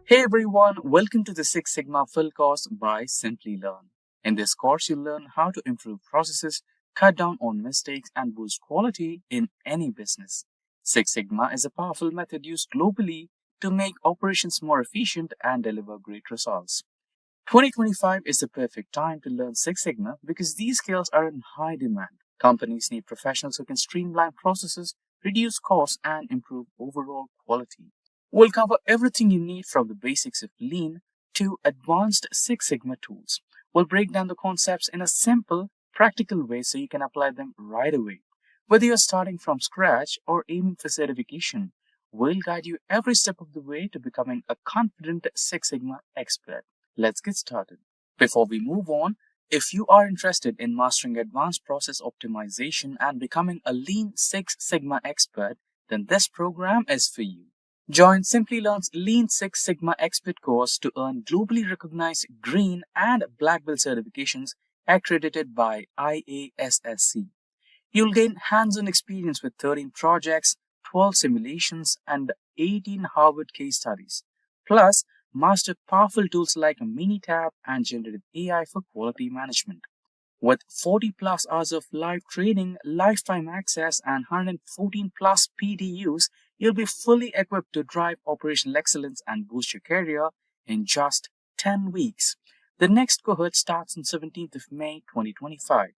Hey everyone, welcome to the Six Sigma full course by Simplilearn. In this course, you'll learn how to improve processes, cut down on mistakes, and boost quality in any business. Six Sigma is a powerful method used globally to make operations more efficient and deliver great results. 2025 is the perfect time to learn Six Sigma because these skills are in high demand. Companies need professionals who can streamline processes, reduce costs, and improve overall quality. We'll cover everything you need from the basics of Lean to advanced Six Sigma tools. We'll break down the concepts in a simple, practical way so you can apply them right away. Whether you're starting from scratch or aiming for certification, we'll guide you every step of the way to becoming a confident Six Sigma expert. Let's get started. Before we move on, if you are interested in mastering advanced process optimization and becoming a Lean Six Sigma expert, then this program is for you. Join Simplilearn's Lean Six Sigma Expert course to earn globally recognized green and black belt certifications accredited by IASSC. You'll gain hands-on experience with 13 projects, 12 simulations, and 18 Harvard case studies. Plus, master powerful tools like Minitab and generative AI for quality management. With 40 plus hours of live training, lifetime access, and 114 plus PDUs, you'll be fully equipped to drive operational excellence and boost your career in just 10 weeks. The next cohort starts on 17th of May 2025.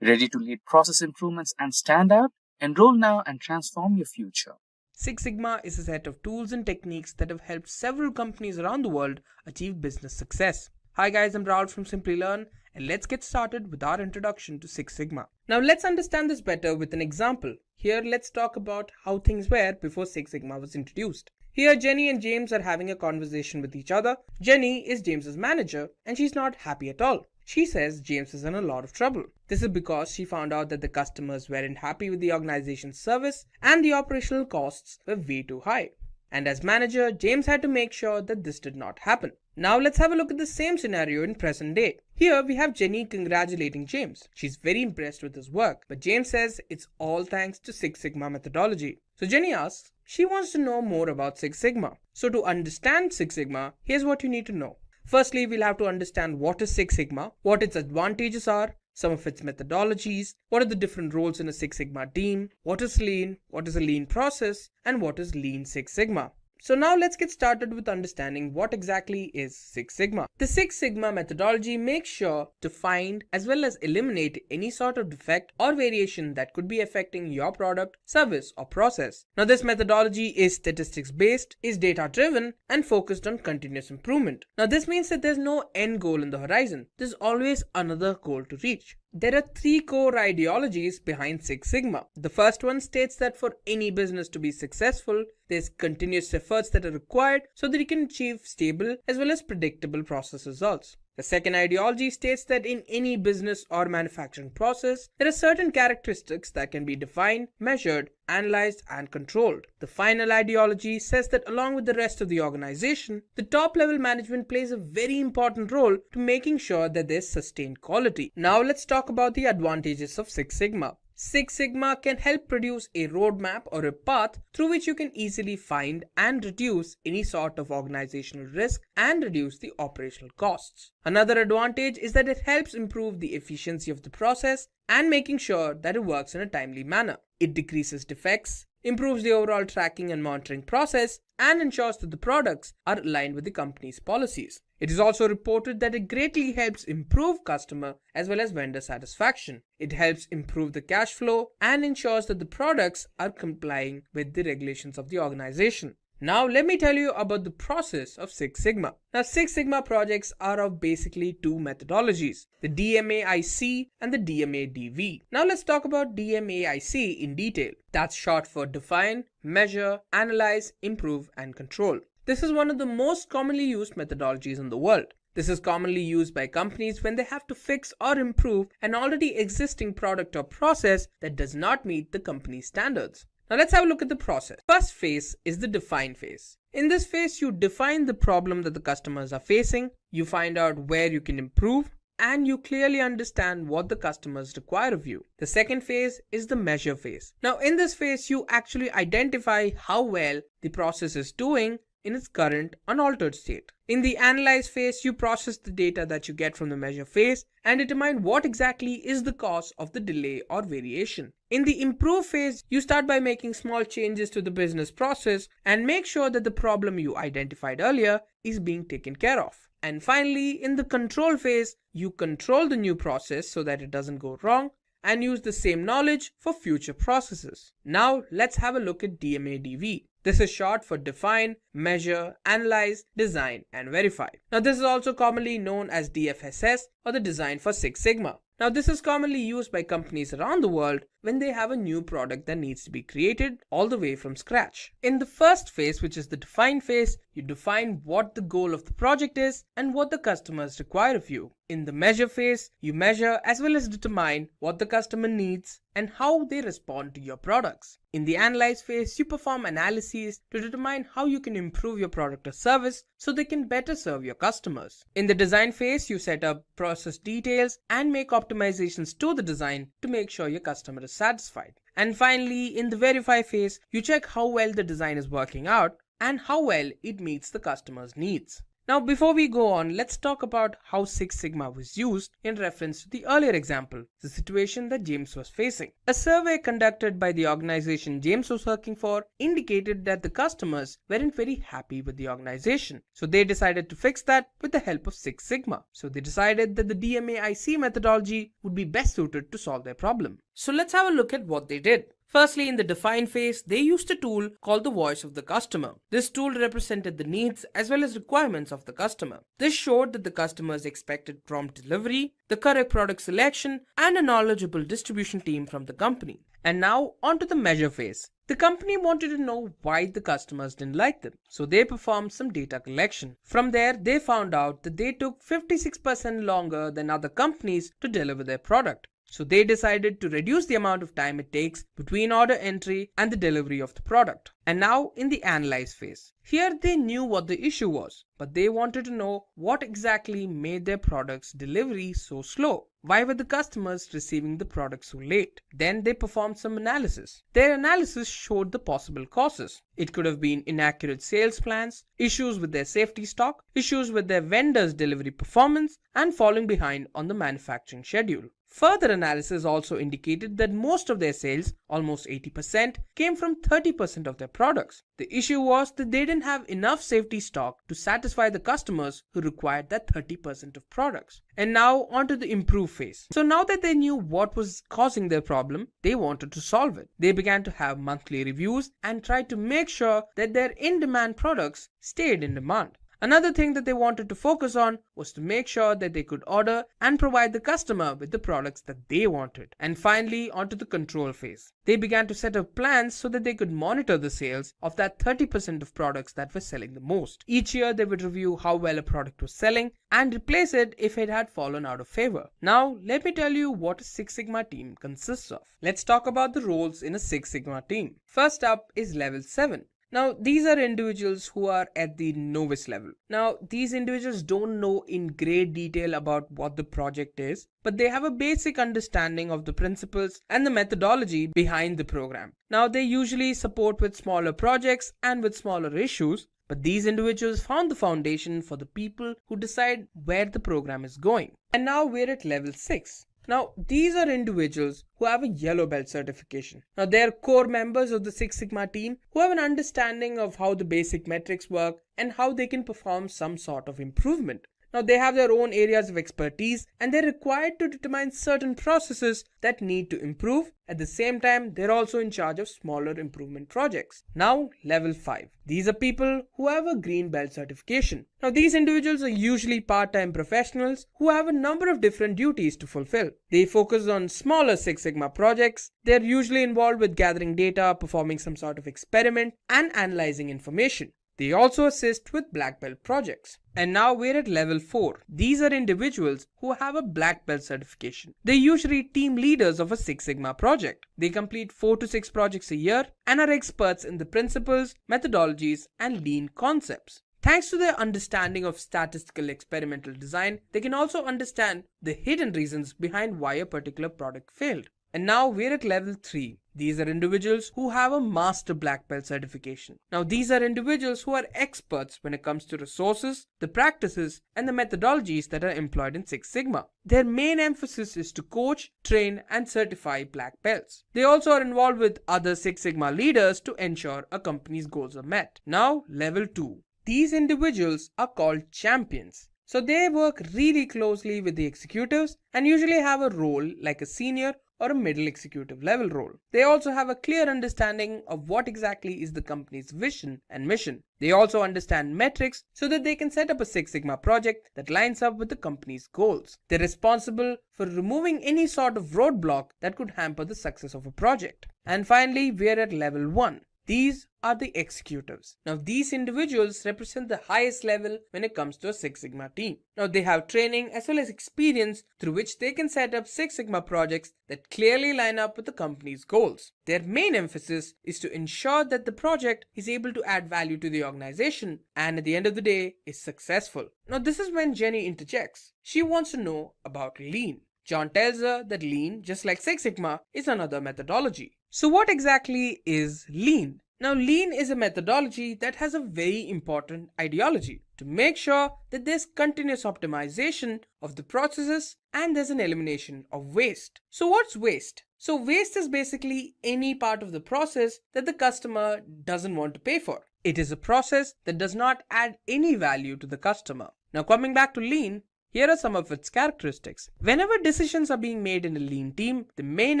Ready to lead process improvements and stand out? Enroll now and transform your future. Six Sigma is a set of tools and techniques that have helped several companies around the world achieve business success. Hi guys, I'm Raul from Simplilearn, and let's get started with our introduction to Six Sigma. Now let's understand this better with an example. Here let's talk about how things were before Six Sigma was introduced. Here Jenny and James are having a conversation with each other. Jenny is James's manager and she's not happy at all. She says James is in a lot of trouble. This is because she found out that the customers weren't happy with the organization's service and the operational costs were way too high. And as manager, James had to make sure that this did not happen. Now let's have a look at the same scenario in present day. Here we have Jenny congratulating James. She's very impressed with his work, but James says it's all thanks to Six Sigma methodology. So Jenny asks, she wants to know more about Six Sigma. So to understand Six Sigma, here's what you need to know. Firstly, we'll have to understand what is Six Sigma, what its advantages are, some of its methodologies, what are the different roles in a Six Sigma team, what is Lean, what is a Lean process, and what is Lean Six Sigma. So now let's get started with understanding what exactly is Six Sigma. The Six Sigma methodology makes sure to find as well as eliminate any sort of defect or variation that could be affecting your product, service, or process. Now this methodology is statistics based, is data driven, and focused on continuous improvement. Now this means that there's no end goal in the horizon. There's always another goal to reach. There are three core ideologies behind Six Sigma. The first one states that for any business to be successful, there's continuous efforts that are required so that you can achieve stable as well as predictable process results. The second ideology states that in any business or manufacturing process, there are certain characteristics that can be defined, measured, analyzed, and controlled. The final ideology says that along with the rest of the organization, the top level management plays a very important role to making sure that there's sustained quality. Now let's talk about the advantages of Six Sigma. Six Sigma can help produce a roadmap or a path through which you can easily find and reduce any sort of organizational risk and reduce the operational costs. Another advantage is that it helps improve the efficiency of the process and making sure that it works in a timely manner. It decreases defects, improves the overall tracking and monitoring process, and ensures that the products are aligned with the company's policies. It is also reported that it greatly helps improve customer as well as vendor satisfaction. It helps improve the cash flow and ensures that the products are complying with the regulations of the organization. Now let me tell you about the process of Six Sigma. Now Six Sigma projects are of basically two methodologies, the DMAIC and the DMADV. Now let's talk about DMAIC in detail. That's short for define, measure, analyze, improve, and control. This is one of the most commonly used methodologies in the world. This is commonly used by companies when they have to fix or improve an already existing product or process that does not meet the company's standards. Now let's have a look at the process. First phase is the define phase. In this phase, you define the problem that the customers are facing, you find out where you can improve, and you clearly understand what the customers require of you. The second phase is the measure phase. Now in this phase, you actually identify how well the process is doing in its current unaltered state. In the analyze phase, you process the data that you get from the measure phase and determine what exactly is the cause of the delay or variation. In the improve phase, you start by making small changes to the business process and make sure that the problem you identified earlier is being taken care of. And finally, in the control phase, you control the new process so that it doesn't go wrong and use the same knowledge for future processes. Now let's have a look at DMADV. This is short for define, measure, analyze, design, and verify. Now this is also commonly known as DFSS or the design for Six Sigma. Now this is commonly used by companies around the world when they have a new product that needs to be created all the way from scratch. In the first phase, which is the define phase, you define what the goal of the project is and what the customers require of you. In the measure phase, you measure as well as determine what the customer needs and how they respond to your products. In the analyze phase, you perform analyses to determine how you can improve your product or service so they can better serve your customers. In the design phase, you set up process details and make optimizations to the design to make sure your customer is satisfied. And finally, in the verify phase, you check how well the design is working out and how well it meets the customer's needs. Now before we go on, let's talk about how Six Sigma was used in reference to the earlier example, the situation that James was facing. A survey conducted by the organization James was working for indicated that the customers weren't very happy with the organization. So they decided to fix that with the help of Six Sigma. So they decided that the DMAIC methodology would be best suited to solve their problem. So let's have a look at what they did. Firstly, in the define phase, they used a tool called the voice of the customer. This tool represented the needs as well as requirements of the customer. This showed that the customers expected prompt delivery, the correct product selection, and a knowledgeable distribution team from the company. And now onto the measure phase. The company wanted to know why the customers didn't like them, so they performed some data collection. From there, they found out that they took 56% longer than other companies to deliver their product. So they decided to reduce the amount of time it takes between order entry and the delivery of the product. And now in the analyze phase. Here they knew what the issue was, but they wanted to know what exactly made their product's delivery so slow. Why were the customers receiving the product so late? Then they performed some analysis. Their analysis showed the possible causes. It could have been inaccurate sales plans, issues with their safety stock, issues with their vendors' delivery performance, and falling behind on the manufacturing schedule. Further analysis also indicated that most of their sales, almost 80%, came from 30% of their products. The issue was that they didn't have enough safety stock to satisfy the customers who required that 30% of products. And now onto the improve phase. So now that they knew what was causing their problem, they wanted to solve it. They began to have monthly reviews and tried to make sure that their in-demand products stayed in demand. Another thing that they wanted to focus on was to make sure that they could order and provide the customer with the products that they wanted. And finally, onto the control phase. They began to set up plans so that they could monitor the sales of that 30% of products that were selling the most. Each year, they would review how well a product was selling and replace it if it had fallen out of favor. Now, let me tell you what a Six Sigma team consists of. Let's talk about the roles in a Six Sigma team. First up is level 7. Now, these are individuals who are at the novice level. Now, these individuals don't know in great detail about what the project is, but they have a basic understanding of the principles and the methodology behind the program. Now, they usually support with smaller projects and with smaller issues, but these individuals found the foundation for the people who decide where the program is going. And now we're at level 6. Now, these are individuals who have a yellow belt certification. Now, they are core members of the Six Sigma team who have an understanding of how the basic metrics work and how they can perform some sort of improvement. Now, they have their own areas of expertise and they're required to determine certain processes that need to improve. At the same time, they're also in charge of smaller improvement projects. Now, level 5. These are people who have a green belt certification. Now, these individuals are usually part-time professionals who have a number of different duties to fulfill. They focus on smaller Six Sigma projects. They're usually involved with gathering data, performing some sort of experiment, and analyzing information. They also assist with black belt projects. And now we're at level 4. These are individuals who have a black belt certification. They're usually team leaders of a Six Sigma project. They complete 4 to 6 projects a year and are experts in the principles, methodologies, and lean concepts. Thanks to their understanding of statistical experimental design, they can also understand the hidden reasons behind why a particular product failed. And now we're at level 3. These are individuals who have a master black belt certification. Now these are individuals who are experts when it comes to resources, the practices and the methodologies that are employed in Six Sigma. Their main emphasis is to coach, train and certify black belts. They also are involved with other Six Sigma leaders to ensure a company's goals are met. Now level 2. These individuals are called champions. So they work really closely with the executives and usually have a role like a senior or a middle executive level role. They also have a clear understanding of what exactly is the company's vision and mission. They also understand metrics so that they can set up a Six Sigma project that lines up with the company's goals. They're responsible for removing any sort of roadblock that could hamper the success of a project. And finally, we're at level 1. These are the executives. Now these individuals represent the highest level when it comes to a Six Sigma team. Now they have training as well as experience through which they can set up Six Sigma projects that clearly line up with the company's goals. Their main emphasis is to ensure that the project is able to add value to the organization and at the end of the day is successful. Now this is when Jenny interjects. She wants to know about Lean. John tells her that Lean, just like Six Sigma, is another methodology. So what exactly is Lean? Now Lean is a methodology that has a very important ideology to make sure that there's continuous optimization of the processes and there's an elimination of waste. So what's waste? So waste is basically any part of the process that the customer doesn't want to pay for. It is a process that does not add any value to the customer. Now coming back to Lean, here are some of its characteristics. Whenever decisions are being made in a Lean team, the main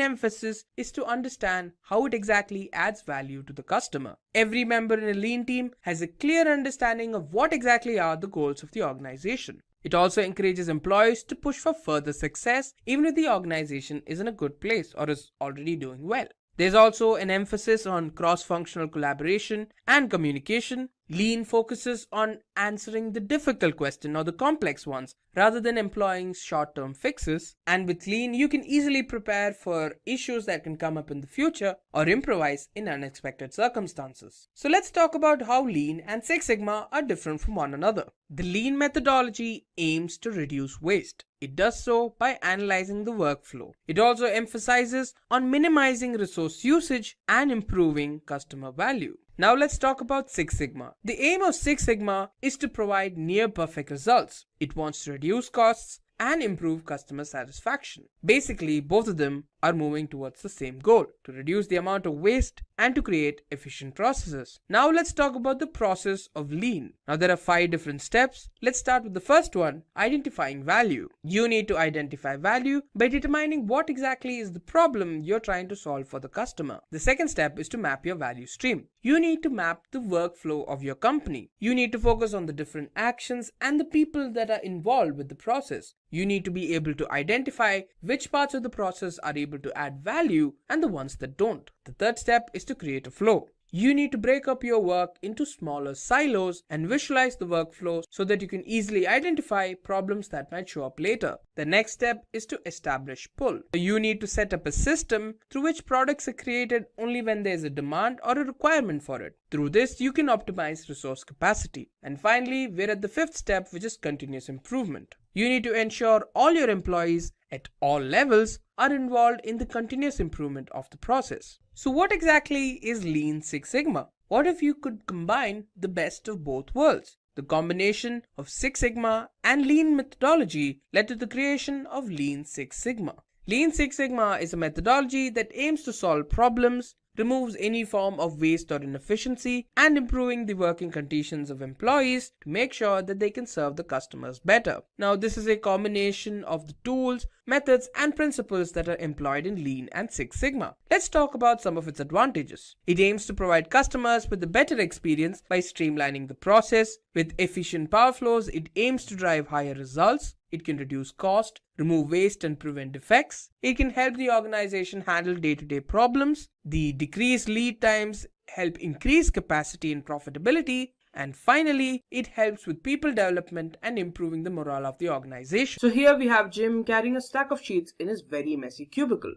emphasis is to understand how it exactly adds value to the customer. Every member in a Lean team has a clear understanding of what exactly are the goals of the organization. It also encourages employees to push for further success even if the organization is in a good place or is already doing well. There's also an emphasis on cross-functional collaboration and communication. Lean focuses on answering the difficult question or the complex ones rather than employing short-term fixes. And with Lean, you can easily prepare for issues that can come up in the future or improvise in unexpected circumstances. So let's talk about how Lean and Six Sigma are different from one another. The Lean methodology aims to reduce waste. It does so by analyzing the workflow. It also emphasizes on minimizing resource usage and improving customer value. Now let's talk about Six Sigma. The aim of Six Sigma is to provide near perfect results. It wants to reduce costs and improve customer satisfaction. Basically, both of them are moving towards the same goal, to reduce the amount of waste and to create efficient processes. Now let's talk about the process of Lean. Now there are 5 different steps. Let's start with the first one, identifying value. You need to identify value by determining what exactly is the problem you're trying to solve for the customer. The second step is to map your value stream. You need to map the workflow of your company. You need to focus on the different actions and the people that are involved with the process. You need to be able to identify which parts of the process are able to add value and the ones that don't. The third step is to create a flow. You need to break up your work into smaller silos and visualize the workflow so that you can easily identify problems that might show up later. The next step is to establish pull. You need to set up a system through which products are created only when there is a demand or a requirement for it. Through this, you can optimize resource capacity. And finally, we're at the 5th step, which is continuous improvement. You need to ensure all your employees at all levels are involved in the continuous improvement of the process. So what exactly is Lean Six Sigma? What if you could combine the best of both worlds? The combination of Six Sigma and Lean methodology led to the creation of Lean Six Sigma. Lean Six Sigma is a methodology that aims to solve problems, removes any form of waste or inefficiency, and improving the working conditions of employees to make sure that they can serve the customers better. Now, this is a combination of the tools, methods, and principles that are employed in Lean and Six Sigma. Let's talk about some of its advantages. It aims to provide customers with a better experience by streamlining the process. With efficient power flows, it aims to drive higher results. It can reduce cost, remove waste and prevent defects. It can help the organization handle day-to-day problems. The decreased lead times help increase capacity and profitability. And finally, it helps with people development and improving the morale of the organization. So here we have Jim carrying a stack of sheets in his very messy cubicle.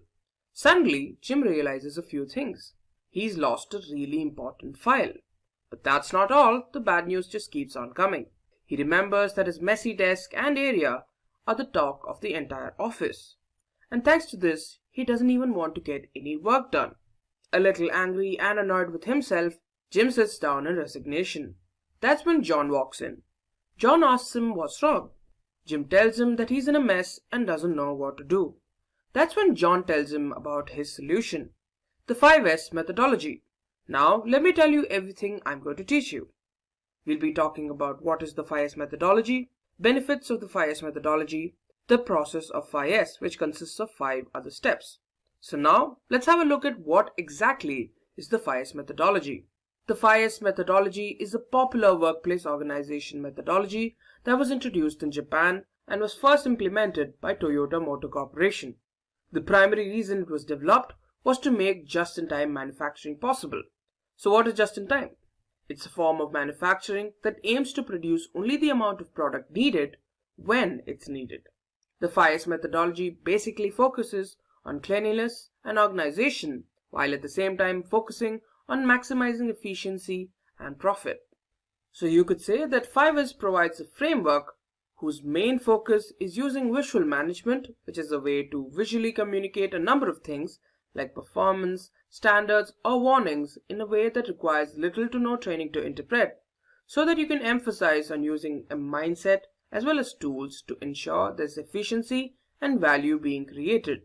Suddenly, Jim realizes a few things. He's lost a really important file. But that's not all. The bad news just keeps on coming. He remembers that his messy desk and area are the talk of the entire office. And thanks to this, he doesn't even want to get any work done. A little angry and annoyed with himself, Jim sits down in resignation. That's when John walks in. John asks him what's wrong. Jim tells him that he's in a mess and doesn't know what to do. That's when John tells him about his solution, the 5S methodology. Now, let me tell you everything I'm going to teach you. We'll be talking about what is the 5S methodology, benefits of the 5S methodology, the process of 5S, which consists of 5 other steps. So now, let's have a look at what exactly is the 5S methodology. The 5S methodology is a popular workplace organization methodology that was introduced in Japan and was first implemented by Toyota Motor Corporation. The primary reason it was developed was to make just-in-time manufacturing possible. So what is just-in-time? It's a form of manufacturing that aims to produce only the amount of product needed when it's needed. The 5S methodology basically focuses on cleanliness and organization while at the same time focusing on maximizing efficiency and profit. So you could say that 5S provides a framework whose main focus is using visual management, which is a way to visually communicate a number of things like performance, standards, or warnings in a way that requires little to no training to interpret, so that you can emphasize on using a mindset as well as tools to ensure there's efficiency and value being created.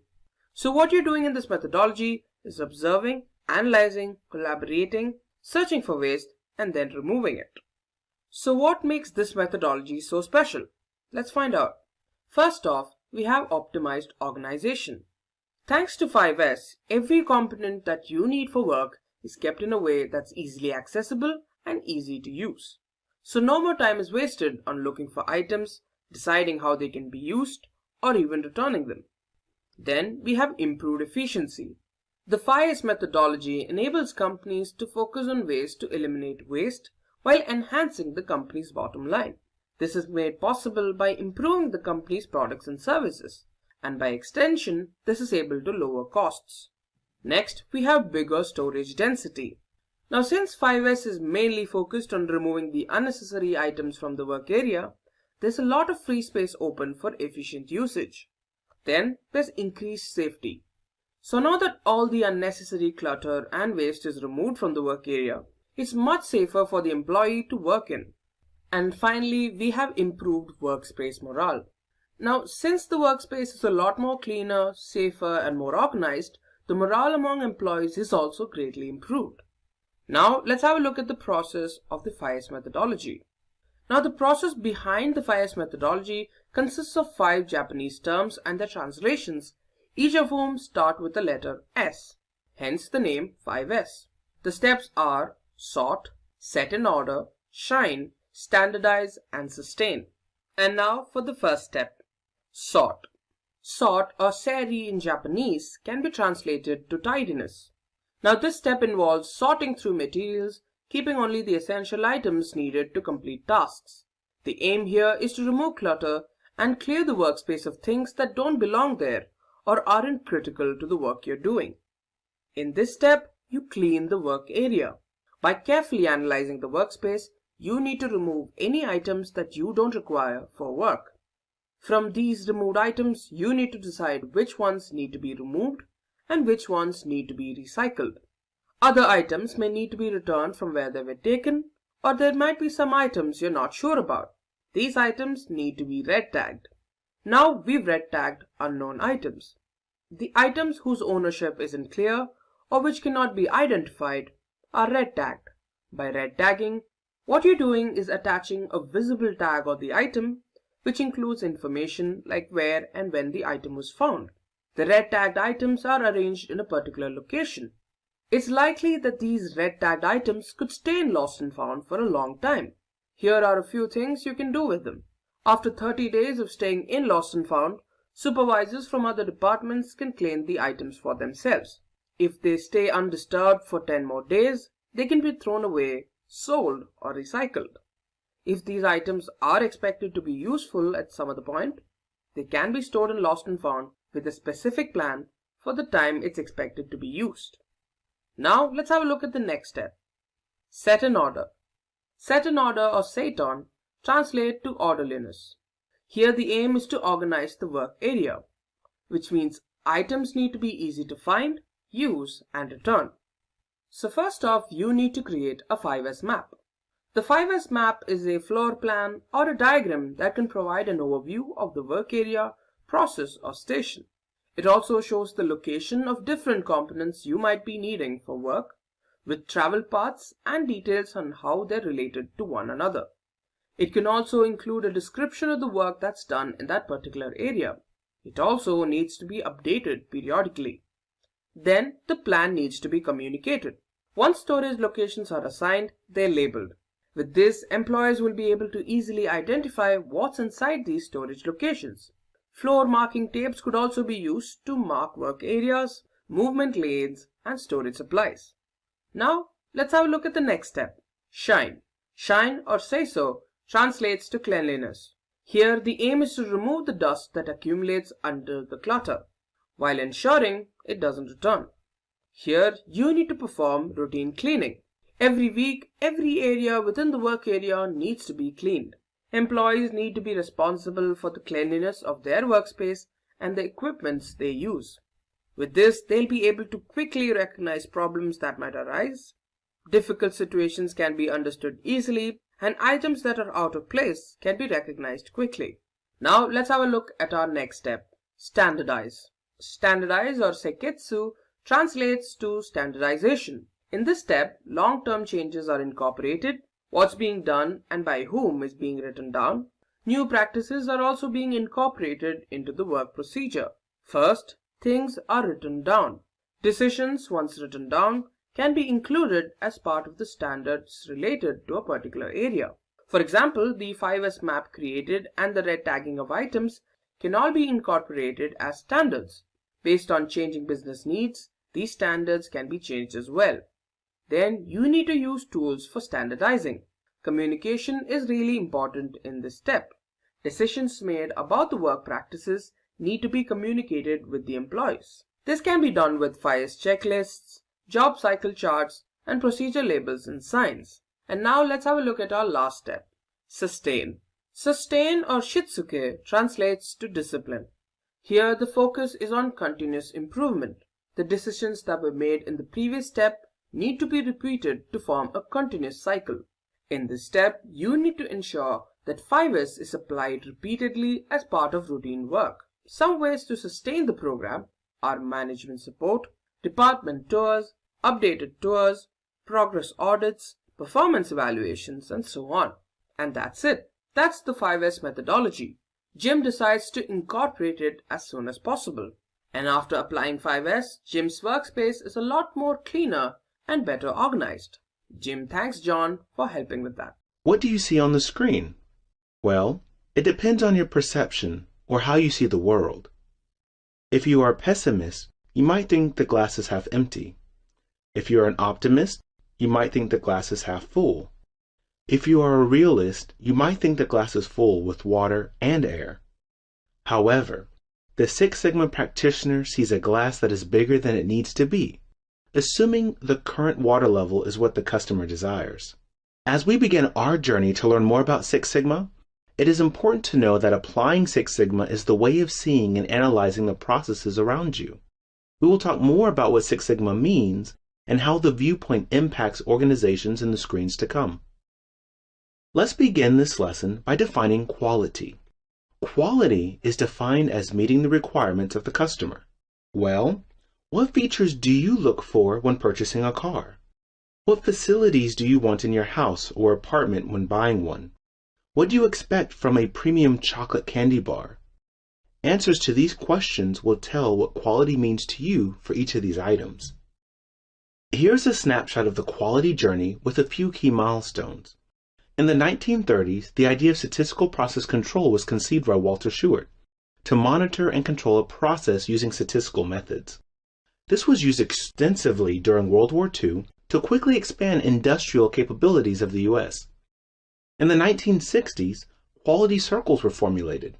So what you're doing in this methodology is observing, analyzing, collaborating, searching for waste, and then removing it. So what makes this methodology so special? Let's find out. First off, we have optimized organization. Thanks to 5S, every component that you need for work is kept in a way that's easily accessible and easy to use. So no more time is wasted on looking for items, deciding how they can be used, or even returning them. Then we have improved efficiency. The 5S methodology enables companies to focus on ways to eliminate waste while enhancing the company's bottom line. This is made possible by improving the company's products and services, and by extension, this is able to lower costs. Next, we have bigger storage density. Now, since 5S is mainly focused on removing the unnecessary items from the work area, there's a lot of free space open for efficient usage. Then, there's increased safety. So now that all the unnecessary clutter and waste is removed from the work area, it's much safer for the employee to work in. And finally, we have improved workspace morale. Now, since the workspace is a lot more cleaner, safer, and more organized, the morale among employees is also greatly improved. Now, let's have a look at the process of the 5S methodology. Now, the process behind the 5S methodology consists of 5 Japanese terms and their translations, each of whom start with the letter S, hence the name 5S. The steps are sort, set in order, shine, standardize, and sustain. And now for the first step, sort. Sort or seri in Japanese can be translated to tidiness. Now this step involves sorting through materials, keeping only the essential items needed to complete tasks. The aim here is to remove clutter and clear the workspace of things that don't belong there or aren't critical to the work you're doing. In this step, you clean the work area. By carefully analyzing the workspace, you need to remove any items that you don't require for work. From these removed items, you need to decide which ones need to be removed and which ones need to be recycled. Other items may need to be returned from where they were taken, or there might be some items you're not sure about. These items need to be red tagged. Now we've red tagged unknown items. The items whose ownership isn't clear or which cannot be identified are red tagged. By red tagging, what you're doing is attaching a visible tag on the item, which includes information like where and when the item was found. The red tagged items are arranged in a particular location. It's likely that these red tagged items could stay in lost and found for a long time. Here are a few things you can do with them. After 30 days of staying in lost and found, supervisors from other departments can claim the items for themselves. If they stay undisturbed for 10 more days, they can be thrown away, sold, or recycled. If these items are expected to be useful at some other point, they can be stored in lost and found with a specific plan for the time it's expected to be used. Now let's have a look at the next step. Set in order. Set in order or seiton translate to orderliness. Here the aim is to organize the work area, which means items need to be easy to find, use, and return. So first off, you need to create a 5S map. The 5S map is a floor plan or a diagram that can provide an overview of the work area, process, or station. It also shows the location of different components you might be needing for work, with travel paths and details on how they're related to one another. It can also include a description of the work that's done in that particular area. It also needs to be updated periodically. Then the plan needs to be communicated. Once storage locations are assigned, they're labeled. With this, employees will be able to easily identify what's inside these storage locations. Floor marking tapes could also be used to mark work areas, movement lanes, and storage supplies. Now, let's have a look at the next step. Shine. Shine or say so translates to cleanliness. Here, the aim is to remove the dust that accumulates under the clutter, while ensuring it doesn't return. Here, you need to perform routine cleaning. Every week, every area within the work area needs to be cleaned. Employees need to be responsible for the cleanliness of their workspace and the equipments they use. With this, they'll be able to quickly recognize problems that might arise. Difficult situations can be understood easily, and items that are out of place can be recognized quickly. Now, let's have a look at our next step. Standardize. Standardize or seiketsu translates to standardization. In this step, long-term changes are incorporated. What's being done and by whom is being written down. New practices are also being incorporated into the work procedure. First, things are written down. Decisions, once written down, can be included as part of the standards related to a particular area. For example, the 5S map created and the red tagging of items can all be incorporated as standards. Based on changing business needs, these standards can be changed as well. Then you need to use tools for standardizing. Communication is really important in this step. Decisions made about the work practices need to be communicated with the employees. This can be done with 5S checklists, job cycle charts, and procedure labels and signs. And now let's have a look at our last step. Sustain. Sustain or shitsuke translates to discipline. Here the focus is on continuous improvement. The decisions that were made in the previous step need to be repeated to form a continuous cycle. In this step, you need to ensure that 5S is applied repeatedly as part of routine work. Some ways to sustain the program are management support, department tours, updated tours, progress audits, performance evaluations, and so on. And that's it. That's the 5S methodology. Jim decides to incorporate it as soon as possible. And after applying 5S, Jim's workspace is a lot more cleaner and better organized. Jim thanks John for helping with that. What do you see on the screen? Well, it depends on your perception or how you see the world. If you are a pessimist, you might think the glass is half empty. If you are an optimist, you might think the glass is half full. If you are a realist, you might think the glass is full with water and air. However, the Six Sigma practitioner sees a glass that is bigger than it needs to be, assuming the current water level is what the customer desires. As we begin our journey to learn more about Six Sigma, it is important to know that applying Six Sigma is the way of seeing and analyzing the processes around you. We will talk more about what Six Sigma means and how the viewpoint impacts organizations in the screens to come. Let's begin this lesson by defining quality. Quality is defined as meeting the requirements of the customer. Well, what features do you look for when purchasing a car? What facilities do you want in your house or apartment when buying one? What do you expect from a premium chocolate candy bar? Answers to these questions will tell what quality means to you for each of these items. Here's a snapshot of the quality journey with a few key milestones. In the 1930s, the idea of statistical process control was conceived by Walter Shewhart to monitor and control a process using statistical methods. This was used extensively during World War II to quickly expand industrial capabilities of the U.S. In the 1960s, quality circles were formulated.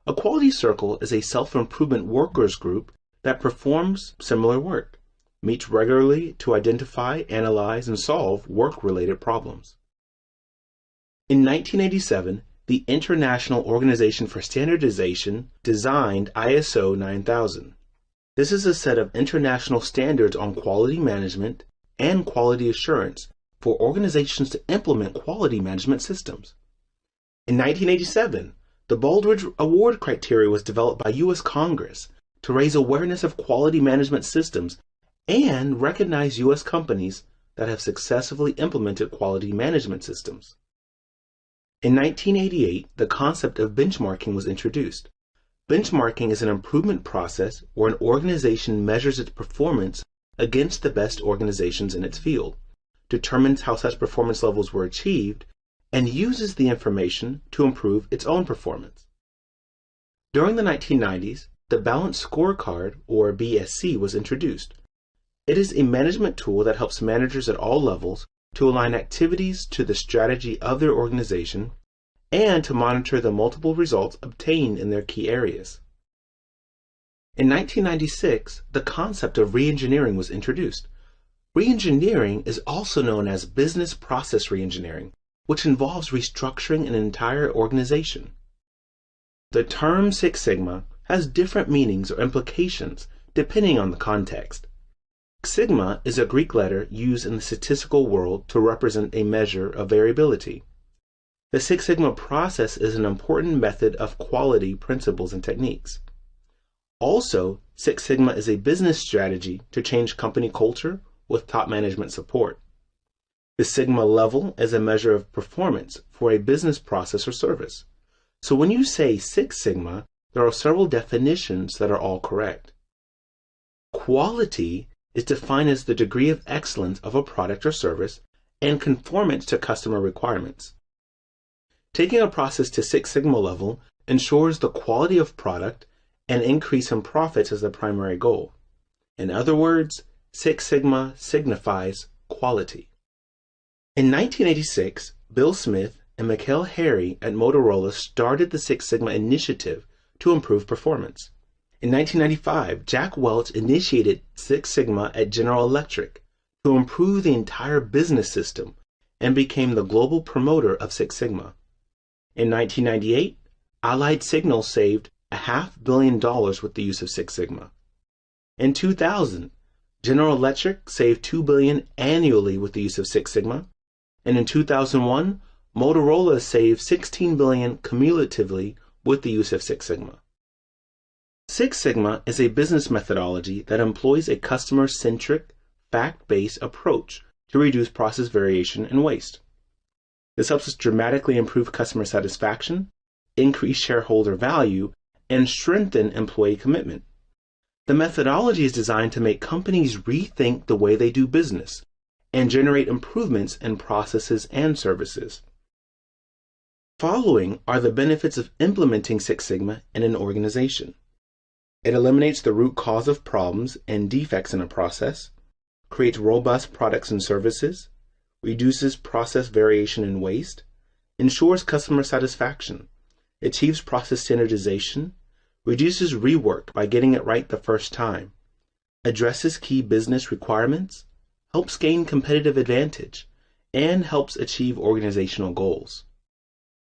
A quality circle is a self-improvement workers group that performs similar work, meets regularly to identify, analyze, and solve work-related problems. In 1987, the International Organization for Standardization designed ISO 9000. This is a set of international standards on quality management and quality assurance for organizations to implement quality management systems. In 1987, the Baldrige Award criteria was developed by U.S. Congress to raise awareness of quality management systems and recognize U.S. companies that have successfully implemented quality management systems. In 1988, the concept of benchmarking was introduced. Benchmarking is an improvement process where an organization measures its performance against the best organizations in its field, determines how such performance levels were achieved, and uses the information to improve its own performance. During the 1990s, the Balanced Scorecard, or BSC, was introduced. It is a management tool that helps managers at all levels to align activities to the strategy of their organization and to monitor the multiple results obtained in their key areas. In 1996, the concept of reengineering was introduced. Reengineering is also known as business process reengineering, which involves restructuring an entire organization. The term Six Sigma has different meanings or implications depending on the context. Sigma is a Greek letter used in the statistical world to represent a measure of variability. The Six Sigma process is an important method of quality principles and techniques. Also, Six Sigma is a business strategy to change company culture with top management support. The Sigma level is a measure of performance for a business process or service. So when you say Six Sigma, there are several definitions that are all correct. Quality is defined as the degree of excellence of a product or service and conformance to customer requirements. Taking a process to Six Sigma level ensures the quality of product and increase in profits as the primary goal. In other words, Six Sigma signifies quality. In 1986, Bill Smith and Mikhail Harry at Motorola started the Six Sigma initiative to improve performance. In 1995, Jack Welch initiated Six Sigma at General Electric to improve the entire business system and became the global promoter of Six Sigma. In 1998, Allied Signal saved $500 million with the use of Six Sigma. In 2000, General Electric saved $2 billion annually with the use of Six Sigma, and in 2001, Motorola saved $16 billion cumulatively with the use of Six Sigma. Six Sigma is a business methodology that employs a customer-centric, fact-based approach to reduce process variation and waste. This helps us dramatically improve customer satisfaction, increase shareholder value, and strengthen employee commitment. The methodology is designed to make companies rethink the way they do business and generate improvements in processes and services. Following are the benefits of implementing Six Sigma in an organization. It eliminates the root cause of problems and defects in a process, creates robust products and services, reduces process variation and waste, ensures customer satisfaction, achieves process standardization, reduces rework by getting it right the first time, addresses key business requirements, helps gain competitive advantage, and helps achieve organizational goals.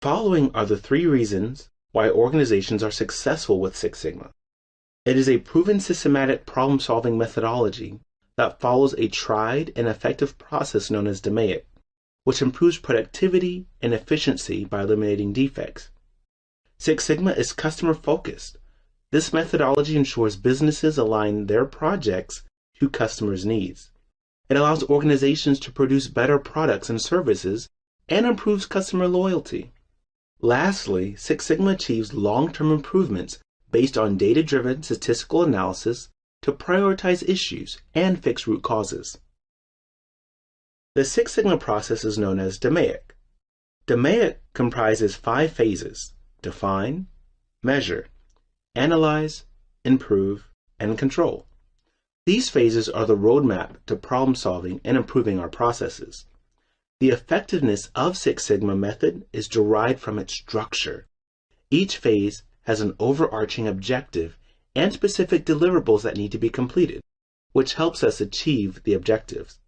Following are the 3 reasons why organizations are successful with Six Sigma. It is a proven systematic problem-solving methodology that follows a tried and effective process known as DMAIC, which improves productivity and efficiency by eliminating defects. Six Sigma is customer-focused. This methodology ensures businesses align their projects to customers' needs. It allows organizations to produce better products and services and improves customer loyalty. Lastly, Six Sigma achieves long-term improvements based on data-driven statistical analysis to prioritize issues and fix root causes. The Six Sigma process is known as DMAIC. DMAIC comprises 5 phases: define, measure, analyze, improve, and control. These phases are the roadmap to problem solving and improving our processes. The effectiveness of Six Sigma method is derived from its structure. Each phase has an overarching objective and specific deliverables that need to be completed, which helps us achieve the objectives.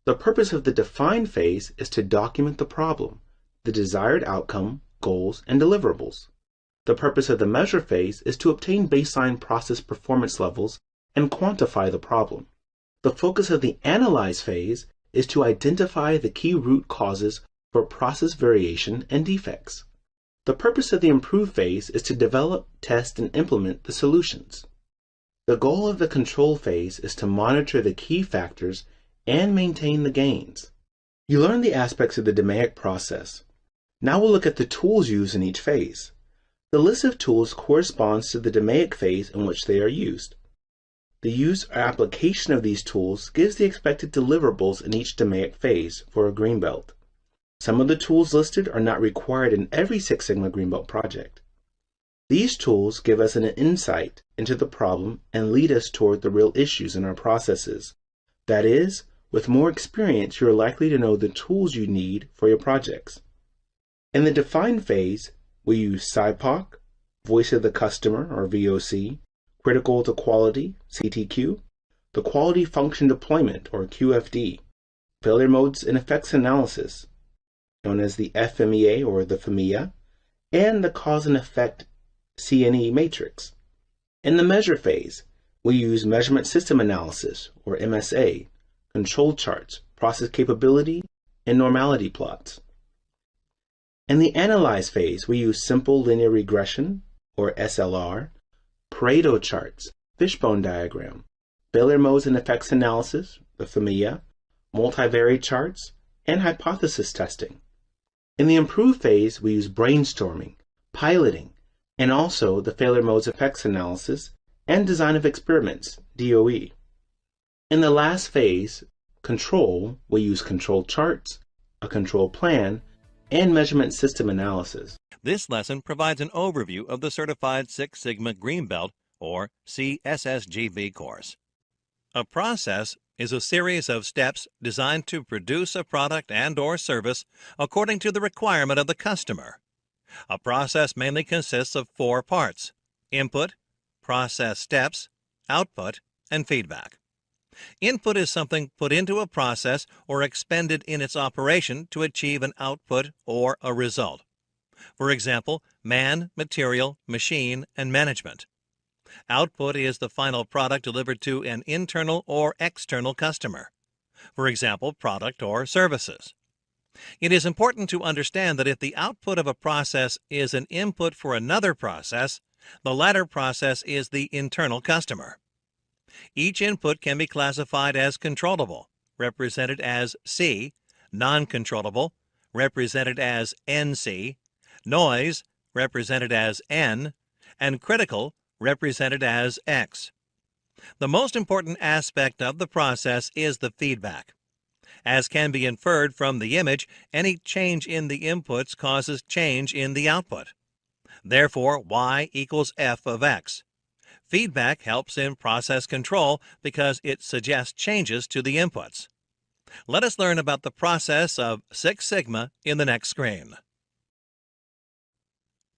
The purpose of the define phase is to document the problem, the desired outcome, goals, and deliverables. The purpose of the measure phase is to obtain baseline process performance levels and quantify the problem. The focus of the analyze phase is to identify the key root causes for process variation and defects. The purpose of the improve phase is to develop, test, and implement the solutions. The goal of the control phase is to monitor the key factors and maintain the gains. You learn the aspects of the DMAIC process. Now we'll look at the tools used in each phase. The list of tools corresponds to the DMAIC phase in which they are used. The use or application of these tools gives the expected deliverables in each DMAIC phase for a Greenbelt. Some of the tools listed are not required in every Six Sigma Greenbelt project. These tools give us an insight into the problem and lead us toward the real issues in our processes. That is, with more experience, you are likely to know the tools you need for your projects. In the define phase, we use SIPOC, Voice of the Customer or VOC, Critical to Quality, CTQ, the Quality Function Deployment or QFD, Failure Modes and Effects Analysis, known as the FMEA or the FMEA, and the Cause and Effect CNE matrix. In the measure phase, we use Measurement System Analysis or MSA, control charts, process capability, and normality plots. In the analyze phase, we use Simple Linear Regression or SLR, Pareto charts, fishbone diagram, failure modes and effects analysis, the FMEA, multivariate charts, and hypothesis testing. In the improve phase, we use brainstorming, piloting, and also the failure modes effects analysis and design of experiments, DOE. In the last phase, control, we use control charts, a control plan, and measurement system analysis. This lesson provides an overview of the Certified Six Sigma Green Belt, or CSSGB course. A process is a series of steps designed to produce a product and/or service according to the requirement of the customer. A process mainly consists of four parts: input, process steps, output, and feedback. Input is something put into a process or expended in its operation to achieve an output or a result. For example, man, material, machine, and management. Output is the final product delivered to an internal or external customer. For example, product or services. It is important to understand that if the output of a process is an input for another process, the latter process is the internal customer. Each input can be classified as controllable, represented as C, non-controllable, represented as NC, noise, represented as N, and critical, represented as X. The most important aspect of the process is the feedback. As can be inferred from the image, any change in the inputs causes change in the output. Therefore, Y equals F of X. Feedback helps in process control because it suggests changes to the inputs. Let us learn about the process of Six Sigma in the next screen.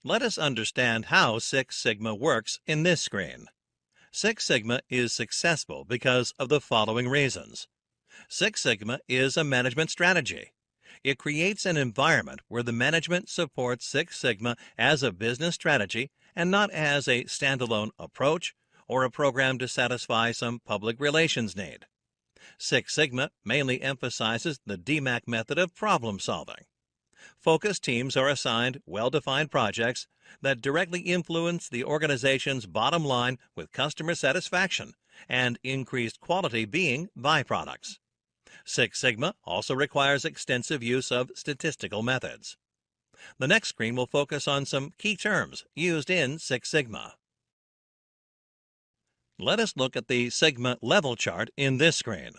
Let us understand how Six Sigma works in this screen. Six Sigma is successful because of the following reasons. Six Sigma is a management strategy. It creates an environment where the management supports Six Sigma as a business strategy and not as a standalone approach or a program to satisfy some public relations need. Six Sigma mainly emphasizes the DMAIC method of problem solving. Focus teams are assigned well-defined projects that directly influence the organization's bottom line with customer satisfaction and increased quality being byproducts. Six Sigma also requires extensive use of statistical methods. The next screen will focus on some key terms used in Six Sigma. Let us look at the Sigma level chart in this screen.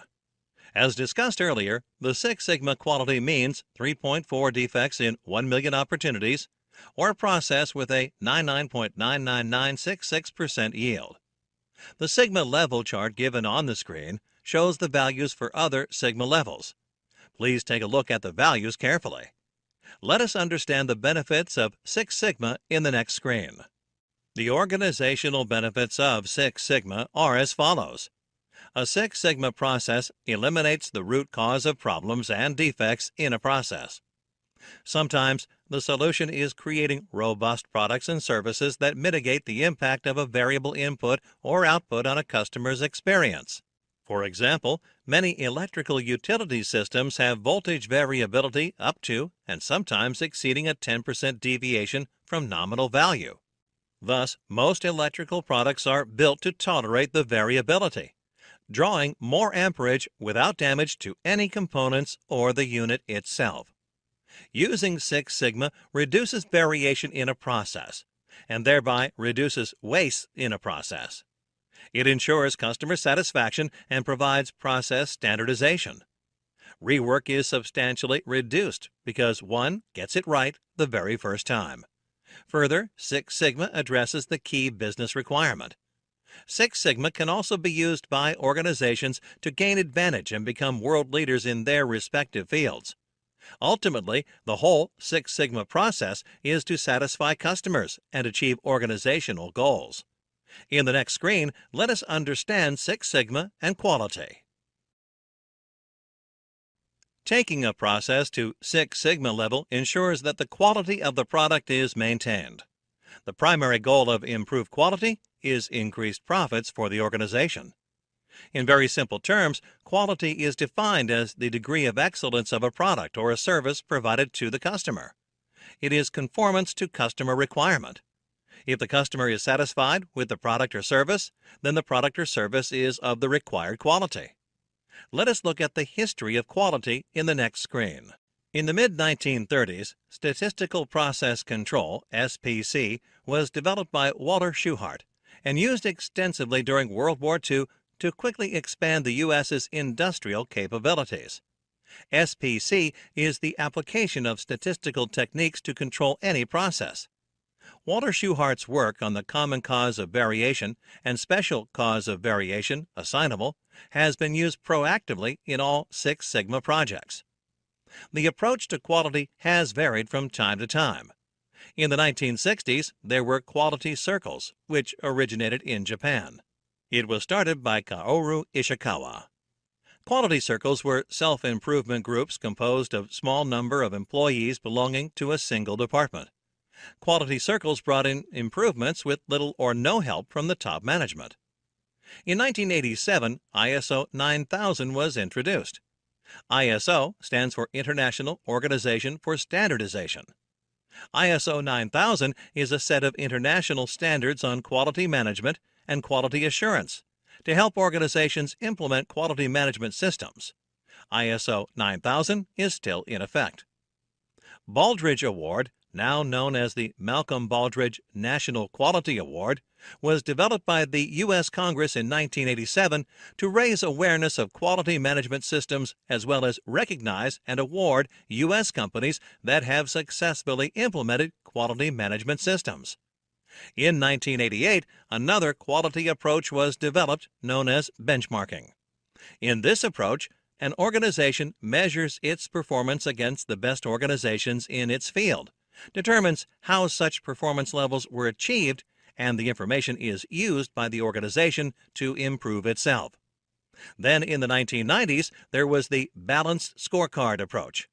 As discussed earlier, the Six Sigma quality means 3.4 defects in 1 million opportunities, or a process with a 99.99966% yield. The Sigma level chart given on the screen shows the values for other Sigma levels. Please take a look at the values carefully. Let us understand the benefits of Six Sigma in the next screen. The organizational benefits of Six Sigma are as follows. A Six Sigma process eliminates the root cause of problems and defects in a process. Sometimes the solution is creating robust products and services that mitigate the impact of a variable input or output on a customer's experience. For example, many electrical utility systems have voltage variability up to and sometimes exceeding a 10% deviation from nominal value. Thus, most electrical products are built to tolerate the variability, drawing more amperage without damage to any components or the unit itself. Using Six Sigma reduces variation in a process and thereby reduces waste in a process. It ensures customer satisfaction and provides process standardization. Rework is substantially reduced because one gets it right the very first time. Further, Six Sigma addresses the key business requirement. Six Sigma can also be used by organizations to gain advantage and become world leaders in their respective fields. Ultimately, the whole Six Sigma process is to satisfy customers and achieve organizational goals. In the next screen, let us understand Six Sigma and quality. Taking a process to Six Sigma level ensures that the quality of the product is maintained. The primary goal of improved quality is increased profits for the organization. In very simple terms, quality is defined as the degree of excellence of a product or a service provided to the customer. It is conformance to customer requirement. If the customer is satisfied with the product or service, then the product or service is of the required quality. Let us look at the history of quality in the next screen. In the mid-1930s, Statistical Process Control, SPC, was developed by Walter Shewhart and used extensively during World War II to quickly expand the U.S.'s industrial capabilities. SPC is the application of statistical techniques to control any process. Walter Shewhart's work on the common cause of variation and special cause of variation, assignable, has been used proactively in all Six Sigma projects. The approach to quality has varied from time to time. In the 1960s, there were quality circles, which originated in Japan. It was started by Kaoru Ishikawa. Quality circles were self-improvement groups composed of a small number of employees belonging to a single department. Quality circles brought in improvements with little or no help from the top management. In 1987, ISO 9000 was introduced. ISO stands for International Organization for Standardization. ISO 9000 is a set of international standards on quality management and quality assurance to help organizations implement quality management systems. ISO 9000 is still in effect. Baldrige Award, now known as the Malcolm Baldrige National Quality Award, was developed by the U.S. Congress in 1987 to raise awareness of quality management systems as well as recognize and award U.S. companies that have successfully implemented quality management systems. In 1988, another quality approach was developed known as benchmarking. In this approach, an organization measures its performance against the best organizations in its field, determines how such performance levels were achieved, and the information is used by the organization to improve itself. Then in the 1990s, there was the balanced scorecard approach.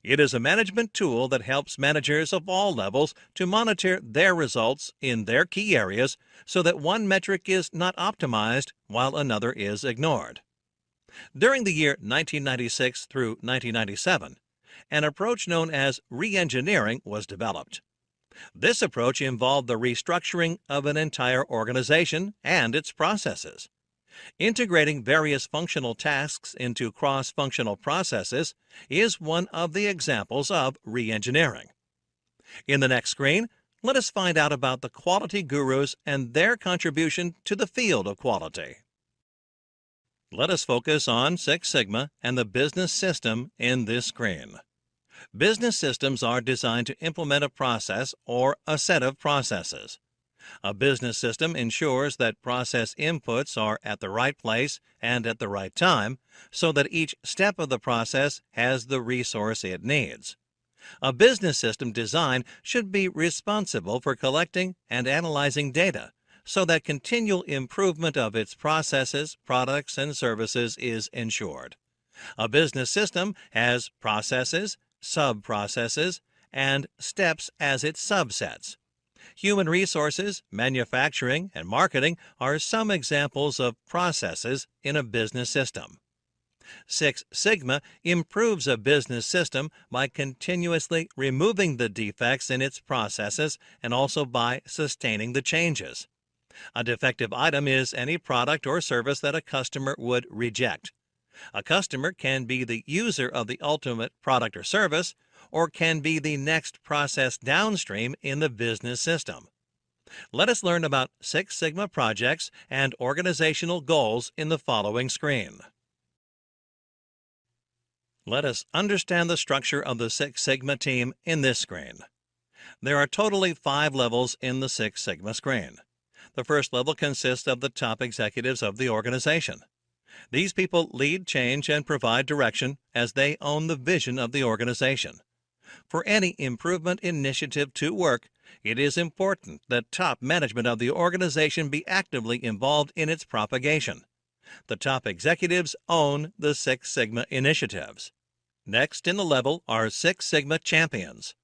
It is a management tool that helps managers of all levels to monitor their results in their key areas so that one metric is not optimized while another is ignored. During the year 1996 through 1997, an approach known as re-engineering was developed. This approach involved the restructuring of an entire organization and its processes. Integrating various functional tasks into cross-functional processes is one of the examples of re-engineering. In the next screen, let us find out about the quality gurus and their contribution to the field of quality. Let us focus on Six Sigma and the business system in this screen. Business systems are designed to implement a process or a set of processes. A business system ensures that process inputs are at the right place and at the right time so that each step of the process has the resource it needs. A business system design should be responsible for collecting and analyzing data so that continual improvement of its processes, products, and services is ensured. A business system has processes, sub-processes, and steps as its subsets. Human resources, manufacturing, and marketing are some examples of processes in a business system. Six Sigma improves a business system by continuously removing the defects in its processes and also by sustaining the changes. A defective item is any product or service that a customer would reject. A customer can be the user of the ultimate product or service, or can be the next process downstream in the business system. Let us learn about Six Sigma projects and organizational goals in the following screen. Let us understand the structure of the Six Sigma team in this screen. There are totally 5 levels in the Six Sigma screen. The first level consists of the top executives of the organization. These people lead change and provide direction as they own the vision of the organization. For any improvement initiative to work, it is important that top management of the organization be actively involved in its propagation. The top executives own the Six Sigma initiatives. Next in the level are Six Sigma champions.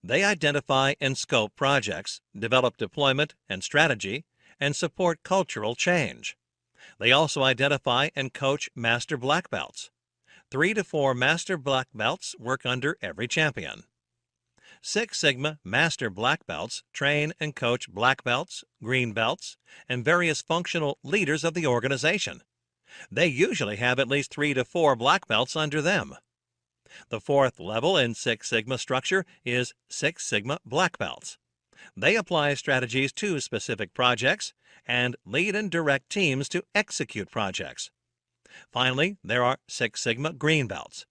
They identify and scope projects, develop deployment and strategy, and support cultural change. They also identify and coach Master Black Belts. 3 to 4 Master Black Belts work under every champion. Six Sigma Master Black Belts train and coach Black Belts, Green Belts, and various functional leaders of the organization. They usually have at least 3 to 4 Black Belts under them. The fourth level in Six Sigma structure is Six Sigma Black Belts. They apply strategies to specific projects and lead and direct teams to execute projects. Finally, there are Six Sigma Green Belts.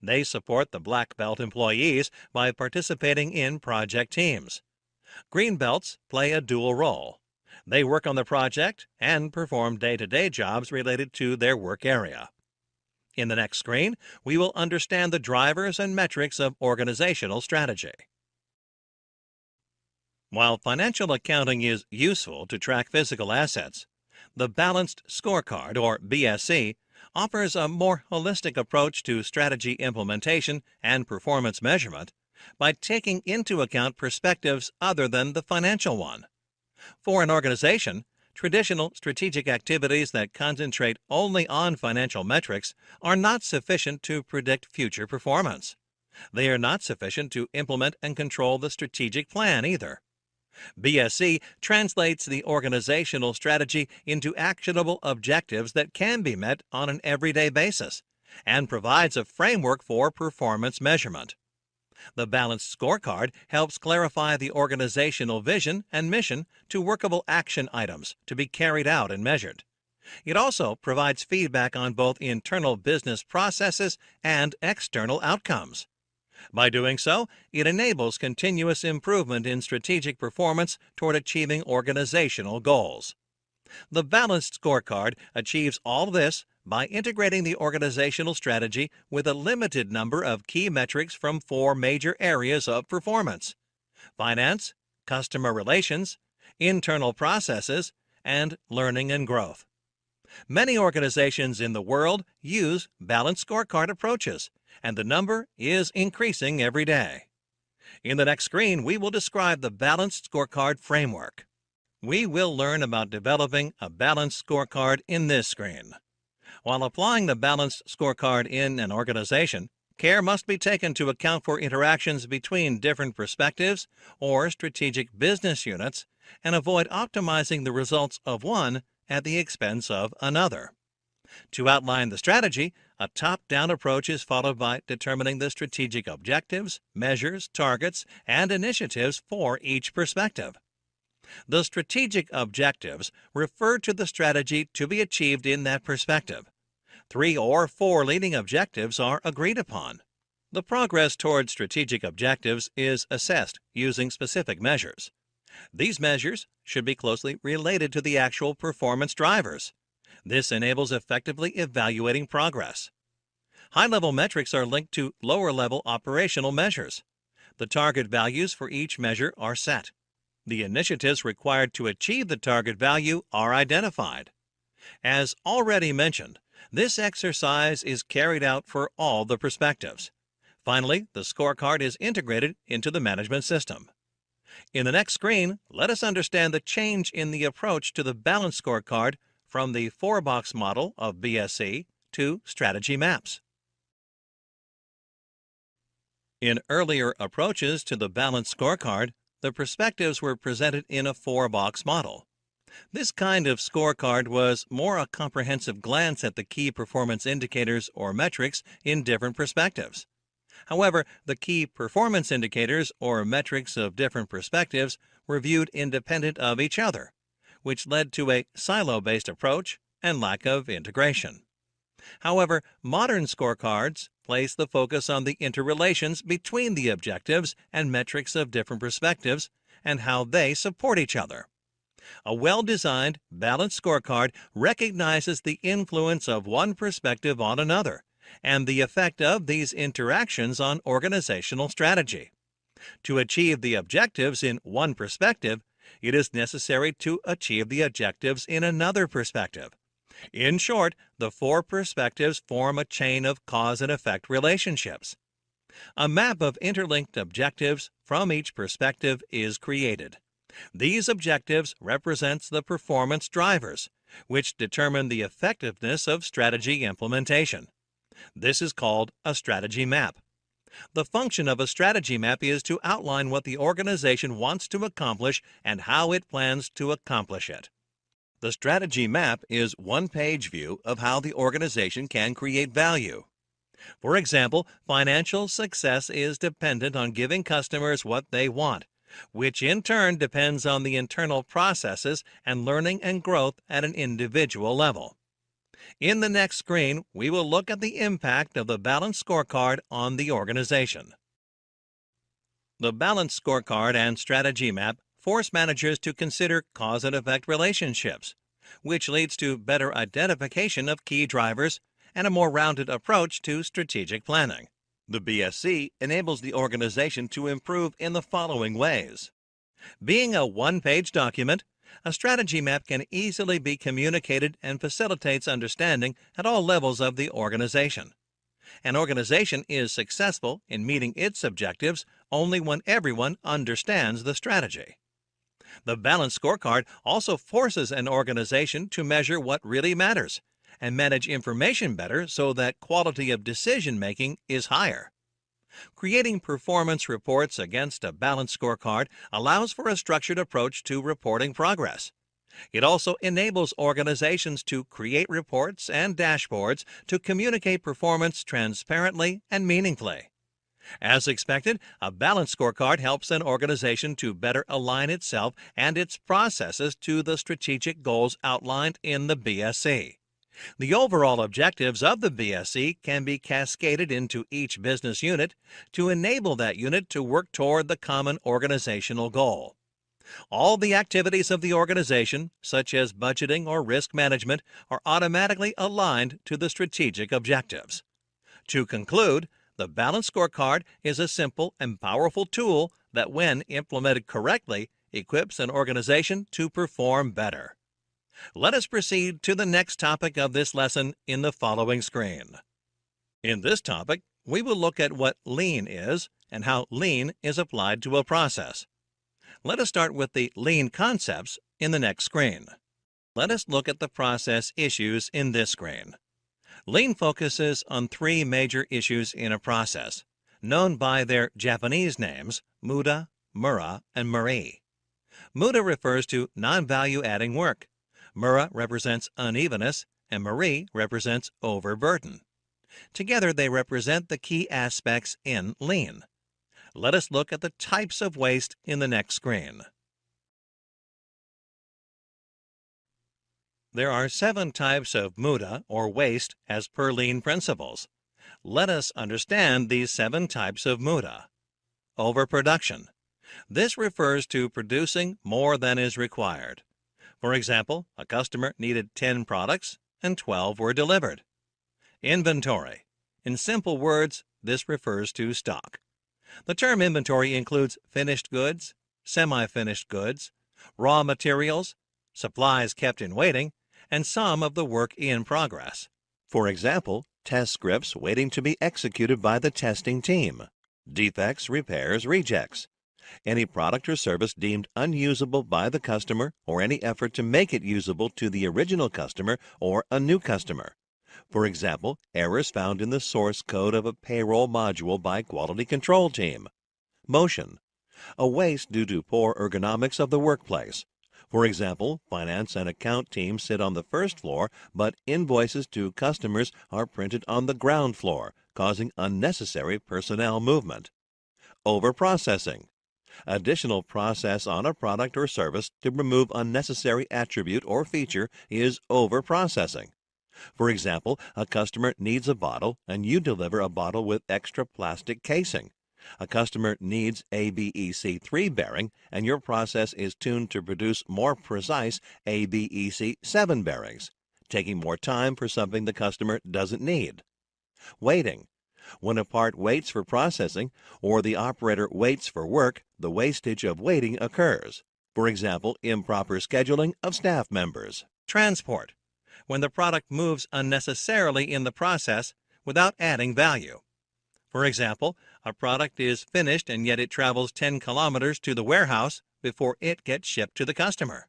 They support the Black Belt employees by participating in project teams. Green Belts play a dual role. They work on the project and perform day-to-day jobs related to their work area. In the next screen, we will understand the drivers and metrics of organizational strategy. While financial accounting is useful to track physical assets, the Balanced Scorecard, or BSC, offers a more holistic approach to strategy implementation and performance measurement by taking into account perspectives other than the financial one. For an organization, traditional strategic activities that concentrate only on financial metrics are not sufficient to predict future performance. They are not sufficient to implement and control the strategic plan either. BSC translates the organizational strategy into actionable objectives that can be met on an everyday basis and provides a framework for performance measurement. The Balanced Scorecard helps clarify the organizational vision and mission to workable action items to be carried out and measured. It also provides feedback on both internal business processes and external outcomes. By doing so, it enables continuous improvement in strategic performance toward achieving organizational goals. The Balanced Scorecard achieves all this by integrating the organizational strategy with a limited number of key metrics from 4 major areas of performance: finance, customer relations, internal processes, and learning and growth. Many organizations in the world use Balanced Scorecard approaches, and the number is increasing every day. In the next screen, we will describe the Balanced Scorecard framework. We will learn about developing a Balanced Scorecard in this screen. While applying the Balanced Scorecard in an organization, care must be taken to account for interactions between different perspectives or strategic business units and avoid optimizing the results of one at the expense of another. To outline the strategy, a top-down approach is followed by determining the strategic objectives, measures, targets, and initiatives for each perspective. The strategic objectives refer to the strategy to be achieved in that perspective. 3 or 4 leading objectives are agreed upon. The progress toward strategic objectives is assessed using specific measures. These measures should be closely related to the actual performance drivers. This enables effectively evaluating progress. High-level metrics are linked to lower-level operational measures. The target values for each measure are set. The initiatives required to achieve the target value are identified. As already mentioned, this exercise is carried out for all the perspectives. Finally, the scorecard is integrated into the management system. In the next screen, let us understand the change in the approach to the balanced scorecard from the 4-box model of BSC to strategy maps. In earlier approaches to the balanced scorecard, the perspectives were presented in a 4-box model. This kind of scorecard was more a comprehensive glance at the key performance indicators or metrics in different perspectives. However, the key performance indicators or metrics of different perspectives were viewed independent of each other, which led to a silo-based approach and lack of integration. However, modern scorecards place the focus on the interrelations between the objectives and metrics of different perspectives and how they support each other. A well-designed, balanced scorecard recognizes the influence of one perspective on another and the effect of these interactions on organizational strategy. To achieve the objectives in one perspective, it is necessary to achieve the objectives in another perspective. In short, the 4 perspectives form a chain of cause and effect relationships. A map of interlinked objectives from each perspective is created. These objectives represent the performance drivers, which determine the effectiveness of strategy implementation. This is called a strategy map. The function of a strategy map is to outline what the organization wants to accomplish and how it plans to accomplish it. The strategy map is one-page view of how the organization can create value. For example, financial success is dependent on giving customers what they want, which in turn depends on the internal processes and learning and growth at an individual level. In the next screen, we will look at the impact of the balanced scorecard on the organization. The balanced scorecard and strategy map force managers to consider cause and effect relationships, which leads to better identification of key drivers and a more rounded approach to strategic planning. The BSC enables the organization to improve in the following ways. Being a one-page document, a strategy map can easily be communicated and facilitates understanding at all levels of the organization. An organization is successful in meeting its objectives only when everyone understands the strategy. The balanced scorecard also forces an organization to measure what really matters and manage information better so that quality of decision-making is higher. Creating performance reports against a balanced scorecard allows for a structured approach to reporting progress. It also enables organizations to create reports and dashboards to communicate performance transparently and meaningfully. As expected, a balanced scorecard helps an organization to better align itself and its processes to the strategic goals outlined in the BSC. The overall objectives of the BSC can be cascaded into each business unit to enable that unit to work toward the common organizational goal. All the activities of the organization, such as budgeting or risk management, are automatically aligned to the strategic objectives. To conclude, the balanced scorecard is a simple and powerful tool that, when implemented correctly, equips an organization to perform better. Let us proceed to the next topic of this lesson in the following screen. In this topic, we will look at what lean is and how lean is applied to a process. Let us start with the lean concepts in the next screen. Let us look at the process issues in this screen. Lean focuses on 3 major issues in a process, known by their Japanese names, Muda, Mura, and Marie. Muda refers to non-value-adding work. Mura represents unevenness, and Marie represents overburden. Together, they represent the key aspects in lean. Let us look at the types of waste in the next screen. There are 7 types of muda or waste as per lean principles. Let us understand these 7 types of muda. Overproduction. This refers to producing more than is required. For example, a customer needed 10 products and 12 were delivered. Inventory. In simple words, this refers to stock. The term inventory includes finished goods, semi-finished goods, raw materials, supplies kept in waiting, and some of the work in progress. For example, test scripts waiting to be executed by the testing team, defects, repairs, rejects, any product or service deemed unusable by the customer or any effort to make it usable to the original customer or a new customer. For example, errors found in the source code of a payroll module by quality control team. Motion, a waste due to poor ergonomics of the workplace. For example, finance and account teams sit on the first floor, but invoices to customers are printed on the ground floor, causing unnecessary personnel movement. Overprocessing, additional process on a product or service to remove unnecessary attribute or feature is overprocessing. For example, a customer needs a bottle and you deliver a bottle with extra plastic casing. A customer needs ABEC3 bearing and your process is tuned to produce more precise ABEC7 bearings, taking more time for something the customer doesn't need. Waiting. When a part waits for processing or the operator waits for work, the wastage of waiting occurs. For example, improper scheduling of staff members. Transport. When the product moves unnecessarily in the process without adding value. For example, a product is finished and yet it travels 10 kilometers to the warehouse before it gets shipped to the customer.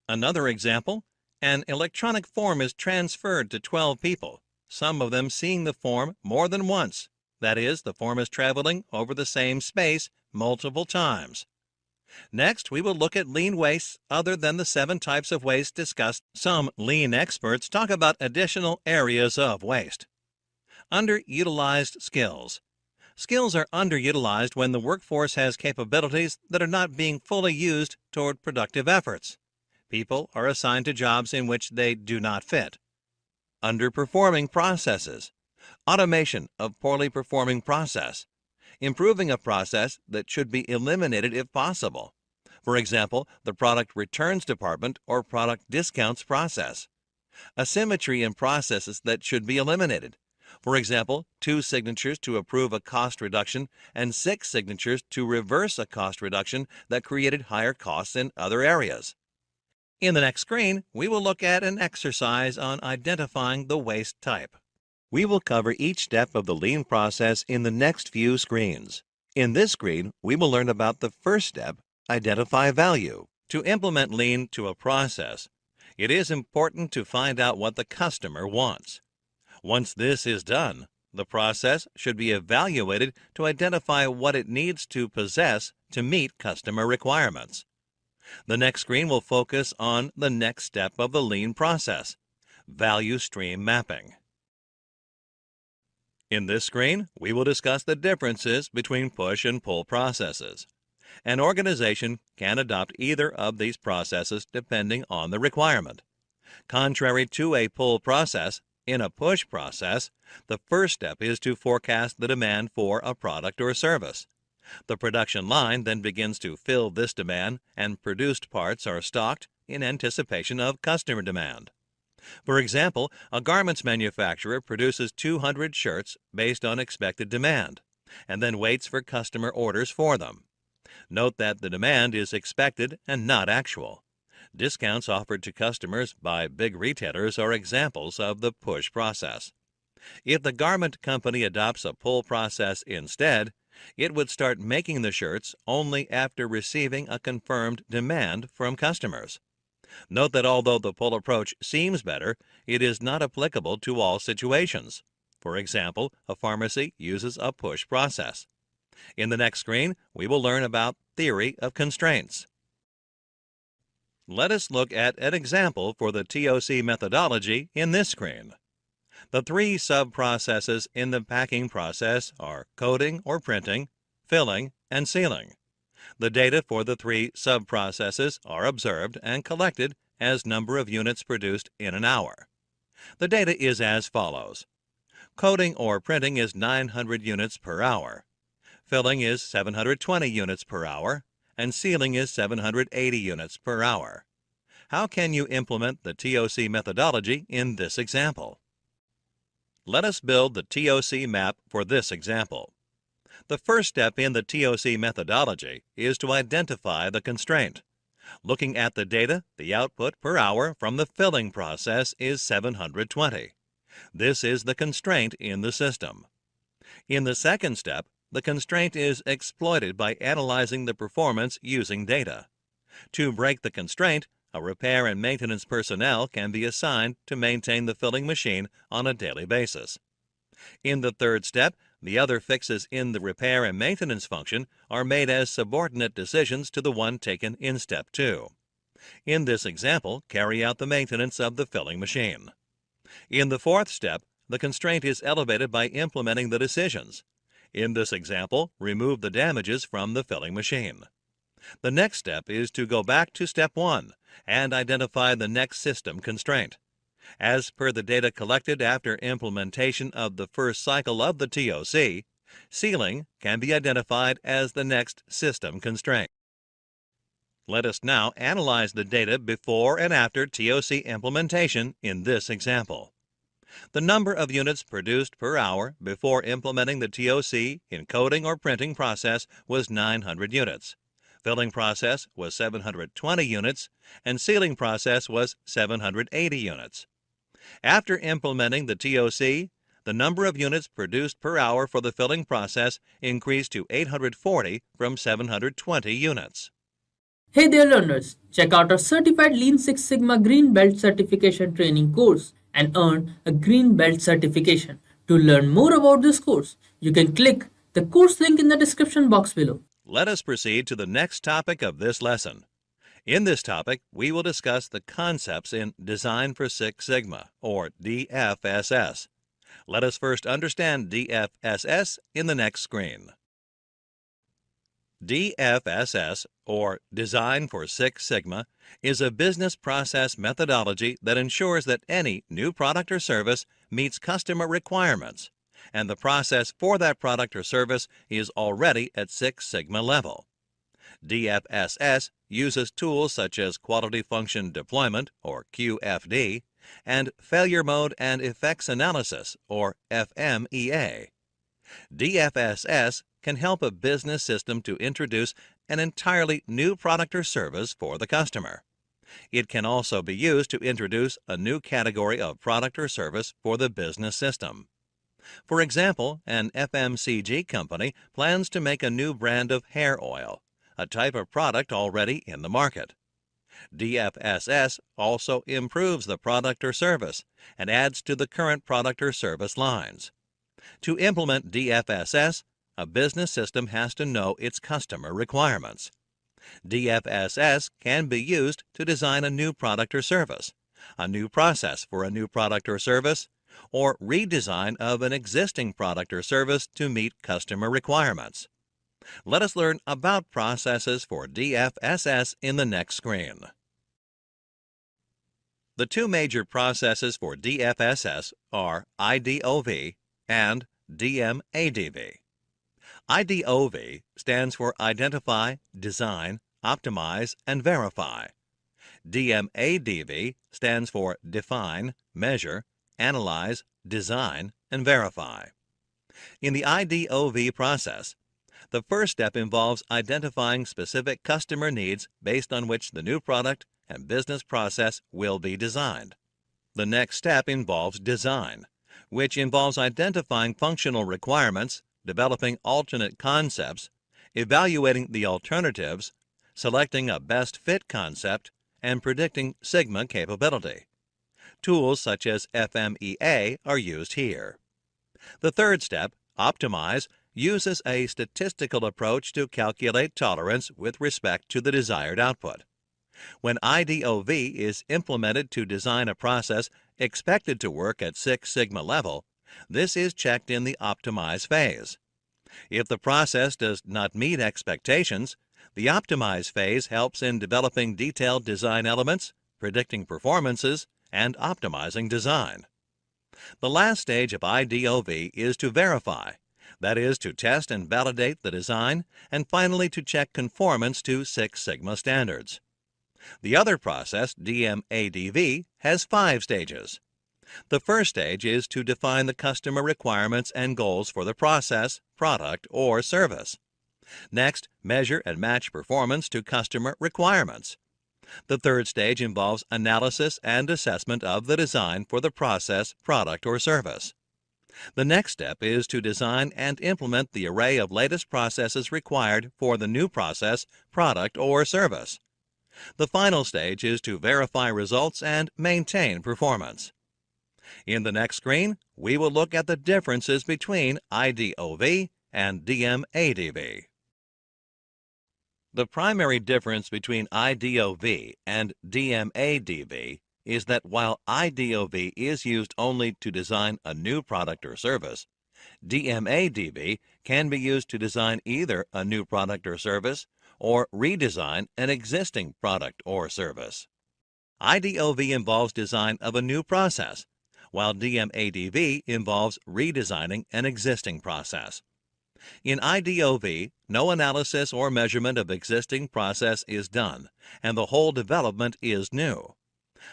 Another example, an electronic form is transferred to 12 people, some of them seeing the form more than once. That is, the form is traveling over the same space multiple times. Next, we will look at lean wastes other than the 7 types of waste discussed. Some lean experts talk about additional areas of waste. Underutilized skills. Skills are underutilized when the workforce has capabilities that are not being fully used toward productive efforts. People are assigned to jobs in which they do not fit. Underperforming processes. Automation of poorly performing process. Improving a process that should be eliminated if possible. For example, the product returns department or product discounts process. Asymmetry in processes that should be eliminated. For example, 2 signatures to approve a cost reduction and 6 signatures to reverse a cost reduction that created higher costs in other areas. In the next screen, we will look at an exercise on identifying the waste type. We will cover each step of the lean process in the next few screens. In this screen, we will learn about the first step, identify value. To implement lean to a process, it is important to find out what the customer wants. Once this is done, the process should be evaluated to identify what it needs to possess to meet customer requirements. The next screen will focus on the next step of the lean process, value stream mapping. In this screen, we will discuss the differences between push and pull processes. An organization can adopt either of these processes depending on the requirement. Contrary to a pull process, in a push process, the first step is to forecast the demand for a product or service. The production line then begins to fill this demand and produced parts are stocked in anticipation of customer demand. For example, a garments manufacturer produces 200 shirts based on expected demand and then waits for customer orders for them. Note that the demand is expected and not actual. Discounts offered to customers by big retailers are examples of the push process. If the garment company adopts a pull process instead, it would start making the shirts only after receiving a confirmed demand from customers. Note that although the pull approach seems better, it is not applicable to all situations. For example, a pharmacy uses a push process. In the next screen, we will learn about theory of constraints. Let us look at an example for the TOC methodology in this screen. The 3 sub-processes in the packing process are coding or printing, filling, and sealing. The data for the 3 sub-processes are observed and collected as number of units produced in an hour. The data is as follows. Coding or printing is 900 units per hour. Filling is 720 units per hour, and sealing is 780 units per hour. How can you implement the TOC methodology in this example? Let us build the TOC map for this example. The first step in the TOC methodology is to identify the constraint. Looking at the data, the output per hour from the filling process is 720. This is the constraint in the system. In the second step, the constraint is exploited by analyzing the performance using data. To break the constraint, a repair and maintenance personnel can be assigned to maintain the filling machine on a daily basis. In the third step, the other fixes in the repair and maintenance function are made as subordinate decisions to the one taken in step 2. In this example, carry out the maintenance of the filling machine. In the fourth step, the constraint is elevated by implementing the decisions. In this example, remove the damages from the filling machine. The next step is to go back to step 1 and identify the next system constraint. As per the data collected after implementation of the first cycle of the TOC, sealing can be identified as the next system constraint. Let us now analyze the data before and after TOC implementation in this example. The number of units produced per hour before implementing the TOC in coding or printing process was 900 units. Filling process was 720 units, and sealing process was 780 units. After implementing the TOC, the number of units produced per hour for the filling process increased to 840 from 720 units. Hey there learners, check out our certified Lean Six Sigma Green Belt certification training course and earn a Green Belt certification. To learn more about this course, you can click the course link in the description box below. Let us proceed to the next topic of this lesson. In this topic, we will discuss the concepts in Design for Six Sigma, or DFSS. Let us first understand DFSS in the next screen. DFSS, or Design for Six Sigma, is a business process methodology that ensures that any new product or service meets customer requirements, and the process for that product or service is already at Six Sigma level. DFSS uses tools such as Quality Function Deployment, or QFD, and Failure Mode and Effects Analysis, or FMEA. DFSS can help a business system to introduce an entirely new product or service for the customer. It can also be used to introduce a new category of product or service for the business system. For example, an FMCG company plans to make a new brand of hair oil, a type of product already in the market. DFSS also improves the product or service and adds to the current product or service lines. To implement DFSS, a business system has to know its customer requirements. DFSS can be used to design a new product or service, a new process for a new product or service, or redesign of an existing product or service to meet customer requirements. Let us learn about processes for DFSS in the next screen. The two major processes for DFSS are IDOV and DMADV. IDOV stands for Identify, Design, Optimize, and Verify. DMADV stands for Define, Measure, Analyze, Design, and Verify. In the IDOV process, the first step involves identifying specific customer needs based on which the new product and business process will be designed. The next step involves design, which involves identifying functional requirements, developing alternate concepts, evaluating the alternatives, selecting a best fit concept, and predicting Sigma capability. Tools such as FMEA are used here. The third step, Optimize, uses a statistical approach to calculate tolerance with respect to the desired output. When IDOV is implemented to design a process expected to work at Six Sigma level, this is checked in the Optimize phase. If the process does not meet expectations, the Optimize phase helps in developing detailed design elements, predicting performances, and optimizing design. The last stage of IDOV is to verify, that is, to test and validate the design, and finally to check conformance to Six Sigma standards. The other process, DMADV, has 5 stages. The first stage is to define the customer requirements and goals for the process, product, or service. Next, measure and match performance to customer requirements. The third stage involves analysis and assessment of the design for the process, product, or service. The next step is to design and implement the array of latest processes required for the new process, product, or service. The final stage is to verify results and maintain performance. In the next screen, we will look at the differences between IDOV and DMADV. The primary difference between IDOV and DMADV is that while IDOV is used only to design a new product or service, DMADV can be used to design either a new product or service or redesign an existing product or service. IDOV involves design of a new process, while DMADV involves redesigning an existing process. In IDOV, no analysis or measurement of existing process is done, and the whole development is new.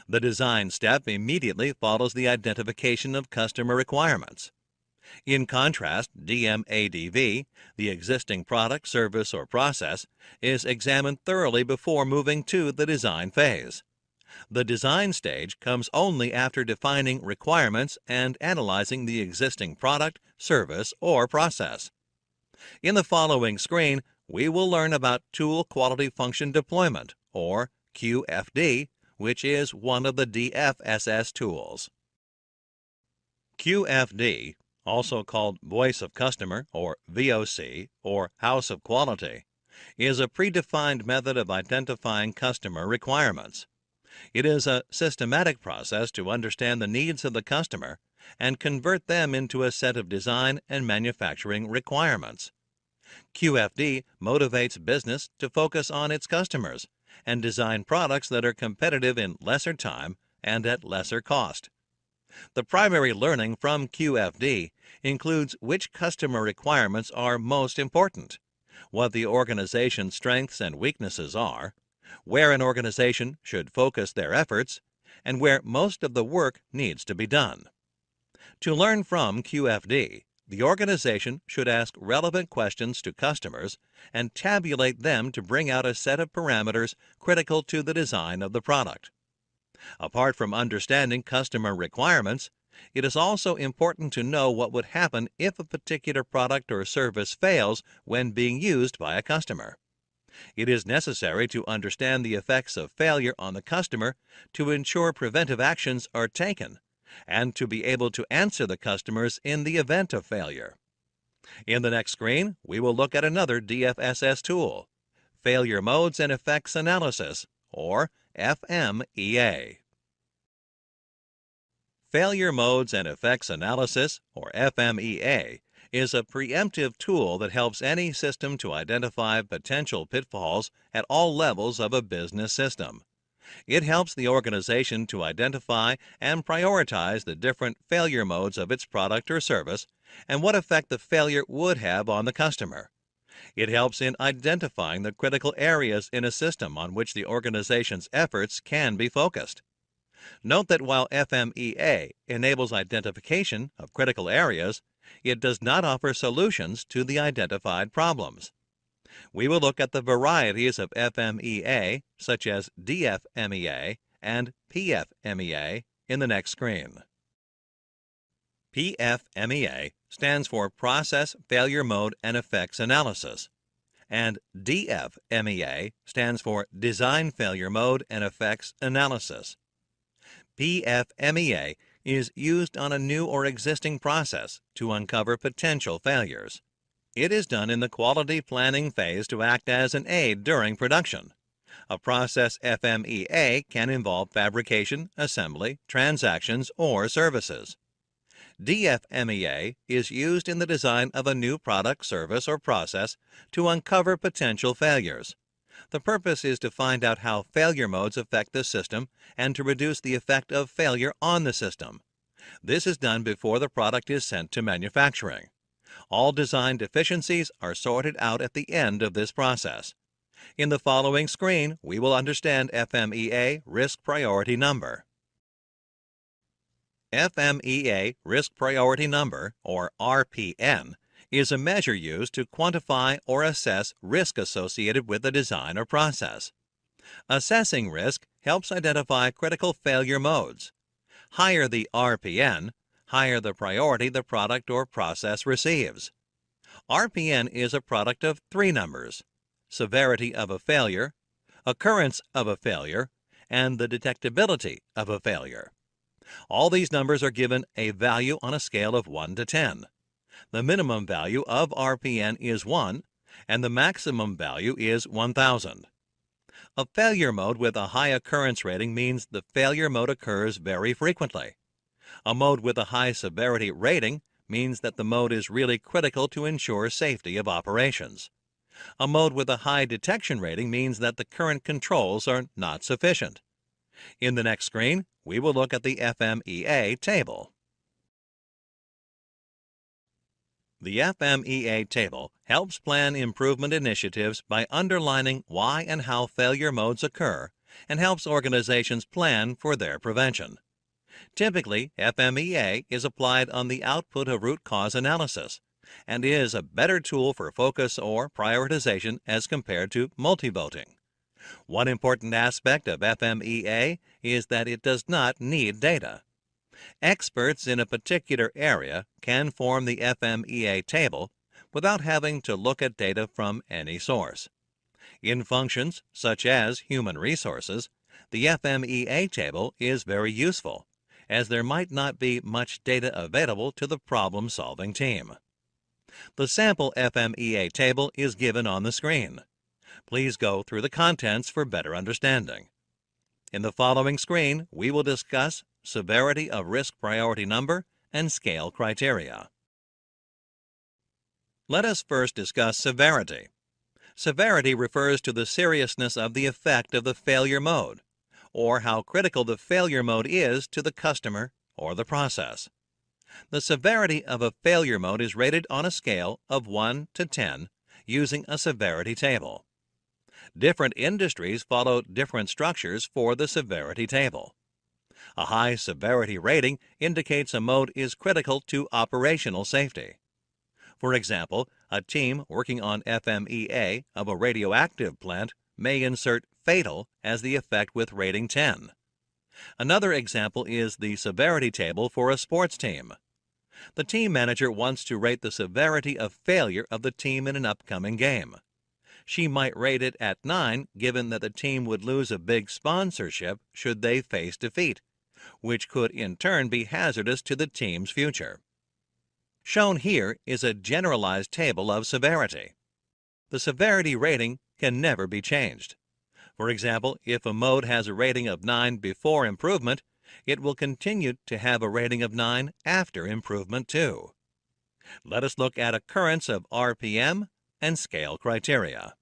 The design step immediately follows the identification of customer requirements. In contrast, DMADV, the existing product, service, or process, is examined thoroughly before moving to the design phase. The design stage comes only after defining requirements and analyzing the existing product, service, or process. In the following screen, we will learn about Tool Quality Function Deployment, or QFD, which is one of the DFSS tools. QFD, also called Voice of Customer, or VOC, or House of Quality, is a predefined method of identifying customer requirements. It is a systematic process to understand the needs of the customer and convert them into a set of design and manufacturing requirements. QFD motivates business to focus on its customers and design products that are competitive in lesser time and at lesser cost. The primary learning from QFD includes which customer requirements are most important, what the organization's strengths and weaknesses are, where an organization should focus their efforts, and where most of the work needs to be done. To learn from QFD, the organization should ask relevant questions to customers and tabulate them to bring out a set of parameters critical to the design of the product. Apart from understanding customer requirements, it is also important to know what would happen if a particular product or service fails when being used by a customer. It is necessary to understand the effects of failure on the customer to ensure preventive actions are taken, and to be able to answer the customers in the event of failure. In the next screen, we will look at another DFSS tool, Failure Modes and Effects Analysis, or FMEA. Failure Modes and Effects Analysis, or FMEA, is a preemptive tool that helps any system to identify potential pitfalls at all levels of a business system. It helps the organization to identify and prioritize the different failure modes of its product or service and what effect the failure would have on the customer. It helps in identifying the critical areas in a system on which the organization's efforts can be focused. Note that while FMEA enables identification of critical areas, it does not offer solutions to the identified problems. We will look at the varieties of FMEA, such as DFMEA and PFMEA, in the next screen. PFMEA stands for Process Failure Mode and Effects Analysis, and DFMEA stands for Design Failure Mode and Effects Analysis. PFMEA is used on a new or existing process to uncover potential failures. It is done in the quality planning phase to act as an aid during production. A process FMEA can involve fabrication, assembly, transactions, or services. DFMEA is used in the design of a new product, service, or process to uncover potential failures. The purpose is to find out how failure modes affect the system and to reduce the effect of failure on the system. This is done before the product is sent to manufacturing. All design deficiencies are sorted out at the end of this process. In the following screen, we will understand FMEA Risk Priority Number. FMEA Risk Priority Number, or RPN, is a measure used to quantify or assess risk associated with a design or process. Assessing risk helps identify critical failure modes. Higher the RPN, higher the priority the product or process receives. RPN is a product of three numbers: severity of a failure, occurrence of a failure, and the detectability of a failure. All these numbers are given a value on a scale of 1 to 10. The minimum value of RPN is 1, and the maximum value is 1,000. A failure mode with a high occurrence rating means the failure mode occurs very frequently. A mode with a high severity rating means that the mode is really critical to ensure safety of operations. A mode with a high detection rating means that the current controls are not sufficient. In the next screen, we will look at the FMEA table. The FMEA table helps plan improvement initiatives by underlining why and how failure modes occur and helps organizations plan for their prevention. Typically, FMEA is applied on the output of root cause analysis and is a better tool for focus or prioritization as compared to multivoting. One important aspect of FMEA is that it does not need data. Experts in a particular area can form the FMEA table without having to look at data from any source. In functions such as human resources, the FMEA table is very useful, as there might not be much data available to the problem-solving team. The sample FMEA table is given on the screen. Please go through the contents for better understanding. In the following screen, we will discuss severity of risk priority number and scale criteria. Let us first discuss severity. Severity refers to the seriousness of the effect of the failure mode, or how critical the failure mode is to the customer or the process. The severity of a failure mode is rated on a scale of 1 to 10 using a severity table. Different industries follow different structures for the severity table. A high severity rating indicates a mode is critical to operational safety. For example, a team working on FMEA of a radioactive plant may insert fatal as the effect with rating 10. Another example is the severity table for a sports team. The team manager wants to rate the severity of failure of the team in an upcoming game. She might rate it at 9, given that the team would lose a big sponsorship should they face defeat, which could in turn be hazardous to the team's future. Shown here is a generalized table of severity. The severity rating can never be changed. For example, if a mode has a rating of 9 before improvement, it will continue to have a rating of 9 after improvement too. Let us look at occurrence of RPM and scale criteria.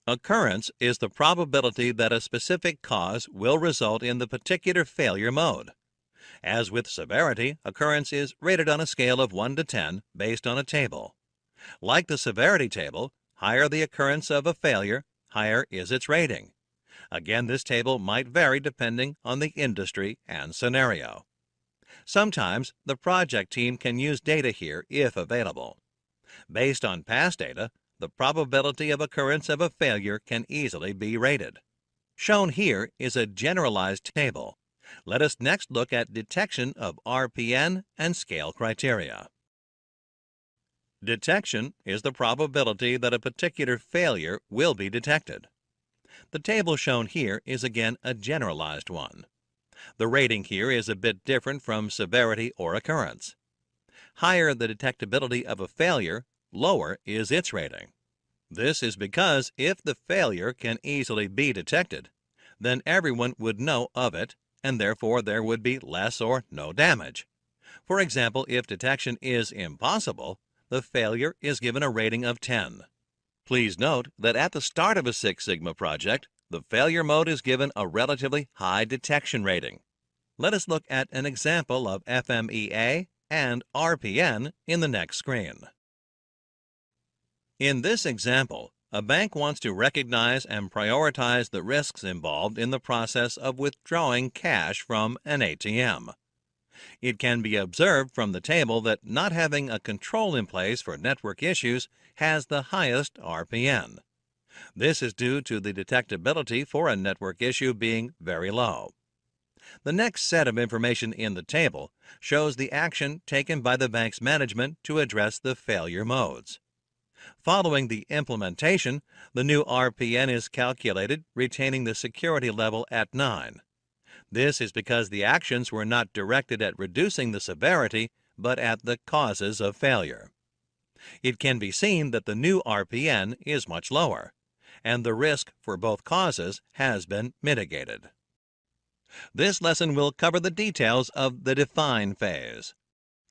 Occurrence is the probability that a specific cause will result in the particular failure mode. As with severity, occurrence is rated on a scale of 1 to 10 based on a table. Like the severity table, higher the occurrence of a failure, higher is its rating. Again, this table might vary depending on the industry and scenario. Sometimes the project team can use data here if available. Based on past data, the probability of occurrence of a failure can easily be rated. Shown here is a generalized table. Let us next look at detection of RPN and scale criteria. Detection is the probability that a particular failure will be detected. The table shown here is again a generalized one. The rating here is a bit different from severity or occurrence. Higher the detectability of a failure, lower is its rating. This is because if the failure can easily be detected, then everyone would know of it, and therefore there would be less or no damage. For example, if detection is impossible, the failure is given a rating of 10. Please note that at the start of a Six Sigma project, the failure mode is given a relatively high detection rating. Let us look at an example of FMEA and RPN in the next screen. In this example, a bank wants to recognize and prioritize the risks involved in the process of withdrawing cash from an ATM. It can be observed from the table that not having a control in place for network issues has the highest RPN. This is due to the detectability for a network issue being very low. The next set of information in the table shows the action taken by the bank's management to address the failure modes. Following the implementation, the new RPN is calculated, retaining the security level at 9. This is because the actions were not directed at reducing the severity, but at the causes of failure. It can be seen that the new RPN is much lower, and the risk for both causes has been mitigated. This lesson will cover the details of the define phase.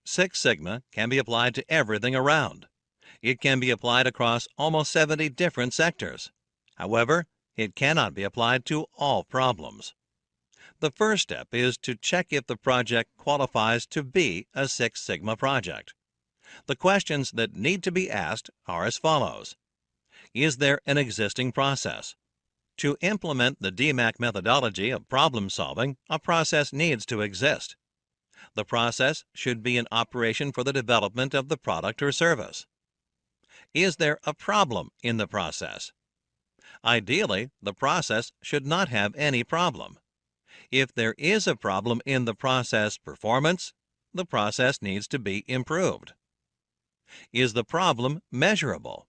Six Sigma can be applied to everything around. It can be applied across almost 70 different sectors. However, it cannot be applied to all problems. The first step is to check if the project qualifies to be a Six Sigma project. The questions that need to be asked are as follows. Is there an existing process? To implement the DMAC methodology of problem solving, a process needs to exist. The process should be in operation for the development of the product or service. Is there a problem in the process? Ideally, the process should not have any problem. If there is a problem in the process performance, the process needs to be improved. Is the problem measurable?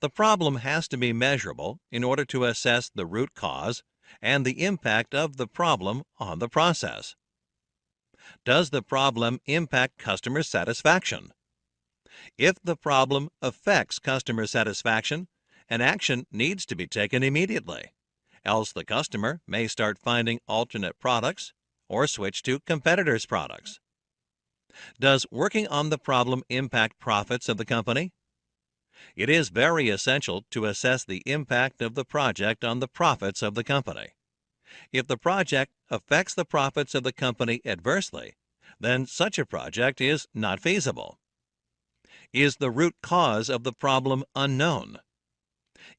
The problem has to be measurable in order to assess the root cause and the impact of the problem on the process. Does the problem impact customer satisfaction? If the problem affects customer satisfaction, an action needs to be taken immediately, else the customer may start finding alternate products or switch to competitors' products. Does working on the problem impact profits of the company? It is very essential to assess the impact of the project on the profits of the company. If the project affects the profits of the company adversely, then such a project is not feasible. Is the root cause of the problem unknown?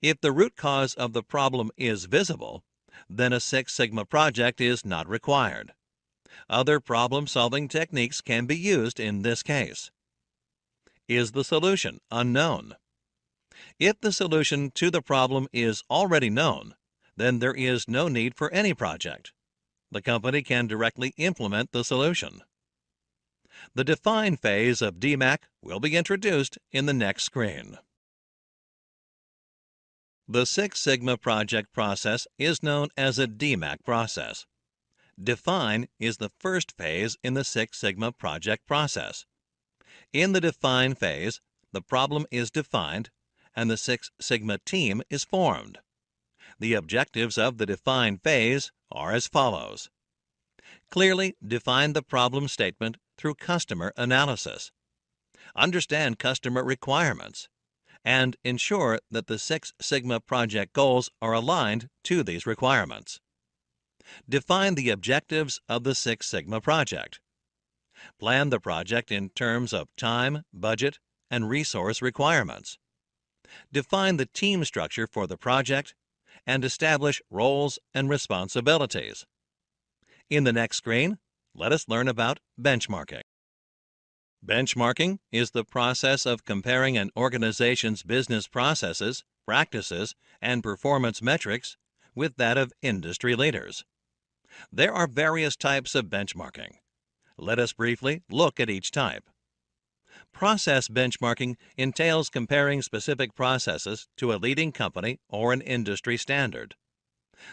If the root cause of the problem is visible, then a Six Sigma project is not required. Other problem-solving techniques can be used in this case. Is the solution unknown? If the solution to the problem is already known, then there is no need for any project. The company can directly implement the solution. The define phase of DMAC will be introduced in the next screen. The Six Sigma project process is known as a DMAC process. Define is the first phase in the Six Sigma project process. In the define phase, the problem is defined and the Six Sigma team is formed. The objectives of the define phase are as follows. Clearly define the problem statement through customer analysis. Understand customer requirements and ensure that the Six Sigma project goals are aligned to these requirements. Define the objectives of the Six Sigma project. Plan the project in terms of time, budget, and resource requirements. Define the team structure for the project and establish roles and responsibilities. In the next screen, let us learn about benchmarking. Benchmarking is the process of comparing an organization's business processes, practices, and performance metrics with that of industry leaders. There are various types of benchmarking. Let us briefly look at each type. Process benchmarking entails comparing specific processes to a leading company or an industry standard.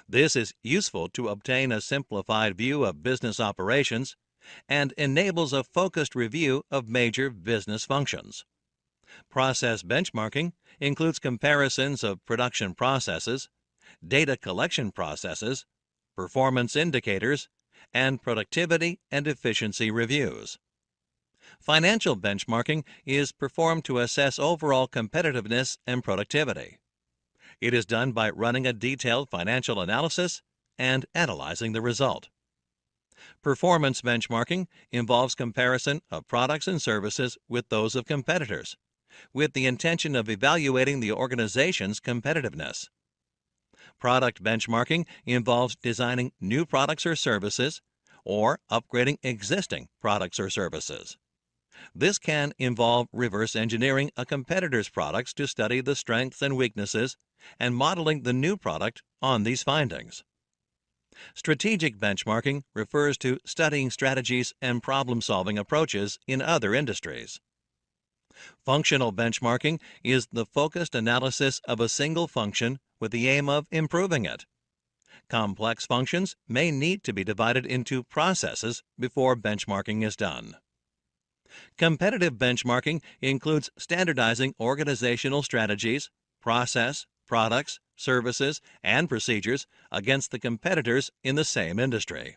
This is useful to obtain a simplified view of business operations and enables a focused review of major business functions. Process benchmarking includes comparisons of production processes, data collection processes, performance indicators, and productivity and efficiency reviews. Financial benchmarking is performed to assess overall competitiveness and productivity. It is done by running a detailed financial analysis and analyzing the result. Performance benchmarking involves comparison of products and services with those of competitors, with the intention of evaluating the organization's competitiveness. Product benchmarking involves designing new products or services or upgrading existing products or services. This can involve reverse engineering a competitor's products to study the strengths and weaknesses and modeling the new product on these findings. Strategic benchmarking refers to studying strategies and problem-solving approaches in other industries. Functional benchmarking is the focused analysis of a single function with the aim of improving it. Complex functions may need to be divided into processes before benchmarking is done. Competitive benchmarking includes standardizing organizational strategies, process, products, services, and procedures against the competitors in the same industry.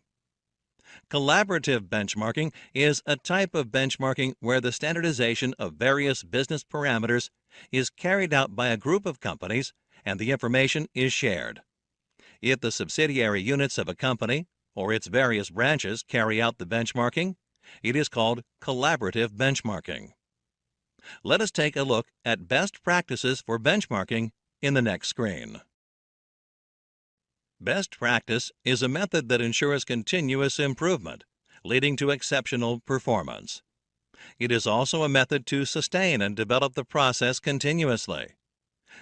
Collaborative benchmarking is a type of benchmarking where the standardization of various business parameters is carried out by a group of companies and the information is shared. If the subsidiary units of a company or its various branches carry out the benchmarking, it is called collaborative benchmarking. Let us take a look at best practices for benchmarking in the next screen. Best practice is a method that ensures continuous improvement, leading to exceptional performance. It is also a method to sustain and develop the process continuously.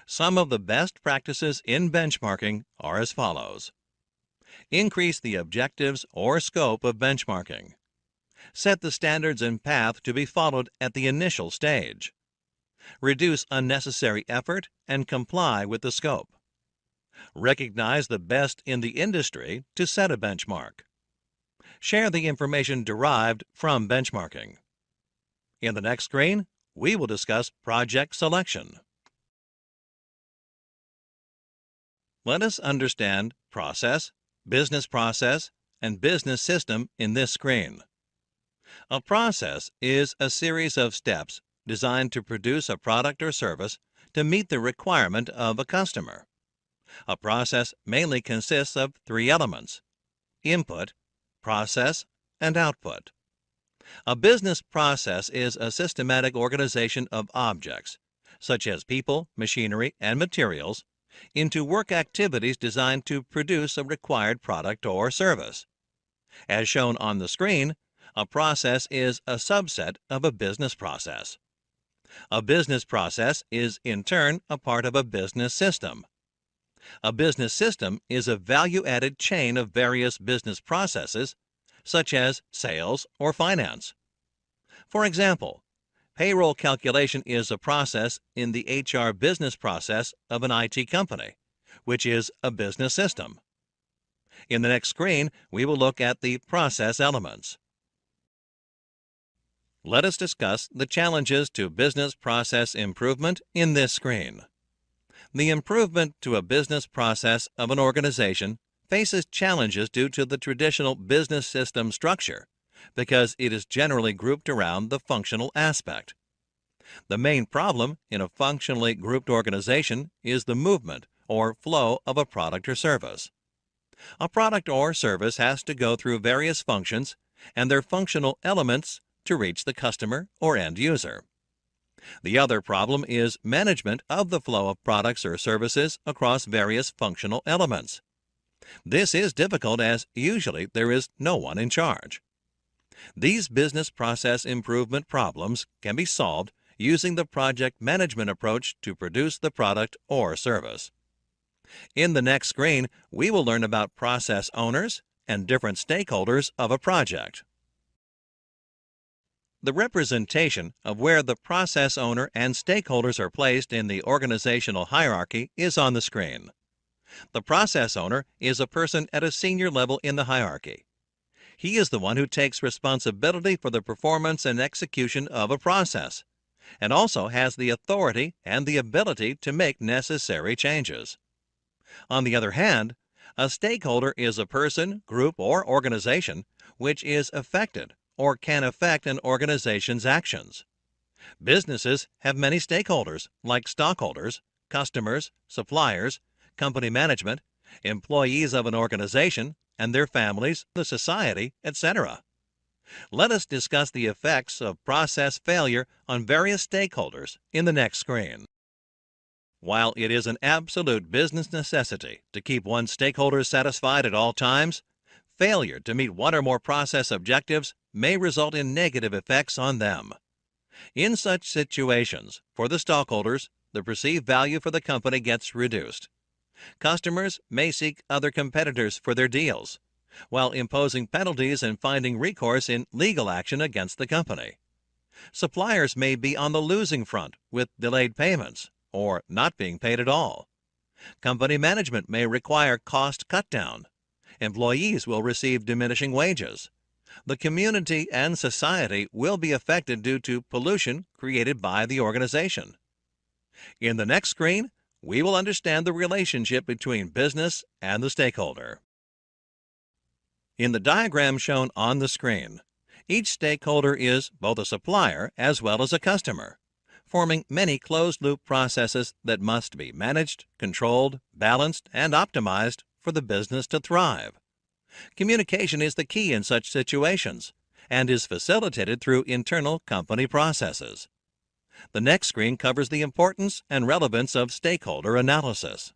Some of the best practices in benchmarking are as follows. Increase the objectives or scope of benchmarking. Set the standards and path to be followed at the initial stage. Reduce unnecessary effort and comply with the scope. Recognize the best in the industry to set a benchmark. Share the information derived from benchmarking. In the next screen, we will discuss project selection. Let us understand process, business process, and business system in this screen. A process is a series of steps designed to produce a product or service to meet the requirement of a customer. A process mainly consists of three elements: input, process, and output. A business process is a systematic organization of objects, such as people, machinery, and materials, into work activities designed to produce a required product or service. As shown on the screen, a process is a subset of a business process. A business process is, in turn, a part of a business system. A business system is a value-added chain of various business processes, such as sales or finance. For example, payroll calculation is a process in the HR business process of an IT company, which is a business system. In the next screen, we will look at the process elements. Let us discuss the challenges to business process improvement in this screen. The improvement to a business process of an organization faces challenges due to the traditional business system structure, because it is generally grouped around the functional aspect. The main problem in a functionally grouped organization is the movement or flow of a product or service. A product or service has to go through various functions and their functional elements to reach the customer or end user. The other problem is management of the flow of products or services across various functional elements. This is difficult as usually there is no one in charge. These business process improvement problems can be solved using the project management approach to produce the product or service. In the next screen, we will learn about process owners and different stakeholders of a project. The representation of where the process owner and stakeholders are placed in the organizational hierarchy is on the screen. The process owner is a person at a senior level in the hierarchy. He is the one who takes responsibility for the performance and execution of a process, and also has the authority and the ability to make necessary changes. On the other hand, a stakeholder is a person, group, or organization which is affected or can affect an organization's actions. Businesses have many stakeholders like stockholders, customers, suppliers, company management, employees of an organization, and their families, the society, etc. Let us discuss the effects of process failure on various stakeholders in the next screen. While it is an absolute business necessity to keep one's stakeholders satisfied at all times, failure to meet one or more process objectives may result in negative effects on them. In such situations, for the stockholders, the perceived value for the company gets reduced. Customers may seek other competitors for their deals, while imposing penalties and finding recourse in legal action against the company. Suppliers may be on the losing front with delayed payments or not being paid at all. Company management may require cost cutdown. Employees will receive diminishing wages. The community and society will be affected due to pollution created by the organization. In the next screen, we will understand the relationship between business and the stakeholder. In the diagram shown on the screen, each stakeholder is both a supplier as well as a customer, forming many closed-loop processes that must be managed, controlled, balanced, and optimized for the business to thrive. Communication is the key in such situations and is facilitated through internal company processes. The next screen covers the importance and relevance of stakeholder analysis.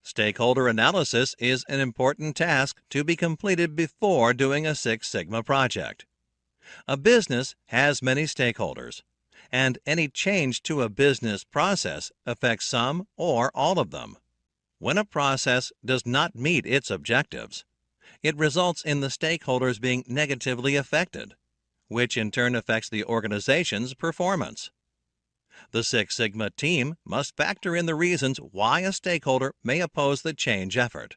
Stakeholder analysis is an important task to be completed before doing a Six Sigma project. A business has many stakeholders, and any change to a business process affects some or all of them. When a process does not meet its objectives, it results in the stakeholders being negatively affected, which in turn affects the organization's performance. The Six Sigma team must factor in the reasons why a stakeholder may oppose the change effort.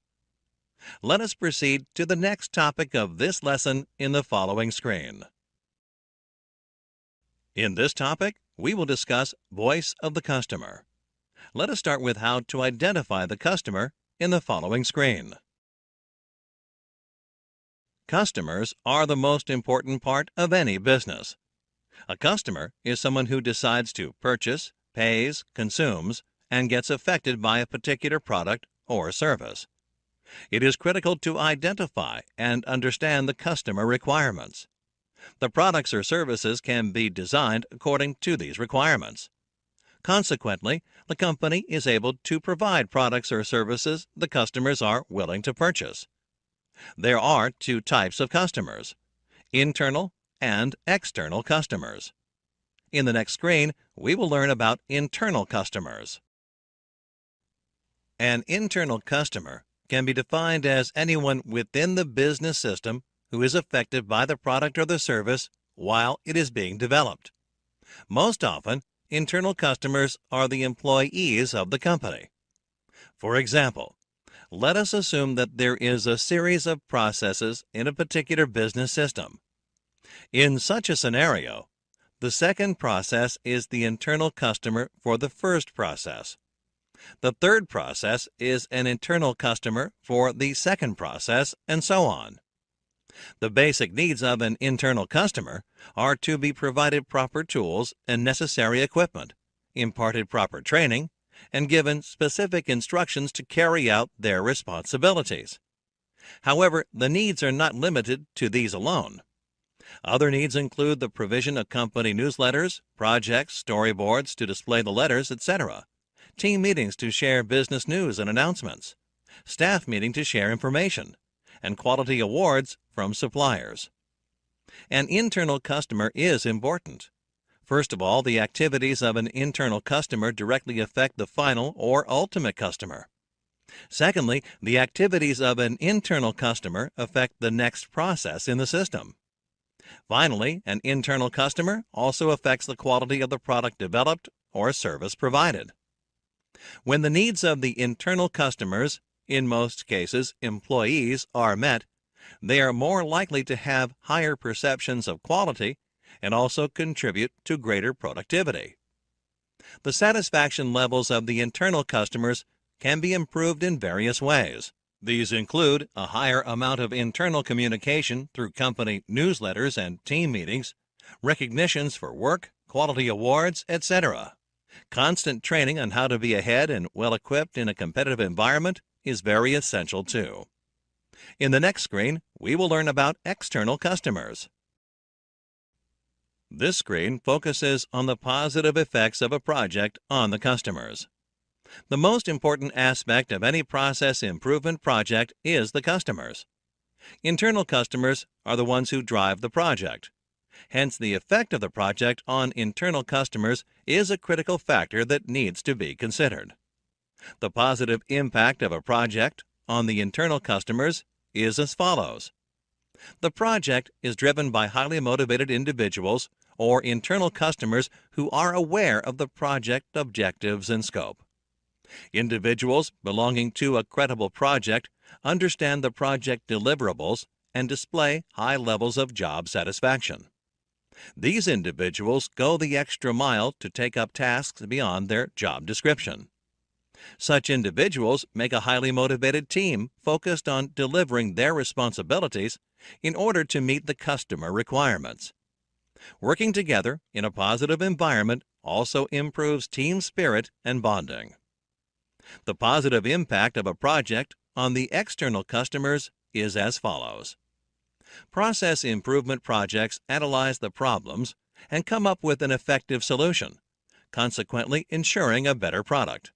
Let us proceed to the next topic of this lesson in the following screen. In this topic, we will discuss voice of the customer. Let us start with how to identify the customer in the following screen. Customers are the most important part of any business. A customer is someone who decides to purchase, pays, consumes, and gets affected by a particular product or service. It is critical to identify and understand the customer requirements. The products or services can be designed according to these requirements. Consequently, the company is able to provide products or services the customers are willing to purchase. There are two types of customers: internal and external customers. In the next screen, we will learn about internal customers. An internal customer can be defined as anyone within the business system who is affected by the product or the service while it is being developed. Most often, internal customers are the employees of the company. For example, let us assume that there is a series of processes in a particular business system. In such a scenario, the second process is the internal customer for the first process. The third process is an internal customer for the second process, and so on. The basic needs of an internal customer are to be provided proper tools and necessary equipment, imparted proper training, and given specific instructions to carry out their responsibilities. However, the needs are not limited to these alone. Other needs include the provision of company newsletters, projects, storyboards to display the letters, etc., team meetings to share business news and announcements, staff meeting to share information, and quality awards from suppliers. An internal customer is important. First of all, the activities of an internal customer directly affect the final or ultimate customer. Secondly, the activities of an internal customer affect the next process in the system. Finally, an internal customer also affects the quality of the product developed or service provided. When the needs of the internal customers, in most cases employees, are met, they are more likely to have higher perceptions of quality and also contribute to greater productivity. The satisfaction levels of the internal customers can be improved in various ways. These include a higher amount of internal communication through company newsletters and team meetings, recognitions for work, quality awards, etc. Constant training on how to be ahead and well-equipped in a competitive environment is very essential too. In the next screen, we will learn about external customers. This screen focuses on the positive effects of a project on the customers. The most important aspect of any process improvement project is the customers. Internal customers are the ones who drive the project. Hence, the effect of the project on internal customers is a critical factor that needs to be considered. The positive impact of a project on the internal customers is as follows. The project is driven by highly motivated individuals or internal customers who are aware of the project objectives and scope. Individuals belonging to a credible project understand the project deliverables and display high levels of job satisfaction. These individuals go the extra mile to take up tasks beyond their job description. Such individuals make a highly motivated team focused on delivering their responsibilities in order to meet the customer requirements. Working together in a positive environment also improves team spirit and bonding. The positive impact of a project on the external customers is as follows. Process improvement projects analyze the problems and come up with an effective solution, consequently ensuring a better product.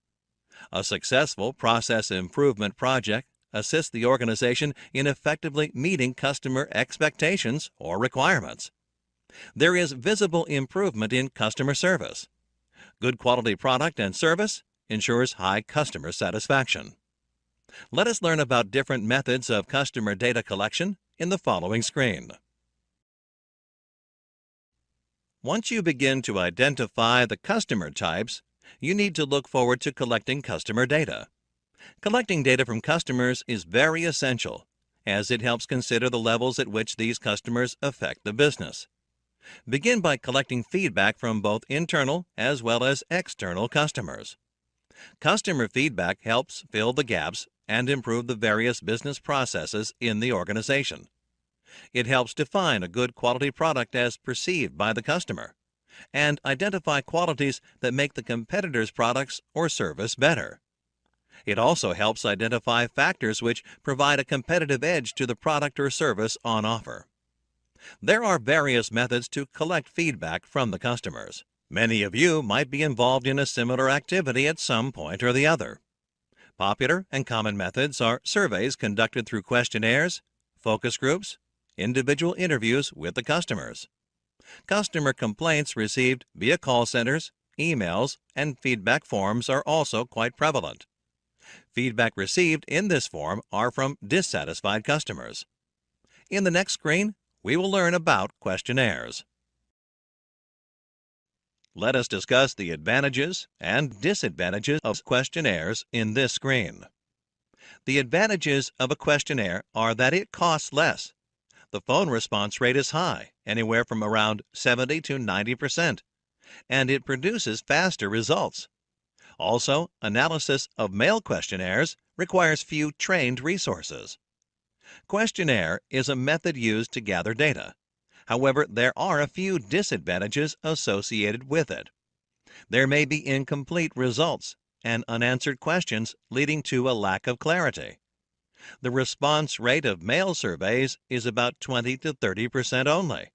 A successful process improvement project assists the organization in effectively meeting customer expectations or requirements. There is visible improvement in customer service. Good quality product and service ensures high customer satisfaction. Let us learn about different methods of customer data collection in the following screen. Once you begin to identify the customer types, you need to look forward to collecting customer data. Collecting data from customers is very essential, as it helps consider the levels at which these customers affect the business. Begin by collecting feedback from both internal as well as external customers. Customer feedback helps fill the gaps and improve the various business processes in the organization. It helps define a good quality product as perceived by the customer and identify qualities that make the competitor's products or service better. It also helps identify factors which provide a competitive edge to the product or service on offer. There are various methods to collect feedback from the customers. Many of you might be involved in a similar activity at some point or the other. Popular and common methods are surveys conducted through questionnaires, focus groups, individual interviews with the customers. Customer complaints received via call centers, emails, and feedback forms are also quite prevalent. Feedback received in this form are from dissatisfied customers. In the next screen, we will learn about questionnaires. Let us discuss the advantages and disadvantages of questionnaires in this screen. The advantages of a questionnaire are that it costs less. The phone response rate is high, anywhere from around 70 to 90%, and it produces faster results. Also, analysis of mail questionnaires requires few trained resources. Questionnaire is a method used to gather data. However, there are a few disadvantages associated with it. There may be incomplete results and unanswered questions leading to a lack of clarity. The response rate of mail surveys is about 20 to 30% only.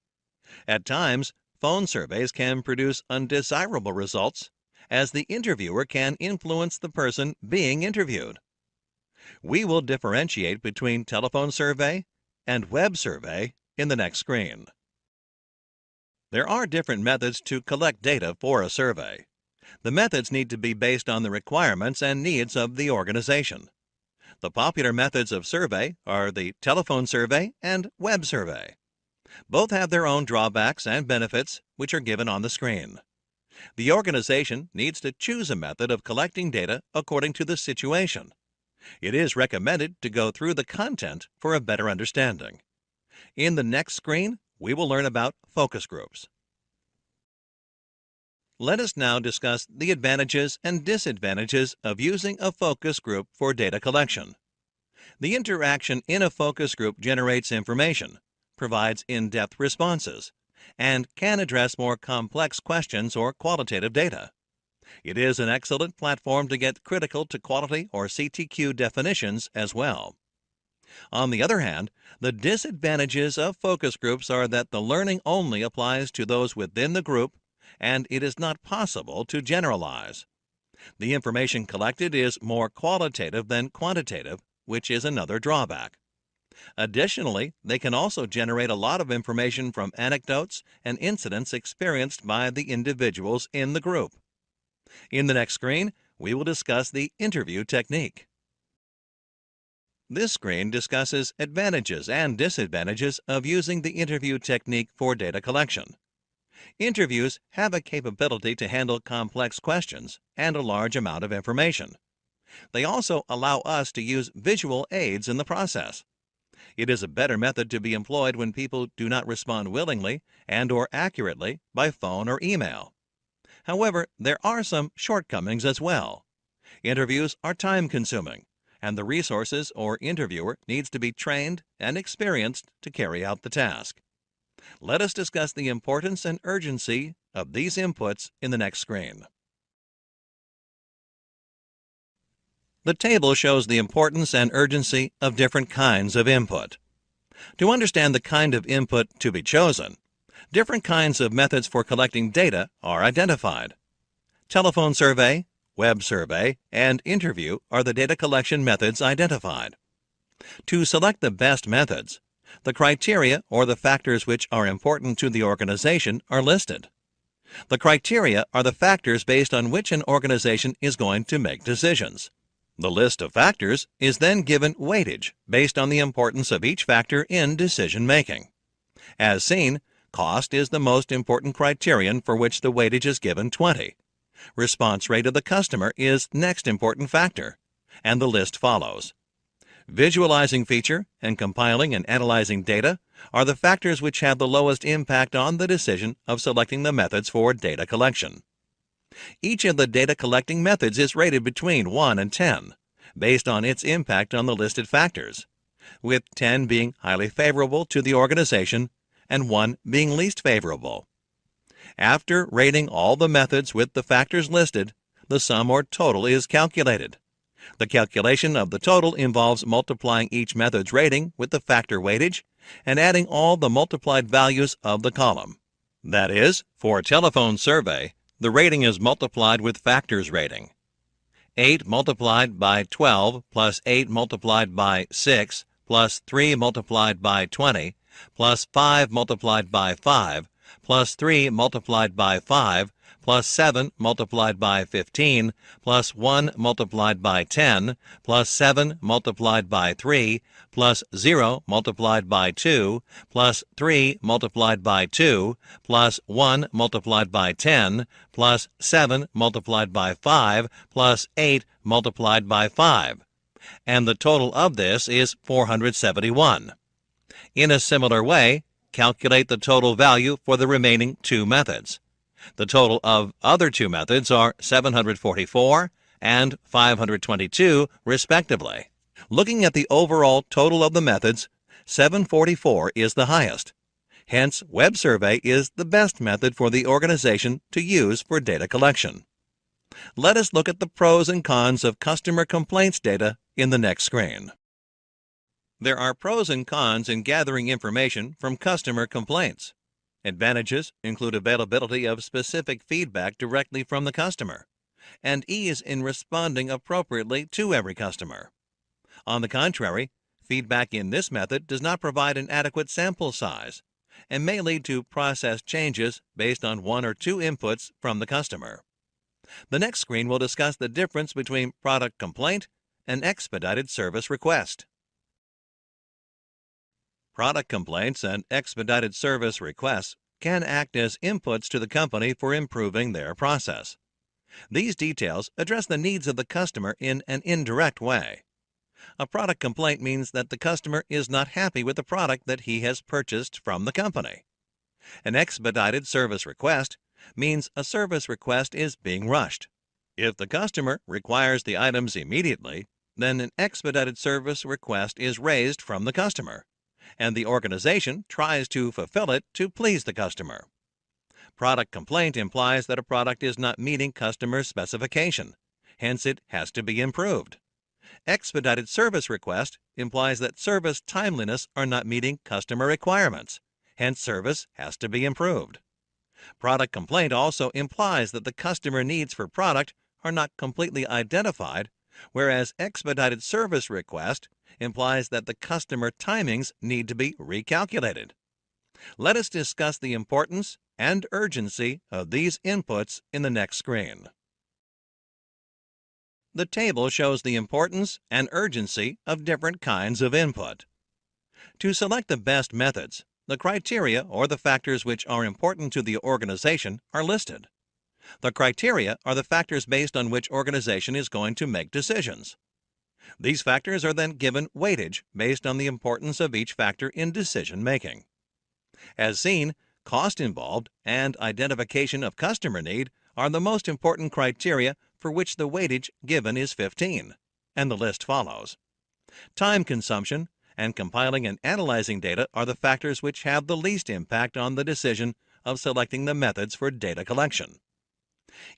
At times, phone surveys can produce undesirable results, as the interviewer can influence the person being interviewed. We will differentiate between telephone survey and web survey in the next screen. There are different methods to collect data for a survey. The methods need to be based on the requirements and needs of the organization. The popular methods of survey are the telephone survey and web survey. Both have their own drawbacks and benefits, which are given on the screen. The organization needs to choose a method of collecting data according to the situation. It is recommended to go through the content for a better understanding. In the next screen, we will learn about focus groups. Let us now discuss the advantages and disadvantages of using a focus group for data collection. The interaction in a focus group generates information, provides in-depth responses, and can address more complex questions or qualitative data. It is an excellent platform to get critical to quality or CTQ definitions as well. On the other hand, the disadvantages of focus groups are that the learning only applies to those within the group, and it is not possible to generalize. The information collected is more qualitative than quantitative, which is another drawback. Additionally, they can also generate a lot of information from anecdotes and incidents experienced by the individuals in the group. In the next screen, we will discuss the interview technique. This screen discusses advantages and disadvantages of using the interview technique for data collection. Interviews have a capability to handle complex questions and a large amount of information. They also allow us to use visual aids in the process. It is a better method to be employed when people do not respond willingly and/or accurately by phone or email. However, there are some shortcomings as well. Interviews are time-consuming, and the resources or interviewer needs to be trained and experienced to carry out the task. Let us discuss the importance and urgency of these inputs in the next screen. The table shows the importance and urgency of different kinds of input. To understand the kind of input to be chosen, different kinds of methods for collecting data are identified. Telephone survey, web survey, and interview are the data collection methods identified. To select the best methods, the criteria or the factors which are important to the organization are listed. The criteria are the factors based on which an organization is going to make decisions. The list of factors is then given weightage based on the importance of each factor in decision-making. As seen, cost is the most important criterion for which the weightage is given 20. Response rate of the customer is next important factor, and the list follows. Visualizing feature and compiling and analyzing data are the factors which have the lowest impact on the decision of selecting the methods for data collection. Each of the data collecting methods is rated between 1 and 10, based on its impact on the listed factors, with 10 being highly favorable to the organization and 1 being least favorable. After rating all the methods with the factors listed, the sum or total is calculated. The calculation of the total involves multiplying each method's rating with the factor weightage and adding all the multiplied values of the column. That is, for telephone survey, the rating is multiplied with factors rating. 8 multiplied by 12 plus 8 multiplied by 6 plus 3 multiplied by 20 plus 5 multiplied by 5 plus 3 multiplied by 5 plus 7 multiplied by 15 plus 1 multiplied by 10 plus 7 multiplied by 3 plus 0 multiplied by 2 plus 3 multiplied by 2 plus 1 multiplied by 10 plus 7 multiplied by 5 plus 8 multiplied by 5. And the total of this is 471. In a similar way, calculate the total value for the remaining two methods. The total of other two methods are 744 and 522, respectively. Looking at the overall total of the methods, 744 is the highest. Hence, web survey is the best method for the organization to use for data collection. Let us look at the pros and cons of customer complaints data in the next screen. There are pros and cons in gathering information from customer complaints. Advantages include availability of specific feedback directly from the customer, and ease in responding appropriately to every customer. On the contrary, feedback in this method does not provide an adequate sample size and may lead to process changes based on one or two inputs from the customer. The next screen will discuss the difference between product complaint and expedited service request. Product complaints and expedited service requests can act as inputs to the company for improving their process. These details address the needs of the customer in an indirect way. A product complaint means that the customer is not happy with the product that he has purchased from the company. An expedited service request means a service request is being rushed. If the customer requires the items immediately, then an expedited service request is raised from the customer, and the organization tries to fulfill it to please the customer. Product complaint implies that a product is not meeting customer specification, hence it has to be improved. Expedited service request implies that service timeliness are not meeting customer requirements, hence service has to be improved. Product complaint also implies that the customer needs for product are not completely identified, whereas expedited service request implies that the customer timings need to be recalculated. Let us discuss the importance and urgency of these inputs in the next screen. The table shows the importance and urgency of different kinds of input. To select the best methods, the criteria or the factors which are important to the organization are listed. The criteria are the factors based on which organization is going to make decisions. These factors are then given weightage based on the importance of each factor in decision making. As seen, cost involved and identification of customer need are the most important criteria for which the weightage given is 15, and the list follows. Time consumption and compiling and analyzing data are the factors which have the least impact on the decision of selecting the methods for data collection.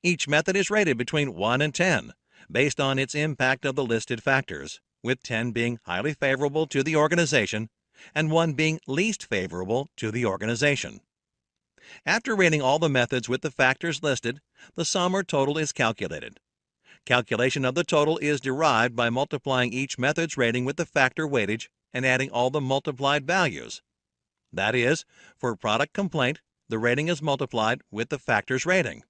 Each method is rated between 1 and 10 based on its impact of the listed factors, with 10 being highly favorable to the organization and 1 being least favorable to the organization. After rating all the methods with the factors listed, the sum or total is calculated. Calculation of the total is derived by multiplying each method's rating with the factor weightage and adding all the multiplied values. That is, for product complaint, the rating is multiplied with the factor's rating.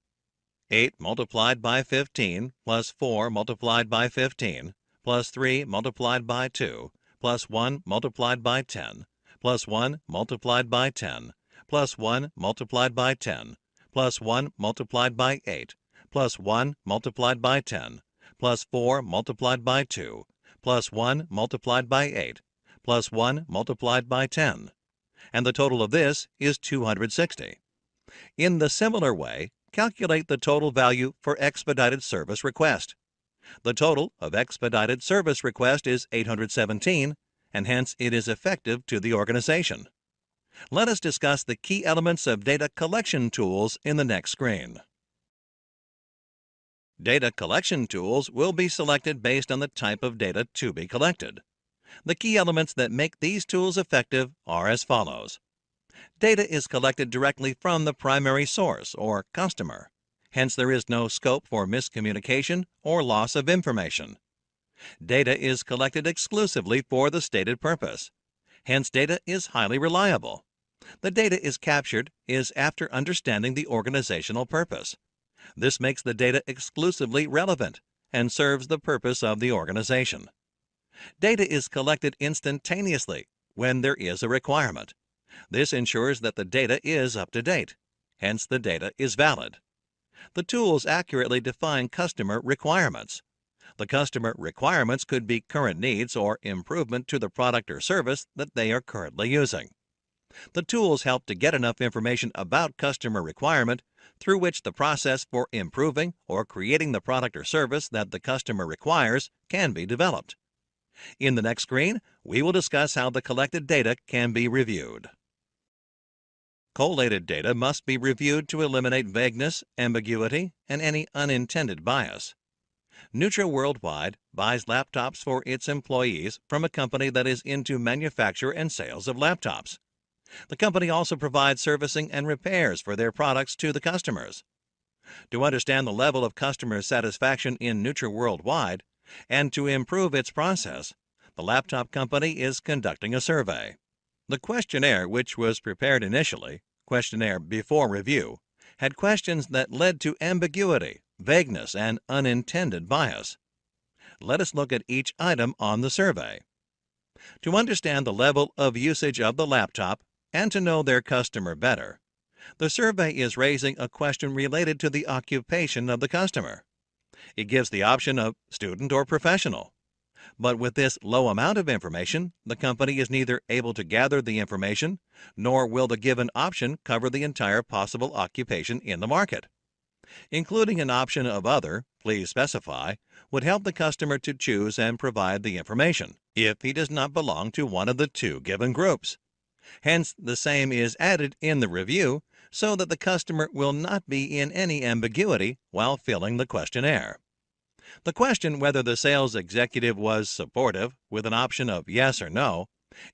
8 multiplied by 15 plus 4 multiplied by 15 plus 3 multiplied by 2 plus 1 multiplied by 10 plus 1 multiplied by 10 plus 1 multiplied by 10 plus 1 multiplied by 8 plus 1 multiplied by 10 plus 4 multiplied by 2 plus 1 multiplied by 8 plus 1 multiplied by 10. And the total of this is 260. In the similar way, calculate the total value for expedited service request. The total of expedited service request is 817, and hence it is effective to the organization. Let us discuss the key elements of data collection tools in the next screen. Data collection tools will be selected based on the type of data to be collected. The key elements that make these tools effective are as follows. Data is collected directly from the primary source or customer. Hence, there is no scope for miscommunication or loss of information. Data is collected exclusively for the stated purpose. Hence, data is highly reliable. The data is captured after understanding the organizational purpose. This makes the data exclusively relevant and serves the purpose of the organization. Data is collected instantaneously when there is a requirement. This ensures that the data is up to date. Hence, the data is valid. The tools accurately define customer requirements. The customer requirements could be current needs or improvement to the product or service that they are currently using. The tools help to get enough information about customer requirement through which the process for improving or creating the product or service that the customer requires can be developed. In the next screen, we will discuss how the collected data can be reviewed. Collated data must be reviewed to eliminate vagueness, ambiguity, and any unintended bias. Nutra Worldwide buys laptops for its employees from a company that is into manufacture and sales of laptops. The company also provides servicing and repairs for their products to the customers. To understand the level of customer satisfaction in Nutra Worldwide and to improve its process, the laptop company is conducting a survey. The questionnaire, which was prepared initially, questionnaire before review, had questions that led to ambiguity, vagueness, and unintended bias. Let us look at each item on the survey. To understand the level of usage of the laptop and to know their customer better, the survey is raising a question related to the occupation of the customer. It gives the option of student or professional. But with this low amount of information, the company is neither able to gather the information, nor will the given option cover the entire possible occupation in the market. Including an option of other, please specify, would help the customer to choose and provide the information, if he does not belong to one of the two given groups. Hence, the same is added in the review so that the customer will not be in any ambiguity while filling the questionnaire. The question whether the sales executive was supportive, with an option of yes or no,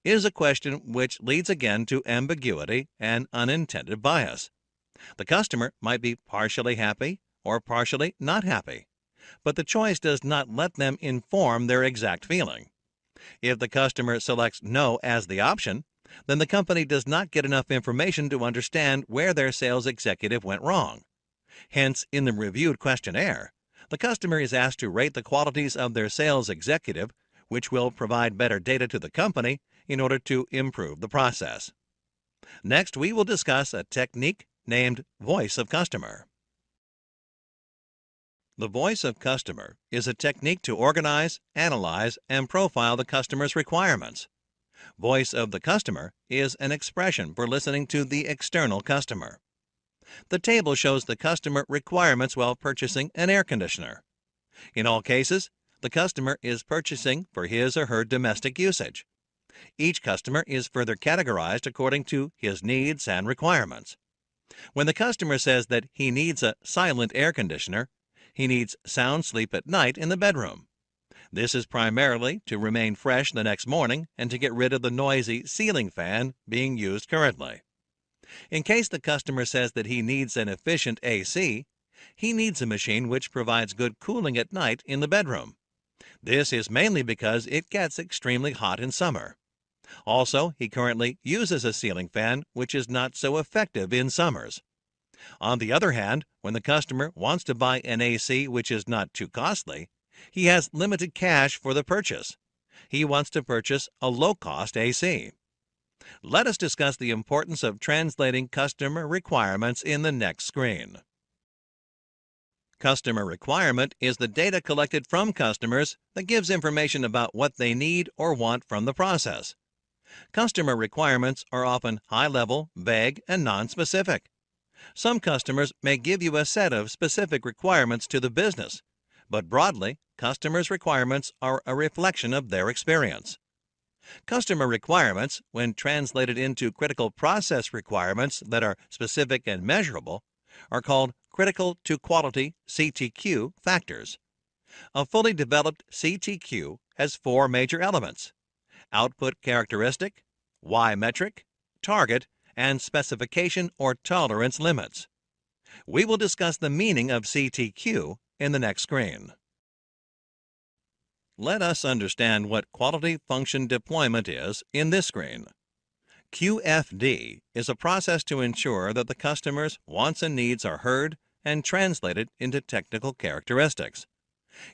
is a question which leads again to ambiguity and unintended bias. The customer might be partially happy or partially not happy, but the choice does not let them inform their exact feeling. If the customer selects no as the option, then the company does not get enough information to understand where their sales executive went wrong. Hence, in the reviewed questionnaire, the customer is asked to rate the qualities of their sales executive, which will provide better data to the company in order to improve the process. Next, we will discuss a technique named Voice of Customer. The Voice of Customer is a technique to organize, analyze, and profile the customer's requirements. Voice of the Customer is an expression for listening to the external customer. The table shows the customer requirements while purchasing an air conditioner. In all cases, the customer is purchasing for his or her domestic usage. Each customer is further categorized according to his needs and requirements. When the customer says that he needs a silent air conditioner, he needs sound sleep at night in the bedroom. This is primarily to remain fresh the next morning and to get rid of the noisy ceiling fan being used currently. In case the customer says that he needs an efficient AC, he needs a machine which provides good cooling at night in the bedroom. This is mainly because it gets extremely hot in summer. Also, he currently uses a ceiling fan which is not so effective in summers. On the other hand, when the customer wants to buy an AC which is not too costly, he has limited cash for the purchase. He wants to purchase a low-cost AC. Let us discuss the importance of translating customer requirements in the next screen. Customer requirement is the data collected from customers that gives information about what they need or want from the process. Customer requirements are often high-level, vague, and non-specific. Some customers may give you a set of specific requirements to the business, but broadly, customers' requirements are a reflection of their experience. Customer requirements, when translated into critical process requirements that are specific and measurable, are called critical to quality (CTQ) factors. A fully developed CTQ has 4 major elements: output characteristic, Y metric, target, and specification or tolerance limits. We will discuss the meaning of CTQ in the next screen. Let us understand what quality function deployment is in this screen. QFD is a process to ensure that the customer's wants and needs are heard and translated into technical characteristics.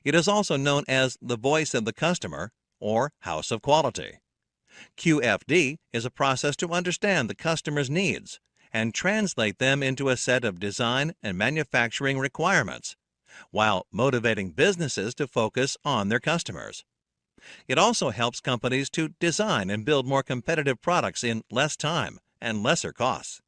It is also known as the voice of the customer or house of quality. QFD is a process to understand the customer's needs and translate them into a set of design and manufacturing requirements, while motivating businesses to focus on their customers. It also helps companies to design and build more competitive products in less time and lesser costs.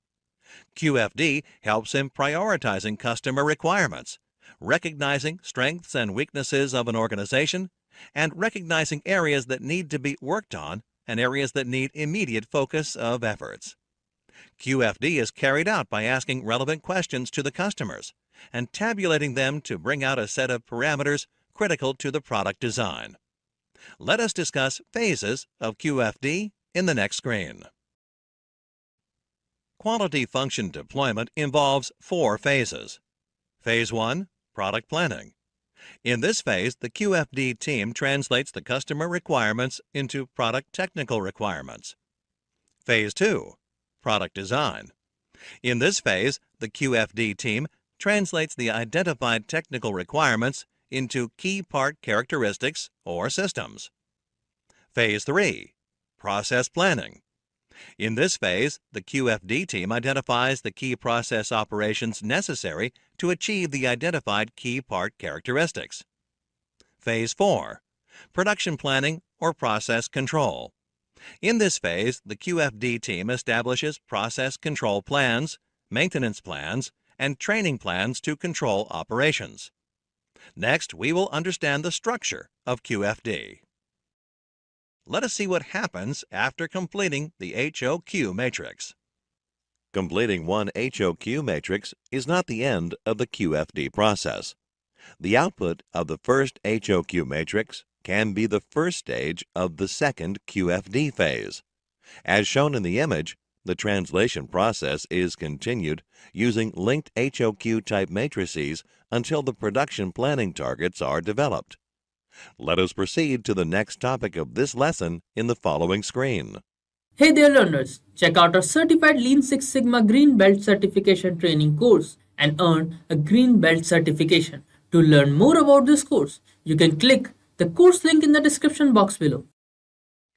QFD helps in prioritizing customer requirements, recognizing strengths and weaknesses of an organization, and recognizing areas that need to be worked on and areas that need immediate focus of efforts. QFD is carried out by asking relevant questions to the customers and tabulating them to bring out a set of parameters critical to the product design. Let us discuss phases of QFD in the next screen. Quality function deployment involves 4 phases. Phase 1, product planning. In this phase, the QFD team translates the customer requirements into product technical requirements. Phase 2, product design. In this phase, the QFD team translates the identified technical requirements into key part characteristics or systems. Phase 3, process planning. In this phase, the QFD team identifies the key process operations necessary to achieve the identified key part characteristics. Phase 4, production planning or process control. In this phase, the QFD team establishes process control plans, maintenance plans, and training plans to control operations. Next, we will understand the structure of QFD. Let us see what happens after completing the HOQ matrix. Completing one HOQ matrix is not the end of the QFD process. The output of the first HOQ matrix can be the first stage of the second QFD phase. As shown in the image, the translation process is continued using linked HOQ type matrices until the production planning targets are developed. Let us proceed to the next topic of this lesson in the following screen. Hey there learners, check out our certified Lean Six Sigma Green Belt certification training course and earn a Green Belt certification. To learn more about this course, you can click the course link in the description box below.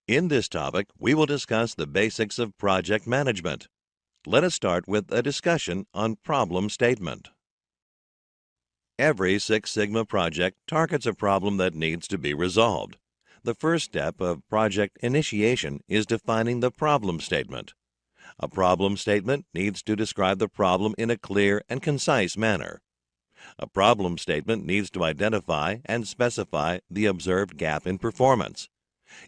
In this topic, we will discuss the basics of project management. Let us start with a discussion on problem statement. Every Six Sigma project targets a problem that needs to be resolved. The first step of project initiation is defining the problem statement. A problem statement needs to describe the problem in a clear and concise manner. A problem statement needs to identify and specify the observed gap in performance.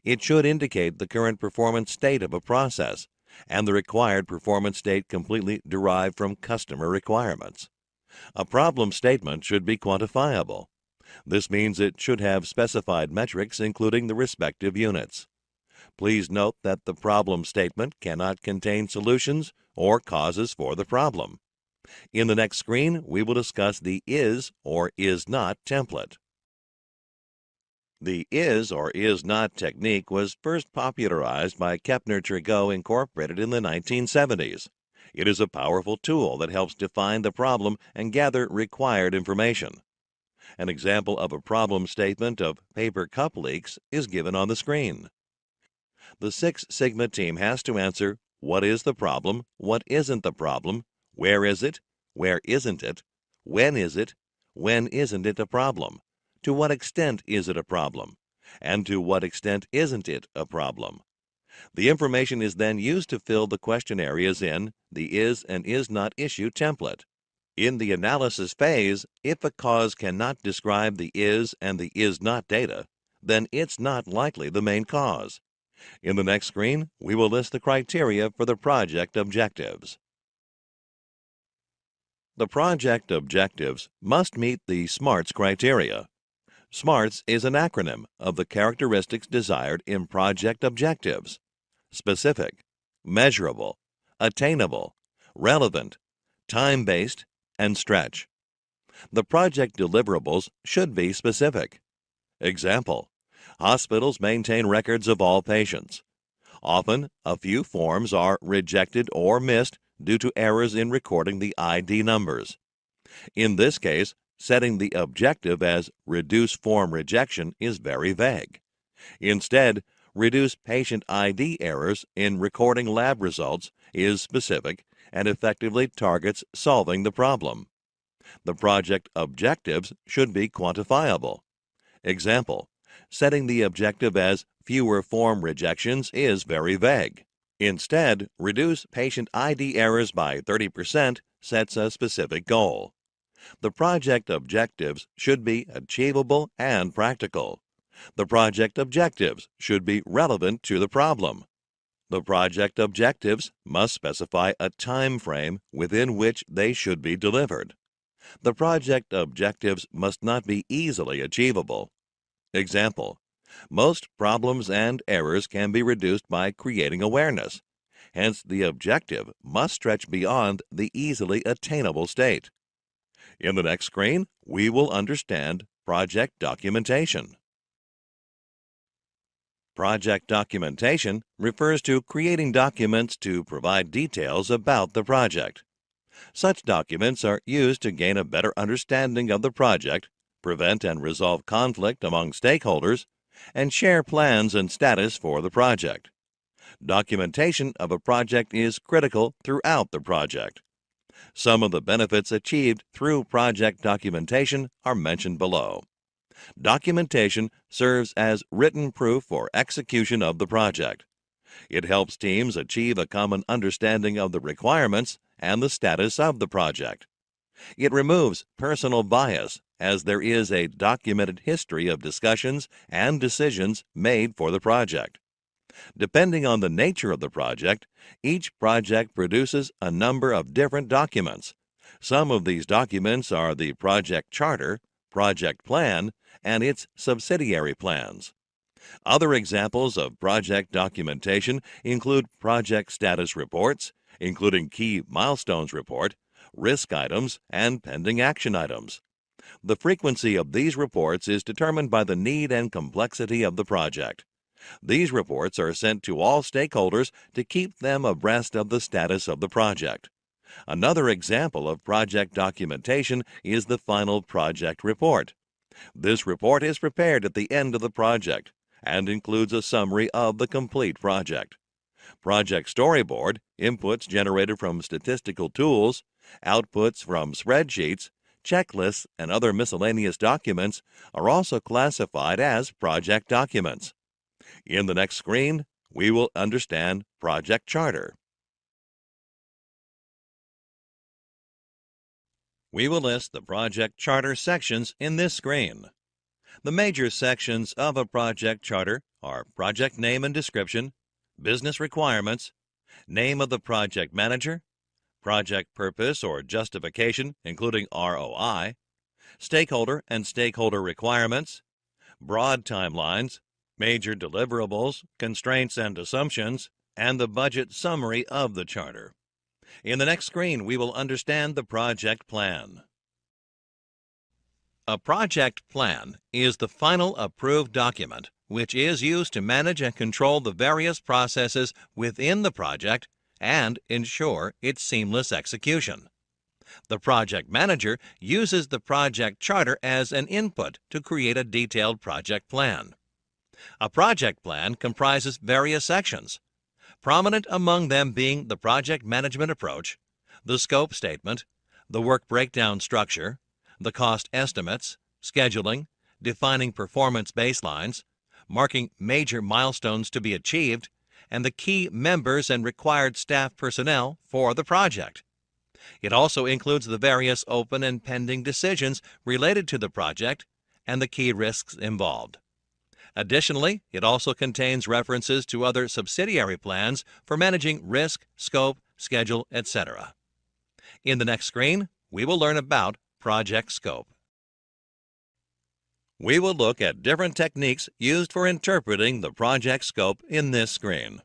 It should indicate the current performance state of a process and the required performance state completely derived from customer requirements. A problem statement should be quantifiable. This means it should have specified metrics including the respective units. Please note that the problem statement cannot contain solutions or causes for the problem. In the next screen, we will discuss the is or is not template. The is or is not technique was first popularized by Kepner-Trigot Incorporated in the 1970s. It is a powerful tool that helps define the problem and gather required information. An example of a problem statement of paper cup leaks is given on the screen. The Six Sigma team has to answer what is the problem, what isn't the problem, where is it, where isn't it, when isn't it a problem, to what extent is it a problem, and to what extent isn't it a problem. The information is then used to fill the question areas in the is and is not issue template. In the analysis phase, if a cause cannot describe the is and the is not data, then it's not likely the main cause. In the next screen, we will list the criteria for the project objectives. The project objectives must meet the SMARTS criteria. SMARTS is an acronym of the characteristics desired in project objectives: specific, measurable, attainable, relevant, time-based, and stretch. The project deliverables should be specific. Example: hospitals maintain records of all patients. Often, a few forms are rejected or missed due to errors in recording the ID numbers. In this case, setting the objective as reduce form rejection is very vague. Instead, reduce patient ID errors in recording lab results is specific and effectively targets solving the problem. The project objectives should be quantifiable. Example: setting the objective as fewer form rejections is very vague. Instead, reduce patient ID errors by 30% sets a specific goal. The project objectives should be achievable and practical. The project objectives should be relevant to the problem. The project objectives must specify a time frame within which they should be delivered. The project objectives must not be easily achievable. Example: most problems and errors can be reduced by creating awareness. Hence, the objective must stretch beyond the easily attainable state. In the next screen, we will understand project documentation. Project documentation refers to creating documents to provide details about the project. Such documents are used to gain a better understanding of the project, prevent and resolve conflict among stakeholders, and share plans and status for the project. Documentation of a project is critical throughout the project. Some of the benefits achieved through project documentation are mentioned below. Documentation serves as written proof for execution of the project. It helps teams achieve a common understanding of the requirements and the status of the project. It removes personal bias, as there is a documented history of discussions and decisions made for the project. Depending on the nature of the project, each project produces a number of different documents. Some of these documents are the project charter, project plan, and its subsidiary plans. Other examples of project documentation include project status reports, including key milestones report, risk items, and pending action items. The frequency of these reports is determined by the need and complexity of the project. These reports are sent to all stakeholders to keep them abreast of the status of the project. Another example of project documentation is the final project report. This report is prepared at the end of the project and includes a summary of the complete project. Project storyboard, inputs generated from statistical tools, outputs from spreadsheets, checklists, and other miscellaneous documents are also classified as project documents. In the next screen, we will understand project charter. We will list the project charter sections in this screen. The major sections of a project charter are project name and description, business requirements, name of the project manager, project purpose or justification, including ROI, stakeholder and stakeholder requirements, broad timelines, major deliverables, constraints and assumptions, and the budget summary of the charter. In the next screen, we will understand the project plan. A project plan is the final approved document which is used to manage and control the various processes within the project and ensure its seamless execution. The project manager uses the project charter as an input to create a detailed project plan. A project plan comprises various sections, prominent among them being the project management approach, the scope statement, the work breakdown structure, the cost estimates, scheduling, defining performance baselines, marking major milestones to be achieved, and the key members and required staff personnel for the project. It also includes the various open and pending decisions related to the project and the key risks involved. Additionally, it also contains references to other subsidiary plans for managing risk, scope, schedule, etc. In the next screen, we will learn about project scope. We will look at different techniques used for interpreting the project scope in this screen.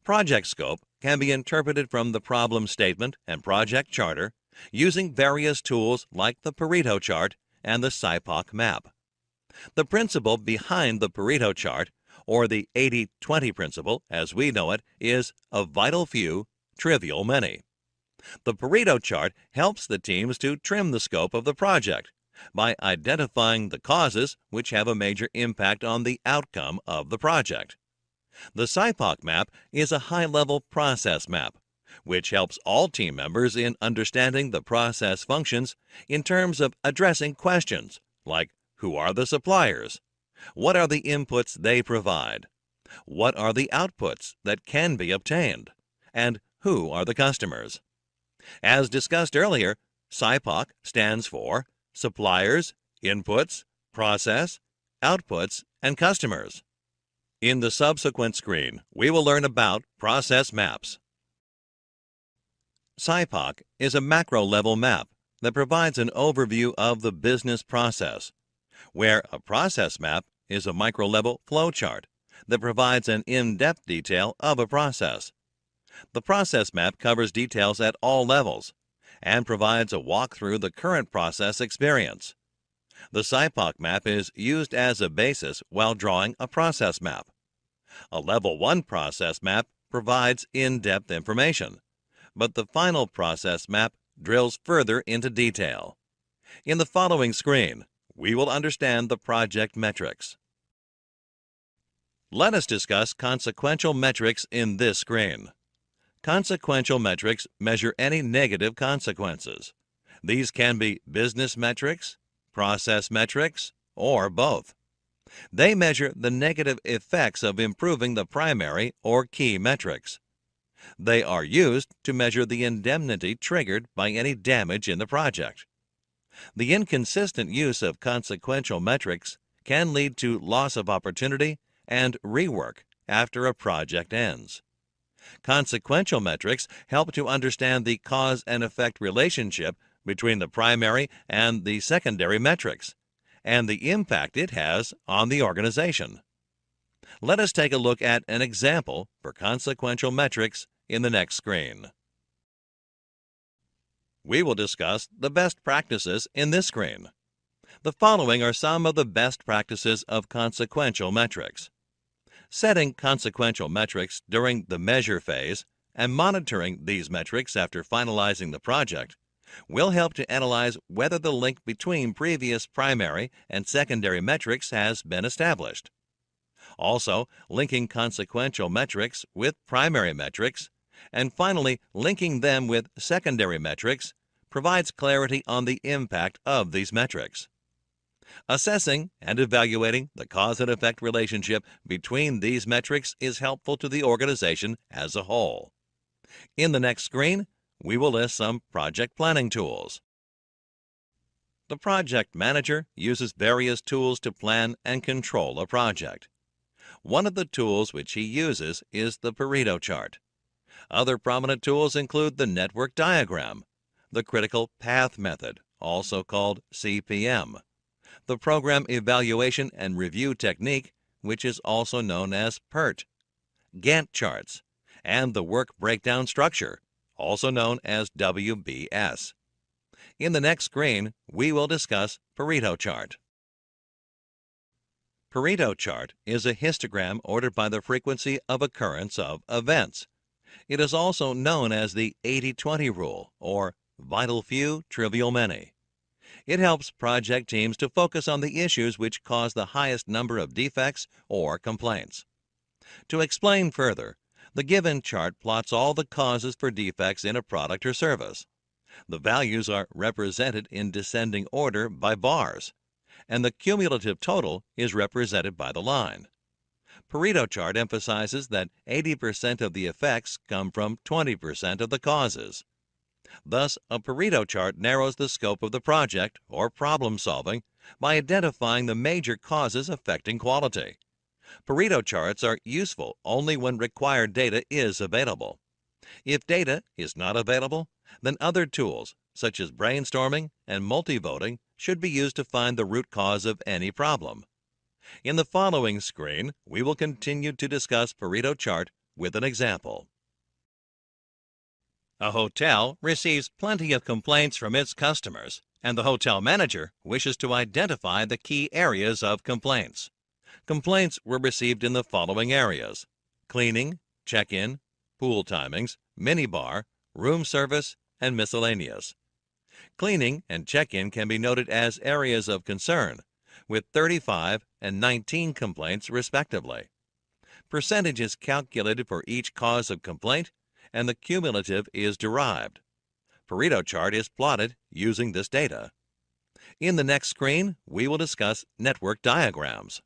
Project scope can be interpreted from the problem statement and project charter using various tools like the Pareto chart and the SIPOC map. The principle behind the Pareto chart, or the 80-20 principle as we know it, is a vital few, trivial many. The Pareto chart helps the teams to trim the scope of the project by identifying the causes which have a major impact on the outcome of the project. The SIPOC map is a high-level process map, which helps all team members in understanding the process functions in terms of addressing questions like who are the suppliers, what are the inputs they provide, what are the outputs that can be obtained, and who are the customers. As discussed earlier, SIPOC stands for suppliers, inputs, process, outputs, and customers. In the subsequent screen, we will learn about process maps. SIPOC is a macro-level map that provides an overview of the business process, where a process map is a micro-level flowchart that provides an in-depth detail of a process. The process map covers details at all levels and provides a walk through the current process experience. The SIPOC map is used as a basis while drawing a process map. A Level 1 process map provides in-depth information, but the final process map drills further into detail. In the following screen, we will understand the project metrics. Let us discuss consequential metrics in this screen. Consequential metrics measure any negative consequences. These can be business metrics, process metrics, or both. They measure the negative effects of improving the primary or key metrics. They are used to measure the indemnity triggered by any damage in the project. The inconsistent use of consequential metrics can lead to loss of opportunity and rework after a project ends. Consequential metrics help to understand the cause and effect relationship between the primary and the secondary metrics, and the impact it has on the organization. Let us take a look at an example for consequential metrics in the next screen. We will discuss the best practices in this screen. The following are some of the best practices of consequential metrics. Setting consequential metrics during the measure phase and monitoring these metrics after finalizing the project will help to analyze whether the link between previous primary and secondary metrics has been established. Also, linking consequential metrics with primary metrics, and finally linking them with secondary metrics, provides clarity on the impact of these metrics. Assessing and evaluating the cause and effect relationship between these metrics is helpful to the organization as a whole. In the next screen, we will list some project planning tools. The project manager uses various tools to plan and control a project. One of the tools which he uses is the Pareto chart. Other prominent tools include the network diagram, the critical path method, also called CPM, the program evaluation and review technique, which is also known as PERT, Gantt charts, and the work breakdown structure, also known as WBS. In the next screen, we will discuss Pareto chart. Pareto chart is a histogram ordered by the frequency of occurrence of events. It is also known as the 80-20 rule, or vital few, trivial many. It helps project teams to focus on the issues which cause the highest number of defects or complaints. To explain further, the given chart plots all the causes for defects in a product or service. The values are represented in descending order by bars, and the cumulative total is represented by the line. Pareto chart emphasizes that 80% of the effects come from 20% of the causes. Thus, a Pareto chart narrows the scope of the project or problem solving by identifying the major causes affecting quality. Pareto charts are useful only when required data is available. If data is not available, then other tools, such as brainstorming and multivoting, should be used to find the root cause of any problem. In the following screen, we will continue to discuss Pareto chart with an example. A hotel receives plenty of complaints from its customers, and the hotel manager wishes to identify the key areas of complaints. Complaints were received in the following areas: cleaning, check-in, pool timings, minibar, room service, and miscellaneous. Cleaning and check-in can be noted as areas of concern, with 35 and 19 complaints respectively. Percentage is calculated for each cause of complaint, and the cumulative is derived. Pareto chart is plotted using this data. In the next screen, we will discuss network diagrams.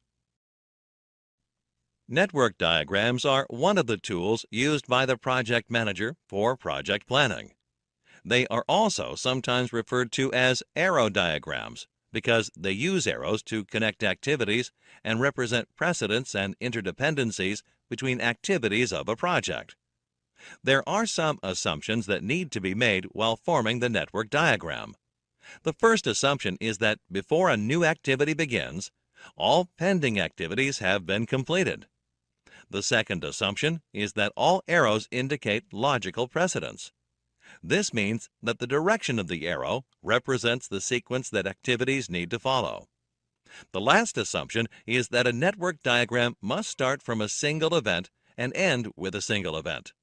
Network diagrams are one of the tools used by the project manager for project planning. They are also sometimes referred to as arrow diagrams because they use arrows to connect activities and represent precedents and interdependencies between activities of a project. There are some assumptions that need to be made while forming the network diagram. The first assumption is that before a new activity begins, all pending activities have been completed. The second assumption is that all arrows indicate logical precedence. This means that the direction of the arrow represents the sequence that activities need to follow. The last assumption is that a network diagram must start from a single event and end with a single event.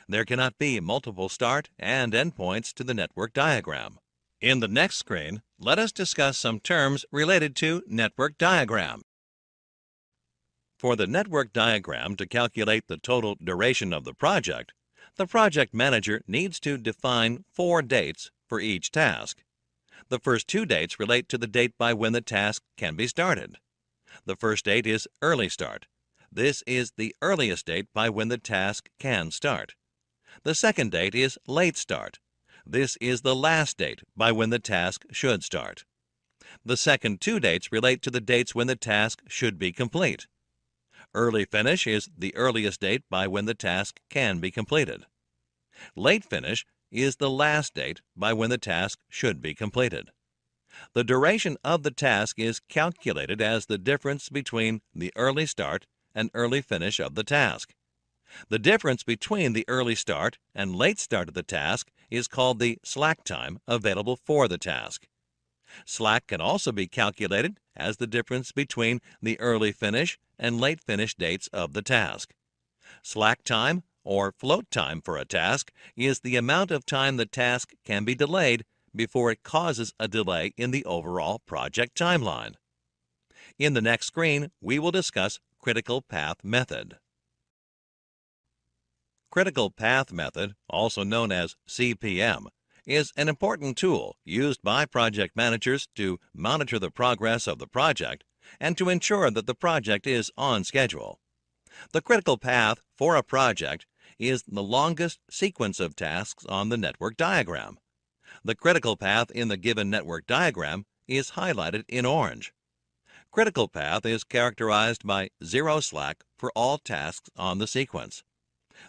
There cannot be multiple start and end points to the network diagram. In the next screen, let us discuss some terms related to network diagram. For the network diagram to calculate the total duration of the project manager needs to define 4 dates for each task. The first 2 dates relate to the date by when the task can be started. The first date is early start. This is the earliest date by when the task can start. The second date is late start. This is the last date by when the task should start. The second 2 dates relate to the dates when the task should be complete. Early finish is the earliest date by when the task can be completed. Late finish is the last date by when the task should be completed. The duration of the task is calculated as the difference between the early start and early finish of the task. The difference between the early start and late start of the task is called the slack time available for the task. Slack can also be calculated as the difference between the early finish and late finish dates of the task. Slack time, or float time for a task, is the amount of time the task can be delayed before it causes a delay in the overall project timeline. In the next screen, we will discuss critical path method. Critical path method, also known as CPM, is an important tool used by project managers to monitor the progress of the project and to ensure that the project is on schedule. The critical path for a project is the longest sequence of tasks on the network diagram. The critical path in the given network diagram is highlighted in orange. Critical path is characterized by zero slack for all tasks on the sequence.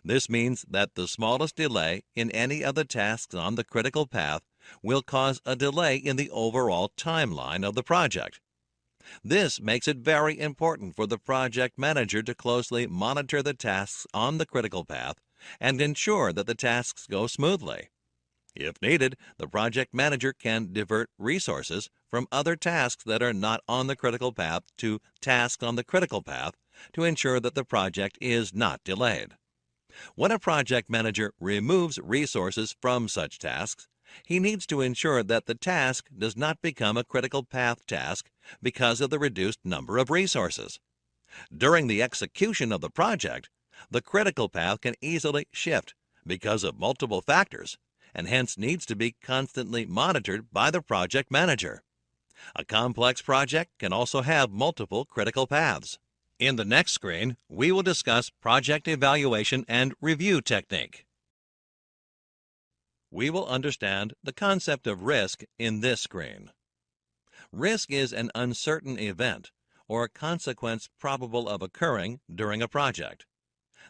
This means that the smallest delay in any of the tasks on the critical path will cause a delay in the overall timeline of the project. This makes it very important for the project manager to closely monitor the tasks on the critical path and ensure that the tasks go smoothly. If needed, the project manager can divert resources from other tasks that are not on the critical path to tasks on the critical path to ensure that the project is not delayed. When a project manager removes resources from such tasks, he needs to ensure that the task does not become a critical path task because of the reduced number of resources. During the execution of the project, the critical path can easily shift because of multiple factors and hence needs to be constantly monitored by the project manager. A complex project can also have multiple critical paths. In the next screen, we will discuss project evaluation and review technique. We will understand the concept of risk in this screen. Risk is an uncertain event or consequence probable of occurring during a project.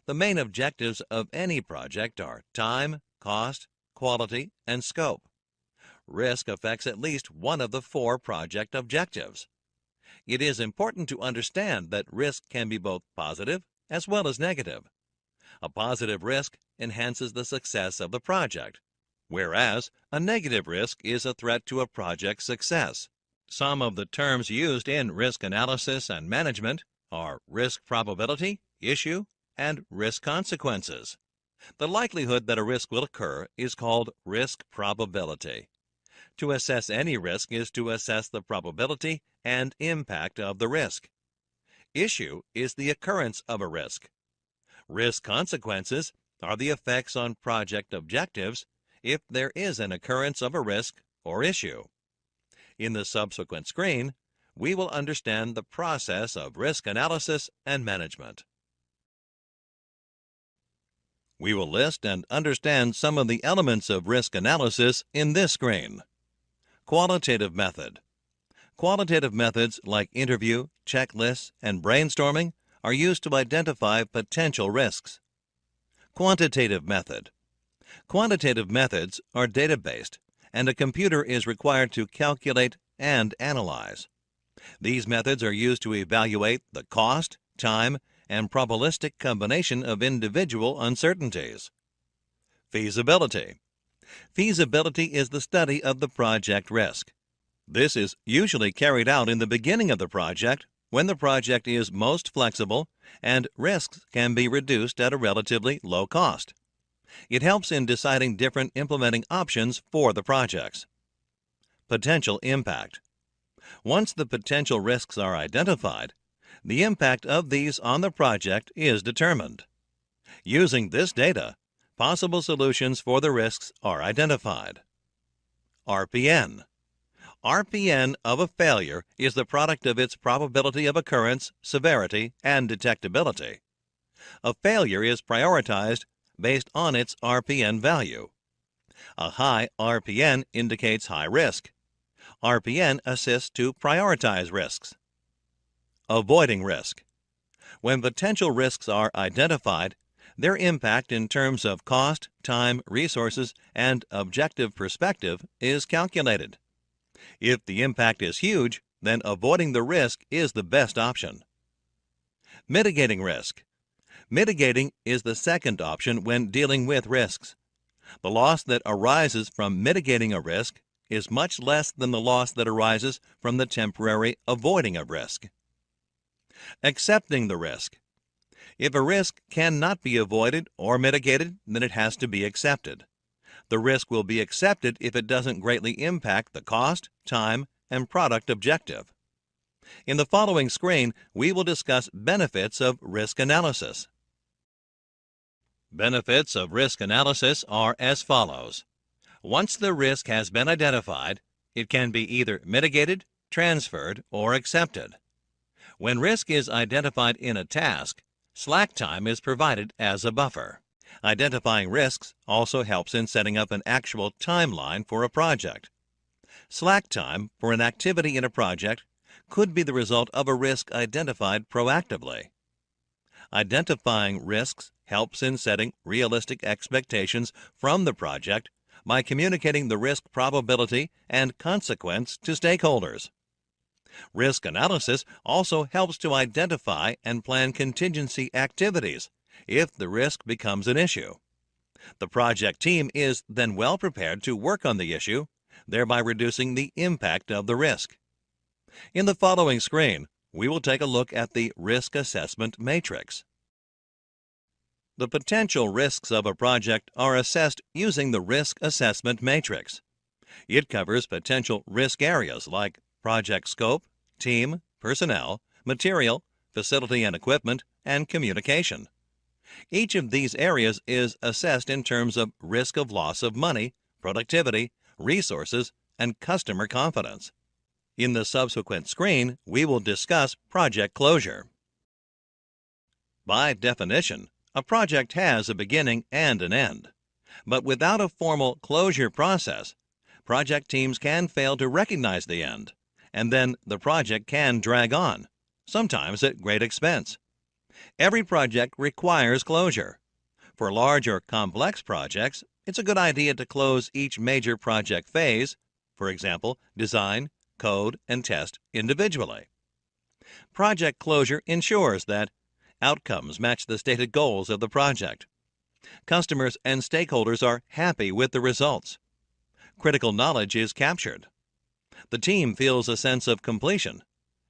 The main objectives of any project are time, cost, quality, and scope. Risk affects at least one of the four project objectives. It is important to understand that risk can be both positive as well as negative. A positive risk enhances the success of the project, whereas a negative risk is a threat to a project's success. Some of the terms used in risk analysis and management are risk probability, issue, and risk consequences. The likelihood that a risk will occur is called risk probability. To assess any risk is to assess the probability and impact of the risk. Issue is the occurrence of a risk. Risk consequences are the effects on project objectives if there is an occurrence of a risk or issue. In the subsequent screen, we will understand the process of risk analysis and management. We will list and understand some of the elements of risk analysis in this screen. Qualitative method. Qualitative methods like interview, checklists, and brainstorming are used to identify potential risks. Quantitative method. Quantitative methods are data-based, and a computer is required to calculate and analyze. These methods are used to evaluate the cost, time, and probabilistic combination of individual uncertainties. Feasibility. Feasibility is the study of the project risk. This is usually carried out in the beginning of the project when the project is most flexible and risks can be reduced at a relatively low cost. It helps in deciding different implementing options for the projects. Potential impact. Once the potential risks are identified, the impact of these on the project is determined. Using this data, possible solutions for the risks are identified. RPN. RPN of a failure is the product of its probability of occurrence, severity, and detectability. A failure is prioritized based on its RPN value. A high RPN indicates high risk. RPN assists to prioritize risks. Avoiding risk. When potential risks are identified, their impact in terms of cost, time, resources, and objective perspective is calculated. If the impact is huge, then avoiding the risk is the best option. Mitigating risk. Mitigating is the second option when dealing with risks. The loss that arises from mitigating a risk is much less than the loss that arises from the temporary avoiding of risk. Accepting the risk. If a risk cannot be avoided or mitigated, then it has to be accepted. The risk will be accepted if it doesn't greatly impact the cost, time, and product objective. In the following screen, we will discuss benefits of risk analysis. Benefits of risk analysis are as follows. Once the risk has been identified, it can be either mitigated, transferred, or accepted. When risk is identified in a task, slack time is provided as a buffer. Identifying risks also helps in setting up an actual timeline for a project. Slack time for an activity in a project could be the result of a risk identified proactively. Identifying risks helps in setting realistic expectations from the project by communicating the risk probability and consequence to stakeholders. Risk analysis also helps to identify and plan contingency activities if the risk becomes an issue. The project team is then well prepared to work on the issue, thereby reducing the impact of the risk. In the following screen, we will take a look at the risk assessment matrix. The potential risks of a project are assessed using the risk assessment matrix. It covers potential risk areas like project scope, team, personnel, material, facility and equipment, and communication. Each of these areas is assessed in terms of risk of loss of money, productivity, resources, and customer confidence. In the subsequent screen, we will discuss project closure. By definition, a project has a beginning and an end. But without a formal closure process, project teams can fail to recognize the end, and then the project can drag on, sometimes at great expense. Every project requires closure. For large or complex projects, it's a good idea to close each major project phase, for example, design, code, and test individually. Project closure ensures that outcomes match the stated goals of the project. Customers and stakeholders are happy with the results. Critical knowledge is captured. The team feels a sense of completion,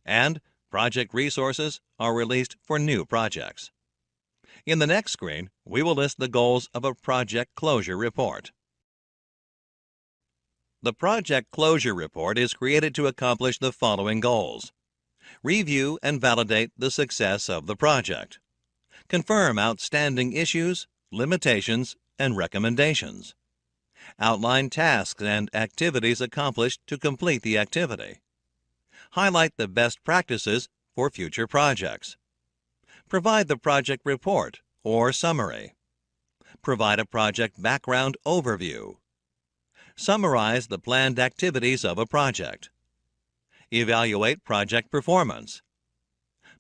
and project resources are released for new projects. In the next screen, we will list the goals of a project closure report. The project closure report is created to accomplish the following goals. Review and validate the success of the project. Confirm outstanding issues, limitations, and recommendations. Outline tasks and activities accomplished to complete the activity. Highlight the best practices for future projects. Provide the project report or summary. Provide a project background overview. Summarize the planned activities of a project. Evaluate project performance.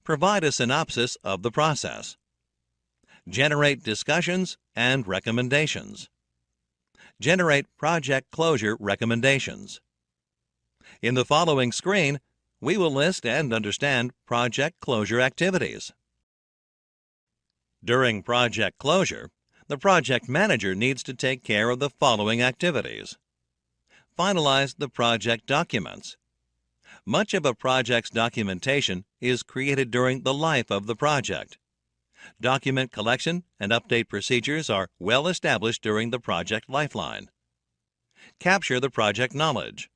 Provide a synopsis of the process. Generate discussions and recommendations. Generate project closure recommendations. In the following screen, we will list and understand project closure activities. During project closure, the project manager needs to take care of the following activities. Finalize the project documents. Much of a project's documentation is created during the life of the project. Document collection and update procedures are well established during the project lifeline. Capture the project knowledge.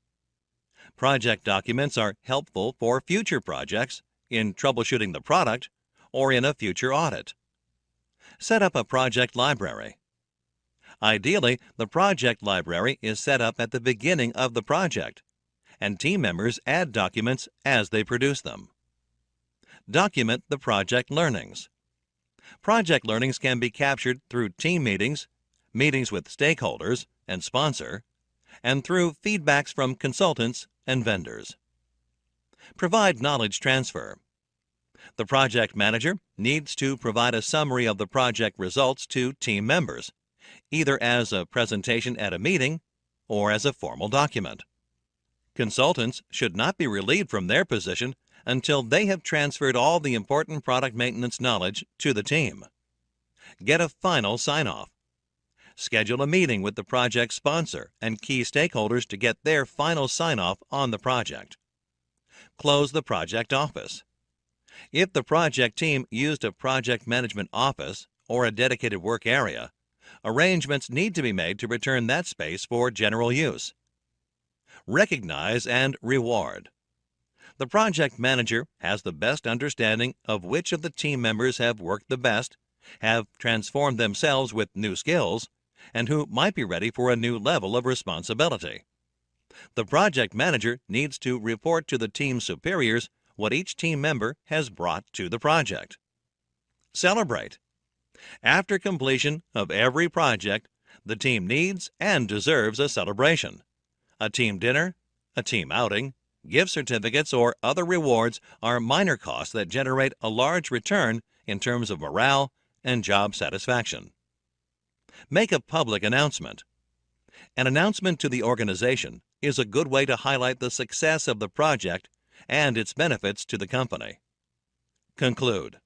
Project documents are helpful for future projects, in troubleshooting the product, or in a future audit. Set up a project library. Ideally, the project library is set up at the beginning of the project, and team members add documents as they produce them. Document the project learnings. Project learnings can be captured through team meetings, meetings with stakeholders and sponsor, and through feedbacks from consultants and vendors. Provide knowledge transfer. The project manager needs to provide a summary of the project results to team members, either as a presentation at a meeting or as a formal document. Consultants should not be relieved from their position until they have transferred all the important product maintenance knowledge to the team. Get a final sign-off. Schedule a meeting with the project sponsor and key stakeholders to get their final sign-off on the project. Close the project office. If the project team used a project management office or a dedicated work area, arrangements need to be made to return that space for general use. Recognize and reward. The project manager has the best understanding of which of the team members have worked the best, have transformed themselves with new skills, and who might be ready for a new level of responsibility. The project manager needs to report to the team's superiors what each team member has brought to the project. Celebrate. After completion of every project, the team needs and deserves a celebration. A team dinner, a team outing, gift certificates, or other rewards are minor costs that generate a large return in terms of morale and job satisfaction. Make a public announcement. An announcement to the organization is a good way to highlight the success of the project and its benefits to the company. Conclude.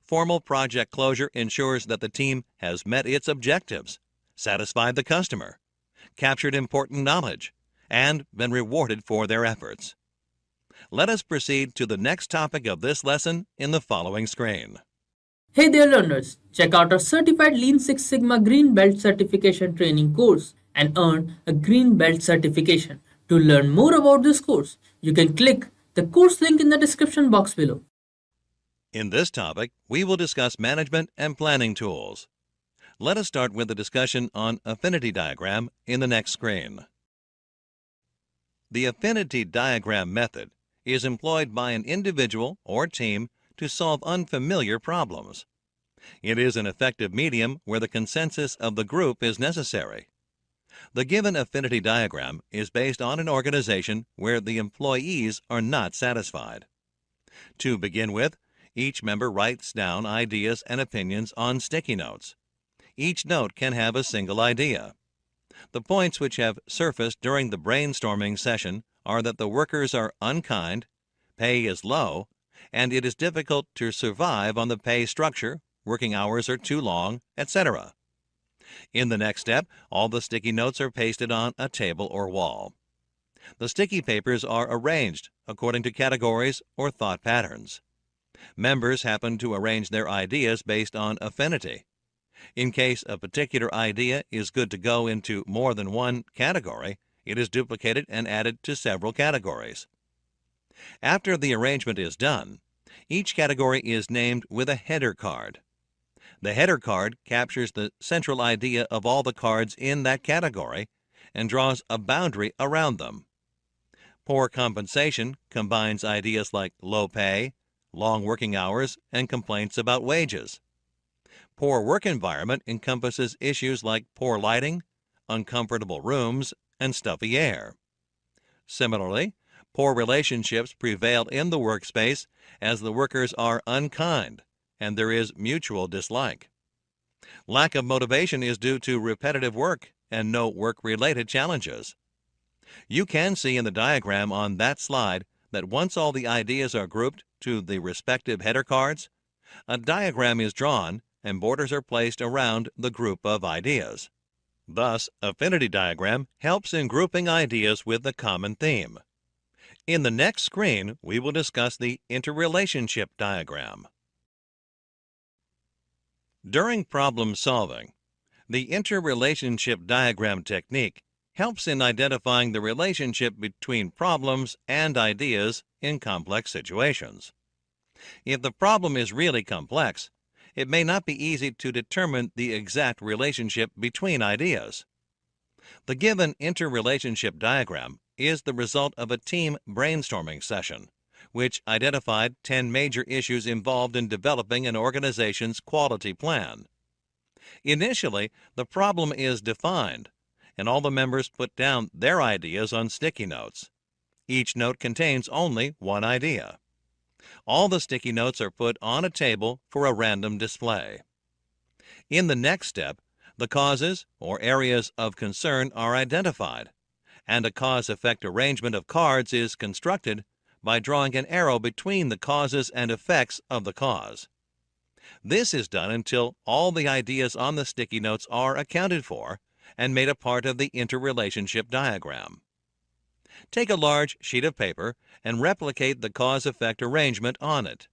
Formal project closure ensures that the team has met its objectives, satisfied the customer, captured important knowledge, and been rewarded for their efforts. Let us proceed to the next topic of this lesson in the following screen. Hey there learners, check out our certified Lean Six Sigma Green Belt certification training course and earn a Green Belt certification. To learn more about this course, you can click the course link in the description box below. In this topic, we will discuss management and planning tools. Let us start with a discussion on affinity diagram in the next screen. The affinity diagram method is employed by an individual or team to solve unfamiliar problems. It is an effective medium where the consensus of the group is necessary. The given affinity diagram is based on an organization where the employees are not satisfied. To begin with, each member writes down ideas and opinions on sticky notes. Each note can have a single idea. The points which have surfaced during the brainstorming session are that the workers are unkind, pay is low, and it is difficult to survive on the pay structure, working hours are too long, etc. In the next step, all the sticky notes are pasted on a table or wall. The sticky papers are arranged according to categories or thought patterns. Members happen to arrange their ideas based on affinity. In case a particular idea is good to go into more than one category, it is duplicated and added to several categories. After the arrangement is done, each category is named with a header card. The header card captures the central idea of all the cards in that category and draws a boundary around them. Poor compensation combines ideas like low pay, long working hours, and complaints about wages. Poor work environment encompasses issues like poor lighting, uncomfortable rooms, and stuffy air. Similarly, poor relationships prevail in the workspace as the workers are unkind and there is mutual dislike. Lack of motivation is due to repetitive work and no work-related challenges. You can see in the diagram on that slide that once all the ideas are grouped to the respective header cards, a diagram is drawn and borders are placed around the group of ideas. Thus, affinity diagram helps in grouping ideas with a common theme. In the next screen, we will discuss the interrelationship diagram. During problem solving, the interrelationship diagram technique helps in identifying the relationship between problems and ideas in complex situations. If the problem is really complex, it may not be easy to determine the exact relationship between ideas. The given interrelationship diagram is the result of a team brainstorming session, which identified 10 major issues involved in developing an organization's quality plan. Initially, the problem is defined, and all the members put down their ideas on sticky notes. Each note contains only one idea. All the sticky notes are put on a table for a random display. In the next step, the causes or areas of concern are identified, and a cause-effect arrangement of cards is constructed by drawing an arrow between the causes and effects of the cause. This is done until all the ideas on the sticky notes are accounted for and made a part of the interrelationship diagram. Take a large sheet of paper and replicate the cause-effect arrangement on it.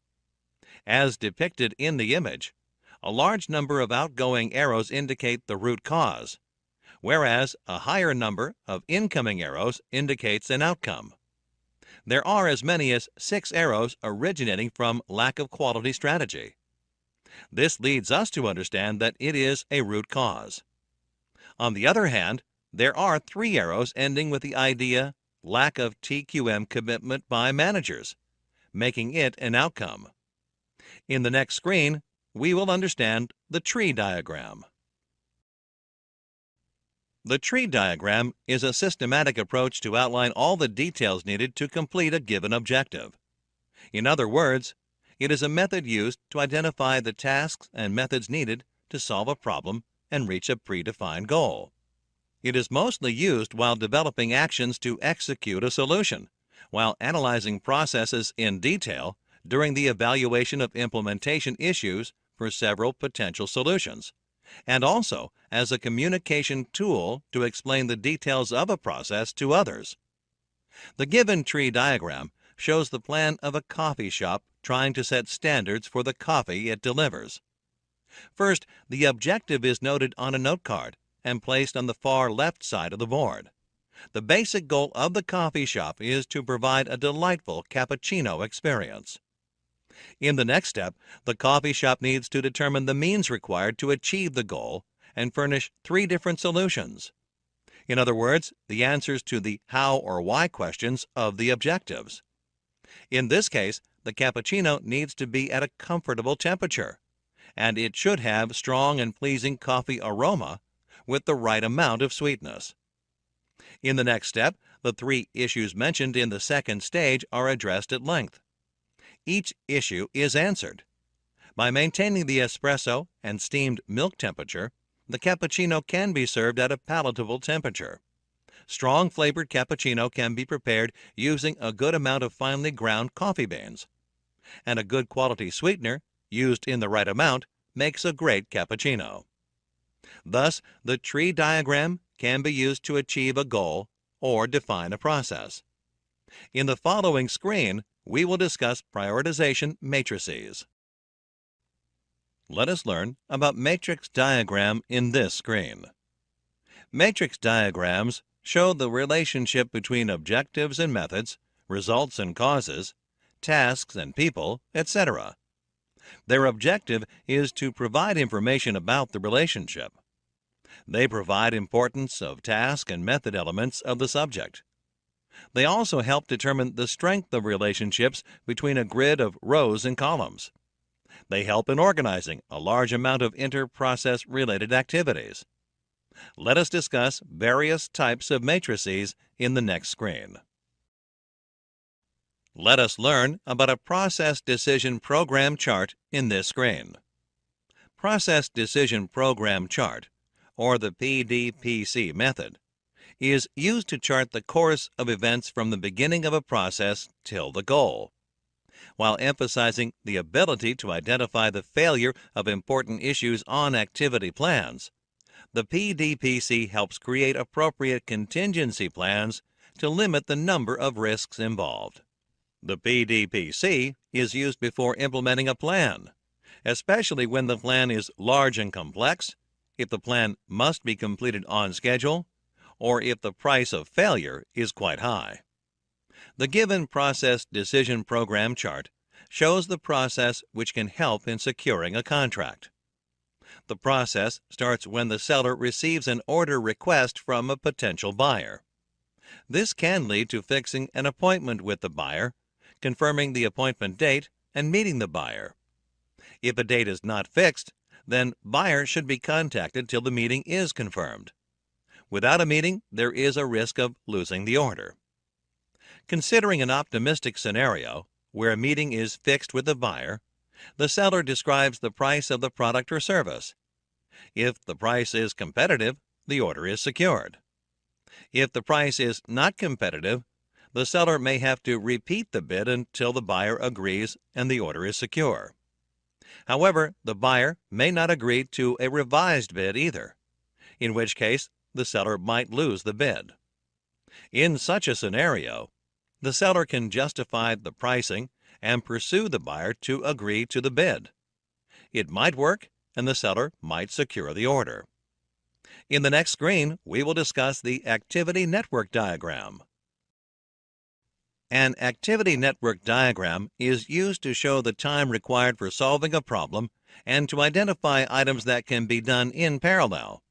As depicted in the image, a large number of outgoing arrows indicate the root cause, whereas a higher number of incoming arrows indicates an outcome. There are as many as 6 arrows originating from lack of quality strategy. This leads us to understand that it is a root cause. On the other hand, there are 3 arrows ending with the idea lack of TQM commitment by managers, making it an outcome. In the next screen, we will understand the tree diagram. The tree diagram is a systematic approach to outline all the details needed to complete a given objective. In other words, it is a method used to identify the tasks and methods needed to solve a problem and reach a predefined goal. It is mostly used while developing actions to execute a solution, while analyzing processes in detail during the evaluation of implementation issues for several potential solutions, and also as a communication tool to explain the details of a process to others. The given tree diagram shows the plan of a coffee shop trying to set standards for the coffee it delivers. First, the objective is noted on a note card and placed on the far left side of the board. The basic goal of the coffee shop is to provide a delightful cappuccino experience. In the next step, the coffee shop needs to determine the means required to achieve the goal and furnish 3 different solutions. In other words, the answers to the how or why questions of the objectives. In this case, the cappuccino needs to be at a comfortable temperature, and it should have strong and pleasing coffee aroma with the right amount of sweetness. In the next step, the 3 issues mentioned in the second stage are addressed at length. Each issue is answered. By maintaining the espresso and steamed milk temperature, the cappuccino can be served at a palatable temperature. Strong flavored cappuccino can be prepared using a good amount of finely ground coffee beans. And a good quality sweetener, used in the right amount, makes a great cappuccino. Thus, the tree diagram can be used to achieve a goal or define a process. In the following screen, we will discuss prioritization matrices. Let us learn about matrix diagram in this screen. Matrix diagrams show the relationship between objectives and methods, results and causes, tasks and people, etc. Their objective is to provide information about the relationship. They provide importance of task and method elements of the subject. They also help determine the strength of relationships between a grid of rows and columns. They help in organizing a large amount of inter-process related activities. Let us discuss various types of matrices in the next screen. Let us learn about a process decision program chart in this screen. Process decision program chart, or the PDPC method, is used to chart the course of events from the beginning of a process till the goal. While emphasizing the ability to identify the failure of important issues on activity plans, the PDPC helps create appropriate contingency plans to limit the number of risks involved. The PDPC is used before implementing a plan, especially when the plan is large and complex, if the plan must be completed on schedule, or if the price of failure is quite high. The given process decision program chart shows the process which can help in securing a contract. The process starts when the seller receives an order request from a potential buyer. This can lead to fixing an appointment with the buyer, confirming the appointment date, and meeting the buyer. If a date is not fixed, then buyer should be contacted till the meeting is confirmed. Without a meeting, there is a risk of losing the order. Considering an optimistic scenario, where a meeting is fixed with the buyer, the seller describes the price of the product or service. If the price is competitive, the order is secured. If the price is not competitive, the seller may have to repeat the bid until the buyer agrees and the order is secure. However, the buyer may not agree to a revised bid either, in which case the seller might lose the bid. In such a scenario, the seller can justify the pricing and pursue the buyer to agree to the bid. It might work, and the seller might secure the order. In the next screen, we will discuss the activity network diagram. An activity network diagram is used to show the time required for solving a problem and to identify items that can be done in parallel.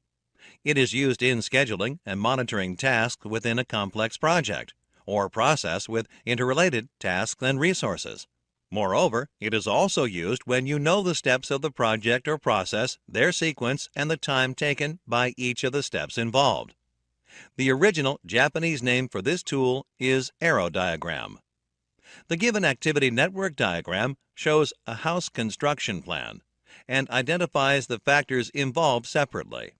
It is used in scheduling and monitoring tasks within a complex project or process with interrelated tasks and resources. Moreover, it is also used when you know the steps of the project or process, their sequence, and the time taken by each of the steps involved. The original Japanese name for this tool is arrow diagram. The given activity network diagram shows a house construction plan and identifies the factors involved separately,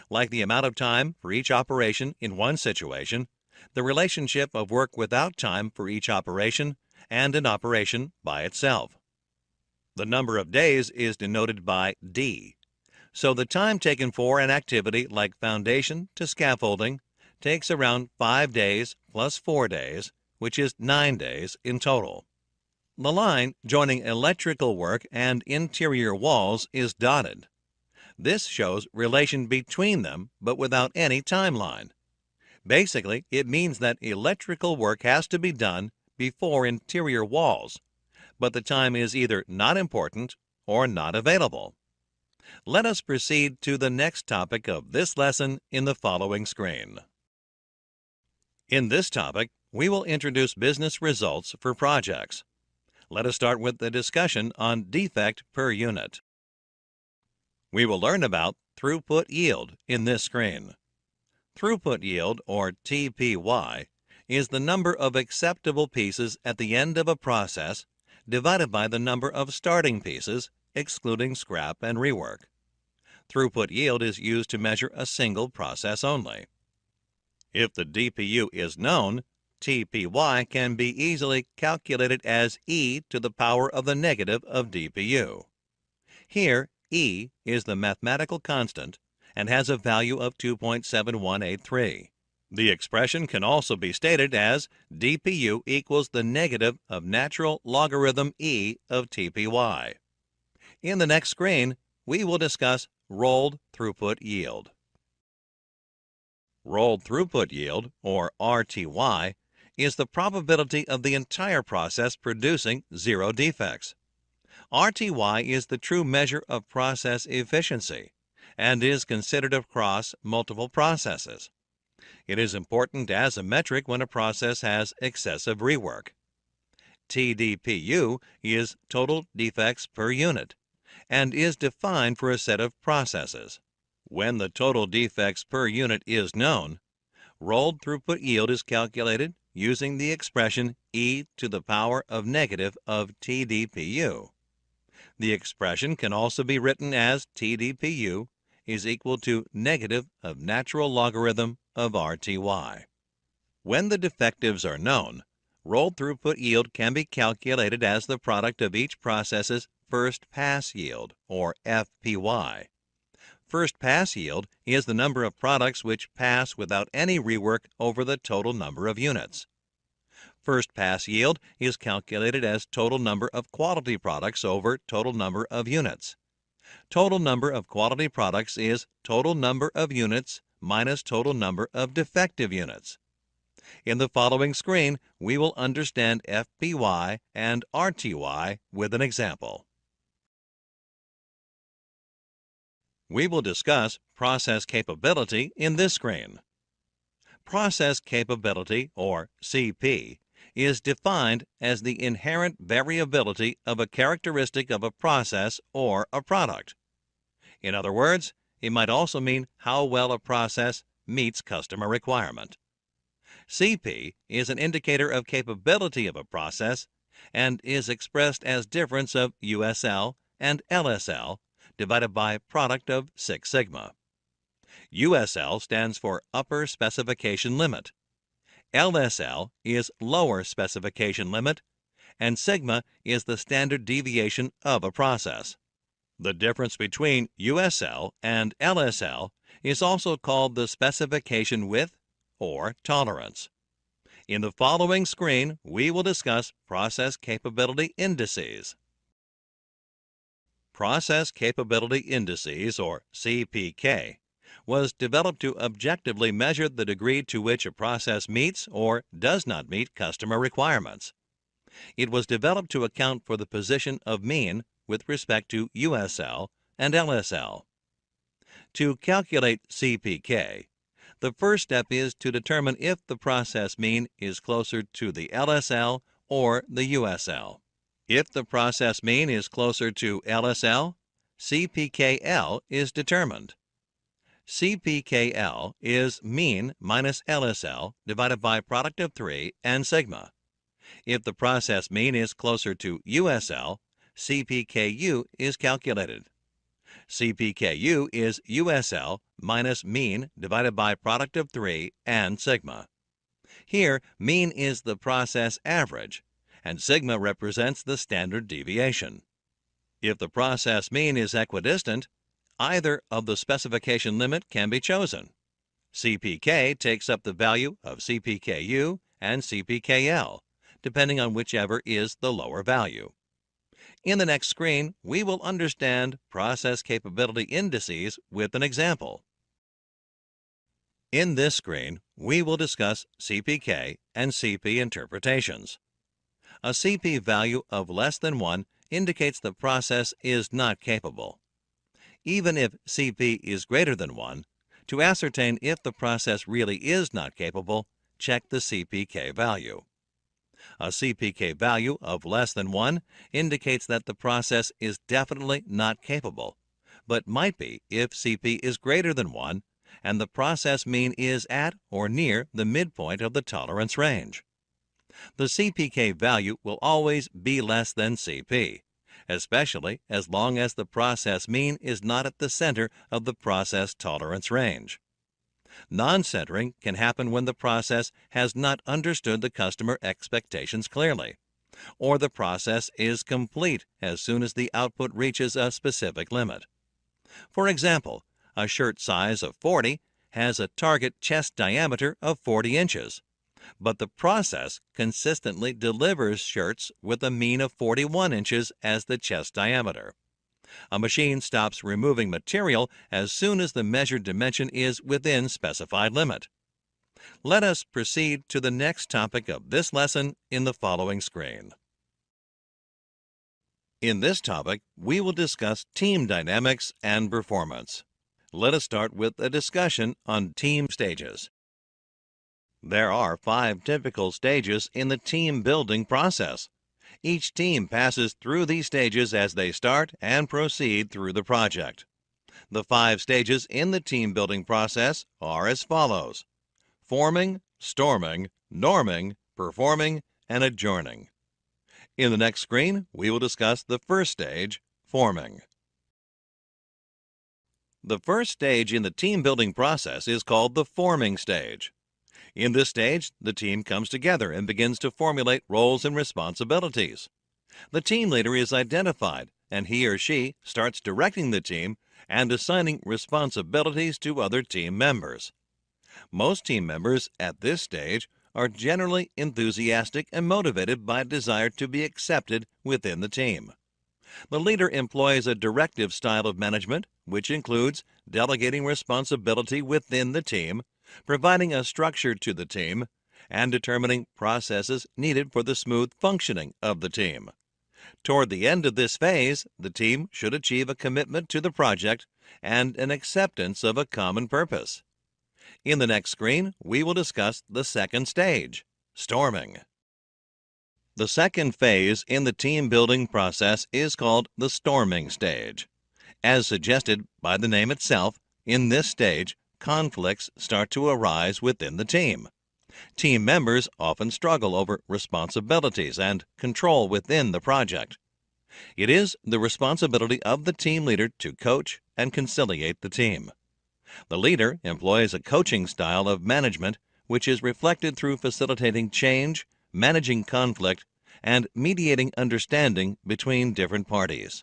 like the amount of time for each operation in one situation, the relationship of work without time for each operation, and an operation by itself. The number of days is denoted by D. So the time taken for an activity like foundation to scaffolding takes around 5 days plus 4 days, which is 9 days in total. The line joining electrical work and interior walls is dotted. This shows relation between them, but without any timeline. Basically, it means that electrical work has to be done before interior walls, but the time is either not important or not available. Let us proceed to the next topic of this lesson in the following screen. In this topic, we will introduce business results for projects. Let us start with the discussion on defect per unit. We will learn about throughput yield in this screen. Throughput yield, or TPY, is the number of acceptable pieces at the end of a process divided by the number of starting pieces, excluding scrap and rework. Throughput yield is used to measure a single process only. If the DPU is known, TPY can be easily calculated as e to the power of the negative of DPU. Here, e is the mathematical constant and has a value of 2.7183. The expression can also be stated as DPU equals the negative of natural logarithm e of TPY. In the next screen, we will discuss rolled throughput yield. Rolled throughput yield, or RTY, is the probability of the entire process producing 0 defects. RTY is the true measure of process efficiency and is considered across multiple processes. It is important as a metric when a process has excessive rework. TDPU is total defects per unit and is defined for a set of processes. When the total defects per unit is known, rolled throughput yield is calculated using the expression e to the power of negative of TDPU. The expression can also be written as TDPU is equal to negative of natural logarithm of RTY. When the defectives are known, rolled throughput yield can be calculated as the product of each process's first pass yield, or FPY. First pass yield is the number of products which pass without any rework over the total number of units. First pass yield is calculated as total number of quality products over total number of units. Total number of quality products is total number of units minus total number of defective units. In the following screen, we will understand FPY and RTY with an example. We will discuss process capability in this screen. Process capability, or CP, is defined as the inherent variability of a characteristic of a process or a product. In other words, it might also mean how well a process meets customer requirement. CP is an indicator of capability of a process and is expressed as difference of USL and LSL divided by product of Six Sigma. USL stands for Upper Specification Limit. LSL is Lower Specification Limit, and sigma is the standard deviation of a process. The difference between USL and LSL is also called the specification width or tolerance. In the following screen, we will discuss process capability indices. Process Capability Indices, or CPK, was developed to objectively measure the degree to which a process meets or does not meet customer requirements. It was developed to account for the position of mean with respect to USL and LSL. To calculate CPK, the first step is to determine if the process mean is closer to the LSL or the USL. If the process mean is closer to LSL, CPKL is determined. CPKL is mean minus LSL divided by product of 3 and sigma. If the process mean is closer to USL, CPKU is calculated. CPKU is USL minus mean divided by product of 3 and sigma. Here, mean is the process average, and sigma represents the standard deviation. If the process mean is equidistant, either of the specification limit can be chosen. CPK takes up the value of CPKU and CPKL, depending on whichever is the lower value. In the next screen, we will understand process capability indices with an example. In this screen, we will discuss CPK and CP interpretations. A CP value of less than 1 indicates the process is not capable. Even if CP is greater than 1, to ascertain if the process really is not capable, check the CPK value. A CPK value of less than 1 indicates that the process is definitely not capable, but might be if CP is greater than 1 and the process mean is at or near the midpoint of the tolerance range. The CPK value will always be less than CP, especially as long as the process mean is not at the center of the process tolerance range. Non-centering can happen when the process has not understood the customer expectations clearly, or the process is complete as soon as the output reaches a specific limit. For example, a shirt size of 40 has a target chest diameter of 40 inches, but the process consistently delivers shirts with a mean of 41 inches as the chest diameter. A machine stops removing material as soon as the measured dimension is within specified limit. Let us proceed to the next topic of this lesson in the following screen. In this topic, we will discuss team dynamics and performance. Let us start with a discussion on team stages. There are 5 typical stages in the team building process. Each team passes through these stages as they start and proceed through the project. The 5 stages in the team building process are as follows: forming, storming, norming, performing, and adjourning. In the next screen, we will discuss the first stage, forming. The first stage in the team building process is called the forming stage. In this stage, the team comes together and begins to formulate roles and responsibilities. The team leader is identified, and he or she starts directing the team and assigning responsibilities to other team members. Most team members at this stage are generally enthusiastic and motivated by a desire to be accepted within the team. The leader employs a directive style of management, which includes delegating responsibility within the team, providing a structure to the team, and determining processes needed for the smooth functioning of the team. Toward the end of this phase, the team should achieve a commitment to the project and an acceptance of a common purpose. In the next screen, we will discuss the second stage, storming. The second phase in the team building process is called the storming stage. As suggested by the name itself, in this stage, conflicts start to arise within the team. Team members often struggle over responsibilities and control within the project. It is the responsibility of the team leader to coach and conciliate the team. The leader employs a coaching style of management which is reflected through facilitating change, managing conflict, and mediating understanding between different parties.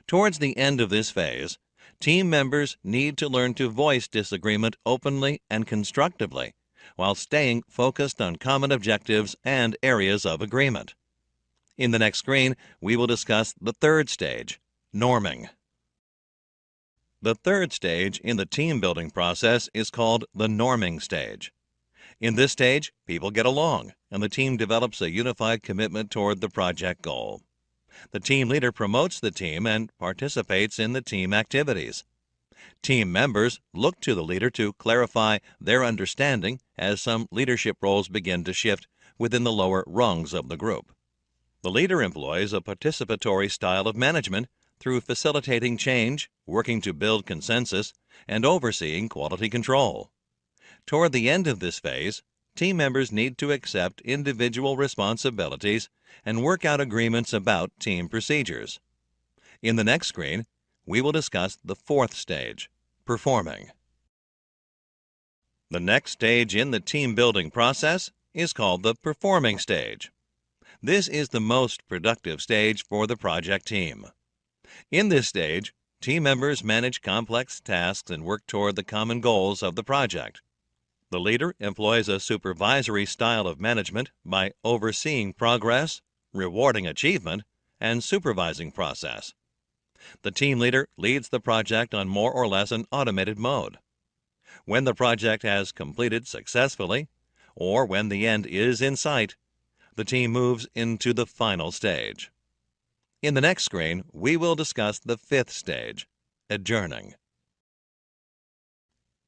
Towards the end of this phase, team members need to learn to voice disagreement openly and constructively while staying focused on common objectives and areas of agreement. In the next screen, we will discuss the third stage, norming. The third stage in the team building process is called the norming stage. In this stage, people get along, and the team develops a unified commitment toward the project goal. The team leader promotes the team and participates in the team activities. Team members look to the leader to clarify their understanding as some leadership roles begin to shift within the lower rungs of the group. The leader employs a participatory style of management through facilitating change, working to build consensus, and overseeing quality control. Toward the end of this phase, team members need to accept individual responsibilities and work out agreements about team procedures. In the next screen, we will discuss the fourth stage, performing. The next stage in the team building process is called the performing stage. This is the most productive stage for the project team. In this stage, team members manage complex tasks and work toward the common goals of the project. The leader employs a supervisory style of management by overseeing progress, rewarding achievement, and supervising process. The team leader leads the project on more or less an automated mode. When the project has completed successfully, or when the end is in sight, the team moves into the final stage. In the next screen, we will discuss the fifth stage, adjourning.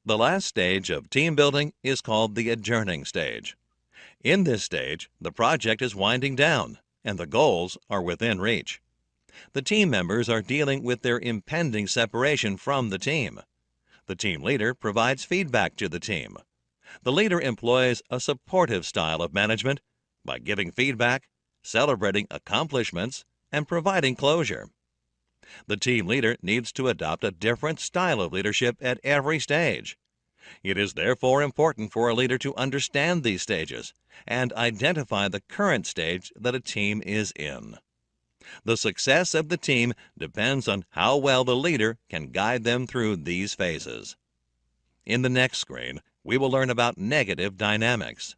The last stage of team building is called the adjourning stage. In this stage, the project is winding down, and the goals are within reach. The team members are dealing with their impending separation from the team. The team leader provides feedback to the team. The leader employs a supportive style of management by giving feedback, celebrating accomplishments, and providing closure. The team leader needs to adopt a different style of leadership at every stage. It is therefore important for a leader to understand these stages and identify the current stage that a team is in. The success of the team depends on how well the leader can guide them through these phases. In the next screen, we will learn about negative dynamics.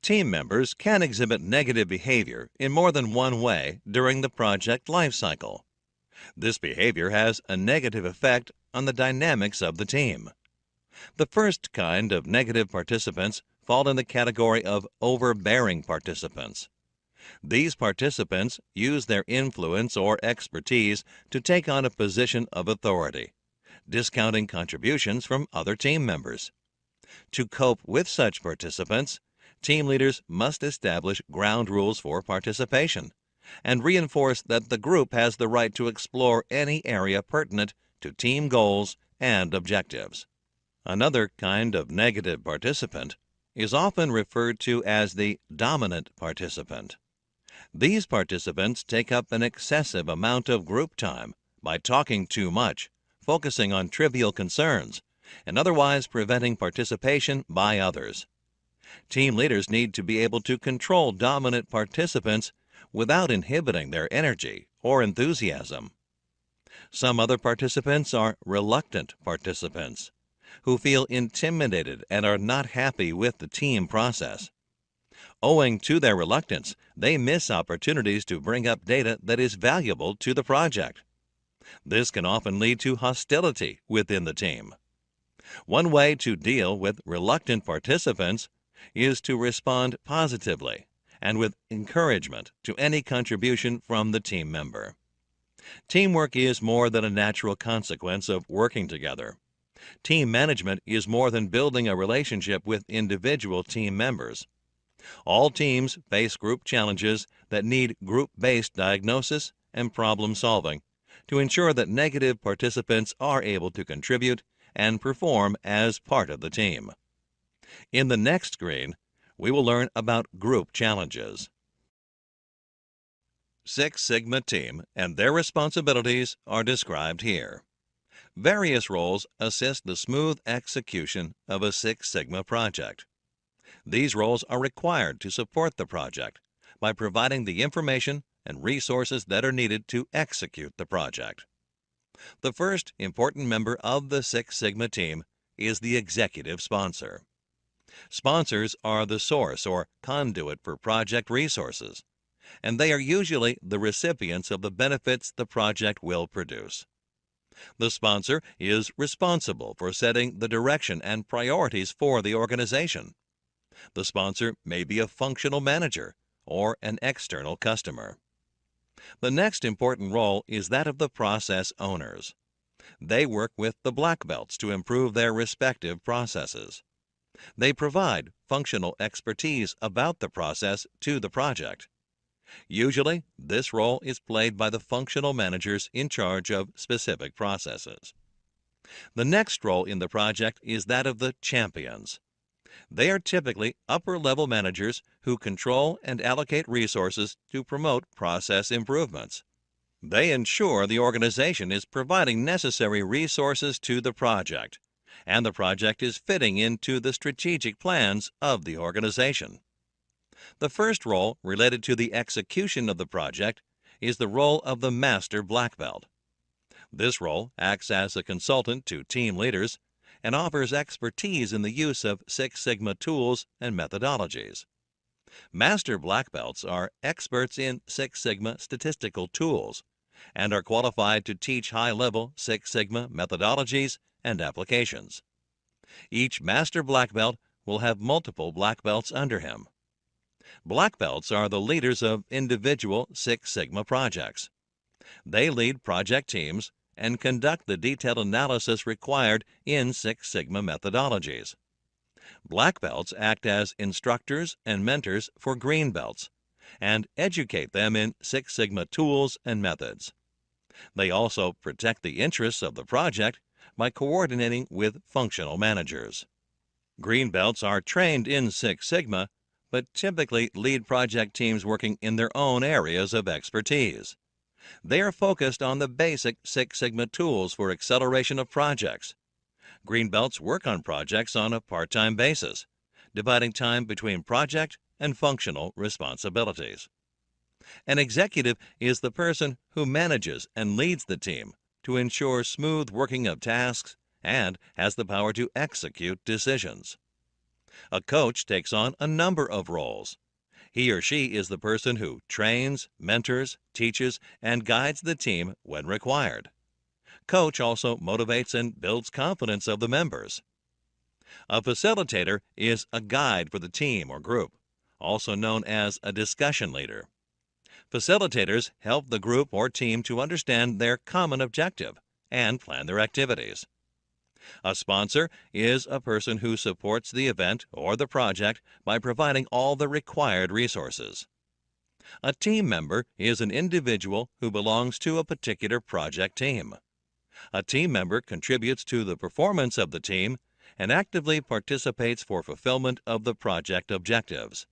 Team members can exhibit negative behavior in more than one way during the project life cycle. This behavior has a negative effect on the dynamics of the team. The first kind of negative participants fall in the category of overbearing participants. These participants use their influence or expertise to take on a position of authority, discounting contributions from other team members. To cope with such participants, team leaders must establish ground rules for participation and reinforce that the group has the right to explore any area pertinent to team goals and objectives. Another kind of negative participant is often referred to as the dominant participant. These participants take up an excessive amount of group time by talking too much, focusing on trivial concerns, and otherwise preventing participation by others. Team leaders need to be able to control dominant participants without inhibiting their energy or enthusiasm. Some other participants are reluctant participants, who feel intimidated and are not happy with the team process. Owing to their reluctance, they miss opportunities to bring up data that is valuable to the project. This can often lead to hostility within the team. One way to deal with reluctant participants is to respond positively and with encouragement to any contribution from the team member. Teamwork is more than a natural consequence of working together. Team management is more than building a relationship with individual team members. All teams face group challenges that need group-based diagnosis and problem solving to ensure that negative participants are able to contribute and perform as part of the team. In the next screen, we will learn about group challenges. Six Sigma team and their responsibilities are described here. Various roles assist the smooth execution of a Six Sigma project. These roles are required to support the project by providing the information and resources that are needed to execute the project. The first important member of the Six Sigma team is the executive sponsor. Sponsors are the source or conduit for project resources, and they are usually the recipients of the benefits the project will produce. The sponsor is responsible for setting the direction and priorities for the organization. The sponsor may be a functional manager or an external customer. The next important role is that of the process owners. They work with the black belts to improve their respective processes. They provide functional expertise about the process to the project. Usually, this role is played by the functional managers in charge of specific processes. The next role in the project is that of the champions. They are typically upper-level managers who control and allocate resources to promote process improvements. They ensure the organization is providing necessary resources to the project, and the project is fitting into the strategic plans of the organization. The first role related to the execution of the project is the role of the Master Black Belt. This role acts as a consultant to team leaders and offers expertise in the use of Six Sigma tools and methodologies. Master Black Belts are experts in Six Sigma statistical tools and are qualified to teach high-level Six Sigma methodologies and applications. Each Master Black Belt will have multiple Black Belts under him. Black Belts are the leaders of individual Six Sigma projects. They lead project teams and conduct the detailed analysis required in Six Sigma methodologies. Black Belts act as instructors and mentors for Green Belts and educate them in Six Sigma tools and methods. They also protect the interests of the project by coordinating with functional managers. Green Belts are trained in Six Sigma, but typically lead project teams working in their own areas of expertise. They are focused on the basic Six Sigma tools for acceleration of projects. Green Belts work on projects on a part-time basis, dividing time between project and functional responsibilities. An executive is the person who manages and leads the team to ensure smooth working of tasks and has the power to execute decisions. A coach takes on a number of roles. He or she is the person who trains, mentors, teaches, and guides the team when required. Coach also motivates and builds confidence of the members. A facilitator is a guide for the team or group, also known as a discussion leader. Facilitators help the group or team to understand their common objective and plan their activities. A sponsor is a person who supports the event or the project by providing all the required resources. A team member is an individual who belongs to a particular project team. A team member contributes to the performance of the team and actively participates for fulfillment of the project objectives.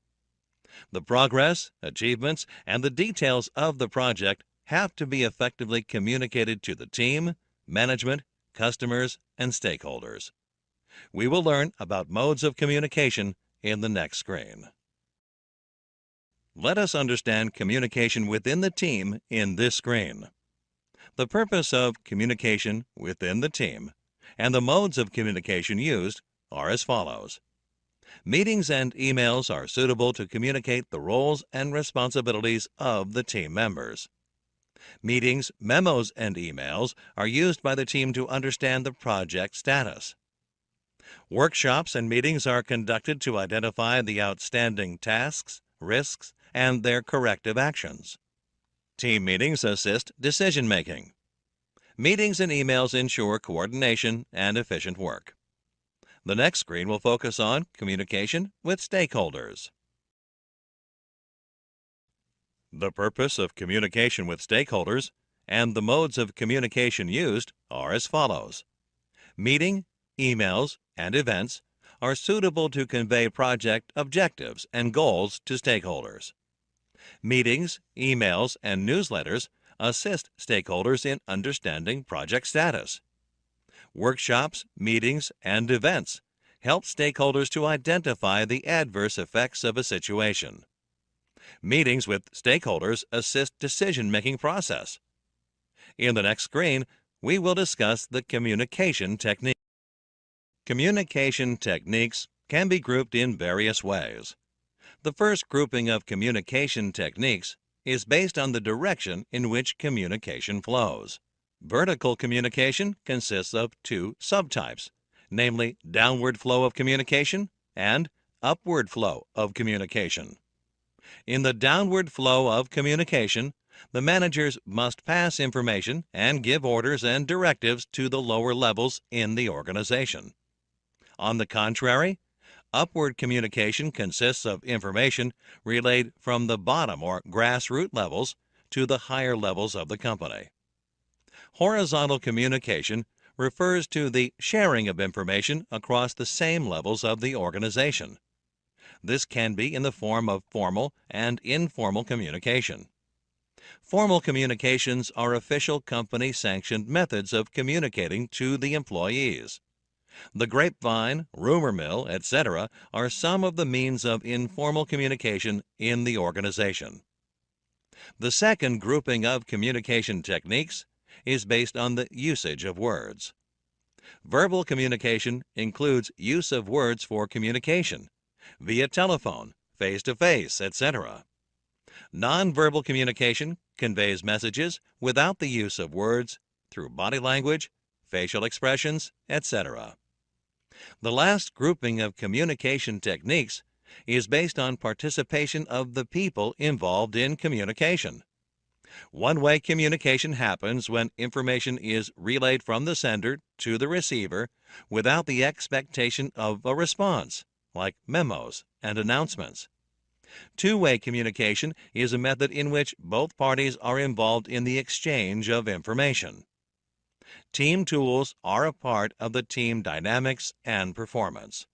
The progress, achievements, and the details of the project have to be effectively communicated to the team, management, customers, and stakeholders. We will learn about modes of communication in the next screen. Let us understand communication within the team in this screen. The purpose of communication within the team and the modes of communication used are as follows. Meetings and emails are suitable to communicate the roles and responsibilities of the team members. Meetings, memos, and emails are used by the team to understand the project status. Workshops and meetings are conducted to identify the outstanding tasks, risks, and their corrective actions. Team meetings assist decision-making. Meetings and emails ensure coordination and efficient work. The next screen will focus on communication with stakeholders. The purpose of communication with stakeholders and the modes of communication used are as follows. Meeting, emails, and events are suitable to convey project objectives and goals to stakeholders. Meetings, emails, and newsletters assist stakeholders in understanding project status. Workshops, meetings, and events help stakeholders to identify the adverse effects of a situation. Meetings with stakeholders assist decision-making process. In the next screen, we will discuss the communication technique. Communication techniques can be grouped in various ways. The first grouping of communication techniques is based on the direction in which communication flows. Vertical communication consists of two subtypes, namely downward flow of communication and upward flow of communication. In the downward flow of communication, the managers must pass information and give orders and directives to the lower levels in the organization. On the contrary, upward communication consists of information relayed from the bottom or grassroots levels to the higher levels of the company. Horizontal communication refers to the sharing of information across the same levels of the organization. This can be in the form of formal and informal communication. Formal communications are official company-sanctioned methods of communicating to the employees. The grapevine, rumor mill, etc. are some of the means of informal communication in the organization. The second grouping of communication techniques is based on the usage of words. Verbal communication includes use of words for communication, via telephone, face-to-face, etc. Nonverbal communication conveys messages without the use of words through body language, facial expressions, etc. The last grouping of communication techniques is based on participation of the people involved in communication. One-way communication happens when information is relayed from the sender to the receiver without the expectation of a response, like memos and announcements. Two-way communication is a method in which both parties are involved in the exchange of information. Team tools are a part of the team dynamics and performance.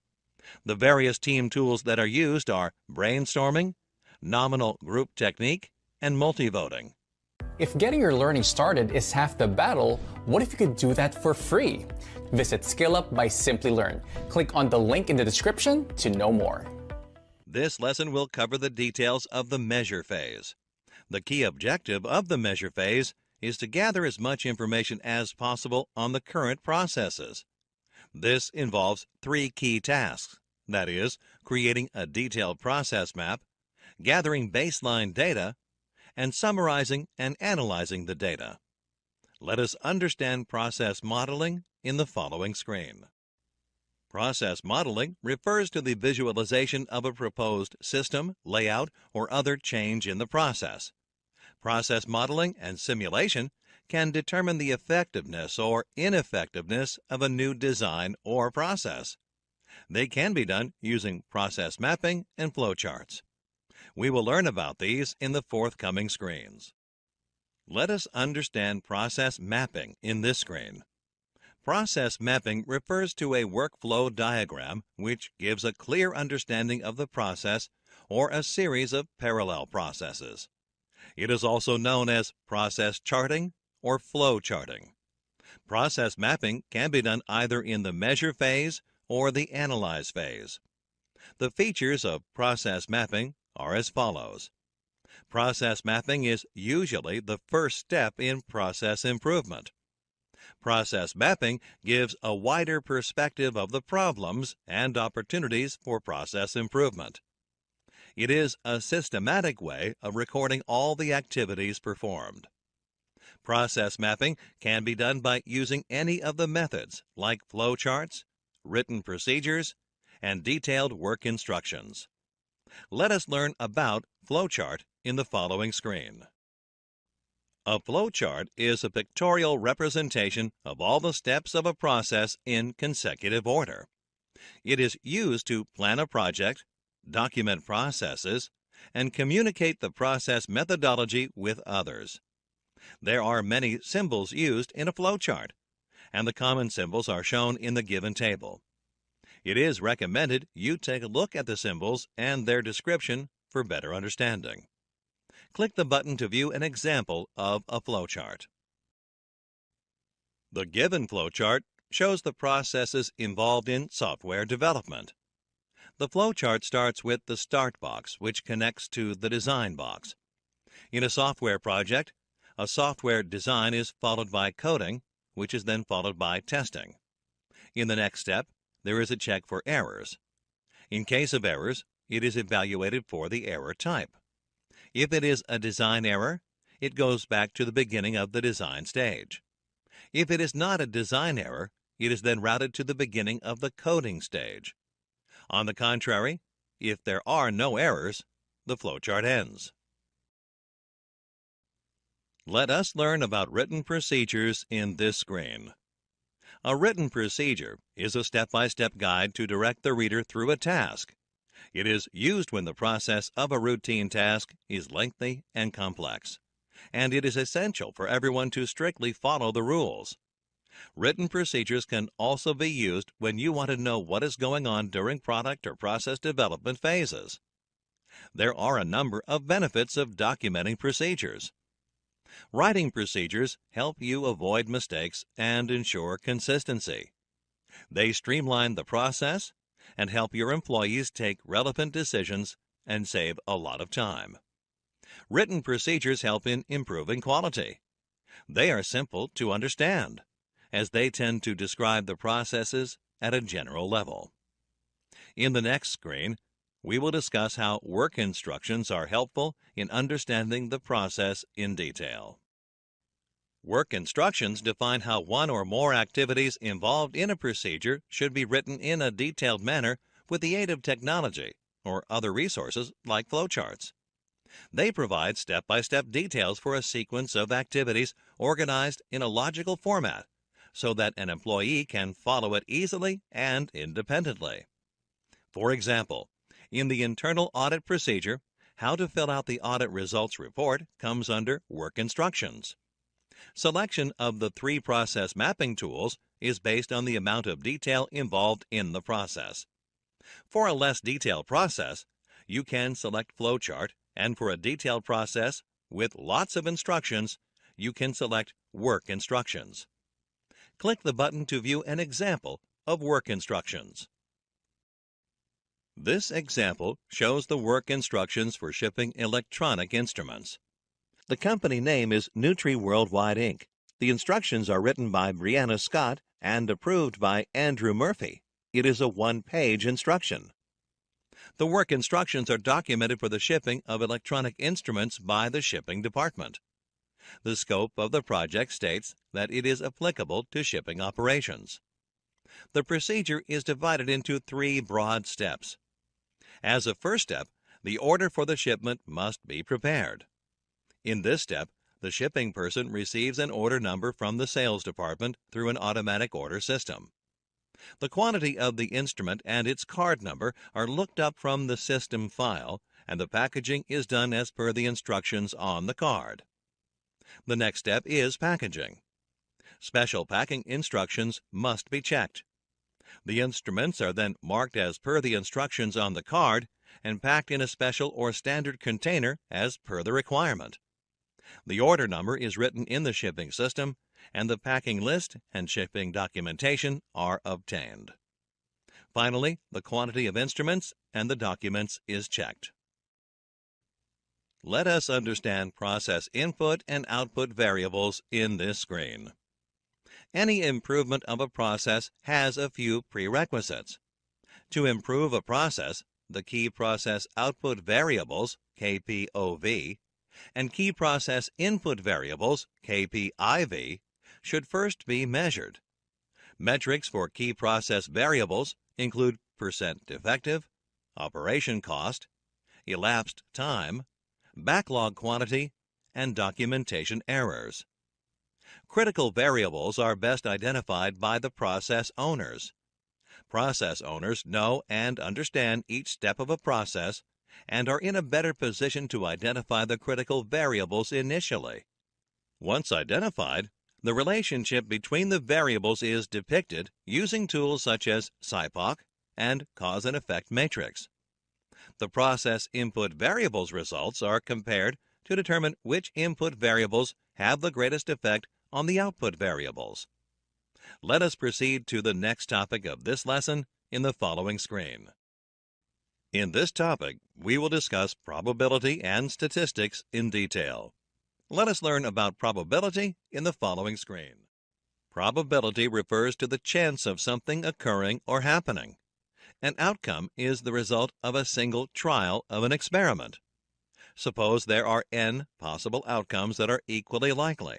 The various team tools that are used are brainstorming, nominal group technique, and multivoting. If getting your learning started is half the battle, what if you could do that for free? Visit SkillUp by Simplilearn. Click on the link in the description to know more. This lesson will cover the details of the measure phase. The key objective of the measure phase is to gather as much information as possible on the current processes. This involves three key tasks, that is, creating a detailed process map, gathering baseline data, and summarizing and analyzing the data. Let us understand process modeling in the following screen. Process modeling refers to the visualization of a proposed system, layout, or other change in the process. Process modeling and simulation can determine the effectiveness or ineffectiveness of a new design or process. They can be done using process mapping and flowcharts. We will learn about these in the forthcoming screens. Let us understand process mapping in this screen. Process mapping refers to a workflow diagram which gives a clear understanding of the process or a series of parallel processes. It is also known as process charting or flow charting. Process mapping can be done either in the measure phase or the analyze phase. The features of process mapping are as follows. Process mapping is usually the first step in process improvement. Process mapping gives a wider perspective of the problems and opportunities for process improvement. It is a systematic way of recording all the activities performed. Process mapping can be done by using any of the methods like flowcharts, written procedures, and detailed work instructions. Let us learn about flowchart in the following screen. A flowchart is a pictorial representation of all the steps of a process in consecutive order. It is used to plan a project, document processes, and communicate the process methodology with others. There are many symbols used in a flowchart, and the common symbols are shown in the given table. It is recommended you take a look at the symbols and their description for better understanding. Click the button to view an example of a flowchart. The given flowchart shows the processes involved in software development. The flowchart starts with the Start box, which connects to the Design box. In a software project, a software design is followed by coding, which is then followed by testing. In the next step, there is a check for errors. In case of errors, it is evaluated for the error type. If it is a design error, it goes back to the beginning of the design stage. If it is not a design error, it is then routed to the beginning of the coding stage. On the contrary, if there are no errors, the flowchart ends. Let us learn about written procedures in this screen. A written procedure is a step-by-step guide to direct the reader through a task. It is used when the process of a routine task is lengthy and complex, and it is essential for everyone to strictly follow the rules. Written procedures can also be used when you want to know what is going on during product or process development phases. There are a number of benefits of documenting procedures. Writing procedures help you avoid mistakes and ensure consistency. They streamline the process and help your employees take relevant decisions and save a lot of time. Written procedures help in improving quality. They are simple to understand, as they tend to describe the processes at a general level. In the next screen, we will discuss how work instructions are helpful in understanding the process in detail. Work instructions define how one or more activities involved in a procedure should be written in a detailed manner with the aid of technology or other resources like flowcharts. They provide step-by-step details for a sequence of activities organized in a logical format so that an employee can follow it easily and independently. For example, in the internal audit procedure, how to fill out the audit results report comes under Work Instructions. Selection of the 3 process mapping tools is based on the amount of detail involved in the process. For a less detailed process, you can select Flowchart, and for a detailed process with lots of instructions, you can select Work Instructions. Click the button to view an example of work instructions. This example shows the work instructions for shipping electronic instruments. The company name is Nutri Worldwide Inc. The instructions are written by Brianna Scott and approved by Andrew Murphy. It is a 1-page instruction. The work instructions are documented for the shipping of electronic instruments by the shipping department. The scope of the project states that it is applicable to shipping operations. The procedure is divided into 3 broad steps. As a first step, the order for the shipment must be prepared. In this step, the shipping person receives an order number from the sales department through an automatic order system. The quantity of the instrument and its card number are looked up from the system file, and the packaging is done as per the instructions on the card. The next step is packaging. Special packing instructions must be checked. The instruments are then marked as per the instructions on the card and packed in a special or standard container as per the requirement. The order number is written in the shipping system, and the packing list and shipping documentation are obtained. Finally, the quantity of instruments and the documents is checked. Let us understand process input and output variables in this screen. Any improvement of a process has a few prerequisites. To improve a process, the key process output variables, KPOV, and key process input variables, KPIV, should first be measured. Metrics for key process variables include percent defective, operation cost, elapsed time, backlog quantity, and documentation errors. Critical variables are best identified by the process owners. Process owners know and understand each step of a process and are in a better position to identify the critical variables initially. Once identified, the relationship between the variables is depicted using tools such as SIPOC and cause and effect matrix. The process input variables results are compared to determine which input variables have the greatest effect on the output variables. Let us proceed to the next topic of this lesson in the following screen. In this topic, we will discuss probability and statistics in detail. Let us learn about probability in the following screen. Probability refers to the chance of something occurring or happening. An outcome is the result of a single trial of an experiment. Suppose there are n possible outcomes that are equally likely.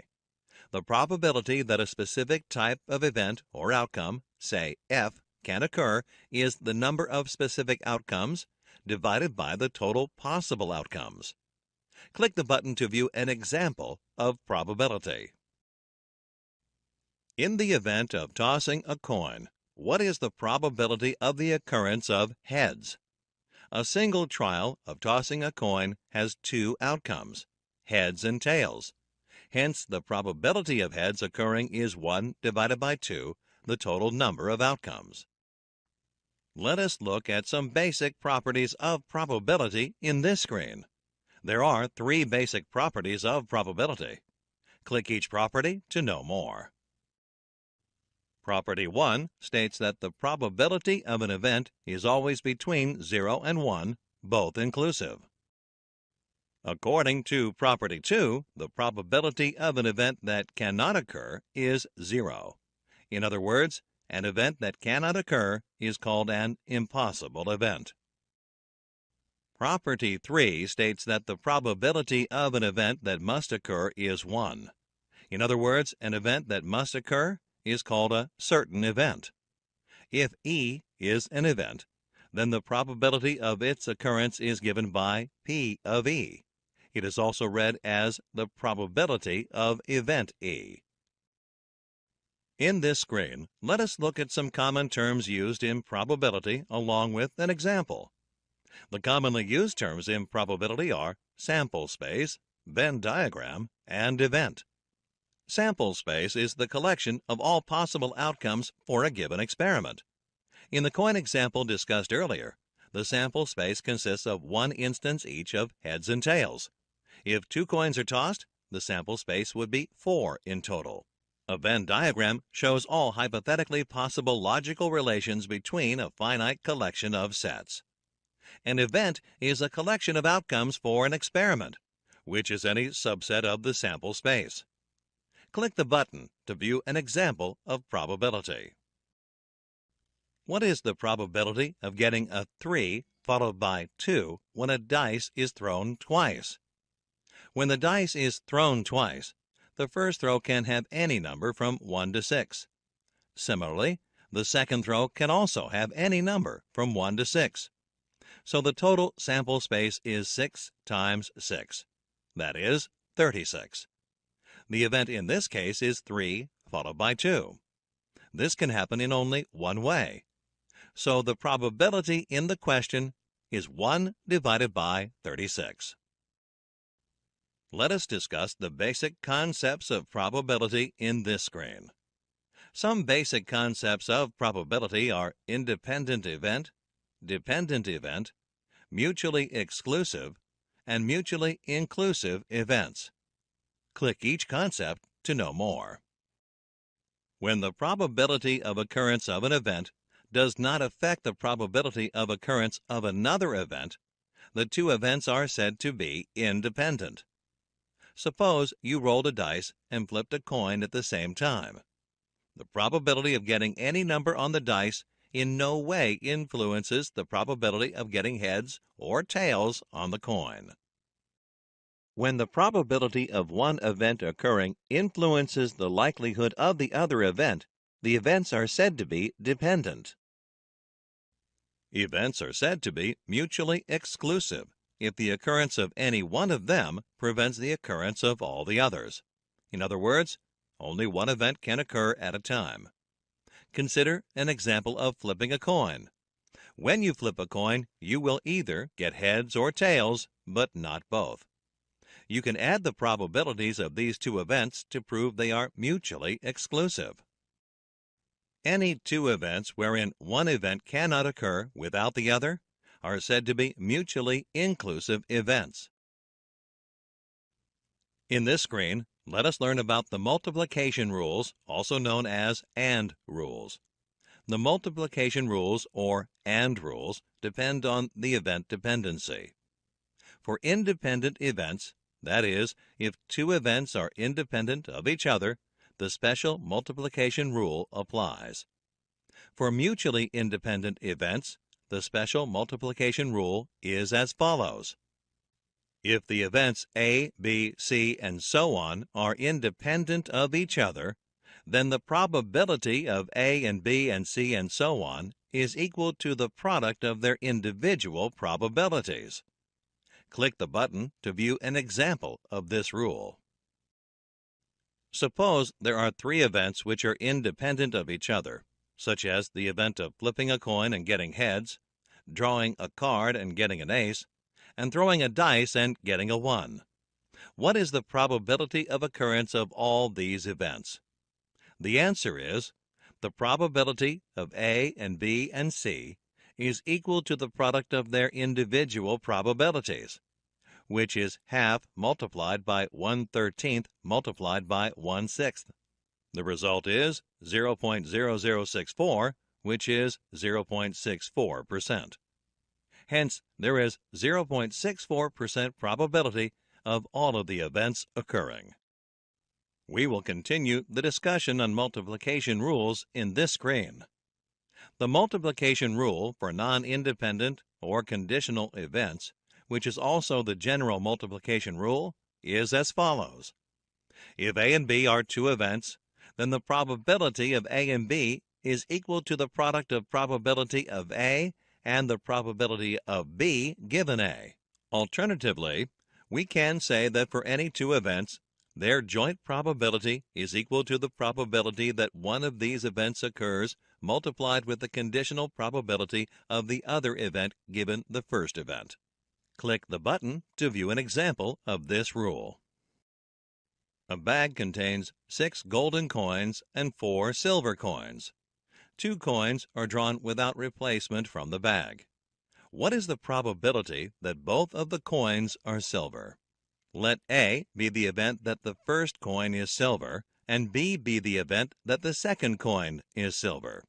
The probability that a specific type of event or outcome, say f, can occur is the number of specific outcomes divided by the total possible outcomes. Click the button to view an example of probability. In the event of tossing a coin, what is the probability of the occurrence of heads? A single trial of tossing a coin has two outcomes, heads and tails. Hence, the probability of heads occurring is 1 divided by 2, the total number of outcomes. Let us look at some basic properties of probability in this screen. There are 3 basic properties of probability. Click each property to know more. Property 1 states that the probability of an event is always between 0 and 1, both inclusive. According to Property 2, the probability of an event that cannot occur is 0. In other words, an event that cannot occur is called an impossible event. Property 3 states that the probability of an event that must occur is 1. In other words, an event that must occur is called a certain event. If E is an event, then the probability of its occurrence is given by P of E. It is also read as the probability of event E. In this screen, let us look at some common terms used in probability along with an example. The commonly used terms in probability are sample space, Venn diagram, and event. Sample space is the collection of all possible outcomes for a given experiment. In the coin example discussed earlier, the sample space consists of one instance each of heads and tails. If 2 coins are tossed, the sample space would be 4 in total. A Venn diagram shows all hypothetically possible logical relations between a finite collection of sets. An event is a collection of outcomes for an experiment, which is any subset of the sample space. Click the button to view an example of probability. What is the probability of getting a 3 followed by 2 when a dice is thrown twice? When the dice is thrown twice, the first throw can have any number from 1 to 6. Similarly, the second throw can also have any number from 1 to 6. So the total sample space is 6 times 6. That is 36. The event in this case is 3 followed by 2. This can happen in only one way. So the probability in the question is 1 divided by 36. Let us discuss the basic concepts of probability in this screen. Some basic concepts of probability are independent event, dependent event, mutually exclusive, and mutually inclusive events. Click each concept to know more. When the probability of occurrence of an event does not affect the probability of occurrence of another event, the 2 events are said to be independent. Suppose you rolled a dice and flipped a coin at the same time. The probability of getting any number on the dice in no way influences the probability of getting heads or tails on the coin. When the probability of one event occurring influences the likelihood of the other event, the events are said to be dependent. Events are said to be mutually exclusive if the occurrence of any one of them prevents the occurrence of all the others. In other words, only one event can occur at a time. Consider an example of flipping a coin. When you flip a coin, you will either get heads or tails, but not both. You can add the probabilities of these 2 events to prove they are mutually exclusive. Any 2 events wherein one event cannot occur without the other are said to be mutually inclusive events. In this screen, let us learn about the multiplication rules, also known as AND rules. The multiplication rules, or AND rules, depend on the event dependency. For independent events, that is, if two events are independent of each other, the special multiplication rule applies. For mutually independent events, the special multiplication rule is as follows. If the events A, B, C, and so on are independent of each other, then the probability of A and B and C and so on is equal to the product of their individual probabilities. Click the button to view an example of this rule. Suppose there are three events which are independent of each other, such as the event of flipping a coin and getting heads, drawing a card and getting an ace, and throwing a dice and getting a 1. What is the probability of occurrence of all these events? The answer is, the probability of A and B and C is equal to the product of their individual probabilities, which is half multiplied by 1/13 multiplied by 1/6. The result is 0.0064, which is 0.64%. Hence, there is 0.64% probability of all of the events occurring. We will continue the discussion on multiplication rules in this screen. The multiplication rule for non-independent or conditional events, which is also the general multiplication rule, is as follows. If A and B are two events, then the probability of A and B is equal to the product of probability of A and the probability of B given A. Alternatively, we can say that for any two events, their joint probability is equal to the probability that one of these events occurs multiplied with the conditional probability of the other event given the first event. Click the button to view an example of this rule. A bag contains 6 golden coins and 4 silver coins. 2 coins are drawn without replacement from the bag. What is the probability that both of the coins are silver? Let A be the event that the first coin is silver, and B be the event that the second coin is silver.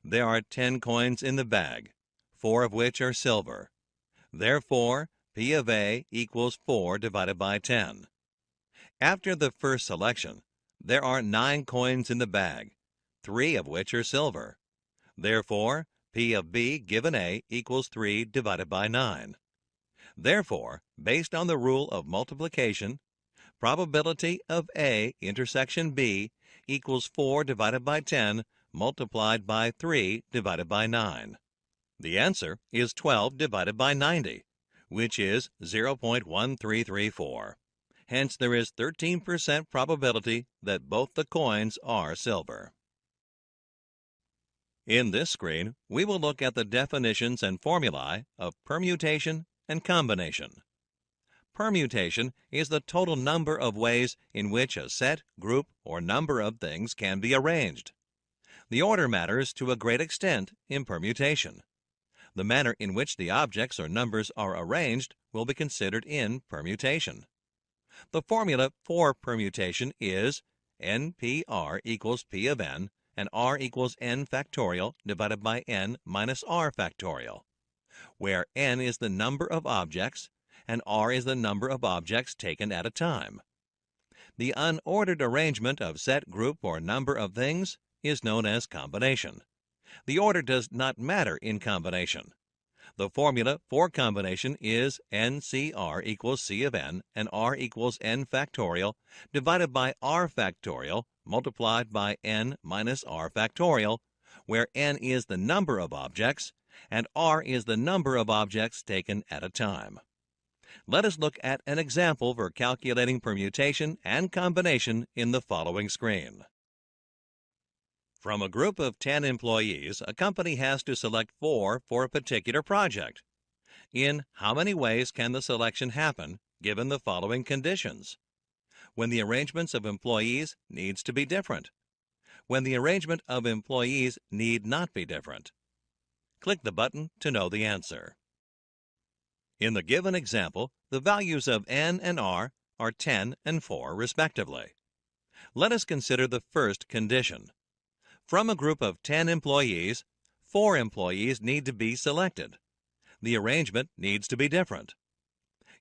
There are 10 coins in the bag, 4 of which are silver. Therefore, P of A equals 4 divided by 10. After the first selection, there are 9 coins in the bag, 3 of which are silver. Therefore, P of B given A equals 3 divided by 9. Therefore, based on the rule of multiplication, probability of A intersection B equals 4 divided by 10 multiplied by 3 divided by 9. The answer is 12 divided by 90, which is 0.1334. Hence, there is 13% probability that both the coins are silver. In this screen, we will look at the definitions and formulae of permutation and combination. Permutation is the total number of ways in which a set, group, or number of things can be arranged. The order matters to a great extent in permutation. The manner in which the objects or numbers are arranged will be considered in permutation. The formula for permutation is NPR equals P of n and R equals n factorial divided by n minus r factorial, where n is the number of objects and r is the number of objects taken at a time. The unordered arrangement of set, group, or number of things is known as combination. The order does not matter in combination. The formula for combination is NCR equals C of n and R equals n factorial divided by r factorial multiplied by n minus r factorial, where n is the number of objects and r is the number of objects taken at a time. Let us look at an example for calculating permutation and combination in the following screen. From a group of 10 employees, a company has to select 4 for a particular project. In how many ways can the selection happen, given the following conditions? When the arrangements of employees needs to be different. When the arrangement of employees need not be different. Click the button to know the answer. In the given example, the values of n and r are 10 and 4 respectively. Let us consider the first condition. From a group of 10 employees, 4 employees need to be selected. The arrangement needs to be different.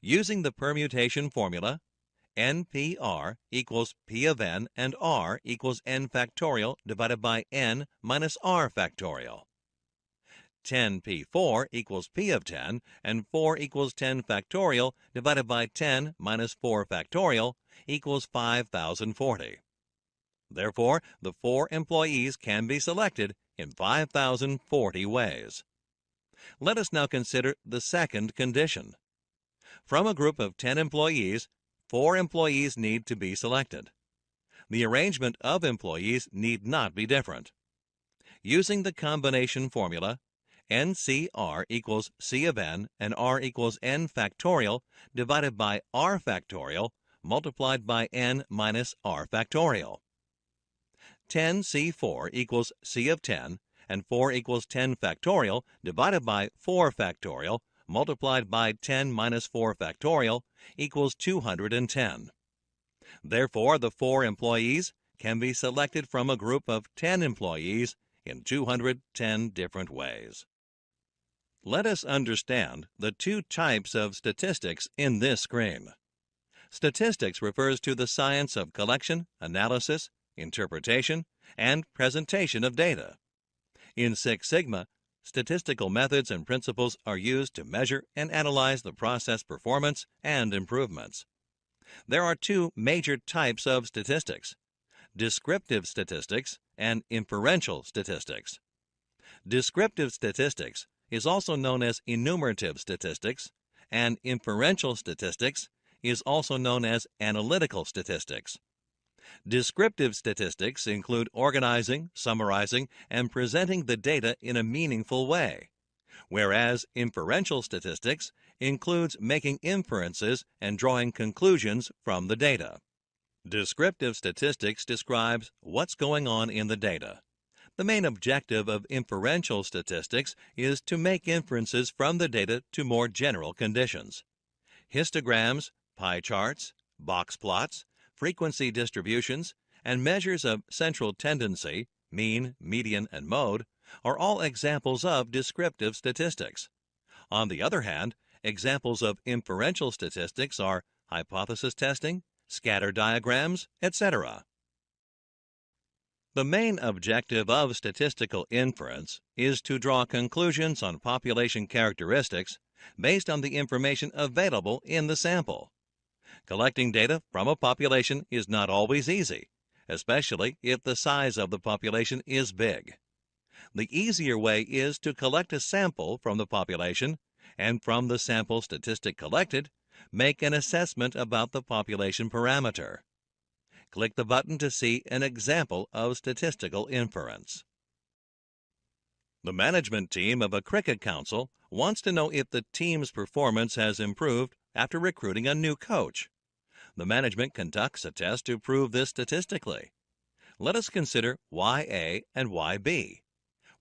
Using the permutation formula, NPR equals P of n and R equals n factorial divided by n minus r factorial. 10P4 equals P of 10 and 4 equals 10 factorial divided by 10 minus 4 factorial equals 5040. Therefore, the 4 employees can be selected in 5040 ways. Let us now consider the second condition. From a group of 10 employees, 4 employees need to be selected. The arrangement of employees need not be different. Using the combination formula, NCR equals C of n and R equals n factorial divided by R factorial multiplied by n minus R factorial. 10C4 equals C of 10 and 4 equals 10 factorial divided by 4 factorial multiplied by 10 minus 4 factorial equals 210. Therefore, the 4 employees can be selected from a group of 10 employees in 210 different ways. Let us understand the two types of statistics in this screen. Statistics refers to the science of collection, analysis, interpretation, and presentation of data. In Six Sigma, statistical methods and principles are used to measure and analyze the process performance and improvements. There are two major types of statistics: descriptive statistics and inferential statistics. Descriptive statistics is also known as enumerative statistics, and inferential statistics is also known as analytical statistics. Descriptive statistics include organizing, summarizing, and presenting the data in a meaningful way, whereas inferential statistics includes making inferences and drawing conclusions from the data. Descriptive statistics describes what's going on in the data. The main objective of inferential statistics is to make inferences from the data to more general conditions. Histograms, pie charts, box plots, frequency distributions, and measures of central tendency, mean, median, and mode are all examples of descriptive statistics. On the other hand, examples of inferential statistics are hypothesis testing, scatter diagrams, etc. The main objective of statistical inference is to draw conclusions on population characteristics based on the information available in the sample. Collecting data from a population is not always easy, especially if the size of the population is big. The easier way is to collect a sample from the population, and from the sample statistic collected, make an assessment about the population parameter. Click the button to see an example of statistical inference. The management team of a cricket council wants to know if the team's performance has improved after recruiting a new coach. The management conducts a test to prove this statistically. Let us consider YA and YB,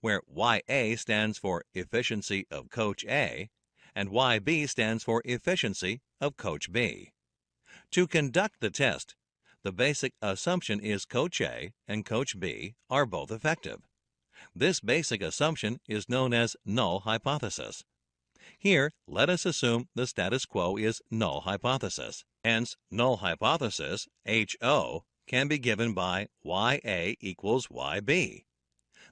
where YA stands for efficiency of Coach A and YB stands for efficiency of Coach B. To conduct the test, the basic assumption is Coach A and Coach B are both effective. This basic assumption is known as null hypothesis. Here, let us assume the status quo is null hypothesis. Hence, null hypothesis, HO, can be given by YA equals YB.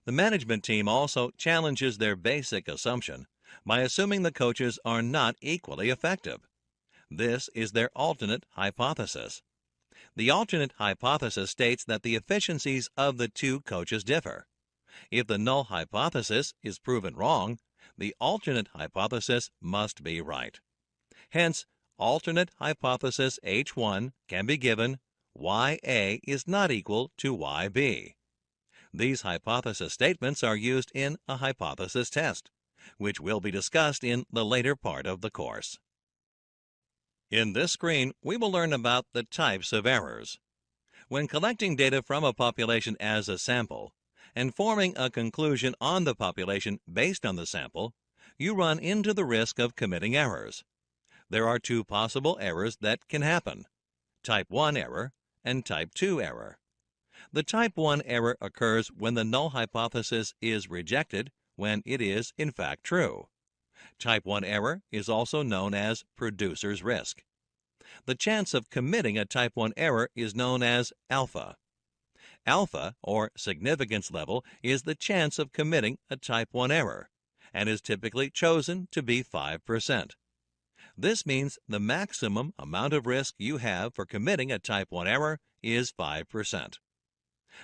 The management team also challenges their basic assumption by assuming the coaches are not equally effective. This is their alternate hypothesis. The alternate hypothesis states that the efficiencies of the two coaches differ. If the null hypothesis is proven wrong, the alternate hypothesis must be right. Hence, alternate hypothesis H1 can be given YA is not equal to YB. These hypothesis statements are used in a hypothesis test, which will be discussed in the later part of the course. In this screen, we will learn about the types of errors. When collecting data from a population as a sample and forming a conclusion on the population based on the sample, you run into the risk of committing errors. There are two possible errors that can happen: type 1 error and type 2 error. The type 1 error occurs when the null hypothesis is rejected when it is in fact true. Type 1 error is also known as producer's risk. The chance of committing a type 1 error is known as alpha. Alpha, or significance level, is the chance of committing a type 1 error, and is typically chosen to be 5%. This means the maximum amount of risk you have for committing a type 1 error is 5%.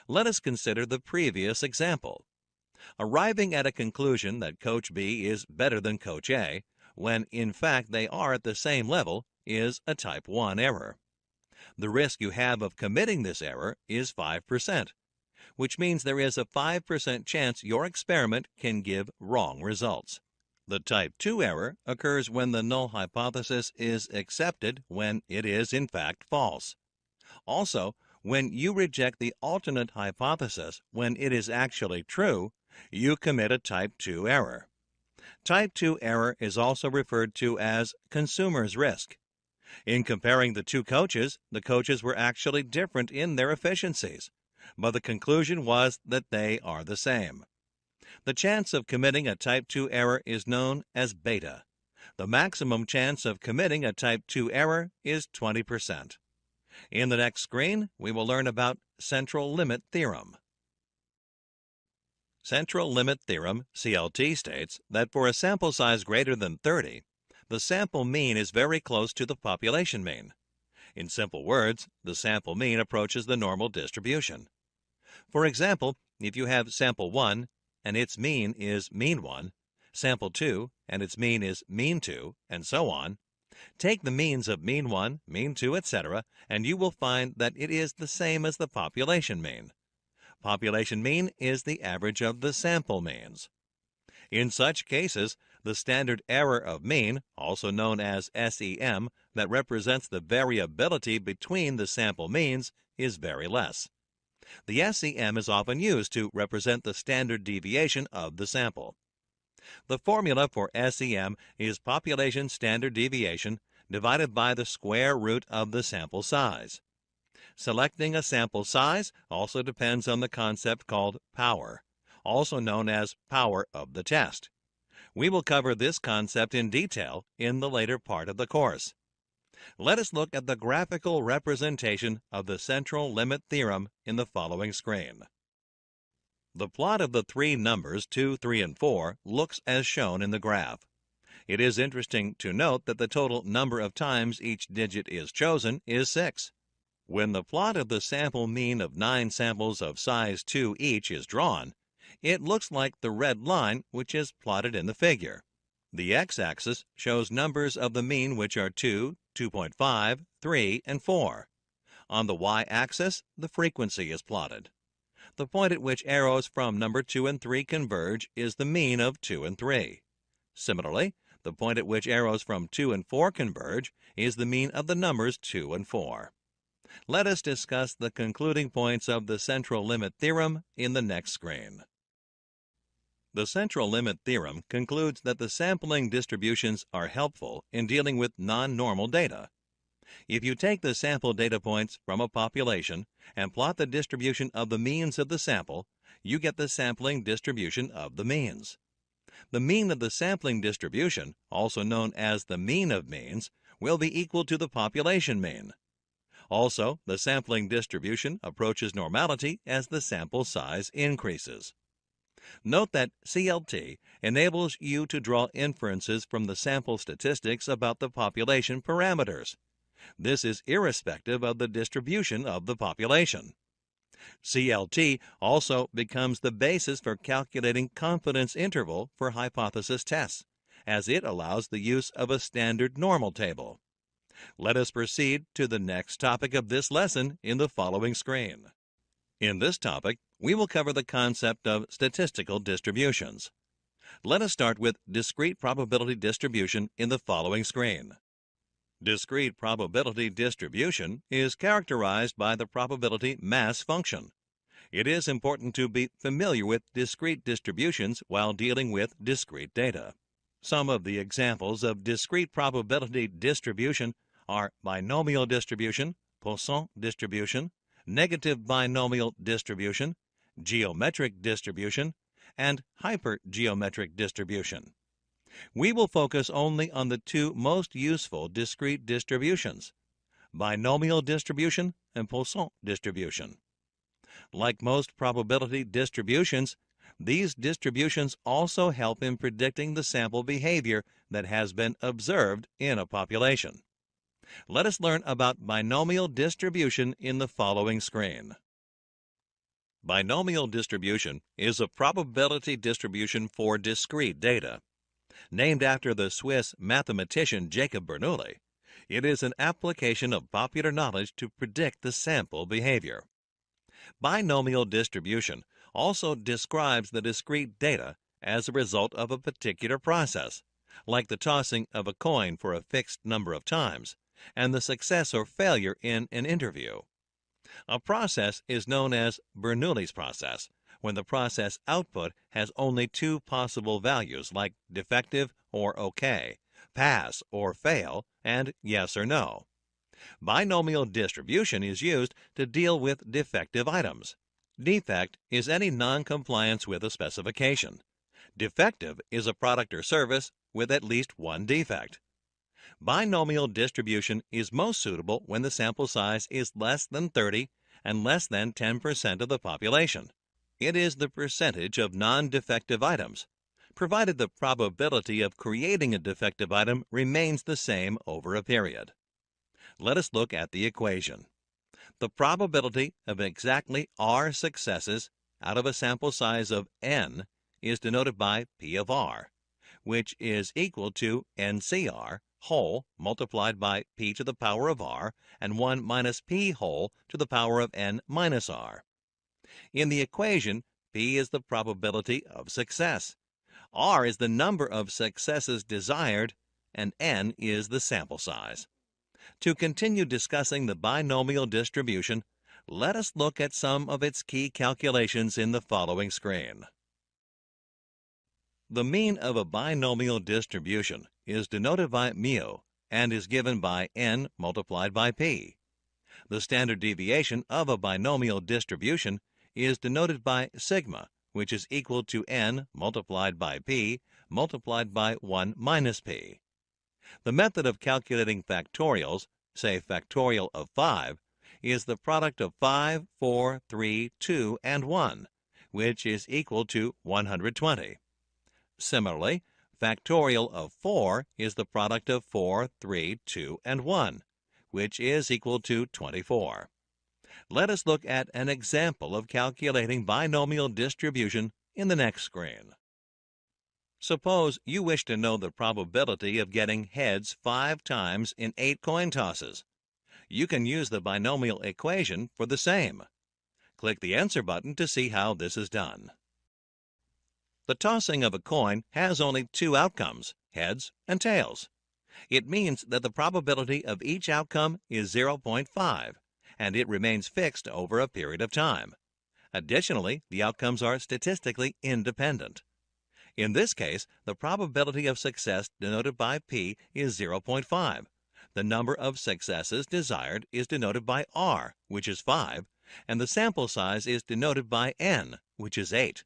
Let us consider the previous example. Arriving at a conclusion that Coach B is better than Coach A, when in fact they are at the same level, is a type 1 error. The risk you have of committing this error is 5%, which means there is a 5% chance your experiment can give wrong results. The type 2 error occurs when the null hypothesis is accepted when it is in fact false. Also, when you reject the alternate hypothesis when it is actually true, you commit a type 2 error. Type 2 error is also referred to as consumer's risk. In comparing the two coaches, the coaches were actually different in their efficiencies, but the conclusion was that they are the same. The chance of committing a type 2 error is known as beta. The maximum chance of committing a type 2 error is 20%. In the next screen, we will learn about central limit theorem. Central limit theorem, CLT, states that for a sample size greater than 30, the sample mean is very close to the population mean. In simple words, the sample mean approaches the normal distribution. For example, if you have sample 1 and its mean is mean 1, sample 2 and its mean is mean 2, and so on, take the means of mean 1, mean 2, etc., and you will find that it is the same as the population mean. Population mean is the average of the sample means. In such cases, the standard error of mean, also known as SEM, that represents the variability between the sample means, is very less. The SEM is often used to represent the standard deviation of the sample. The formula for SEM is population standard deviation divided by the square root of the sample size. Selecting a sample size also depends on the concept called power, also known as power of the test. We will cover this concept in detail in the later part of the course. Let us look at the graphical representation of the central limit theorem in the following screen. The plot of the three numbers 2, 3, and 4 looks as shown in the graph. It is interesting to note that the total number of times each digit is chosen is 6. When the plot of the sample mean of 9 samples of size 2 each is drawn, it looks like the red line which is plotted in the figure. The x-axis shows numbers of the mean which are 2, 2.5, 3, and 4. On the y-axis, the frequency is plotted. The point at which arrows from number 2 and 3 converge is the mean of 2 and 3. Similarly, the point at which arrows from 2 and 4 converge is the mean of the numbers 2 and 4. Let us discuss the concluding points of the central limit theorem in the next screen. The central limit theorem concludes that the sampling distributions are helpful in dealing with non-normal data. If you take the sample data points from a population and plot the distribution of the means of the sample, you get the sampling distribution of the means. The mean of the sampling distribution, also known as the mean of means, will be equal to the population mean. Also, the sampling distribution approaches normality as the sample size increases. Note that CLT enables you to draw inferences from the sample statistics about the population parameters. This is irrespective of the distribution of the population. CLT also becomes the basis for calculating confidence interval for hypothesis tests, as it allows the use of a standard normal table. Let us proceed to the next topic of this lesson in the following screen. In this topic, we will cover the concept of statistical distributions. Let us start with discrete probability distribution in the following screen. Discrete probability distribution is characterized by the probability mass function. It is important to be familiar with discrete distributions while dealing with discrete data. Some of the examples of discrete probability distribution are binomial distribution, Poisson distribution, negative binomial distribution, geometric distribution, and hypergeometric distribution. We will focus only on the two most useful discrete distributions, binomial distribution and Poisson distribution. Like most probability distributions, these distributions also help in predicting the sample behavior that has been observed in a population. Let us learn about binomial distribution in the following screen. Binomial distribution is a probability distribution for discrete data. Named after the Swiss mathematician Jacob Bernoulli, it is an application of popular knowledge to predict the sample behavior. Binomial distribution also describes the discrete data as a result of a particular process, like the tossing of a coin for a fixed number of times, and the success or failure in an interview. A process is known as Bernoulli's process when the process output has only two possible values like defective or OK, pass or fail, and yes or no. Binomial distribution is used to deal with defective items. Defect is any non-compliance with a specification. Defective is a product or service with at least one defect. Binomial distribution is most suitable when the sample size is less than 30 and less than 10% of the population. It is the percentage of non-defective items, provided the probability of creating a defective item remains the same over a period. Let us look at the equation. The probability of exactly R successes out of a sample size of n is denoted by P of R, which is equal to NCR whole multiplied by P to the power of R and 1 minus P whole to the power of n minus R. In the equation, P is the probability of success, R is the number of successes desired, and n is the sample size. To continue discussing the binomial distribution, let us look at some of its key calculations in the following screen. The mean of a binomial distribution is denoted by mu and is given by n multiplied by p. The standard deviation of a binomial distribution is denoted by sigma, which is equal to n multiplied by p multiplied by 1 minus p. The method of calculating factorials, say factorial of 5, is the product of 5, 4, 3, 2, and 1, which is equal to 120. Similarly, factorial of 4 is the product of 4, 3, 2, and 1, which is equal to 24. Let us look at an example of calculating binomial distribution in the next screen. Suppose you wish to know the probability of getting heads 5 times in 8 coin tosses. You can use the binomial equation for the same. Click the Answer button to see how this is done. The tossing of a coin has only 2 outcomes, heads and tails. It means that the probability of each outcome is 0.5, and it remains fixed over a period of time. Additionally, the outcomes are statistically independent. In this case, the probability of success denoted by P is 0.5. The number of successes desired is denoted by R, which is 5, and the sample size is denoted by N, which is 8.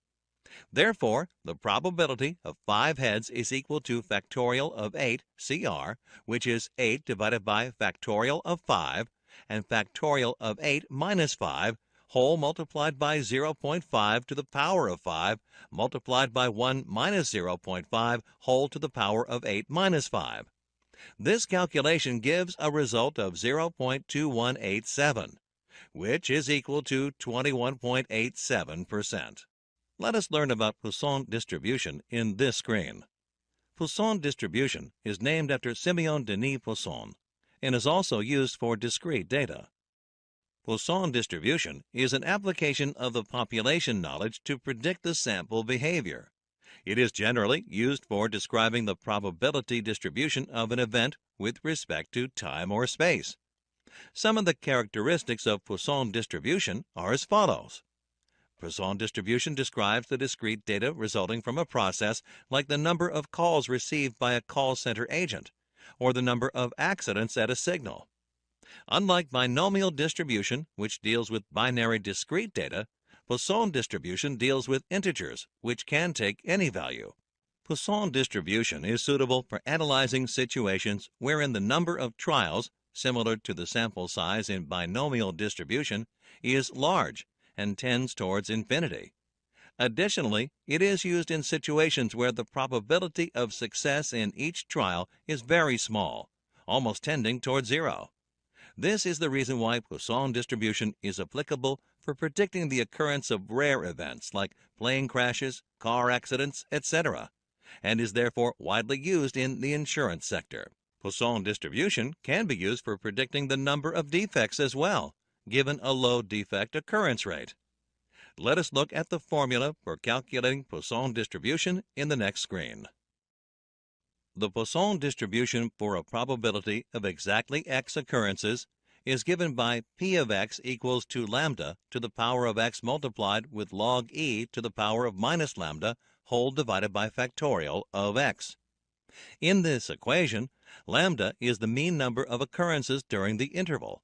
Therefore, the probability of 5 heads is equal to factorial of 8, CR, which is 8 divided by factorial of 5, and factorial of 8 minus 5, whole multiplied by 0.5 to the power of 5, multiplied by 1 minus 0.5, whole to the power of 8 minus 5. This calculation gives a result of 0.2187, which is equal to 21.87%. Let us learn about Poisson distribution in this screen. Poisson distribution is named after Simeon Denis Poisson and is also used for discrete data. Poisson distribution is an application of the population knowledge to predict the sample behavior. It is generally used for describing the probability distribution of an event with respect to time or space. Some of the characteristics of Poisson distribution are as follows. Poisson distribution describes the discrete data resulting from a process like the number of calls received by a call center agent or the number of accidents at a signal. Unlike binomial distribution, which deals with binary discrete data, Poisson distribution deals with integers, which can take any value. Poisson distribution is suitable for analyzing situations wherein the number of trials, similar to the sample size in binomial distribution, is large and tends towards infinity. Additionally, it is used in situations where the probability of success in each trial is very small, almost tending toward zero. This is the reason why Poisson distribution is applicable for predicting the occurrence of rare events like plane crashes, car accidents, etc., and is therefore widely used in the insurance sector. Poisson distribution can be used for predicting the number of defects as well, given a low defect occurrence rate. Let us look at the formula for calculating Poisson distribution in the next screen. The Poisson distribution for a probability of exactly x occurrences is given by p of x equals to lambda to the power of x multiplied with log e to the power of minus lambda whole divided by factorial of x. In this equation, lambda is the mean number of occurrences during the interval,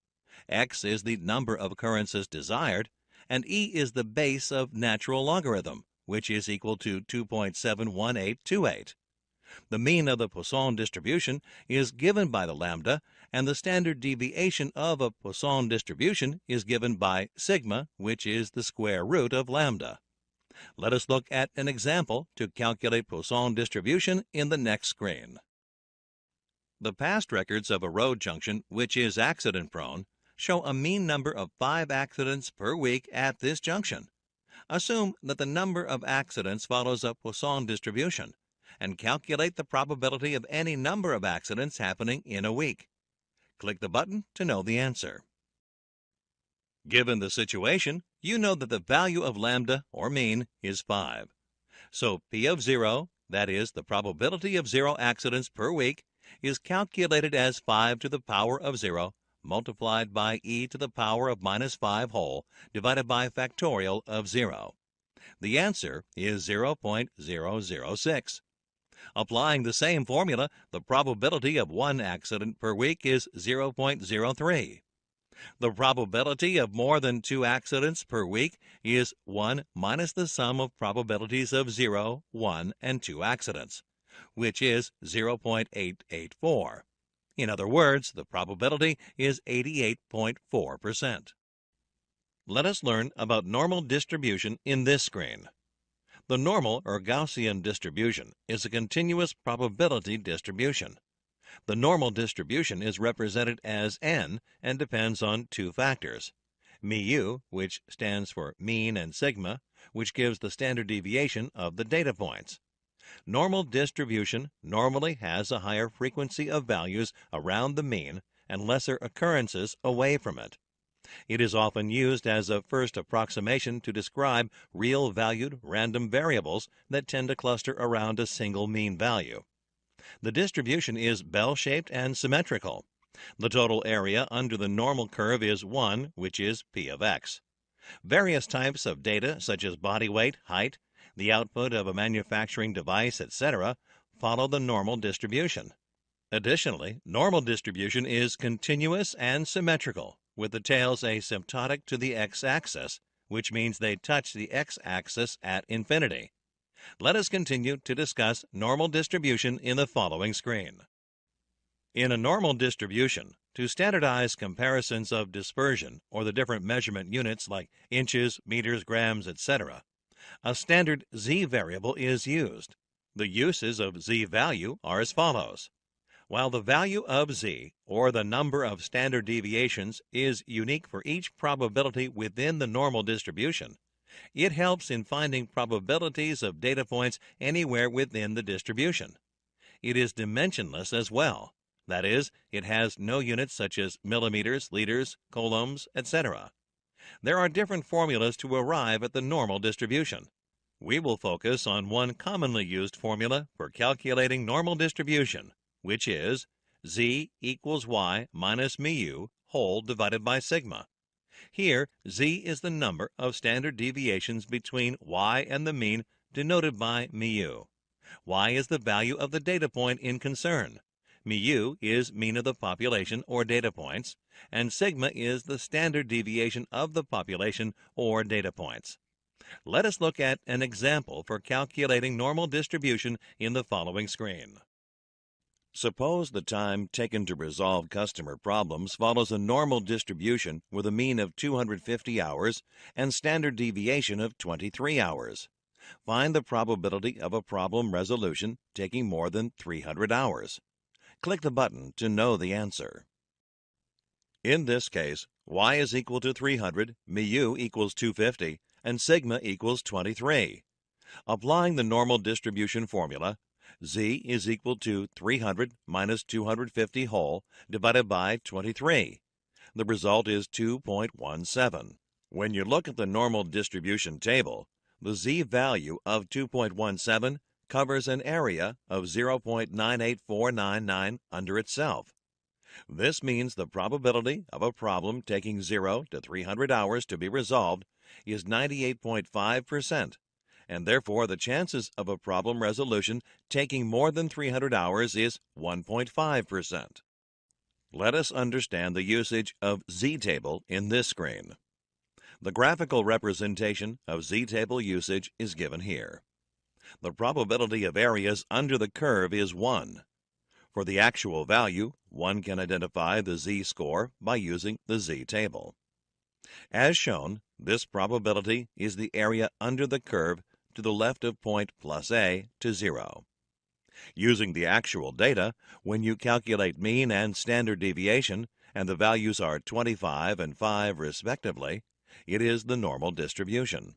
x is the number of occurrences desired, and e is the base of natural logarithm, which is equal to 2.71828. The mean of the Poisson distribution is given by the lambda, and the standard deviation of a Poisson distribution is given by sigma, which is the square root of lambda. Let us look at an example to calculate Poisson distribution in the next screen. The past records of a road junction which is accident-prone show a mean number of 5 accidents per week at this junction. Assume that the number of accidents follows a Poisson distribution, and calculate the probability of any number of accidents happening in a week. Click the button to know the answer. Given the situation, you know that the value of lambda, or mean, is 5. So P of 0, that is, the probability of 0 accidents per week, is calculated as 5 to the power of 0 multiplied by e to the power of minus 5 whole divided by factorial of 0. The answer is 0.006. Applying the same formula, the probability of 1 accident per week is 0.03. The probability of more than 2 accidents per week is 1 minus the sum of probabilities of 0, 1, and 2 accidents, which is 0.884. In other words, the probability is 88.4%. Let us learn about normal distribution in this screen. The normal or Gaussian distribution is a continuous probability distribution. The normal distribution is represented as n and depends on 2 factors: mu, which stands for mean, and sigma, which gives the standard deviation of the data points. Normal distribution normally has a higher frequency of values around the mean and lesser occurrences away from it. It is often used as a first approximation to describe real-valued random variables that tend to cluster around a single mean value. The distribution is bell-shaped and symmetrical. The total area under the normal curve is 1, which is P of x. Various types of data, such as body weight, height, the output of a manufacturing device, etc., follow the normal distribution. Additionally, normal distribution is continuous and symmetrical, with the tails asymptotic to the x-axis, which means they touch the x-axis at infinity. Let us continue to discuss normal distribution in the following screen. In a normal distribution, to standardize comparisons of dispersion or the different measurement units like inches, meters, grams, etc., a standard z variable is used. The uses of z value are as follows. While the value of z, or the number of standard deviations, is unique for each probability within the normal distribution, it helps in finding probabilities of data points anywhere within the distribution. It is dimensionless as well. That is, it has no units such as millimeters, liters, coulombs, etc. There are different formulas to arrive at the normal distribution. We will focus on one commonly used formula for calculating normal distribution, which is z equals y minus mu whole divided by sigma. Here, z is the number of standard deviations between y and the mean, denoted by mu. Y is the value of the data point in concern. Mu is mean of the population or data points, and sigma is the standard deviation of the population or data points. Let us look at an example for calculating normal distribution in the following screen. Suppose the time taken to resolve customer problems follows a normal distribution with a mean of 250 hours and standard deviation of 23 hours. Find the probability of a problem resolution taking more than 300 hours. Click the button to know the answer. In this case, y is equal to 300, mu equals 250, and sigma equals 23. Applying the normal distribution formula, z is equal to 300 minus 250 whole divided by 23. The result is 2.17. When you look at the normal distribution table, the z value of 2.17 covers an area of 0.98499 under itself. This means the probability of a problem taking 0 to 300 hours to be resolved is 98.5%, and therefore the chances of a problem resolution taking more than 300 hours is 1.5%. Let us understand the usage of z-table in this screen. The graphical representation of z-table usage is given here. The probability of areas under the curve is 1. For the actual value, one can identify the z-score by using the z-table. As shown, this probability is the area under the curve to the left of point plus a to 0. Using the actual data, when you calculate mean and standard deviation, and the values are 25 and 5 respectively, it is the normal distribution.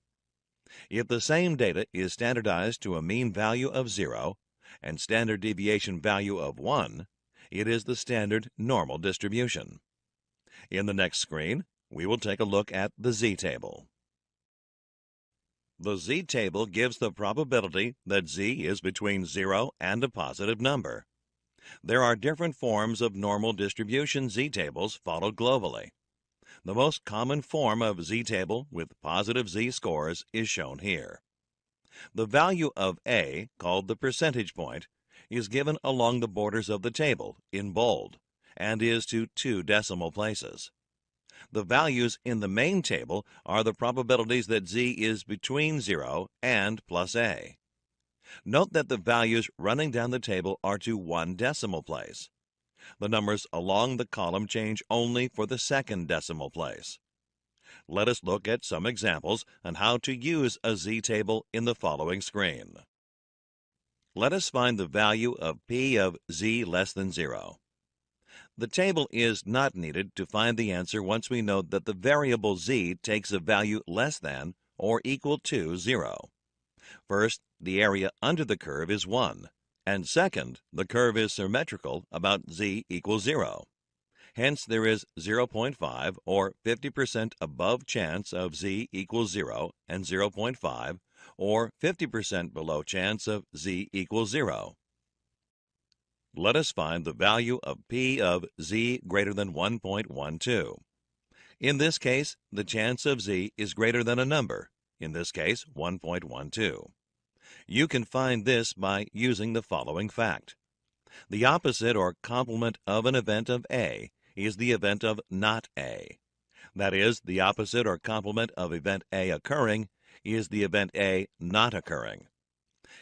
If the same data is standardized to a mean value of 0 and standard deviation value of 1, it is the standard normal distribution. In the next screen, we will take a look at the z-table. The z-table gives the probability that z is between 0 and a positive number. There are different forms of normal distribution z-tables followed globally. The most common form of z-table with positive z-scores is shown here. The value of a, called the percentage point, is given along the borders of the table in bold and is to 2 decimal places. The values in the main table are the probabilities that z is between 0 and plus a. Note that the values running down the table are to 1 decimal place. The numbers along the column change only for the second decimal place. Let us look at some examples on how to use a z-table in the following screen. Let us find the value of p of z less than 0. The table is not needed to find the answer once we know that the variable z takes a value less than or equal to 0. First, the area under the curve is 1, and second, the curve is symmetrical about z equals 0. Hence, there is 0.5 or 50% above chance of z equals 0 and 0.5 or 50% below chance of z equals 0. Let us find the value of p of z greater than 1.12. In this case, the chance of z is greater than a number, in this case 1.12. You can find this by using the following fact. The opposite or complement of an event of A is the event of not A. That is, the opposite or complement of event A occurring is the event A not occurring.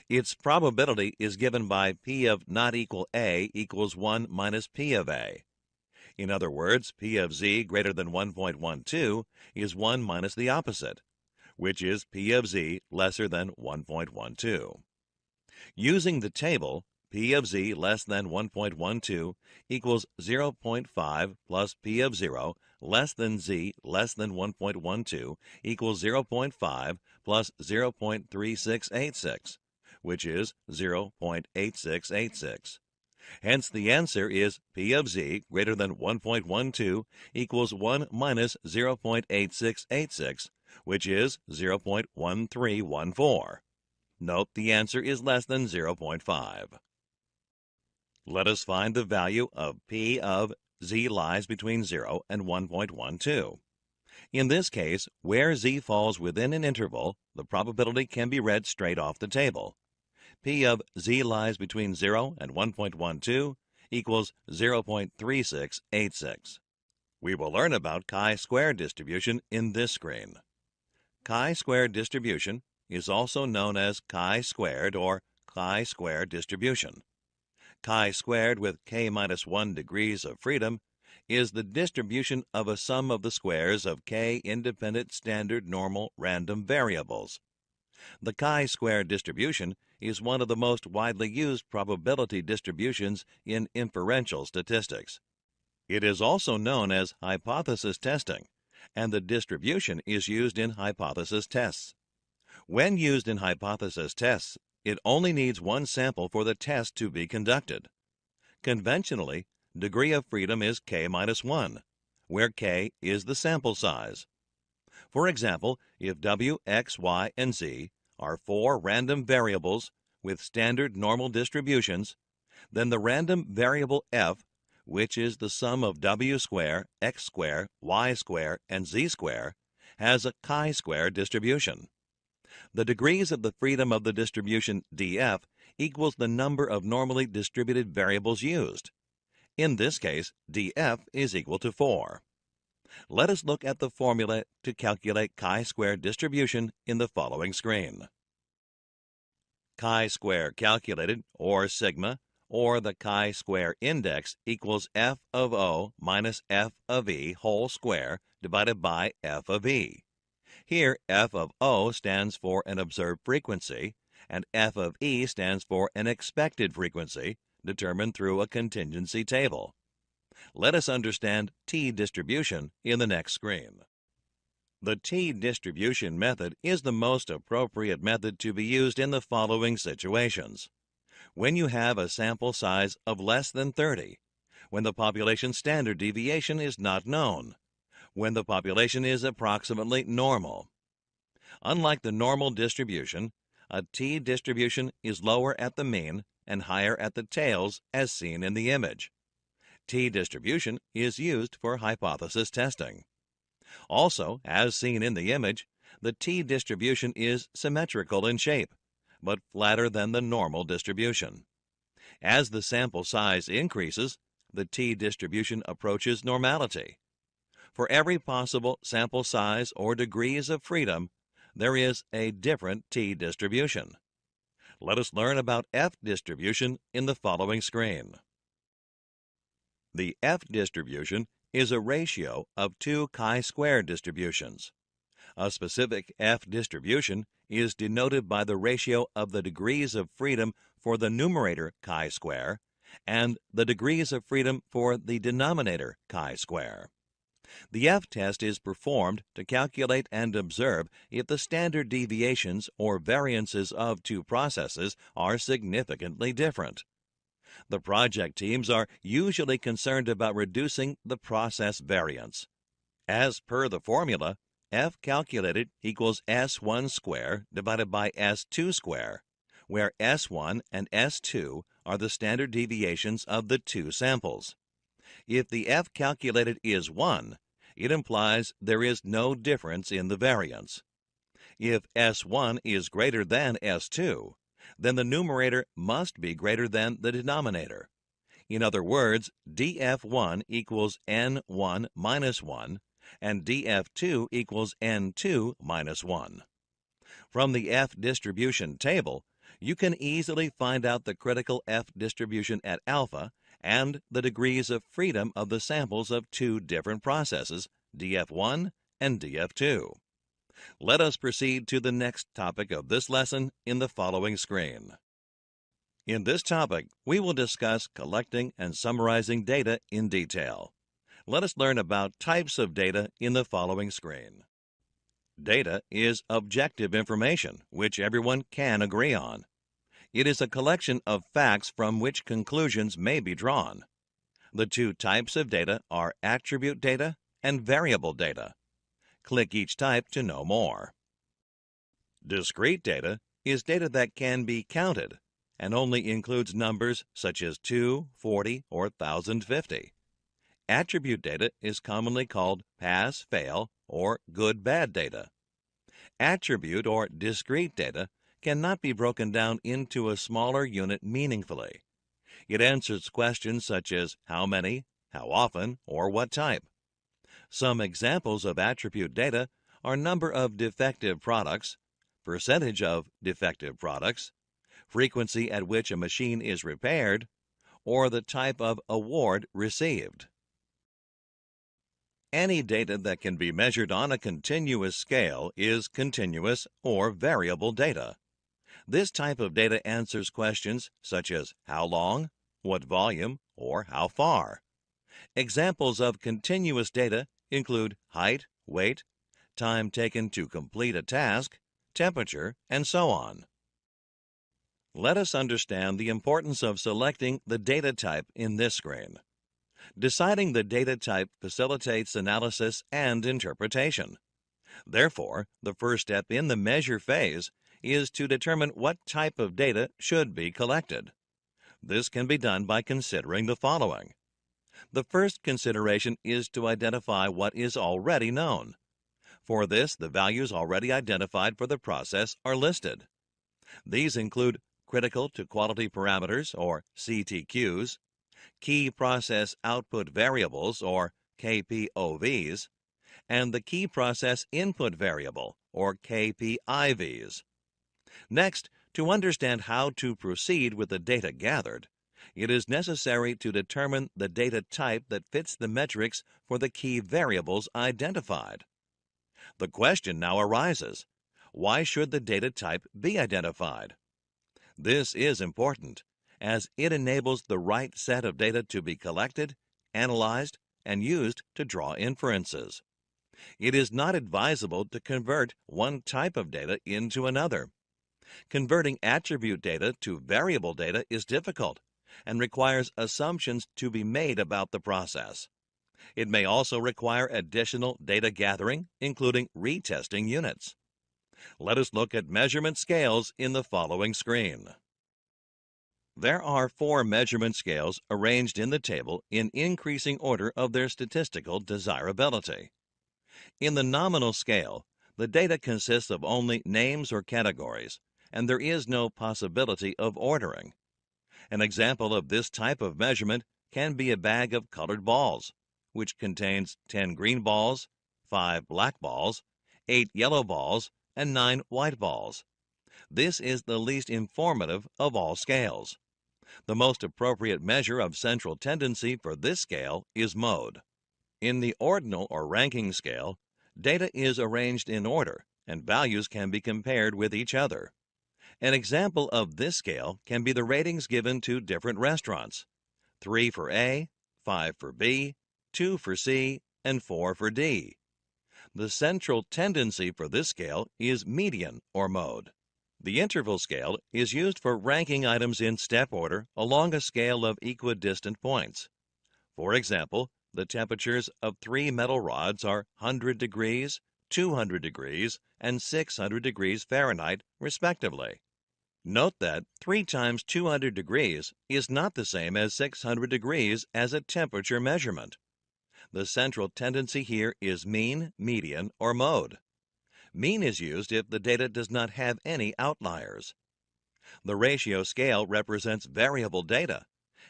Its probability is given by p of not equal A equals 1 minus p of A. In other words, p of z greater than 1.12 is 1 minus the opposite, which is p of z lesser than 1.12. Using the table, p of z less than 1.12 equals 0.5 plus p of 0 less than z less than 1.12 equals 0.5 plus 0.3686, which is 0.8686. Hence, the answer is p of z greater than 1.12 equals 1 minus 0.8686, which is 0.1314. Note the answer is less than 0.5. Let us find the value of p of z lies between 0 and 1.12. In this case, where z falls within an interval, the probability can be read straight off the table. P of z lies between 0 and 1.12 equals 0.3686. We will learn about chi-square distribution in this screen. Chi-square distribution is also known as chi-squared or chi-square distribution. Chi-squared with k-1 degrees of freedom is the distribution of a sum of the squares of k independent standard normal random variables. The chi-square distribution is one of the most widely used probability distributions in inferential statistics. It is also known as hypothesis testing, and the distribution is used in hypothesis tests. When used in hypothesis tests, it only needs one sample for the test to be conducted. Conventionally, degree of freedom is k-1, where k is the sample size. For example, if w, x, y, and z are 4 random variables with standard normal distributions, then the random variable f, which is the sum of w square, x square, y square, and z square, has a chi-square distribution. The degrees of the freedom of the distribution df equals the number of normally distributed variables used. In this case, df is equal to 4. Let us look at the formula to calculate chi-square distribution in the following screen. Chi-square calculated, or sigma, or the chi-square index equals f of o minus f of e whole square divided by f of e. Here, f of o stands for an observed frequency, and f of e stands for an expected frequency, determined through a contingency table. Let us understand t-distribution in the next screen. The t-distribution method is the most appropriate method to be used in the following situations. When you have a sample size of less than 30, when the population standard deviation is not known, when the population is approximately normal. Unlike the normal distribution, a t-distribution is lower at the mean and higher at the tails as seen in the image. T-distribution is used for hypothesis testing. Also, as seen in the image, the t-distribution is symmetrical in shape, but flatter than the normal distribution. As the sample size increases, the t-distribution approaches normality. For every possible sample size or degrees of freedom, there is a different t-distribution. Let us learn about f-distribution in the following screen. The f-distribution is a ratio of 2 chi-square distributions. A specific f-distribution is denoted by the ratio of the degrees of freedom for the numerator chi-square and the degrees of freedom for the denominator chi-square. The f-test is performed to calculate and observe if the standard deviations or variances of two processes are significantly different. The project teams are usually concerned about reducing the process variance. As per the formula, f calculated equals s1 square divided by s2 square, where s1 and s2 are the standard deviations of the two samples. If the f calculated is 1, it implies there is no difference in the variance. If s1 is greater than s2, then the numerator must be greater than the denominator. In other words, df1 equals n1 minus 1, and df2 equals n2 minus 1. From the f distribution table, you can easily find out the critical f distribution at alpha and the degrees of freedom of the samples of two different processes, df1 and df2. Let us proceed to the next topic of this lesson in the following screen. In this topic, we will discuss collecting and summarizing data in detail. Let us learn about types of data in the following screen. Data is objective information, which everyone can agree on. It is a collection of facts from which conclusions may be drawn. The two types of data are attribute data and variable data. Click each type to know more. Discrete data is data that can be counted and only includes numbers such as 2, 40, or 1050. Attribute data is commonly called pass, fail, or good, bad data. Attribute or discrete data cannot be broken down into a smaller unit meaningfully. It answers questions such as how many, how often, or what type. Some examples of attribute data are number of defective products, percentage of defective products, frequency at which a machine is repaired, or the type of award received. Any data that can be measured on a continuous scale is continuous or variable data. This type of data answers questions such as how long, what volume, or how far. Examples of continuous data include height, weight, time taken to complete a task, temperature, and so on. Let us understand the importance of selecting the data type in this screen. Deciding the data type facilitates analysis and interpretation. Therefore, the first step in the measure phase is to determine what type of data should be collected. This can be done by considering the following. The first consideration is to identify what is already known. For this, the values already identified for the process are listed. These include critical to quality parameters, or CTQs, key process output variables, or KPOVs, and the key process input variable, or KPIVs. Next, to understand how to proceed with the data gathered, it is necessary to determine the data type that fits the metrics for the key variables identified. The question now arises, why should the data type be identified? This is important, as it enables the right set of data to be collected, analyzed, and used to draw inferences. It is not advisable to convert one type of data into another. Converting attribute data to variable data is difficult and requires assumptions to be made about the process. It may also require additional data gathering, including retesting units. Let us look at measurement scales in the following screen. There are 4 measurement scales arranged in the table in increasing order of their statistical desirability. In the nominal scale, the data consists of only names or categories, and there is no possibility of ordering. An example of this type of measurement can be a bag of colored balls, which contains 10 green balls, 5 black balls, 8 yellow balls, and 9 white balls. This is the least informative of all scales. The most appropriate measure of central tendency for this scale is mode. In the ordinal or ranking scale, data is arranged in order, and values can be compared with each other. An example of this scale can be the ratings given to different restaurants: 3 for A, 5 for B, 2 for C, and 4 for D. The central tendency for this scale is median or mode. The interval scale is used for ranking items in step order along a scale of equidistant points. For example, the temperatures of 3 metal rods are 100 degrees, 200 degrees, and 600 degrees Fahrenheit, respectively. Note that 3 times 200 degrees is not the same as 600 degrees as a temperature measurement. The central tendency here is mean, median, or mode. Mean is used if the data does not have any outliers. The ratio scale represents variable data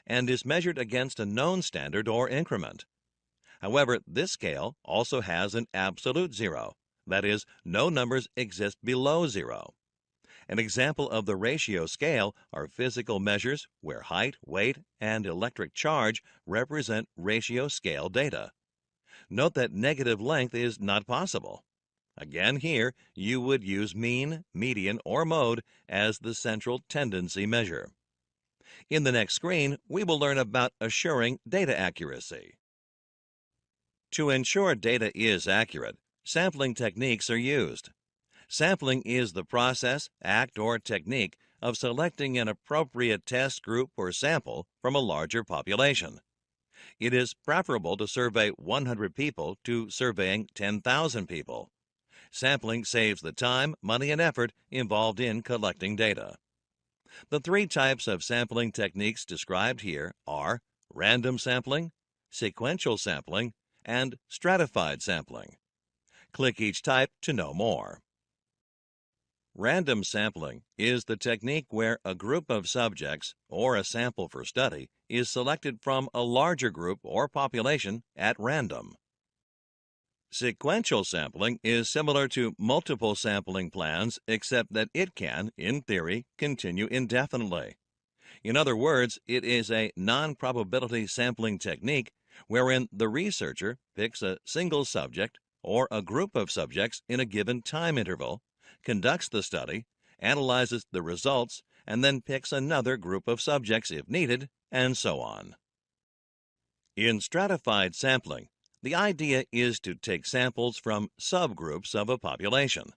and is measured against a known standard or increment. However, this scale also has an absolute zero, that is, no numbers exist below 0. An example of the ratio scale are physical measures where height, weight, and electric charge represent ratio scale data. Note that negative length is not possible. Again, here you would use mean, median, or mode as the central tendency measure. In the next screen, we will learn about assuring data accuracy. To ensure data is accurate, sampling techniques are used. Sampling is the process, act, or technique of selecting an appropriate test group or sample from a larger population. It is preferable to survey 100 people to surveying 10,000 people. Sampling saves the time, money, and effort involved in collecting data. The 3 types of sampling techniques described here are random sampling, sequential sampling, and stratified sampling. Click each type to know more. Random sampling is the technique where a group of subjects or a sample for study is selected from a larger group or population at random. Sequential sampling is similar to multiple sampling plans, except that it can, in theory, continue indefinitely. In other words, it is a non-probability sampling technique wherein the researcher picks a single subject or a group of subjects in a given time interval, conducts the study, analyzes the results, and then picks another group of subjects if needed, and so on. In stratified sampling, the idea is to take samples from subgroups of a population.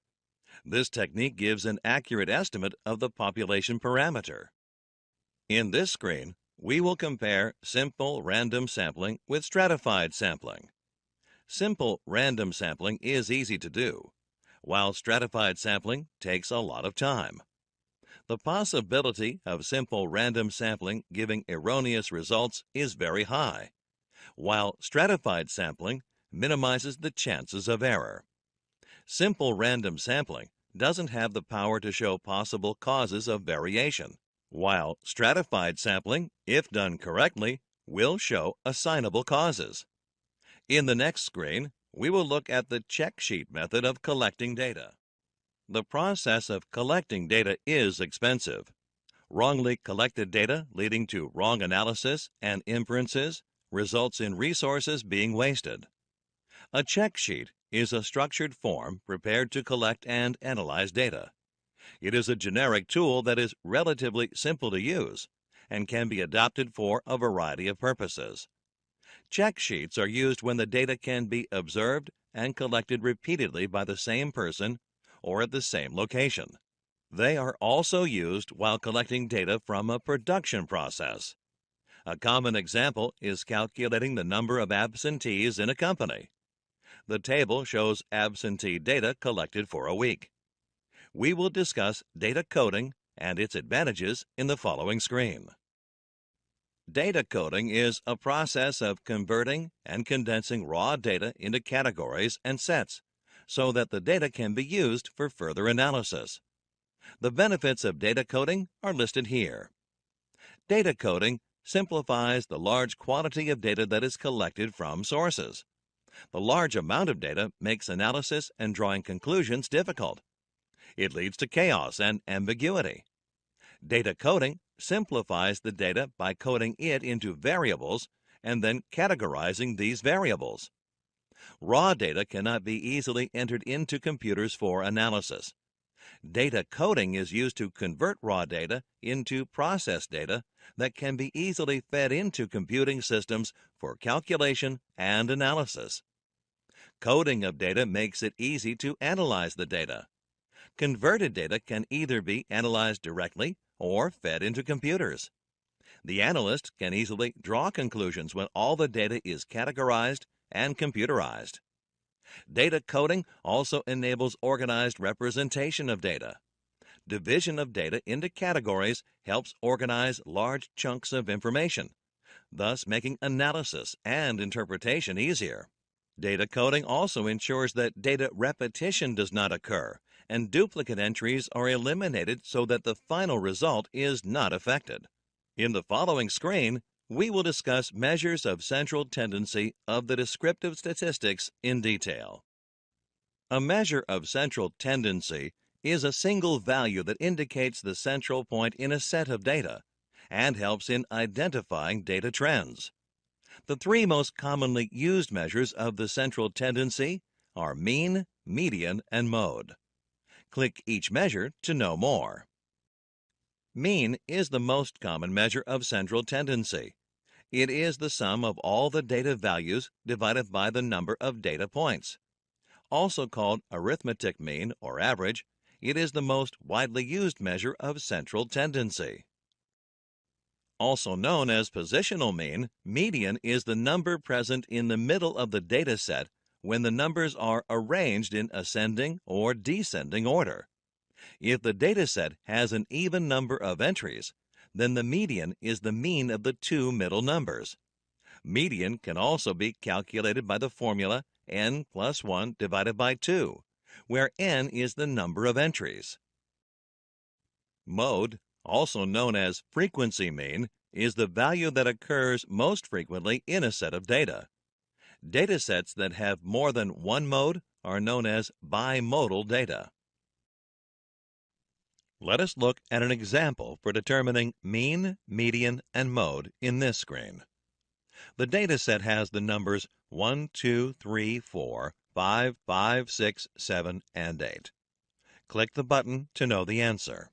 This technique gives an accurate estimate of the population parameter. In this screen, we will compare simple random sampling with stratified sampling. Simple random sampling is easy to do, while stratified sampling takes a lot of time. The possibility of simple random sampling giving erroneous results is very high, while stratified sampling minimizes the chances of error. Simple random sampling doesn't have the power to show possible causes of variation, while stratified sampling, if done correctly, will show assignable causes. In the next screen, we will look at the check sheet method of collecting data. The process of collecting data is expensive. Wrongly collected data leading to wrong analysis and inferences results in resources being wasted. A check sheet is a structured form prepared to collect and analyze data. It is a generic tool that is relatively simple to use and can be adopted for a variety of purposes. Check sheets are used when the data can be observed and collected repeatedly by the same person or at the same location. They are also used while collecting data from a production process. A common example is calculating the number of absentees in a company. The table shows absentee data collected for a week. We will discuss data coding and its advantages in the following screen. Data coding is a process of converting and condensing raw data into categories and sets so that the data can be used for further analysis. The benefits of data coding are listed here. Data coding simplifies the large quantity of data that is collected from sources. The large amount of data makes analysis and drawing conclusions difficult. It leads to chaos and ambiguity. Data coding simplifies the data by coding it into variables and then categorizing these variables. Raw data cannot be easily entered into computers for analysis. Data coding is used to convert raw data into processed data that can be easily fed into computing systems for calculation and analysis. Coding of data makes it easy to analyze the data. Converted data can either be analyzed directly or fed into computers. The analyst can easily draw conclusions when all the data is categorized and computerized. Data coding also enables organized representation of data. Division of data into categories helps organize large chunks of information, thus making analysis and interpretation easier. Data coding also ensures that data repetition does not occur and duplicate entries are eliminated so that the final result is not affected. In the following screen, we will discuss measures of central tendency of the descriptive statistics in detail. A measure of central tendency is a single value that indicates the central point in a set of data and helps in identifying data trends. The three most commonly used measures of the central tendency are mean, median, and mode. Click each measure to know more. Mean is the most common measure of central tendency. It is the sum of all the data values divided by the number of data points. Also called arithmetic mean or average, it is the most widely used measure of central tendency. Also known as positional mean, median is the number present in the middle of the data set when the numbers are arranged in ascending or descending order. If the data set has an even number of entries, then the median is the mean of the two middle numbers. Median can also be calculated by the formula n plus 1 divided by 2, where n is the number of entries. Mode, also known as frequency mean, is the value that occurs most frequently in a set of data. Data sets that have more than one mode are known as bimodal data. Let us look at an example for determining mean, median, and mode in this screen. The data set has the numbers 1, 2, 3, 4, 5, 5, 6, 7, and 8. Click the button to know the answer.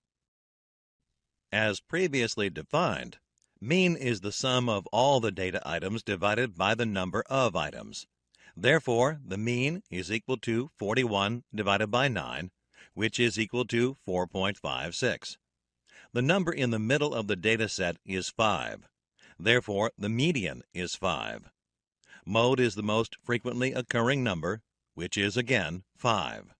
As previously defined, mean is the sum of all the data items divided by the number of items. Therefore, the mean is equal to 41 divided by 9, which is equal to 4.56. The number in the middle of the data set is 5. Therefore, the median is 5. Mode is the most frequently occurring number, which is again 5.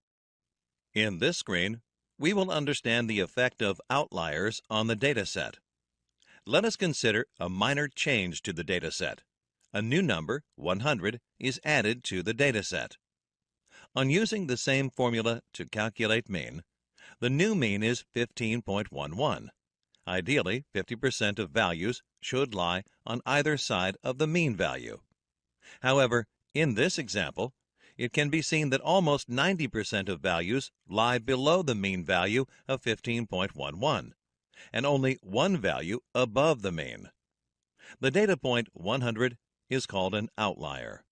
In this screen, we will understand the effect of outliers on the data set. Let us consider a minor change to the data set. A new number, 100, is added to the data set. On using the same formula to calculate mean, the new mean is 15.11. Ideally, 50% of values should lie on either side of the mean value. However, in this example, it can be seen that almost 90% of values lie below the mean value of 15.11, and only one value above the mean. The data point 100 is called an outlier.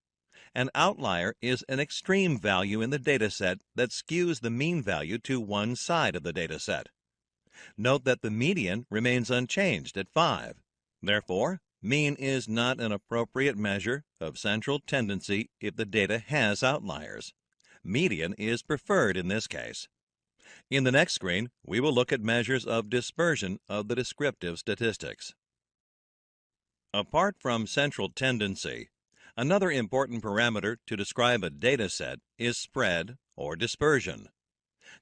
An outlier is an extreme value in the dataset that skews the mean value to one side of the dataset. Note that the median remains unchanged at 5. Therefore, mean is not an appropriate measure of central tendency if the data has outliers. Median is preferred in this case. In the next screen, we will look at measures of dispersion of the descriptive statistics. Apart from central tendency, another important parameter to describe a data set is spread or dispersion.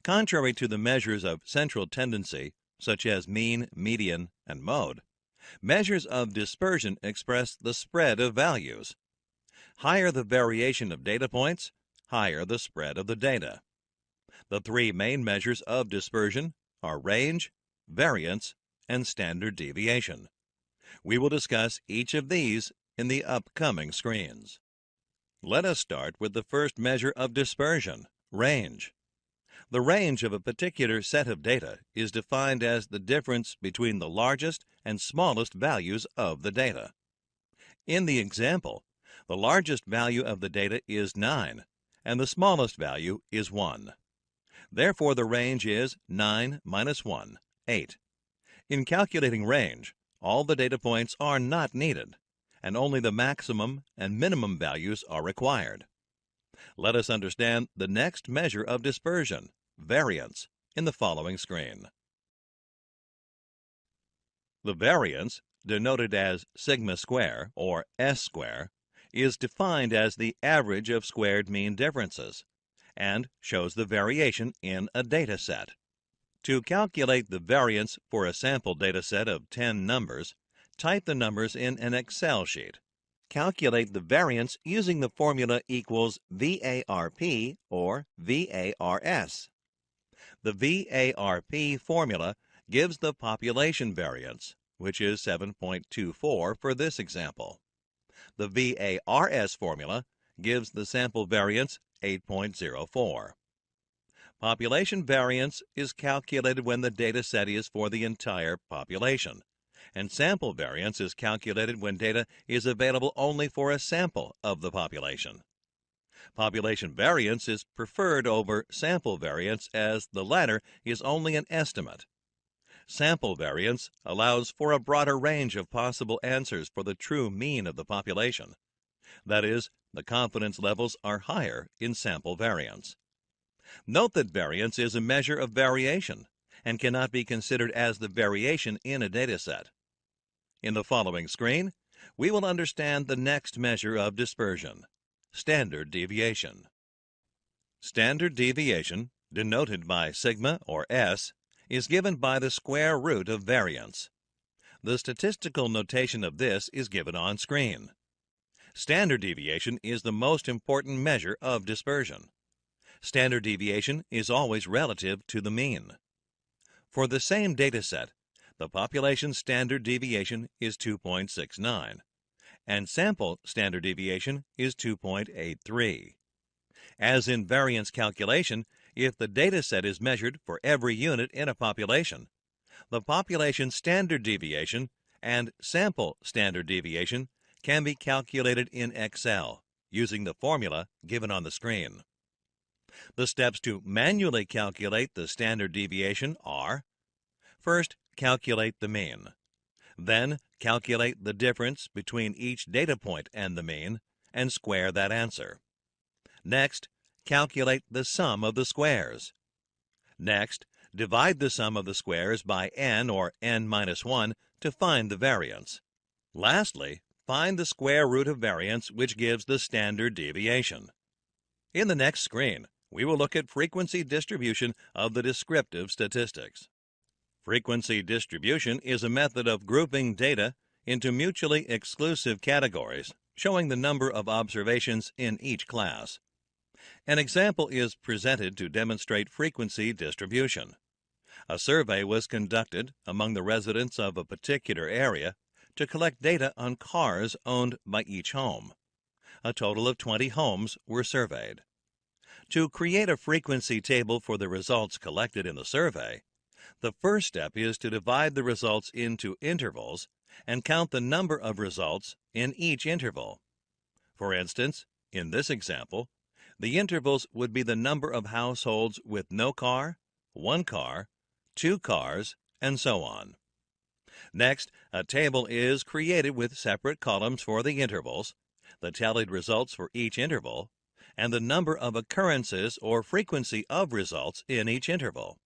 Contrary to the measures of central tendency, such as mean, median, and mode, measures of dispersion express the spread of values. Higher the variation of data points, higher the spread of the data. The three main measures of dispersion are range, variance, and standard deviation. We will discuss each of these in the upcoming screens. Let us start with the first measure of dispersion, range. The range of a particular set of data is defined as the difference between the largest and smallest values of the data. In the example, the largest value of the data is 9, and the smallest value is 1. Therefore, the range is 9 minus 1, 8. In calculating range, all the data points are not needed, and only the maximum and minimum values are required. Let us understand the next measure of dispersion, variance, in the following screen. The variance, denoted as sigma square or S square, is defined as the average of squared mean differences and shows the variation in a data set. To calculate the variance for a sample data set of 10 numbers, type the numbers in an Excel sheet. Calculate the variance using the formula equals VARP or VARS. The VARP formula gives the population variance, which is 7.24 for this example. The VARS formula gives the sample variance 8.04. Population variance is calculated when the data set is for the entire population, and sample variance is calculated when data is available only for a sample of the population. Population variance is preferred over sample variance as the latter is only an estimate. Sample variance allows for a broader range of possible answers for the true mean of the population. That is, the confidence levels are higher in sample variance. Note that variance is a measure of variation and cannot be considered as the variation in a data set. In the following screen, we will understand the next measure of dispersion, standard deviation. Standard deviation, denoted by sigma or S, is given by the square root of variance. The statistical notation of this is given on screen. Standard deviation is the most important measure of dispersion. Standard deviation is always relative to the mean. For the same data set, the population standard deviation is 2.69, and sample standard deviation is 2.83. As in variance calculation, if the data set is measured for every unit in a population, the population standard deviation and sample standard deviation can be calculated in Excel using the formula given on the screen. The steps to manually calculate the standard deviation are: first, calculate the mean. Then, calculate the difference between each data point and the mean and square that answer. Next, calculate the sum of the squares. Next, divide the sum of the squares by n or n minus 1 to find the variance. Lastly, find the square root of variance, which gives the standard deviation. In the next screen, we will look at frequency distribution of the descriptive statistics. Frequency distribution is a method of grouping data into mutually exclusive categories, showing the number of observations in each class. An example is presented to demonstrate frequency distribution. A survey was conducted among the residents of a particular area to collect data on cars owned by each home. A total of 20 homes were surveyed. To create a frequency table for the results collected in the survey, the first step is to divide the results into intervals and count the number of results in each interval. For instance, in this example, the intervals would be the number of households with no car, 1 car, 2 cars, and so on. Next, a table is created with separate columns for the intervals, the tallied results for each interval, and the number of occurrences or frequency of results in each interval.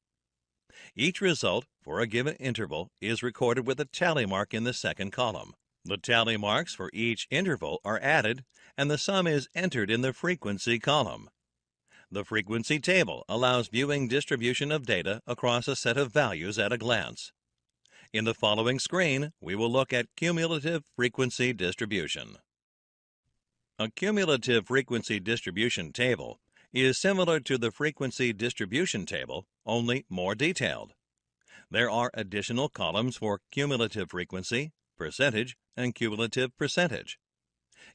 Each result for a given interval is recorded with a tally mark in the second column. The tally marks for each interval are added, and the sum is entered in the frequency column. The frequency table allows viewing distribution of data across a set of values at a glance. In the following screen, we will look at cumulative frequency distribution. A cumulative frequency distribution table is similar to the frequency distribution table, only more detailed. There are additional columns for cumulative frequency, percentage, and cumulative percentage.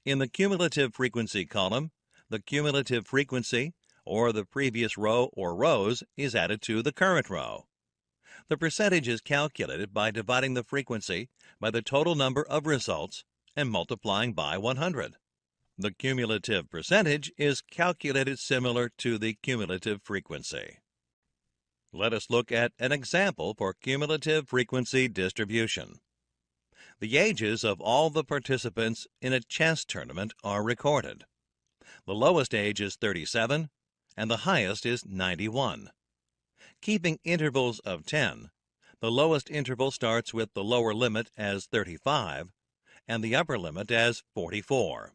In the cumulative frequency column, the cumulative frequency, or the previous row or rows, is added to the current row. The percentage is calculated by dividing the frequency by the total number of results and multiplying by 100. The cumulative percentage is calculated similar to the cumulative frequency. Let us look at an example for cumulative frequency distribution. The ages of all the participants in a chess tournament are recorded. The lowest age is 37, and the highest is 91. Keeping intervals of 10, the lowest interval starts with the lower limit as 35 and the upper limit as 44.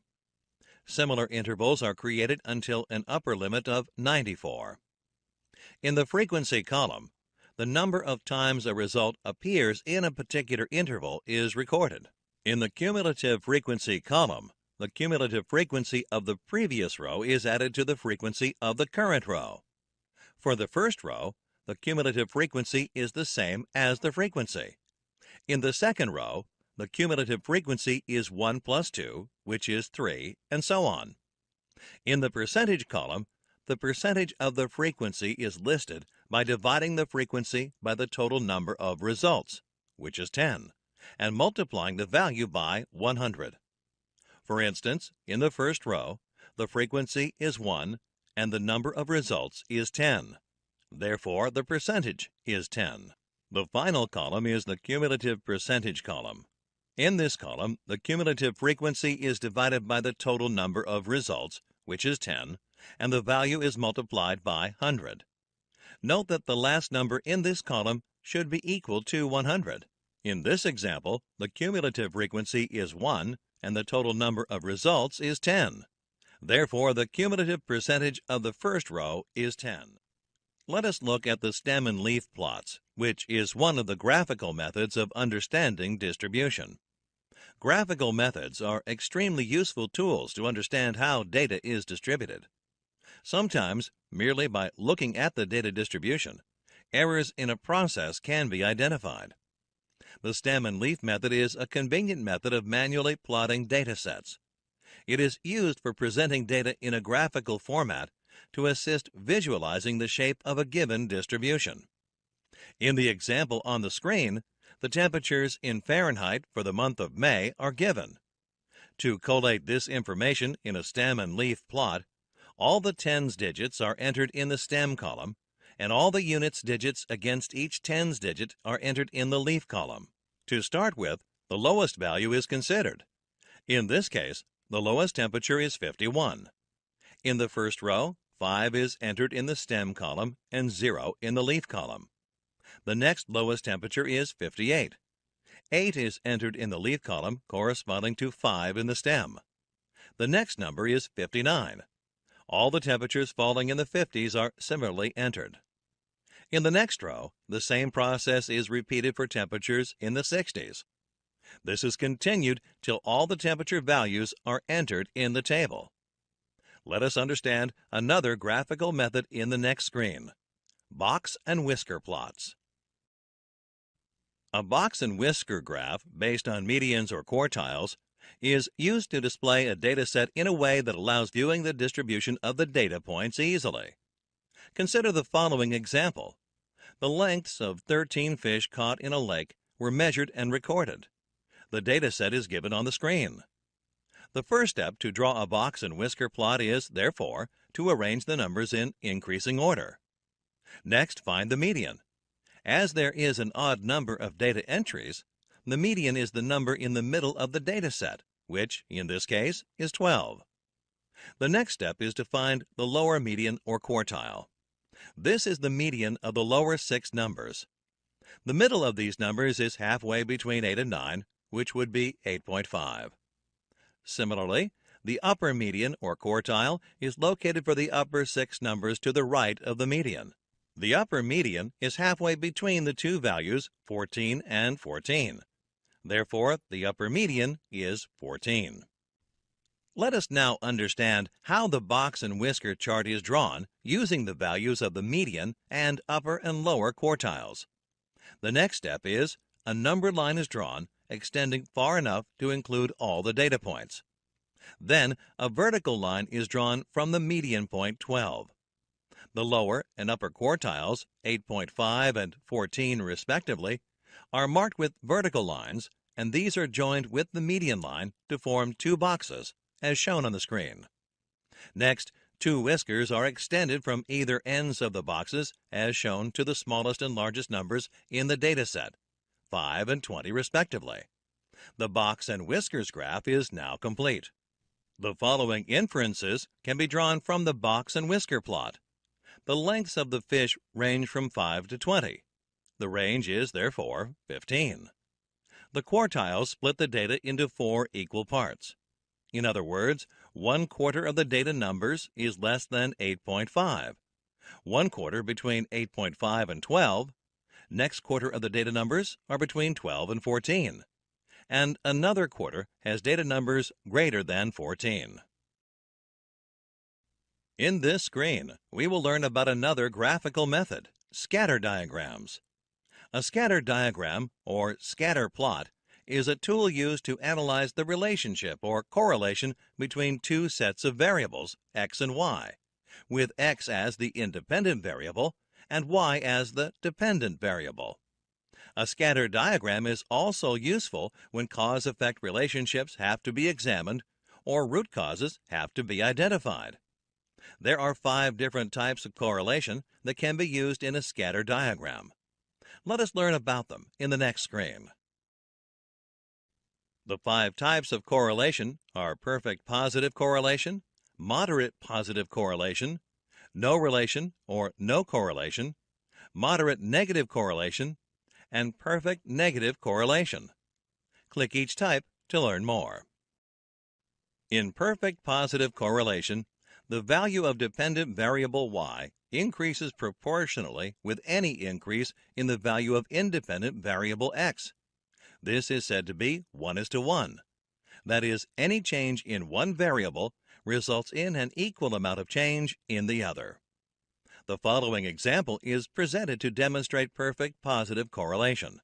Similar intervals are created until an upper limit of 94. In the frequency column, the number of times a result appears in a particular interval is recorded. In the cumulative frequency column, the cumulative frequency of the previous row is added to the frequency of the current row. For the first row, the cumulative frequency is the same as the frequency. In the second row, the cumulative frequency is 1 plus 2, which is 3, and so on. In the percentage column, the percentage of the frequency is listed by dividing the frequency by the total number of results, which is 10, and multiplying the value by 100. For instance, in the first row, the frequency is 1 and the number of results is 10. Therefore, the percentage is 10. The final column is the cumulative percentage column. In this column, the cumulative frequency is divided by the total number of results, which is 10, and the value is multiplied by 100. Note that the last number in this column should be equal to 100. In this example, the cumulative frequency is 1 and the total number of results is 10. Therefore, the cumulative percentage of the first row is 10. Let us look at the stem and leaf plots, which is one of the graphical methods of understanding distribution. Graphical methods are extremely useful tools to understand how data is distributed. Sometimes, merely by looking at the data distribution, Errors in a process can be identified. The stem and leaf method is a convenient method of manually plotting data sets. It is used for presenting data in a graphical format to assist visualizing the shape of a given distribution. In the example on the screen, the temperatures in Fahrenheit for the month of May are given. To collate this information in a stem and leaf plot, all the tens digits are entered in the stem column, and all the units digits against each tens digit are entered in the leaf column. To start with, the lowest value is considered. In this case, the lowest temperature is 51. In the first row, 5 is entered in the stem column and 0 in the leaf column. The next lowest temperature is 58. 8 is entered in the leaf column, corresponding to 5 in the stem. The next number is 59. All the temperatures falling in the 50s are similarly entered. In the next row, the same process is repeated for temperatures in the 60s. This is continued till all the temperature values are entered in the table. Let us understand another graphical method in the next screen: box and whisker plots. A box and whisker graph based on medians or quartiles is used to display a data set in a way that allows viewing the distribution of the data points easily. Consider the following example. The lengths of 13 fish caught in a lake were measured and recorded. The data set is given on the screen. The first step to draw a box and whisker plot is, therefore, to arrange the numbers in increasing order. Next, find the median. As there is an odd number of data entries, the median is the number in the middle of the data set, which, in this case, is 12. The next step is to find the lower median or quartile. This is the median of the lower 6 numbers. The middle of these numbers is halfway between 8 and 9, which would be 8.5. Similarly, the upper median or quartile is located for the upper 6 numbers to the right of the median. The upper median is halfway between the two values 14 and 14. Therefore, the upper median is 14. Let us now understand how the box and whisker chart is drawn using the values of the median and upper and lower quartiles. The next step is a numbered line is drawn extending far enough to include all the data points. Then a vertical line is drawn from the median point 12. The lower and upper quartiles, 8.5 and 14 respectively, are marked with vertical lines, and these are joined with the median line to form 2 boxes, as shown on the screen. Next, 2 whiskers are extended from either ends of the boxes, as shown to the smallest and largest numbers in the data set, 5 and 20 respectively. The box and whiskers graph is now complete. The following inferences can be drawn from the box and whisker plot. The lengths of the fish range from 5 to 20. The range is, therefore, 15. The quartiles split the data into 4 equal parts. In other words, 1/4 of the data numbers is less than 8.5. 1/4 between 8.5 and 12. Next quarter of the data numbers are between 12 and 14. And another quarter has data numbers greater than 14. In this screen, we will learn about another graphical method, scatter diagrams. A scatter diagram, or scatter plot, is a tool used to analyze the relationship or correlation between 2 sets of variables, x and y, with x as the independent variable and y as the dependent variable. A scatter diagram is also useful when cause-effect relationships have to be examined or root causes have to be identified. There are 5 different types of correlation that can be used in a scatter diagram. Let us learn about them in the next screen. The 5 types of correlation are perfect positive correlation, moderate positive correlation, no relation or no correlation, moderate negative correlation, and perfect negative correlation. Click each type to learn more. In perfect positive correlation, the value of dependent variable y increases proportionally with any increase in the value of independent variable x. This is said to be 1:1. That is, any change in one variable results in an equal amount of change in the other. The following example is presented to demonstrate perfect positive correlation.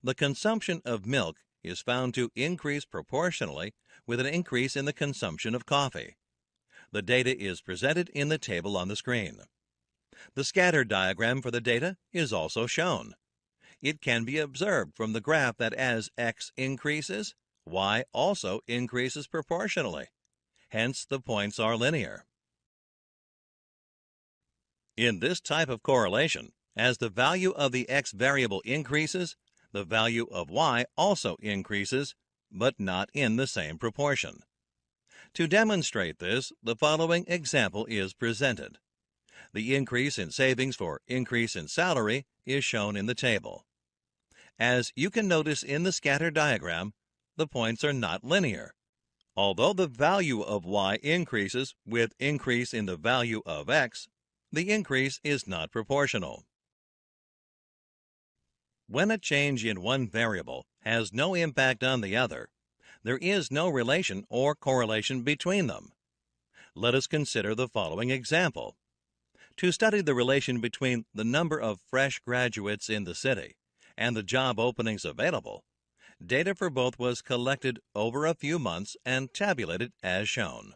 The consumption of milk is found to increase proportionally with an increase in the consumption of coffee. The data is presented in the table on the screen. The scatter diagram for the data is also shown. It can be observed from the graph that as X increases, Y also increases proportionally. Hence, the points are linear. In this type of correlation, as the value of the X variable increases, the value of Y also increases, but not in the same proportion. To demonstrate this, the following example is presented. The increase in savings for increase in salary is shown in the table. As you can notice in the scatter diagram, the points are not linear. Although the value of Y increases with increase in the value of X, the increase is not proportional. When a change in one variable has no impact on the other, there is no relation or correlation between them. Let us consider the following example. To study the relation between the number of fresh graduates in the city and the job openings available, data for both was collected over a few months and tabulated as shown.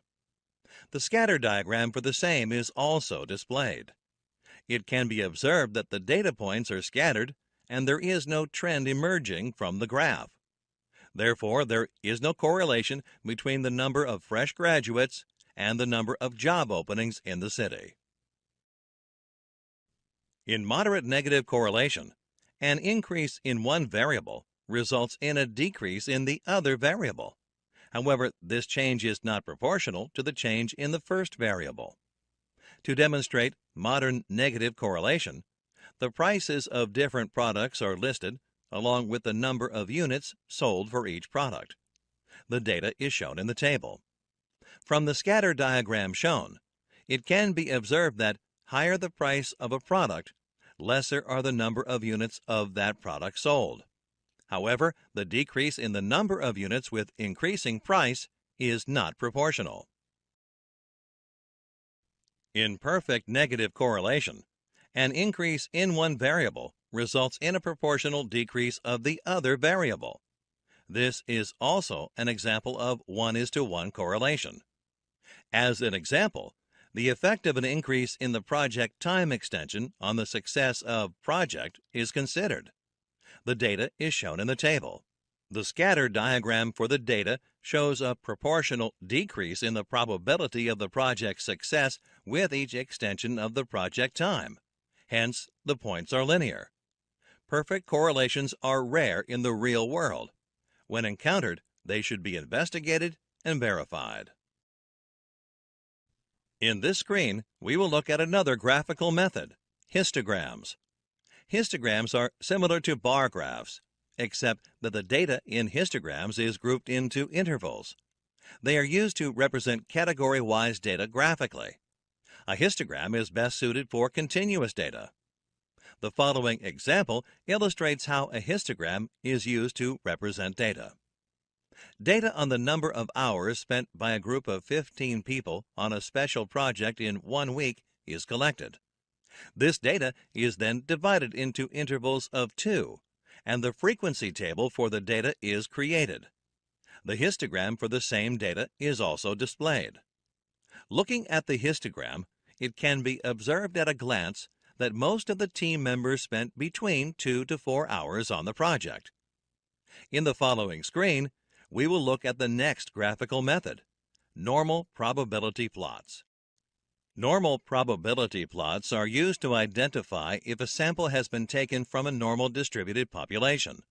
The scatter diagram for the same is also displayed. It can be observed that the data points are scattered and there is no trend emerging from the graph. Therefore, there is no correlation between the number of fresh graduates and the number of job openings in the city. In moderate negative correlation, an increase in one variable results in a decrease in the other variable. However, this change is not proportional to the change in the first variable. To demonstrate modern negative correlation, the prices of different products are listed along with the number of units sold for each product. The data is shown in the table. From the scatter diagram shown, it can be observed that higher the price of a product, lesser are the number of units of that product sold. However, the decrease in the number of units with increasing price is not proportional. In perfect negative correlation, an increase in one variable results in a proportional decrease of the other variable. This is also an example of 1:1 correlation. As an example, the effect of an increase in the project time extension on the success of project is considered. The data is shown in the table. The scatter diagram for the data shows a proportional decrease in the probability of the project's success with each extension of the project time. Hence, the points are linear. Perfect correlations are rare in the real world. When encountered, they should be investigated and verified. In this screen, we will look at another graphical method, histograms. Histograms are similar to bar graphs, except that the data in histograms is grouped into intervals. They are used to represent category-wise data graphically. A histogram is best suited for continuous data. The following example illustrates how a histogram is used to represent data. Data on the number of hours spent by a group of 15 people on a special project in 1 week is collected. This data is then divided into intervals of 2, and the frequency table for the data is created. The histogram for the same data is also displayed. Looking at the histogram, it can be observed at a glance that most of the team members spent between 2 to 4 hours on the project. In the following screen, we will look at the next graphical method, normal probability plots. Normal probability plots are used to identify if a sample has been taken from a normal distributed population.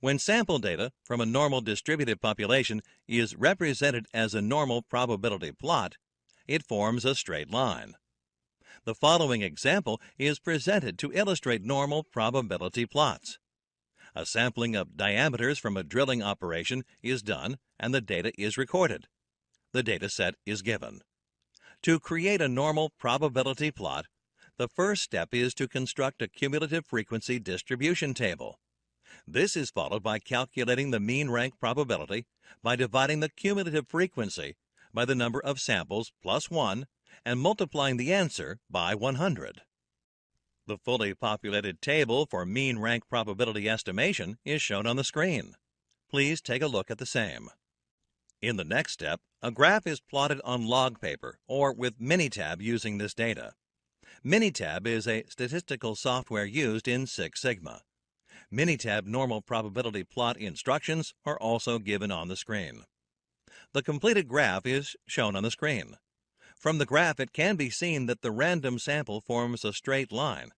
When sample data from a normal distributed population is represented as a normal probability plot, it forms a straight line. The following example is presented to illustrate normal probability plots. A sampling of diameters from a drilling operation is done and the data is recorded. The data set is given. To create a normal probability plot, the first step is to construct a cumulative frequency distribution table. This is followed by calculating the mean rank probability by dividing the cumulative frequency by the number of samples plus 1 and multiplying the answer by 100. The fully populated table for mean rank probability estimation is shown on the screen. Please take a look at the same. In the next step, a graph is plotted on log paper or with Minitab using this data. Minitab is a statistical software used in Six Sigma. Minitab normal probability plot instructions are also given on the screen. The completed graph is shown on the screen. From the graph, it can be seen that the random sample forms a straight line,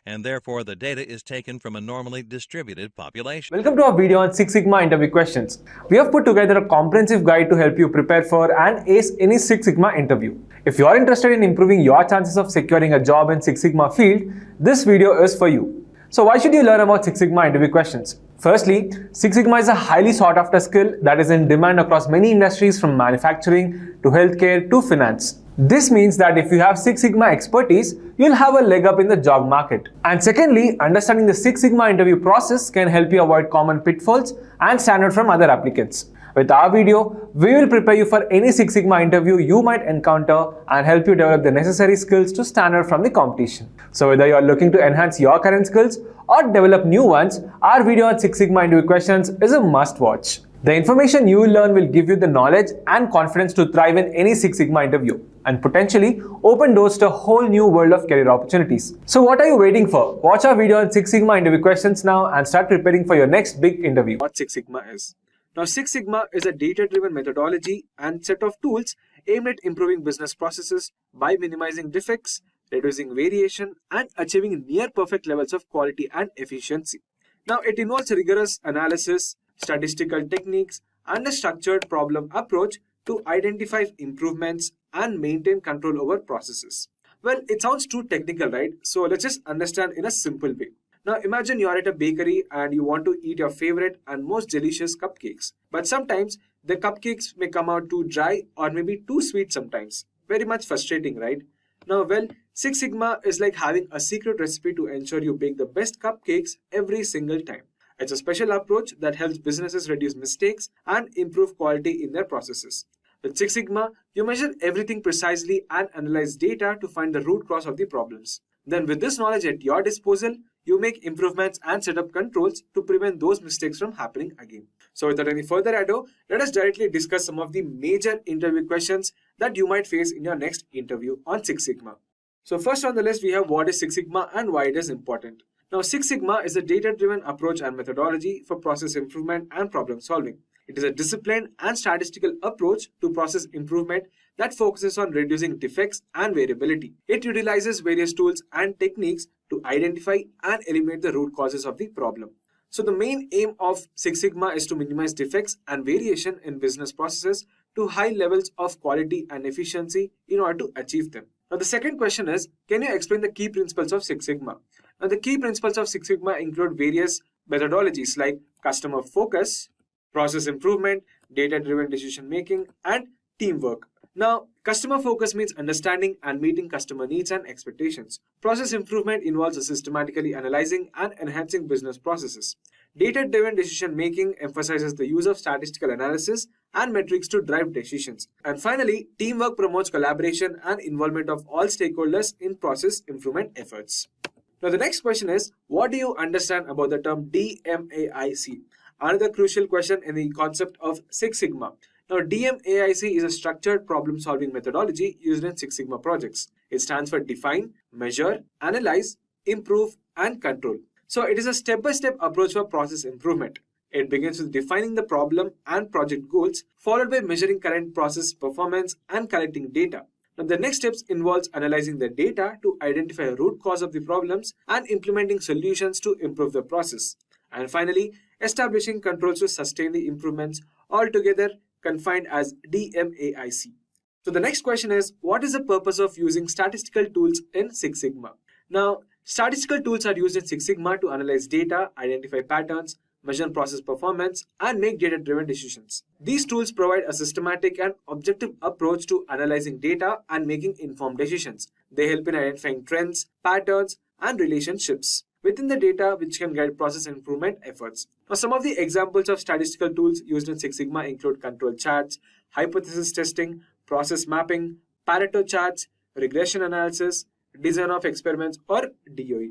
and therefore the data is taken from a normally distributed population. Welcome to our video on Six Sigma interview questions. We have put together a comprehensive guide to help you prepare for and ace any Six Sigma interview. If you are interested in improving your chances of securing a job in Six Sigma field, this video is for you. So why should you learn about Six Sigma interview questions? Firstly, Six Sigma is a highly sought after skill that is in demand across many industries from manufacturing to healthcare to finance. This means that if you have Six Sigma expertise, you'll have a leg up in the job market. And secondly, understanding the Six Sigma interview process can help you avoid common pitfalls and stand out from other applicants. With our video, we will prepare you for any Six Sigma interview you might encounter and help you develop the necessary skills to stand out from the competition. So whether you are looking to enhance your current skills or develop new ones, our video on Six Sigma interview questions is a must watch. The information you will learn will give you the knowledge and confidence to thrive in any Six Sigma interview and potentially open doors to a whole new world of career opportunities. So what are you waiting for? Watch our video on Six Sigma interview questions now and start preparing for your next big interview. What Six Sigma is. Now, Six Sigma is a data-driven methodology and set of tools aimed at improving business processes by minimizing defects, reducing variation, and achieving near-perfect levels of quality and efficiency. Now, it involves rigorous analysis, statistical techniques, and a structured problem approach to identify improvements and maintain control over processes. Well, it sounds too technical, right? So let's just understand in a simple way. Now imagine you are at a bakery and you want to eat your favorite and most delicious cupcakes. But sometimes the cupcakes may come out too dry or maybe too sweet sometimes. Very much frustrating, right? Now, well, Six Sigma is like having a secret recipe to ensure you bake the best cupcakes every single time. It's a special approach that helps businesses reduce mistakes and improve quality in their processes. With Six Sigma, you measure everything precisely and analyze data to find the root cause of the problems. Then with this knowledge at your disposal, you make improvements and set up controls to prevent those mistakes from happening again. So without any further ado, let us directly discuss some of the major interview questions that you might face in your next interview on Six Sigma. So first on the list, we have what is Six Sigma and why it is important. Now, Six Sigma is a data-driven approach and methodology for process improvement and problem solving. It is a disciplined and statistical approach to process improvement that focuses on reducing defects and variability. It utilizes various tools and techniques to identify and eliminate the root causes of the problem. So the main aim of Six Sigma is to minimize defects and variation in business processes to high levels of quality and efficiency in order to achieve them. Now the second question is, can you explain the key principles of Six Sigma? Now the key principles of Six Sigma include various methodologies like customer focus, process improvement, data-driven decision making, and teamwork. Now, customer focus means understanding and meeting customer needs and expectations. Process improvement involves systematically analyzing and enhancing business processes. Data-driven decision making emphasizes the use of statistical analysis and metrics to drive decisions. And finally, teamwork promotes collaboration and involvement of all stakeholders in process improvement efforts. Now, the next question is, what do you understand about the term DMAIC? Another crucial question in the concept of Six Sigma. Now, DMAIC is a structured problem-solving methodology used in Six Sigma projects. It stands for Define, Measure, Analyze, Improve, and Control. So, it is a step-by-step approach for process improvement. It begins with defining the problem and project goals, followed by measuring current process performance and collecting data. Now, the next steps involves analyzing the data to identify a root cause of the problems and implementing solutions to improve the process. And finally, establishing controls to sustain the improvements, altogether confined as DMAIC. So the next question is, what is the purpose of using statistical tools in Six Sigma? Now, statistical tools are used in Six Sigma to analyze data, identify patterns, measure process performance, and make data-driven decisions. These tools provide a systematic and objective approach to analyzing data and making informed decisions. They help in identifying trends, patterns, and relationships within the data, which can guide process improvement efforts. Now, some of the examples of statistical tools used in Six Sigma include control charts, hypothesis testing, process mapping, Pareto charts, regression analysis, design of experiments, or DOE.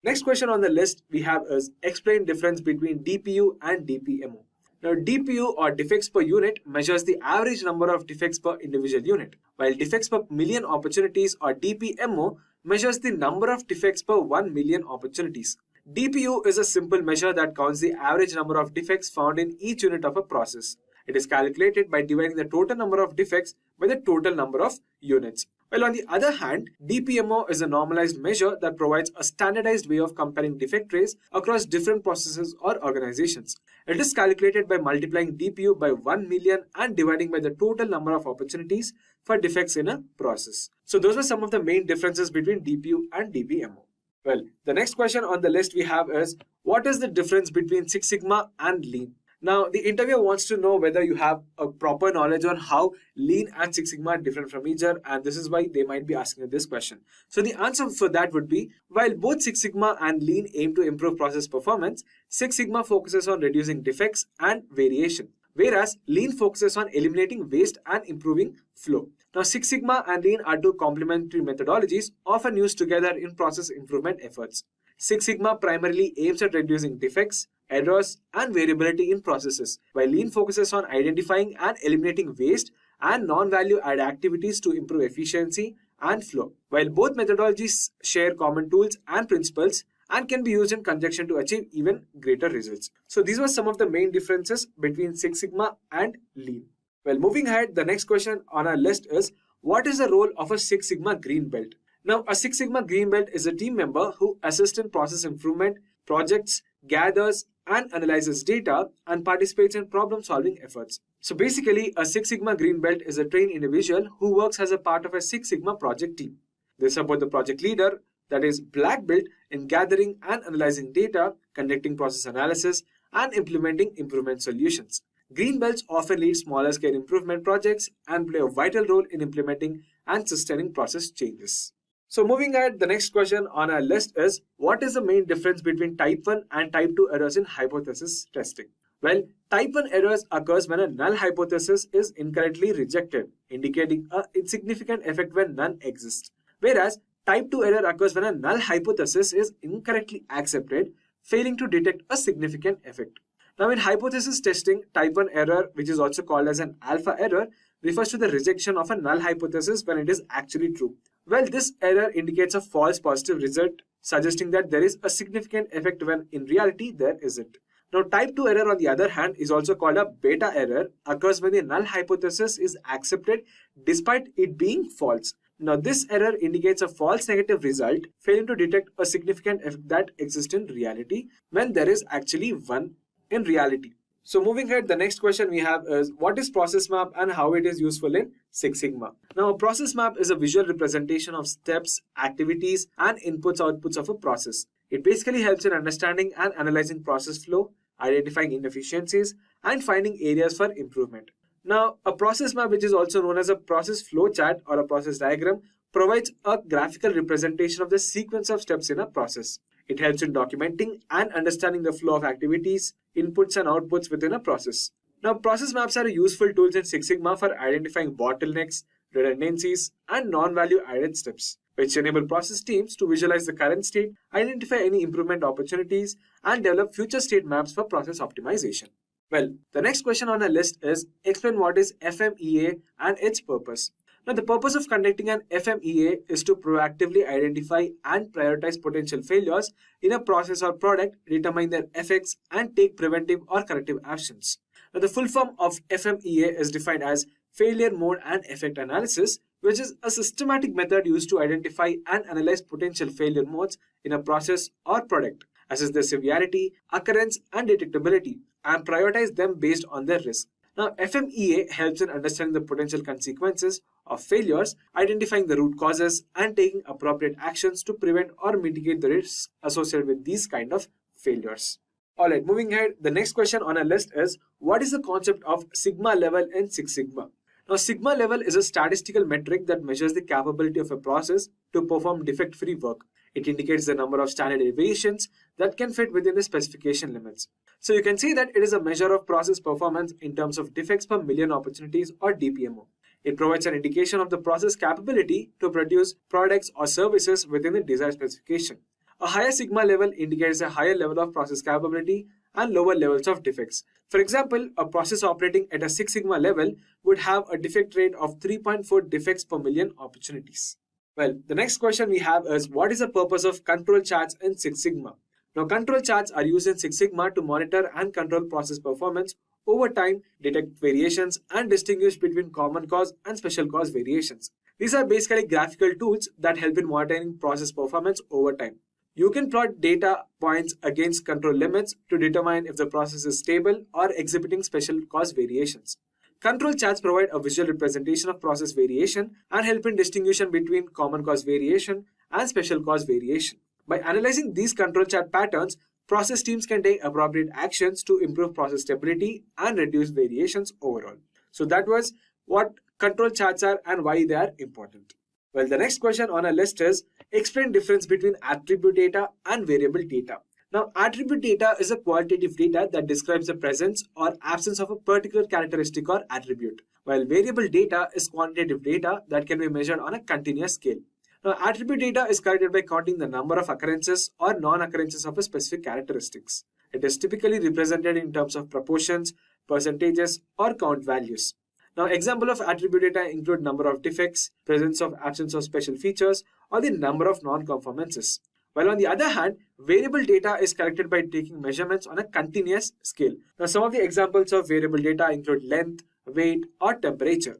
Next question on the list we have is explain difference between DPU and DPMO. Now, DPU or defects per unit measures the average number of defects per individual unit, while defects per million opportunities or DPMO measures the number of defects per 1 million opportunities. DPU is a simple measure that counts the average number of defects found in each unit of a process. It is calculated by dividing the total number of defects by the total number of units. While on the other hand, DPMO is a normalized measure that provides a standardized way of comparing defect rates across different processes or organizations. It is calculated by multiplying DPU by 1 million and dividing by the total number of opportunities for defects in a process. So those were some of the main differences between DPU and DPMO. Well, the next question on the list we have is, what is the difference between Six Sigma and Lean? Now, the interviewer wants to know whether you have a proper knowledge on how Lean and Six Sigma are different from each other, and this is why they might be asking you this question. So the answer for that would be, while both Six Sigma and Lean aim to improve process performance, Six Sigma focuses on reducing defects and variation, whereas Lean focuses on eliminating waste and improving flow. Now, Six Sigma and Lean are two complementary methodologies often used together in process improvement efforts. Six Sigma primarily aims at reducing defects, errors, and variability in processes, while Lean focuses on identifying and eliminating waste and non-value-add activities to improve efficiency and flow. While both methodologies share common tools and principles and can be used in conjunction to achieve even greater results. So these were some of the main differences between Six Sigma and Lean. Well, moving ahead, the next question on our list is, what is the role of a Six Sigma Green Belt? Now, a Six Sigma Green Belt is a team member who assists in process improvement, projects, gathers, and analyzes data, and participates in problem-solving efforts. So basically, a Six Sigma Green Belt is a trained individual who works as a part of a Six Sigma project team. They support the project leader, that is Black Belt, in gathering and analyzing data, conducting process analysis, and implementing improvement solutions. Green Belts often lead smaller scale improvement projects and play a vital role in implementing and sustaining process changes. So moving ahead, the next question on our list is, what is the main difference between type 1 and type 2 errors in hypothesis testing? Well, type 1 errors occurs when a null hypothesis is incorrectly rejected, indicating an insignificant effect when none exists. Whereas, type 2 error occurs when a null hypothesis is incorrectly accepted, failing to detect a significant effect. Now, in hypothesis testing, type 1 error, which is also called as an alpha error, refers to the rejection of a null hypothesis when it is actually true. Well, this error indicates a false positive result, suggesting that there is a significant effect when in reality there isn't. Now, type 2 error on the other hand is also called a beta error, occurs when the null hypothesis is accepted despite it being false. Now, this error indicates a false negative result, failing to detect a significant effect that exists in reality when there is actually one in reality. So moving ahead, the next question we have is, what is process map and how it is useful in Six Sigma? Now, a process map is a visual representation of steps, activities, and outputs of a process. It basically helps in understanding and analyzing process flow, identifying inefficiencies, and finding areas for improvement. Now, a process map, which is also known as a process flow chart or a process diagram, provides a graphical representation of the sequence of steps in a process. It helps in documenting and understanding the flow of activities, inputs and outputs within a process. Now, process maps are useful tools in Six Sigma for identifying bottlenecks, redundancies, and non-value added steps, which enable process teams to visualize the current state, identify any improvement opportunities, and develop future state maps for process optimization. Well, the next question on our list is, explain what is FMEA and its purpose. Now, the purpose of conducting an FMEA is to proactively identify and prioritize potential failures in a process or product, determine their effects, and take preventive or corrective actions. Now, the full form of FMEA is defined as Failure Mode and Effect Analysis, which is a systematic method used to identify and analyze potential failure modes in a process or product, assess their severity, occurrence, and detectability, and prioritize them based on their risk. Now, FMEA helps in understanding the potential consequences of failures, identifying the root causes, and taking appropriate actions to prevent or mitigate the risks associated with these kind of failures. Alright, moving ahead, the next question on our list is, what is the concept of sigma level in Six Sigma? Now, sigma level is a statistical metric that measures the capability of a process to perform defect-free work. It indicates the number of standard deviations that can fit within the specification limits. So you can see that it is a measure of process performance in terms of defects per million opportunities or DPMO. It provides an indication of the process capability to produce products or services within the desired specification. A higher sigma level indicates a higher level of process capability and lower levels of defects. For example, a process operating at a 6 sigma level would have a defect rate of 3.4 defects per million opportunities. Well, the next question we have is, what is the purpose of control charts in 6 sigma? Now, control charts are used in 6 sigma to monitor and control process performance over time, detect variations, and distinguish between common cause and special cause variations. These are basically graphical tools that help in monitoring process performance over time. You can plot data points against control limits to determine if the process is stable or exhibiting special cause variations. Control charts provide a visual representation of process variation and help in distinguishing between common cause variation and special cause variation. By analyzing these control chart patterns, process teams can take appropriate actions to improve process stability and reduce variations overall. So that was what control charts are and why they are important. Well, the next question on our list is, explain difference between attribute data and variable data. Now, attribute data is a qualitative data that describes the presence or absence of a particular characteristic or attribute, while variable data is quantitative data that can be measured on a continuous scale. Now, attribute data is calculated by counting the number of occurrences or non-occurrences of a specific characteristics. It is typically represented in terms of proportions, percentages, or count values. Now, example of attribute data include number of defects, presence or absence of special features, or the number of non-conformances. While on the other hand, variable data is collected by taking measurements on a continuous scale. Now, some of the examples of variable data include length, weight, or temperature.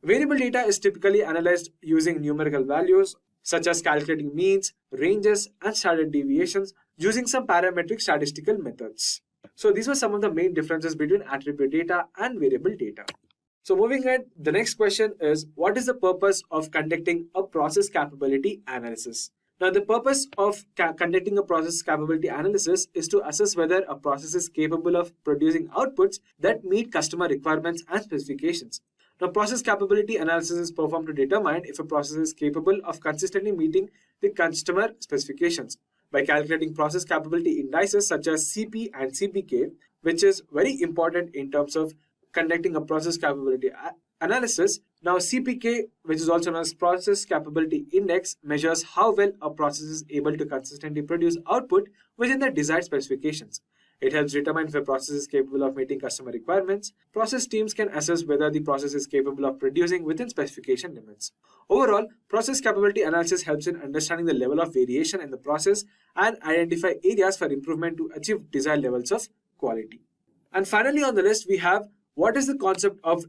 Variable data is typically analyzed using numerical values such as calculating means, ranges, and standard deviations using some parametric statistical methods. So these were some of the main differences between attribute data and variable data. So moving ahead, the next question is, what is the purpose of conducting a process capability analysis? Now, the purpose of conducting a process capability analysis is to assess whether a process is capable of producing outputs that meet customer requirements and specifications. Now, process capability analysis is performed to determine if a process is capable of consistently meeting the customer specifications. By calculating process capability indices such as CP and CPK, which is very important in terms of conducting a process capability analysis. Now, CPK, which is also known as Process Capability Index, measures how well a process is able to consistently produce output within the desired specifications. It helps determine if a process is capable of meeting customer requirements. Process teams can assess whether the process is capable of producing within specification limits. Overall, process capability analysis helps in understanding the level of variation in the process and identify areas for improvement to achieve desired levels of quality. And finally on the list, we have, what is the concept of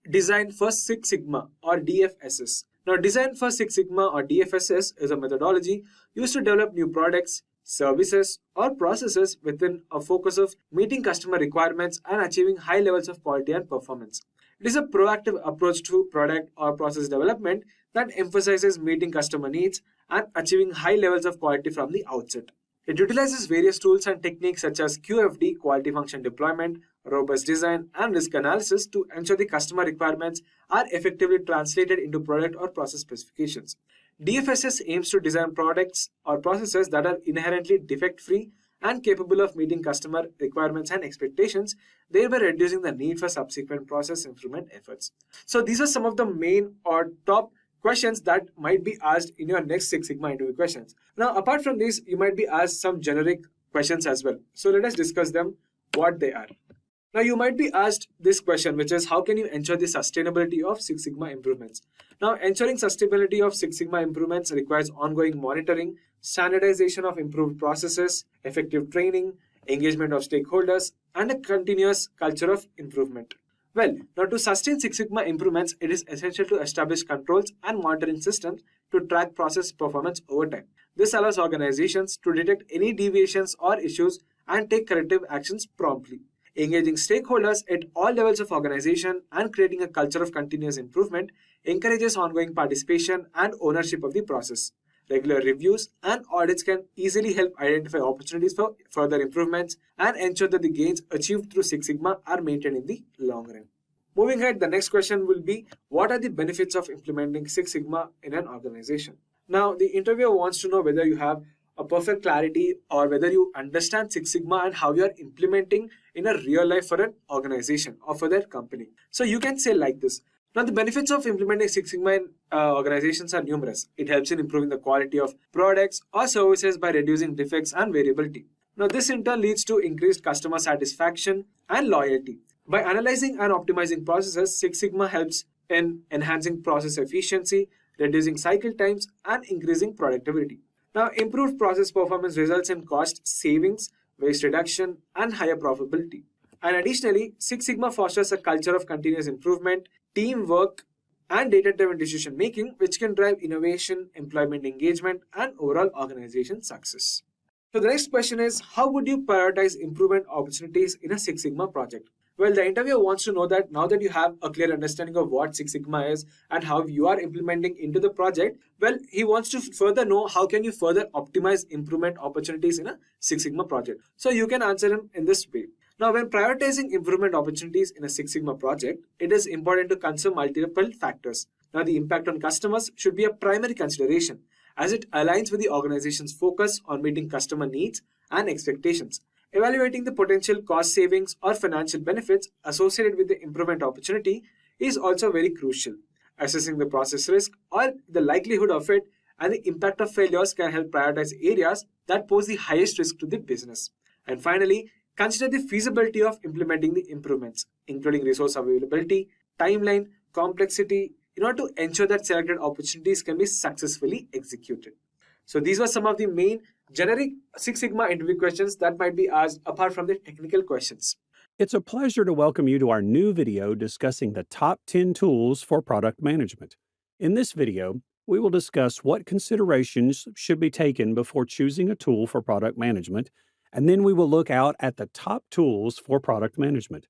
Design for Six Sigma or DFSS? Now, Design for Six Sigma or DFSS is a methodology used to develop new products, services, or processes within a focus of meeting customer requirements and achieving high levels of quality and performance. It is a proactive approach to product or process development that emphasizes meeting customer needs and achieving high levels of quality from the outset. It utilizes various tools and techniques such as QFD, quality function deployment, robust design, and risk analysis to ensure the customer requirements are effectively translated into product or process specifications. DFSS aims to design products or processes that are inherently defect-free and capable of meeting customer requirements and expectations, thereby reducing the need for subsequent process improvement efforts. So these are some of the main or top questions that might be asked in your next Six Sigma interview questions. Now, apart from these, you might be asked some generic questions as well. So let us discuss them, what they are. Now, you might be asked this question, which is, how can you ensure the sustainability of Six Sigma improvements? Now, ensuring sustainability of Six Sigma improvements requires ongoing monitoring, standardization of improved processes, effective training, engagement of stakeholders, and a continuous culture of improvement. Well, now to sustain Six Sigma improvements, it is essential to establish controls and monitoring systems to track process performance over time. This allows organizations to detect any deviations or issues and take corrective actions promptly. Engaging stakeholders at all levels of organization and creating a culture of continuous improvement encourages ongoing participation and ownership of the process. Regular reviews and audits can easily help identify opportunities for further improvements and ensure that the gains achieved through Six Sigma are maintained in the long run. Moving ahead, the next question will be, what are the benefits of implementing Six Sigma in an organization? Now, the interviewer wants to know whether you have a perfect clarity or whether you understand Six Sigma and how you are implementing in a real life for an organization or for their company. So you can say like this, Now, the benefits of implementing Six Sigma in organizations are numerous. It helps in improving the quality of products or services by reducing defects and variability. Now, this in turn leads to increased customer satisfaction and loyalty. By analyzing and optimizing processes, Six Sigma helps in enhancing process efficiency, reducing cycle times, and increasing productivity. Now, improved process performance results in cost savings, waste reduction, and higher profitability. And additionally, Six Sigma fosters a culture of continuous improvement, teamwork, and data driven decision making, which can drive innovation, employment engagement, and overall organization success. So, the next question is, how would you prioritize improvement opportunities in a Six Sigma project? Well, the interviewer wants to know that now that you have a clear understanding of what Six Sigma is and how you are implementing into the project, well, he wants to further know how can you further optimize improvement opportunities in a Six Sigma project. So you can answer him in this way. Now, when prioritizing improvement opportunities in a Six Sigma project, it is important to consider multiple factors. Now, the impact on customers should be a primary consideration as it aligns with the organization's focus on meeting customer needs and expectations. Evaluating the potential cost savings or financial benefits associated with the improvement opportunity is also very crucial. Assessing the process risk or the likelihood of it and the impact of failures can help prioritize areas that pose the highest risk to the business. And finally, consider the feasibility of implementing the improvements, including resource availability, timeline, complexity, in order to ensure that selected opportunities can be successfully executed. So these were some of the main generic Six Sigma interview questions that might be asked apart from the technical questions. It's a pleasure to welcome you to our new video discussing the top 10 tools for product management. In this video, we will discuss what considerations should be taken before choosing a tool for product management, and then we will look out at the top tools for product management.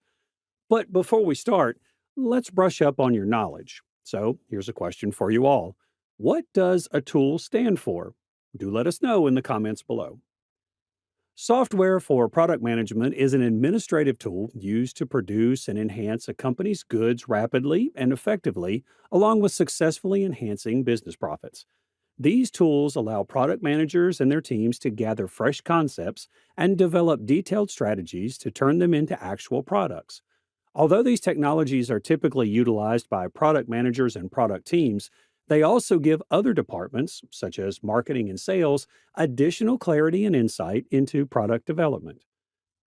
But before we start, let's brush up on your knowledge. So here's a question for you all. What does a tool stand for? Do let us know in the comments below. Software for product management is an administrative tool used to produce and enhance a company's goods rapidly and effectively, along with successfully enhancing business profits. These tools allow product managers and their teams to gather fresh concepts and develop detailed strategies to turn them into actual products. Although these technologies are typically utilized by product managers and product teams, they also give other departments, such as marketing and sales, additional clarity and insight into product development.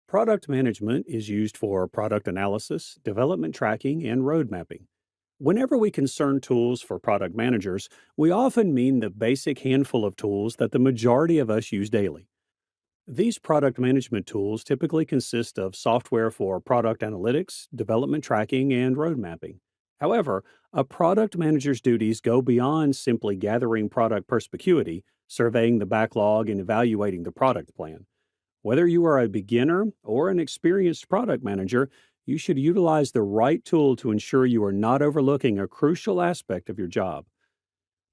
Product management is used for product analysis, development tracking, and road mapping. Whenever we concern tools for product managers, we often mean the basic handful of tools that the majority of us use daily. These product management tools typically consist of software for product analytics, development tracking, and road mapping. However, a product manager's duties go beyond simply gathering product perspicuity, surveying the backlog, and evaluating the product plan. Whether you are a beginner or an experienced product manager, you should utilize the right tool to ensure you are not overlooking a crucial aspect of your job.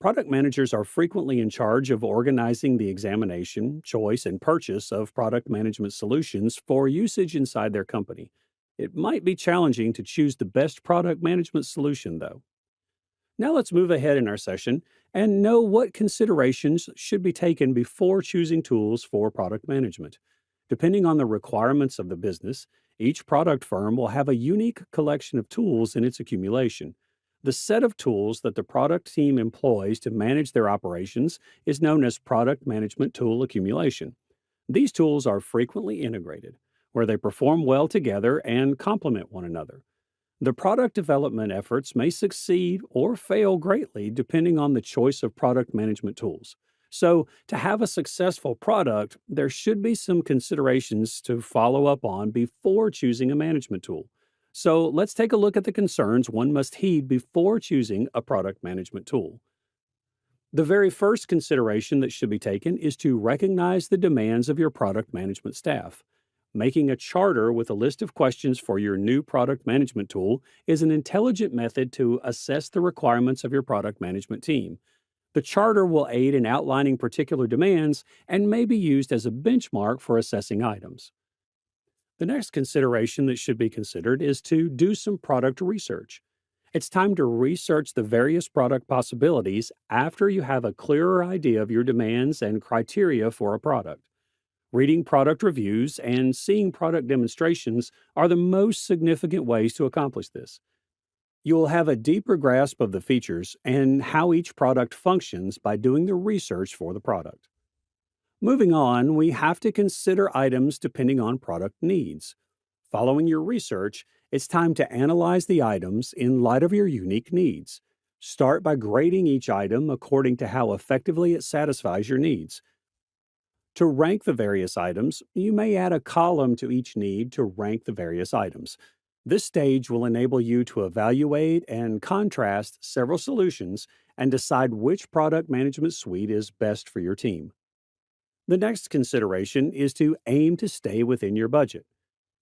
Product managers are frequently in charge of organizing the examination, choice, and purchase of product management solutions for usage inside their company. It might be challenging to choose the best product management solution, though. Now let's move ahead in our session and know what considerations should be taken before choosing tools for product management. Depending on the requirements of the business, each product firm will have a unique collection of tools in its accumulation. The set of tools that the product team employs to manage their operations is known as product management tool accumulation. These tools are frequently integrated, where they perform well together and complement one another. The product development efforts may succeed or fail greatly depending on the choice of product management tools. So, to have a successful product, there should be some considerations to follow up on before choosing a management tool. So, let's take a look at the concerns one must heed before choosing a product management tool. The very first consideration that should be taken is to recognize the demands of your product management staff. Making a charter with a list of questions for your new product management tool is an intelligent method to assess the requirements of your product management team. The charter will aid in outlining particular demands and may be used as a benchmark for assessing items. The next consideration that should be considered is to do some product research. It's time to research the various product possibilities after you have a clearer idea of your demands and criteria for a product. Reading product reviews and seeing product demonstrations are the most significant ways to accomplish this. You will have a deeper grasp of the features and how each product functions by doing the research for the product. Moving on, we have to consider items depending on product needs. Following your research, it's time to analyze the items in light of your unique needs. Start by grading each item according to how effectively it satisfies your needs. To rank the various items, you may add a column to each need to rank the various items. This stage will enable you to evaluate and contrast several solutions and decide which product management suite is best for your team. The next consideration is to aim to stay within your budget.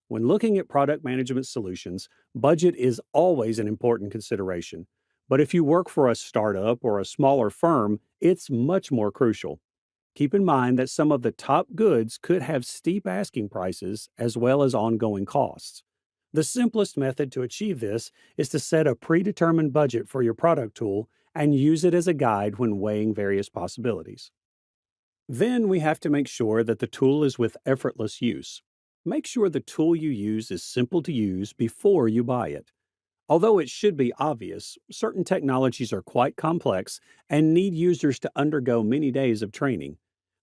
When looking at product management solutions, budget is always an important consideration. But if you work for a startup or a smaller firm, it's much more crucial. Keep in mind that some of the top goods could have steep asking prices as well as ongoing costs. The simplest method to achieve this is to set a predetermined budget for your product tool and use it as a guide when weighing various possibilities. Then we have to make sure that the tool is with effortless use. Make sure the tool you use is simple to use before you buy it. Although it should be obvious, certain technologies are quite complex and need users to undergo many days of training.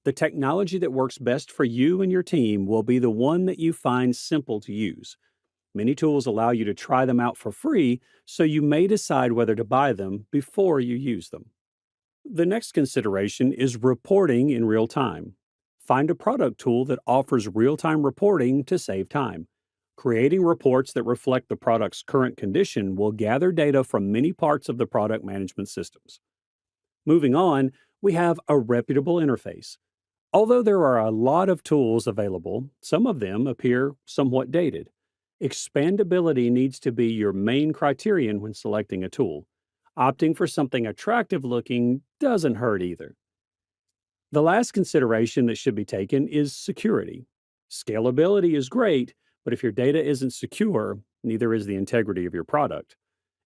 The technology that works best for you and your team will be the one that you find simple to use. Many tools allow you to try them out for free, so you may decide whether to buy them before you use them. The next consideration is reporting in real time. Find a product tool that offers real-time reporting to save time. Creating reports that reflect the product's current condition will gather data from many parts of the product management systems. Moving on, we have a reputable interface. Although there are a lot of tools available, some of them appear somewhat dated. Expandability needs to be your main criterion when selecting a tool. Opting for something attractive looking doesn't hurt either. The last consideration that should be taken is security. Scalability is great, but if your data isn't secure, neither is the integrity of your product.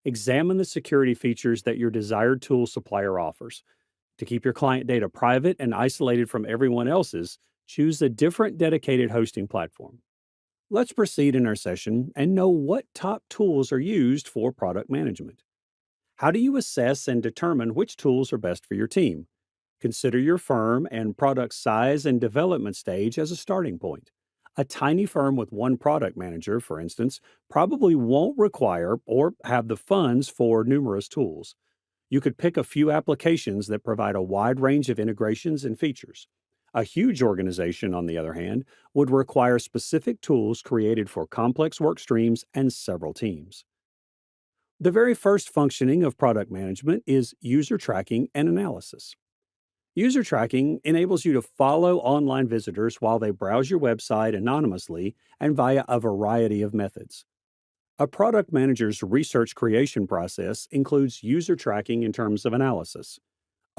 Examine the security features that your desired tool supplier offers. To keep your client data private and isolated from everyone else's, choose a different dedicated hosting platform. Let's proceed in our session and know what top tools are used for product management. How do you assess and determine which tools are best for your team? Consider your firm and product size and development stage as a starting point. A tiny firm with one product manager, for instance, probably won't require or have the funds for numerous tools. You could pick a few applications that provide a wide range of integrations and features. A huge organization, on the other hand, would require specific tools created for complex work streams and several teams. The very first functioning of product management is user tracking and analysis. User tracking enables you to follow online visitors while they browse your website anonymously and via a variety of methods. A product manager's research creation process includes user tracking in terms of analysis.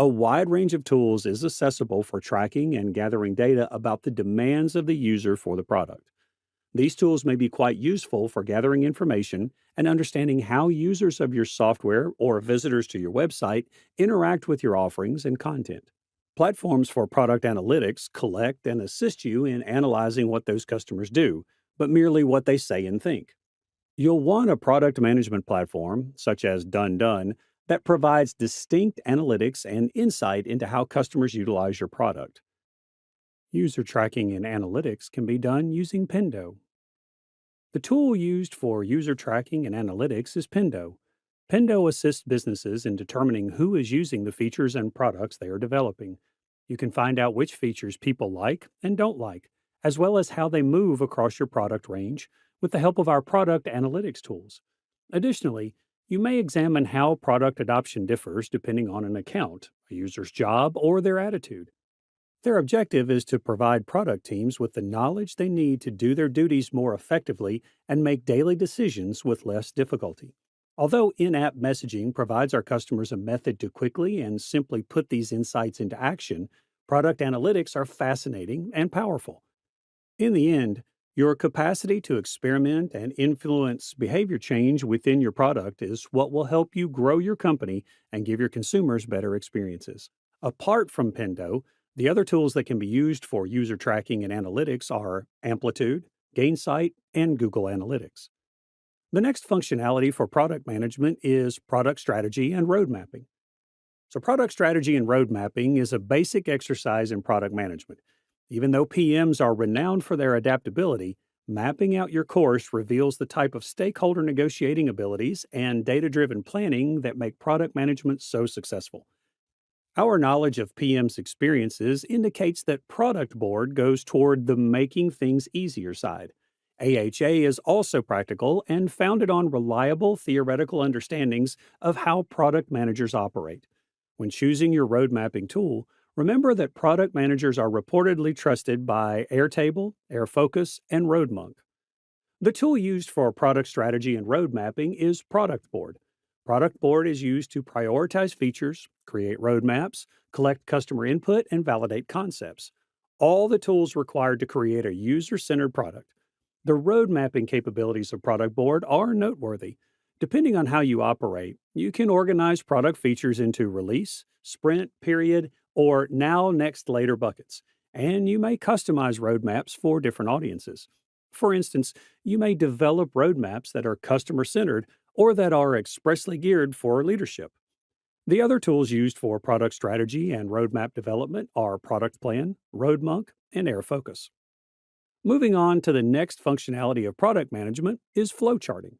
A wide range of tools is accessible for tracking and gathering data about the demands of the user for the product. These tools may be quite useful for gathering information and understanding how users of your software or visitors to your website interact with your offerings and content. Platforms for product analytics collect and assist you in analyzing what those customers do, but merely what they say and think. You'll want a product management platform, such as Done, that provides distinct analytics and insight into how customers utilize your product. User tracking and analytics can be done using Pendo. The tool used for user tracking and analytics is Pendo. Pendo assists businesses in determining who is using the features and products they are developing. You can find out which features people like and don't like, as well as how they move across your product range with the help of our product analytics tools. Additionally, you may examine how product adoption differs depending on an account, a user's job, or their attitude. Their objective is to provide product teams with the knowledge they need to do their duties more effectively and make daily decisions with less difficulty. Although in-app messaging provides our customers a method to quickly and simply put these insights into action, product analytics are fascinating and powerful. In the end, your capacity to experiment and influence behavior change within your product is what will help you grow your company and give your consumers better experiences. Apart from Pendo, the other tools that can be used for user tracking and analytics are Amplitude, Gainsight, and Google Analytics. The next functionality for product management is product strategy and road mapping. So, product strategy and road mapping is a basic exercise in product management. Even though PMs are renowned for their adaptability, mapping out your course reveals the type of stakeholder negotiating abilities and data driven planning that make product management so successful. Our knowledge of PM's experiences indicates that product board goes toward the making things easier side. AHA is also practical and founded on reliable theoretical understandings of how product managers operate. When choosing your road mapping tool, remember that product managers are reportedly trusted by Airtable, Airfocus, and RoadMonk. The tool used for product strategy and road mapping is Product Board. Product Board is used to prioritize features, create roadmaps, collect customer input, and validate concepts. All the tools required to create a user centered product. The road mapping capabilities of Product Board are noteworthy. Depending on how you operate, you can organize product features into release, sprint, period, or now, next, later buckets, and you may customize roadmaps for different audiences. For instance, you may develop roadmaps that are customer centered or that are expressly geared for leadership. The other tools used for product strategy and roadmap development are Product Plan, RoadMonk, and Airfocus. Moving on to the next functionality of product management is flowcharting.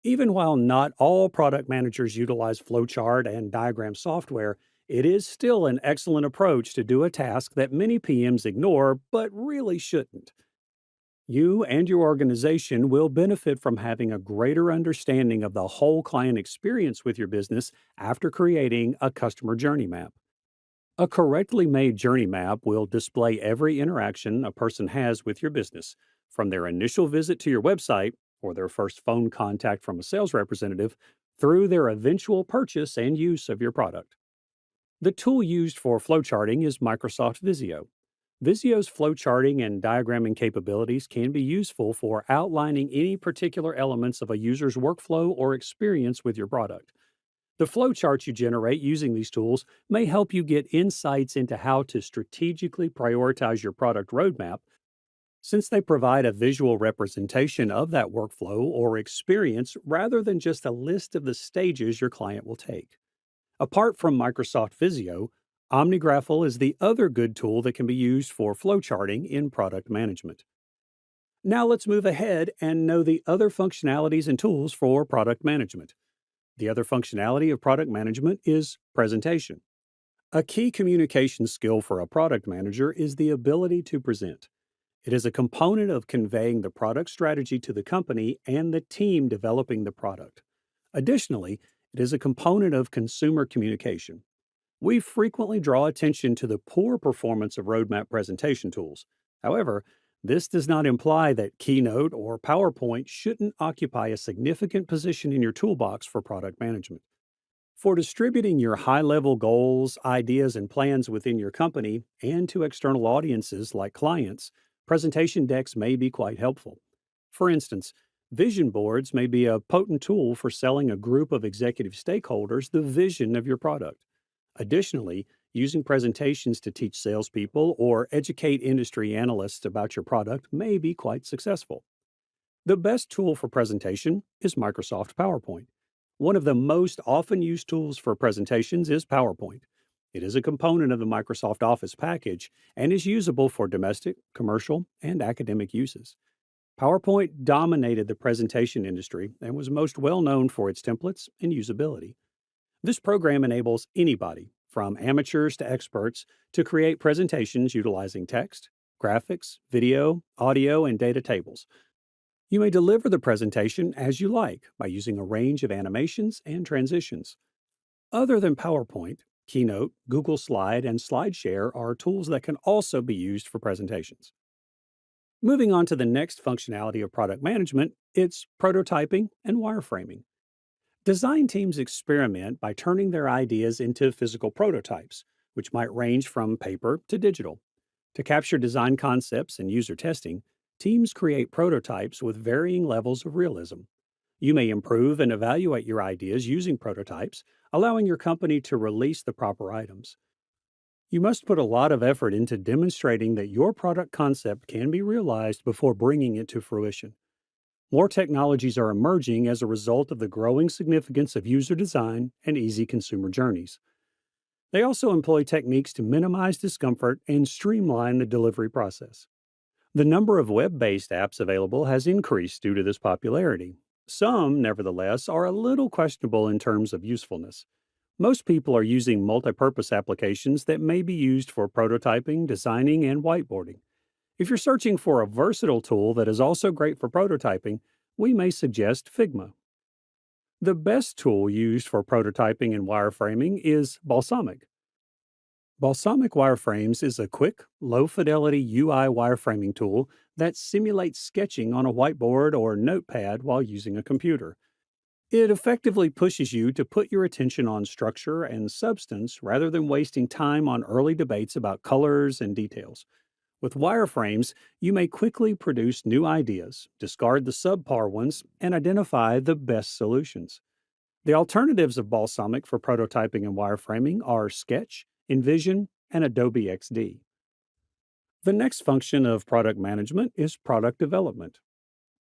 Even while not all product managers utilize flowchart and diagram software, it is still an excellent approach to do a task that many PMs ignore but really shouldn't. You and your organization will benefit from having a greater understanding of the whole client experience with your business after creating a customer journey map. A correctly made journey map will display every interaction a person has with your business, from their initial visit to your website or their first phone contact from a sales representative through their eventual purchase and use of your product. The tool used for flowcharting is Microsoft Visio. Visio's flowcharting and diagramming capabilities can be useful for outlining any particular elements of a user's workflow or experience with your product. The flowcharts you generate using these tools may help you get insights into how to strategically prioritize your product roadmap, since they provide a visual representation of that workflow or experience rather than just a list of the stages your client will take. Apart from Microsoft Visio, OmniGraffle is the other good tool that can be used for flowcharting in product management. Now let's move ahead and know the other functionalities and tools for product management. The other functionality of product management is presentation. A key communication skill for a product manager is the ability to present. It is a component of conveying the product strategy to the company and the team developing the product. Additionally, it is a component of consumer communication. We frequently draw attention to the poor performance of roadmap presentation tools. However, this does not imply that Keynote or PowerPoint shouldn't occupy a significant position in your toolbox for product management. For distributing your high-level goals, ideas, and plans within your company and to external audiences like clients, presentation decks may be quite helpful. For instance, vision boards may be a potent tool for selling a group of executive stakeholders the vision of your product. Additionally, using presentations to teach salespeople or educate industry analysts about your product may be quite successful. The best tool for presentation is Microsoft PowerPoint. One of the most often used tools for presentations is PowerPoint. It is a component of the Microsoft Office package and is usable for domestic, commercial, and academic uses. PowerPoint dominated the presentation industry and was most well known for its templates and usability. This program enables anybody, from amateurs to experts, to create presentations utilizing text, graphics, video, audio, and data tables. You may deliver the presentation as you like by using a range of animations and transitions. Other than PowerPoint, Keynote, Google Slide, and SlideShare are tools that can also be used for presentations. Moving on to the next functionality of product management, it's prototyping and wireframing. Design teams experiment by turning their ideas into physical prototypes, which might range from paper to digital. To capture design concepts and user testing, teams create prototypes with varying levels of realism. You may improve and evaluate your ideas using prototypes, allowing your company to release the proper items. You must put a lot of effort into demonstrating that your product concept can be realized before bringing it to fruition. More technologies are emerging as a result of the growing significance of user design and easy consumer journeys. They also employ techniques to minimize discomfort and streamline the delivery process. The number of web based apps available has increased due to this popularity. Some, nevertheless, are a little questionable in terms of usefulness. Most people are using multi-purpose applications that may be used for prototyping, designing, and whiteboarding. If you're searching for a versatile tool that is also great for prototyping, we may suggest Figma. The best tool used for prototyping and wireframing is Balsamiq. Balsamiq Wireframes is a quick, low-fidelity UI wireframing tool that simulates sketching on a whiteboard or notepad while using a computer. It effectively pushes you to put your attention on structure and substance rather than wasting time on early debates about colors and details. With wireframes, you may quickly produce new ideas, discard the subpar ones, and identify the best solutions. The alternatives of Balsamiq for prototyping and wireframing are Sketch, InVision, and Adobe XD. The next function of product management is product development.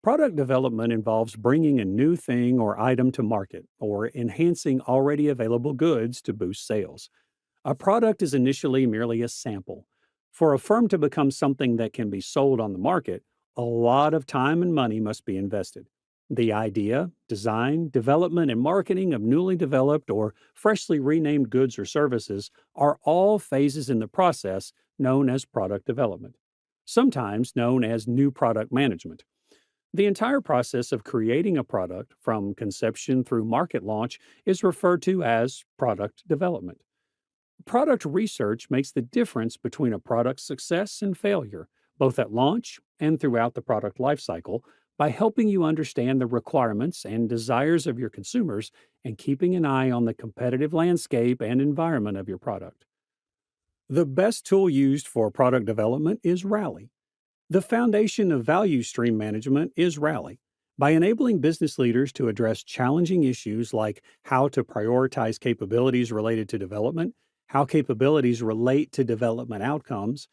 Product development involves bringing a new thing or item to market or enhancing already available goods to boost sales. A product is initially merely a sample. For a firm to become something that can be sold on the market, a lot of time and money must be invested. The idea, design, development, and marketing of newly developed or freshly renamed goods or services are all phases in the process known as product development, sometimes known as new product management. The entire process of creating a product, from conception through market launch, is referred to as product development. Product research makes the difference between a product's success and failure, both at launch and throughout the product lifecycle, by helping you understand the requirements and desires of your consumers and keeping an eye on the competitive landscape and environment of your product. The best tool used for product development is Rally. The foundation of value stream management is Rally. By enabling business leaders to address challenging issues like how to prioritize capabilities related to development, how capabilities relate to development outcomes,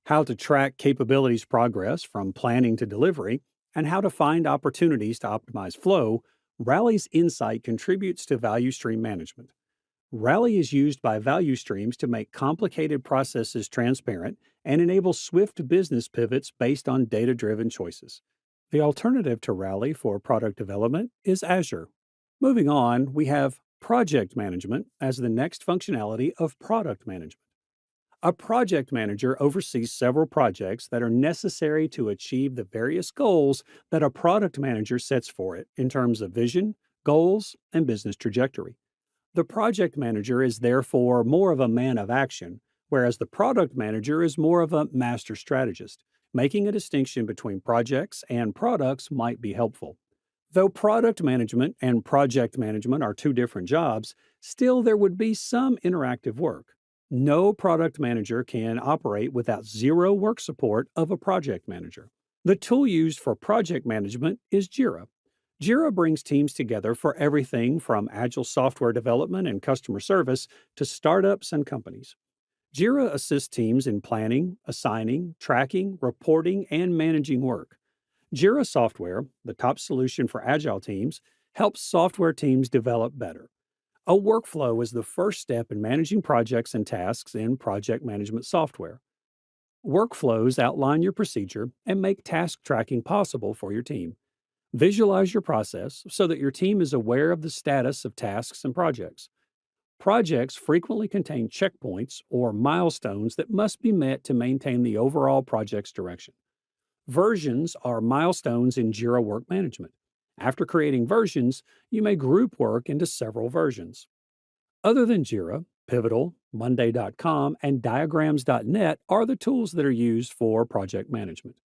how to track capabilities progress from planning to delivery, and how to find opportunities to optimize flow, Rally's insight contributes to value stream management. Rally is used by value streams to make complicated processes transparent and enable swift business pivots based on data-driven choices. The alternative to Rally for product development is Azure. Moving on, we have project management as the next functionality of product management. A project manager oversees several projects that are necessary to achieve the various goals that a product manager sets for it in terms of vision, goals, and business trajectory. The project manager is therefore more of a man of action, whereas the product manager is more of a master strategist. Making a distinction between projects and products might be helpful. Though product management and project management are two different jobs, still there would be some interactive work. No product manager can operate without zero work support of a project manager. The tool used for project management is Jira. Jira brings teams together for everything from agile software development and customer service to startups and companies. Jira assists teams in planning, assigning, tracking, reporting, and managing work. Jira software, the top solution for agile teams, helps software teams develop better. A workflow is the first step in managing projects and tasks in project management software. Workflows outline your procedure and make task tracking possible for your team. Visualize your process so that your team is aware of the status of tasks and projects. Projects frequently contain checkpoints or milestones that must be met to maintain the overall project's direction. Versions are milestones in Jira Work Management. After creating versions, you may group work into several versions. Other than Jira, Pivotal, Monday.com, and Diagrams.net are the tools that are used for project management.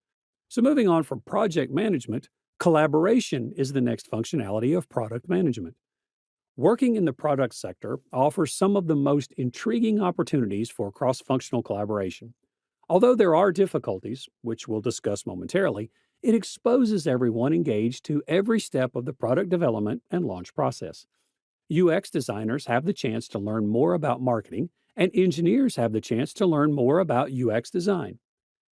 So moving on from project management, collaboration is the next functionality of product management. Working in the product sector offers some of the most intriguing opportunities for cross-functional collaboration. Although there are difficulties, which we'll discuss momentarily, it exposes everyone engaged to every step of the product development and launch process. UX designers have the chance to learn more about marketing, and engineers have the chance to learn more about UX design.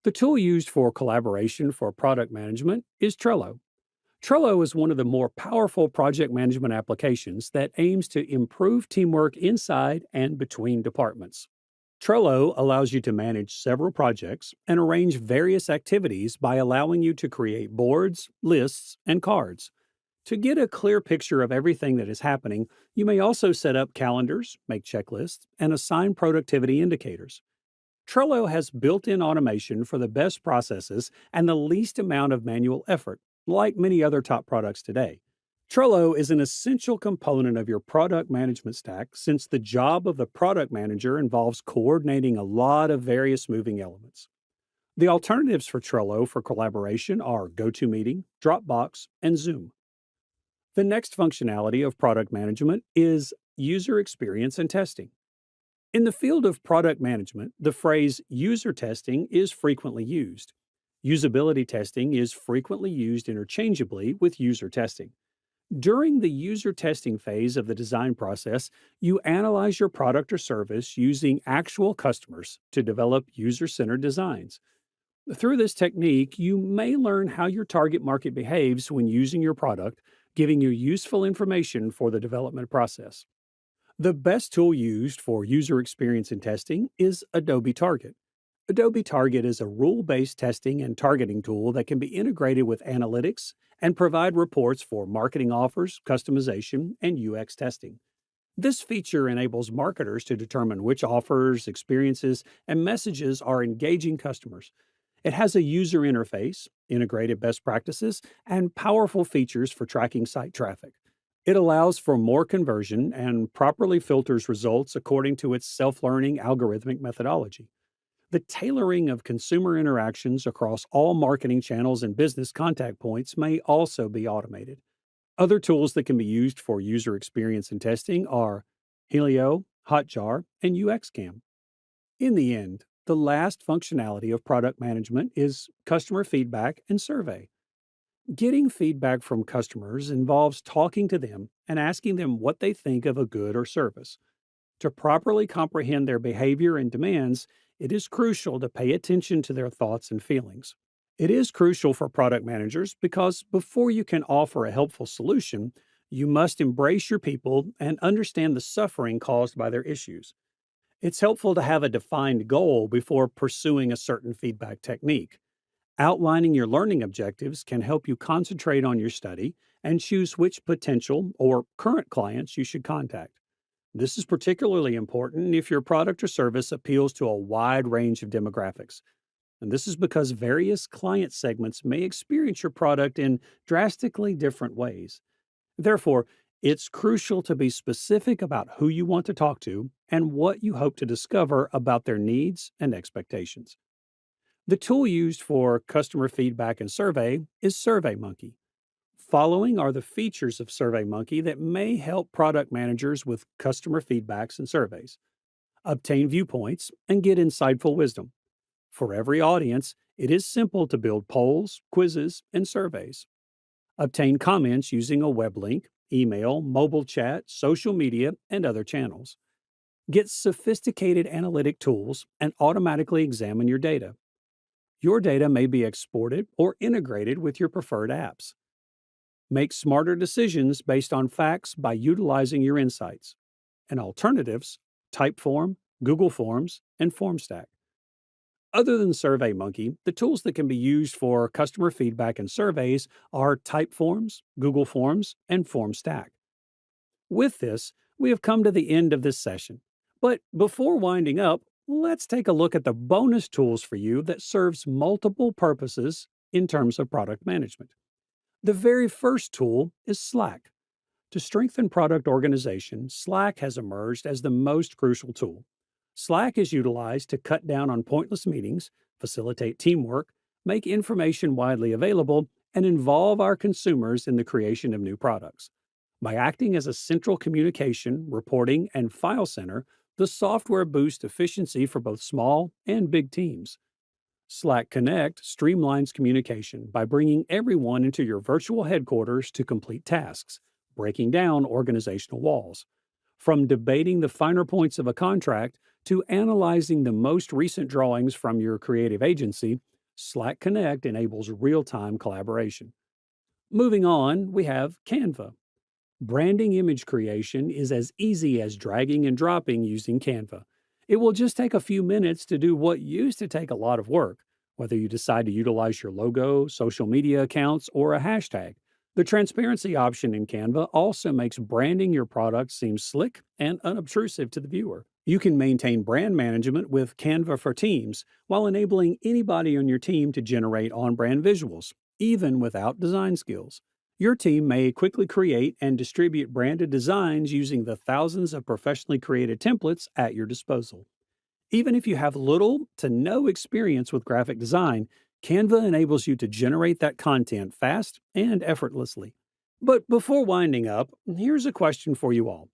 The tool used for collaboration for product management is Trello. Trello is one of the more powerful project management applications that aims to improve teamwork inside and between departments. Trello allows you to manage several projects and arrange various activities by allowing you to create boards, lists, and cards. To get a clear picture of everything that is happening, you may also set up calendars, make checklists, and assign productivity indicators. Trello has built in automation for the best processes and the least amount of manual effort, like many other top products today. Trello is an essential component of your product management stack since the job of the product manager involves coordinating a lot of various moving elements. The alternatives for Trello for collaboration are GoToMeeting, Dropbox, and Zoom. The next functionality of product management is user experience and testing. In the field of product management, the phrase user testing is frequently used. Usability testing is frequently used interchangeably with user testing. During the user testing phase of the design process, you analyze your product or service using actual customers to develop user centered designs. Through this technique, you may learn how your target market behaves when using your product, giving you useful information for the development process. The best tool used for user experience and testing is Adobe Target. Adobe Target is a rule-based testing and targeting tool that can be integrated with analytics and provide reports for marketing offers, customization, and UX testing. This feature enables marketers to determine which offers, experiences, and messages are engaging customers. It has a user interface, integrated best practices, and powerful features for tracking site traffic. It allows for more conversion and properly filters results according to its self-learning algorithmic methodology. The tailoring of consumer interactions across all marketing channels and business contact points may also be automated. Other tools that can be used for user experience and testing are Helio, Hotjar, and UXCam. In the end, the last functionality of product management is customer feedback and survey. Getting feedback from customers involves talking to them and asking them what they think of a good or service. To properly comprehend their behavior and demands, it is crucial to pay attention to their thoughts and feelings. It is crucial for product managers because before you can offer a helpful solution, you must embrace your people and understand the suffering caused by their issues. It's helpful to have a defined goal before pursuing a certain feedback technique. Outlining your learning objectives can help you concentrate on your study and choose which potential or current clients you should contact. This is particularly important if your product or service appeals to a wide range of demographics. And this is because various client segments may experience your product in drastically different ways. Therefore, it's crucial to be specific about who you want to talk to and what you hope to discover about their needs and expectations. The tool used for customer feedback and survey is SurveyMonkey. Following are the features of SurveyMonkey that may help product managers with customer feedbacks and surveys. Obtain viewpoints and get insightful wisdom. For every audience, it is simple to build polls, quizzes, and surveys. Obtain comments using a web link, email, mobile chat, social media, and other channels. Get sophisticated analytic tools and automatically examine your data. Your data may be exported or integrated with your preferred apps. Make smarter decisions based on facts by utilizing your insights. And alternatives, Typeform, Google Forms, and FormStack. Other than SurveyMonkey, the tools that can be used for customer feedback and surveys are Typeforms, Google Forms, and FormStack. With this, we have come to the end of this session. But before winding up, let's take a look at the bonus tools for you that serves multiple purposes in terms of product management. The very first tool is Slack. To strengthen product organization, Slack has emerged as the most crucial tool. Slack is utilized to cut down on pointless meetings, facilitate teamwork, make information widely available, and involve our consumers in the creation of new products. By acting as a central communication, reporting, and file center, the software boosts efficiency for both small and big teams. Slack Connect streamlines communication by bringing everyone into your virtual headquarters to complete tasks, breaking down organizational walls. From debating the finer points of a contract to analyzing the most recent drawings from your creative agency, Slack Connect enables real-time collaboration. Moving on, we have Canva. Branding image creation is as easy as dragging and dropping using Canva. It will just take a few minutes to do what used to take a lot of work, whether you decide to utilize your logo, social media accounts, or a hashtag. The transparency option in Canva also makes branding your product seem slick and unobtrusive to the viewer. You can maintain brand management with Canva for Teams while enabling anybody on your team to generate on-brand visuals, even without design skills. Your team may quickly create and distribute branded designs using the thousands of professionally created templates at your disposal. Even if you have little to no experience with graphic design, Canva enables you to generate that content fast and effortlessly. But before winding up, here's a question for you all.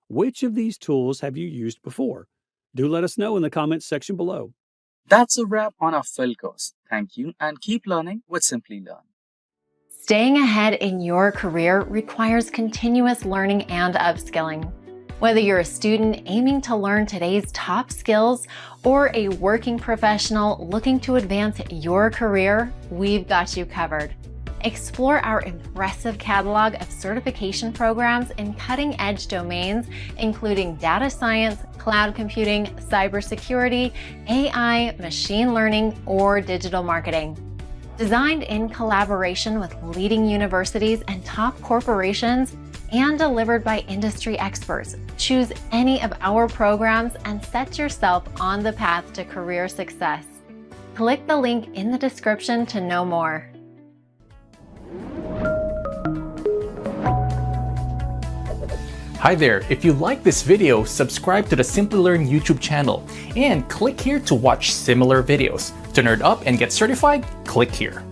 Which of these tools have you used before? Do let us know in the comments section below. That's a wrap on our Phil course. Thank you and keep learning with Simplilearn. Staying ahead in your career requires continuous learning and upskilling. Whether you're a student aiming to learn today's top skills or a working professional looking to advance your career, we've got you covered. Explore our impressive catalog of certification programs in cutting-edge domains, including data science, cloud computing, cybersecurity, AI, machine learning, or digital marketing. Designed in collaboration with leading universities and top corporations, and delivered by industry experts, choose any of our programs and set yourself on the path to career success. Click the link in the description to know more. Hi there, if you like this video, subscribe to the Simplilearn YouTube channel and click here to watch similar videos. To nerd up and get certified, click here.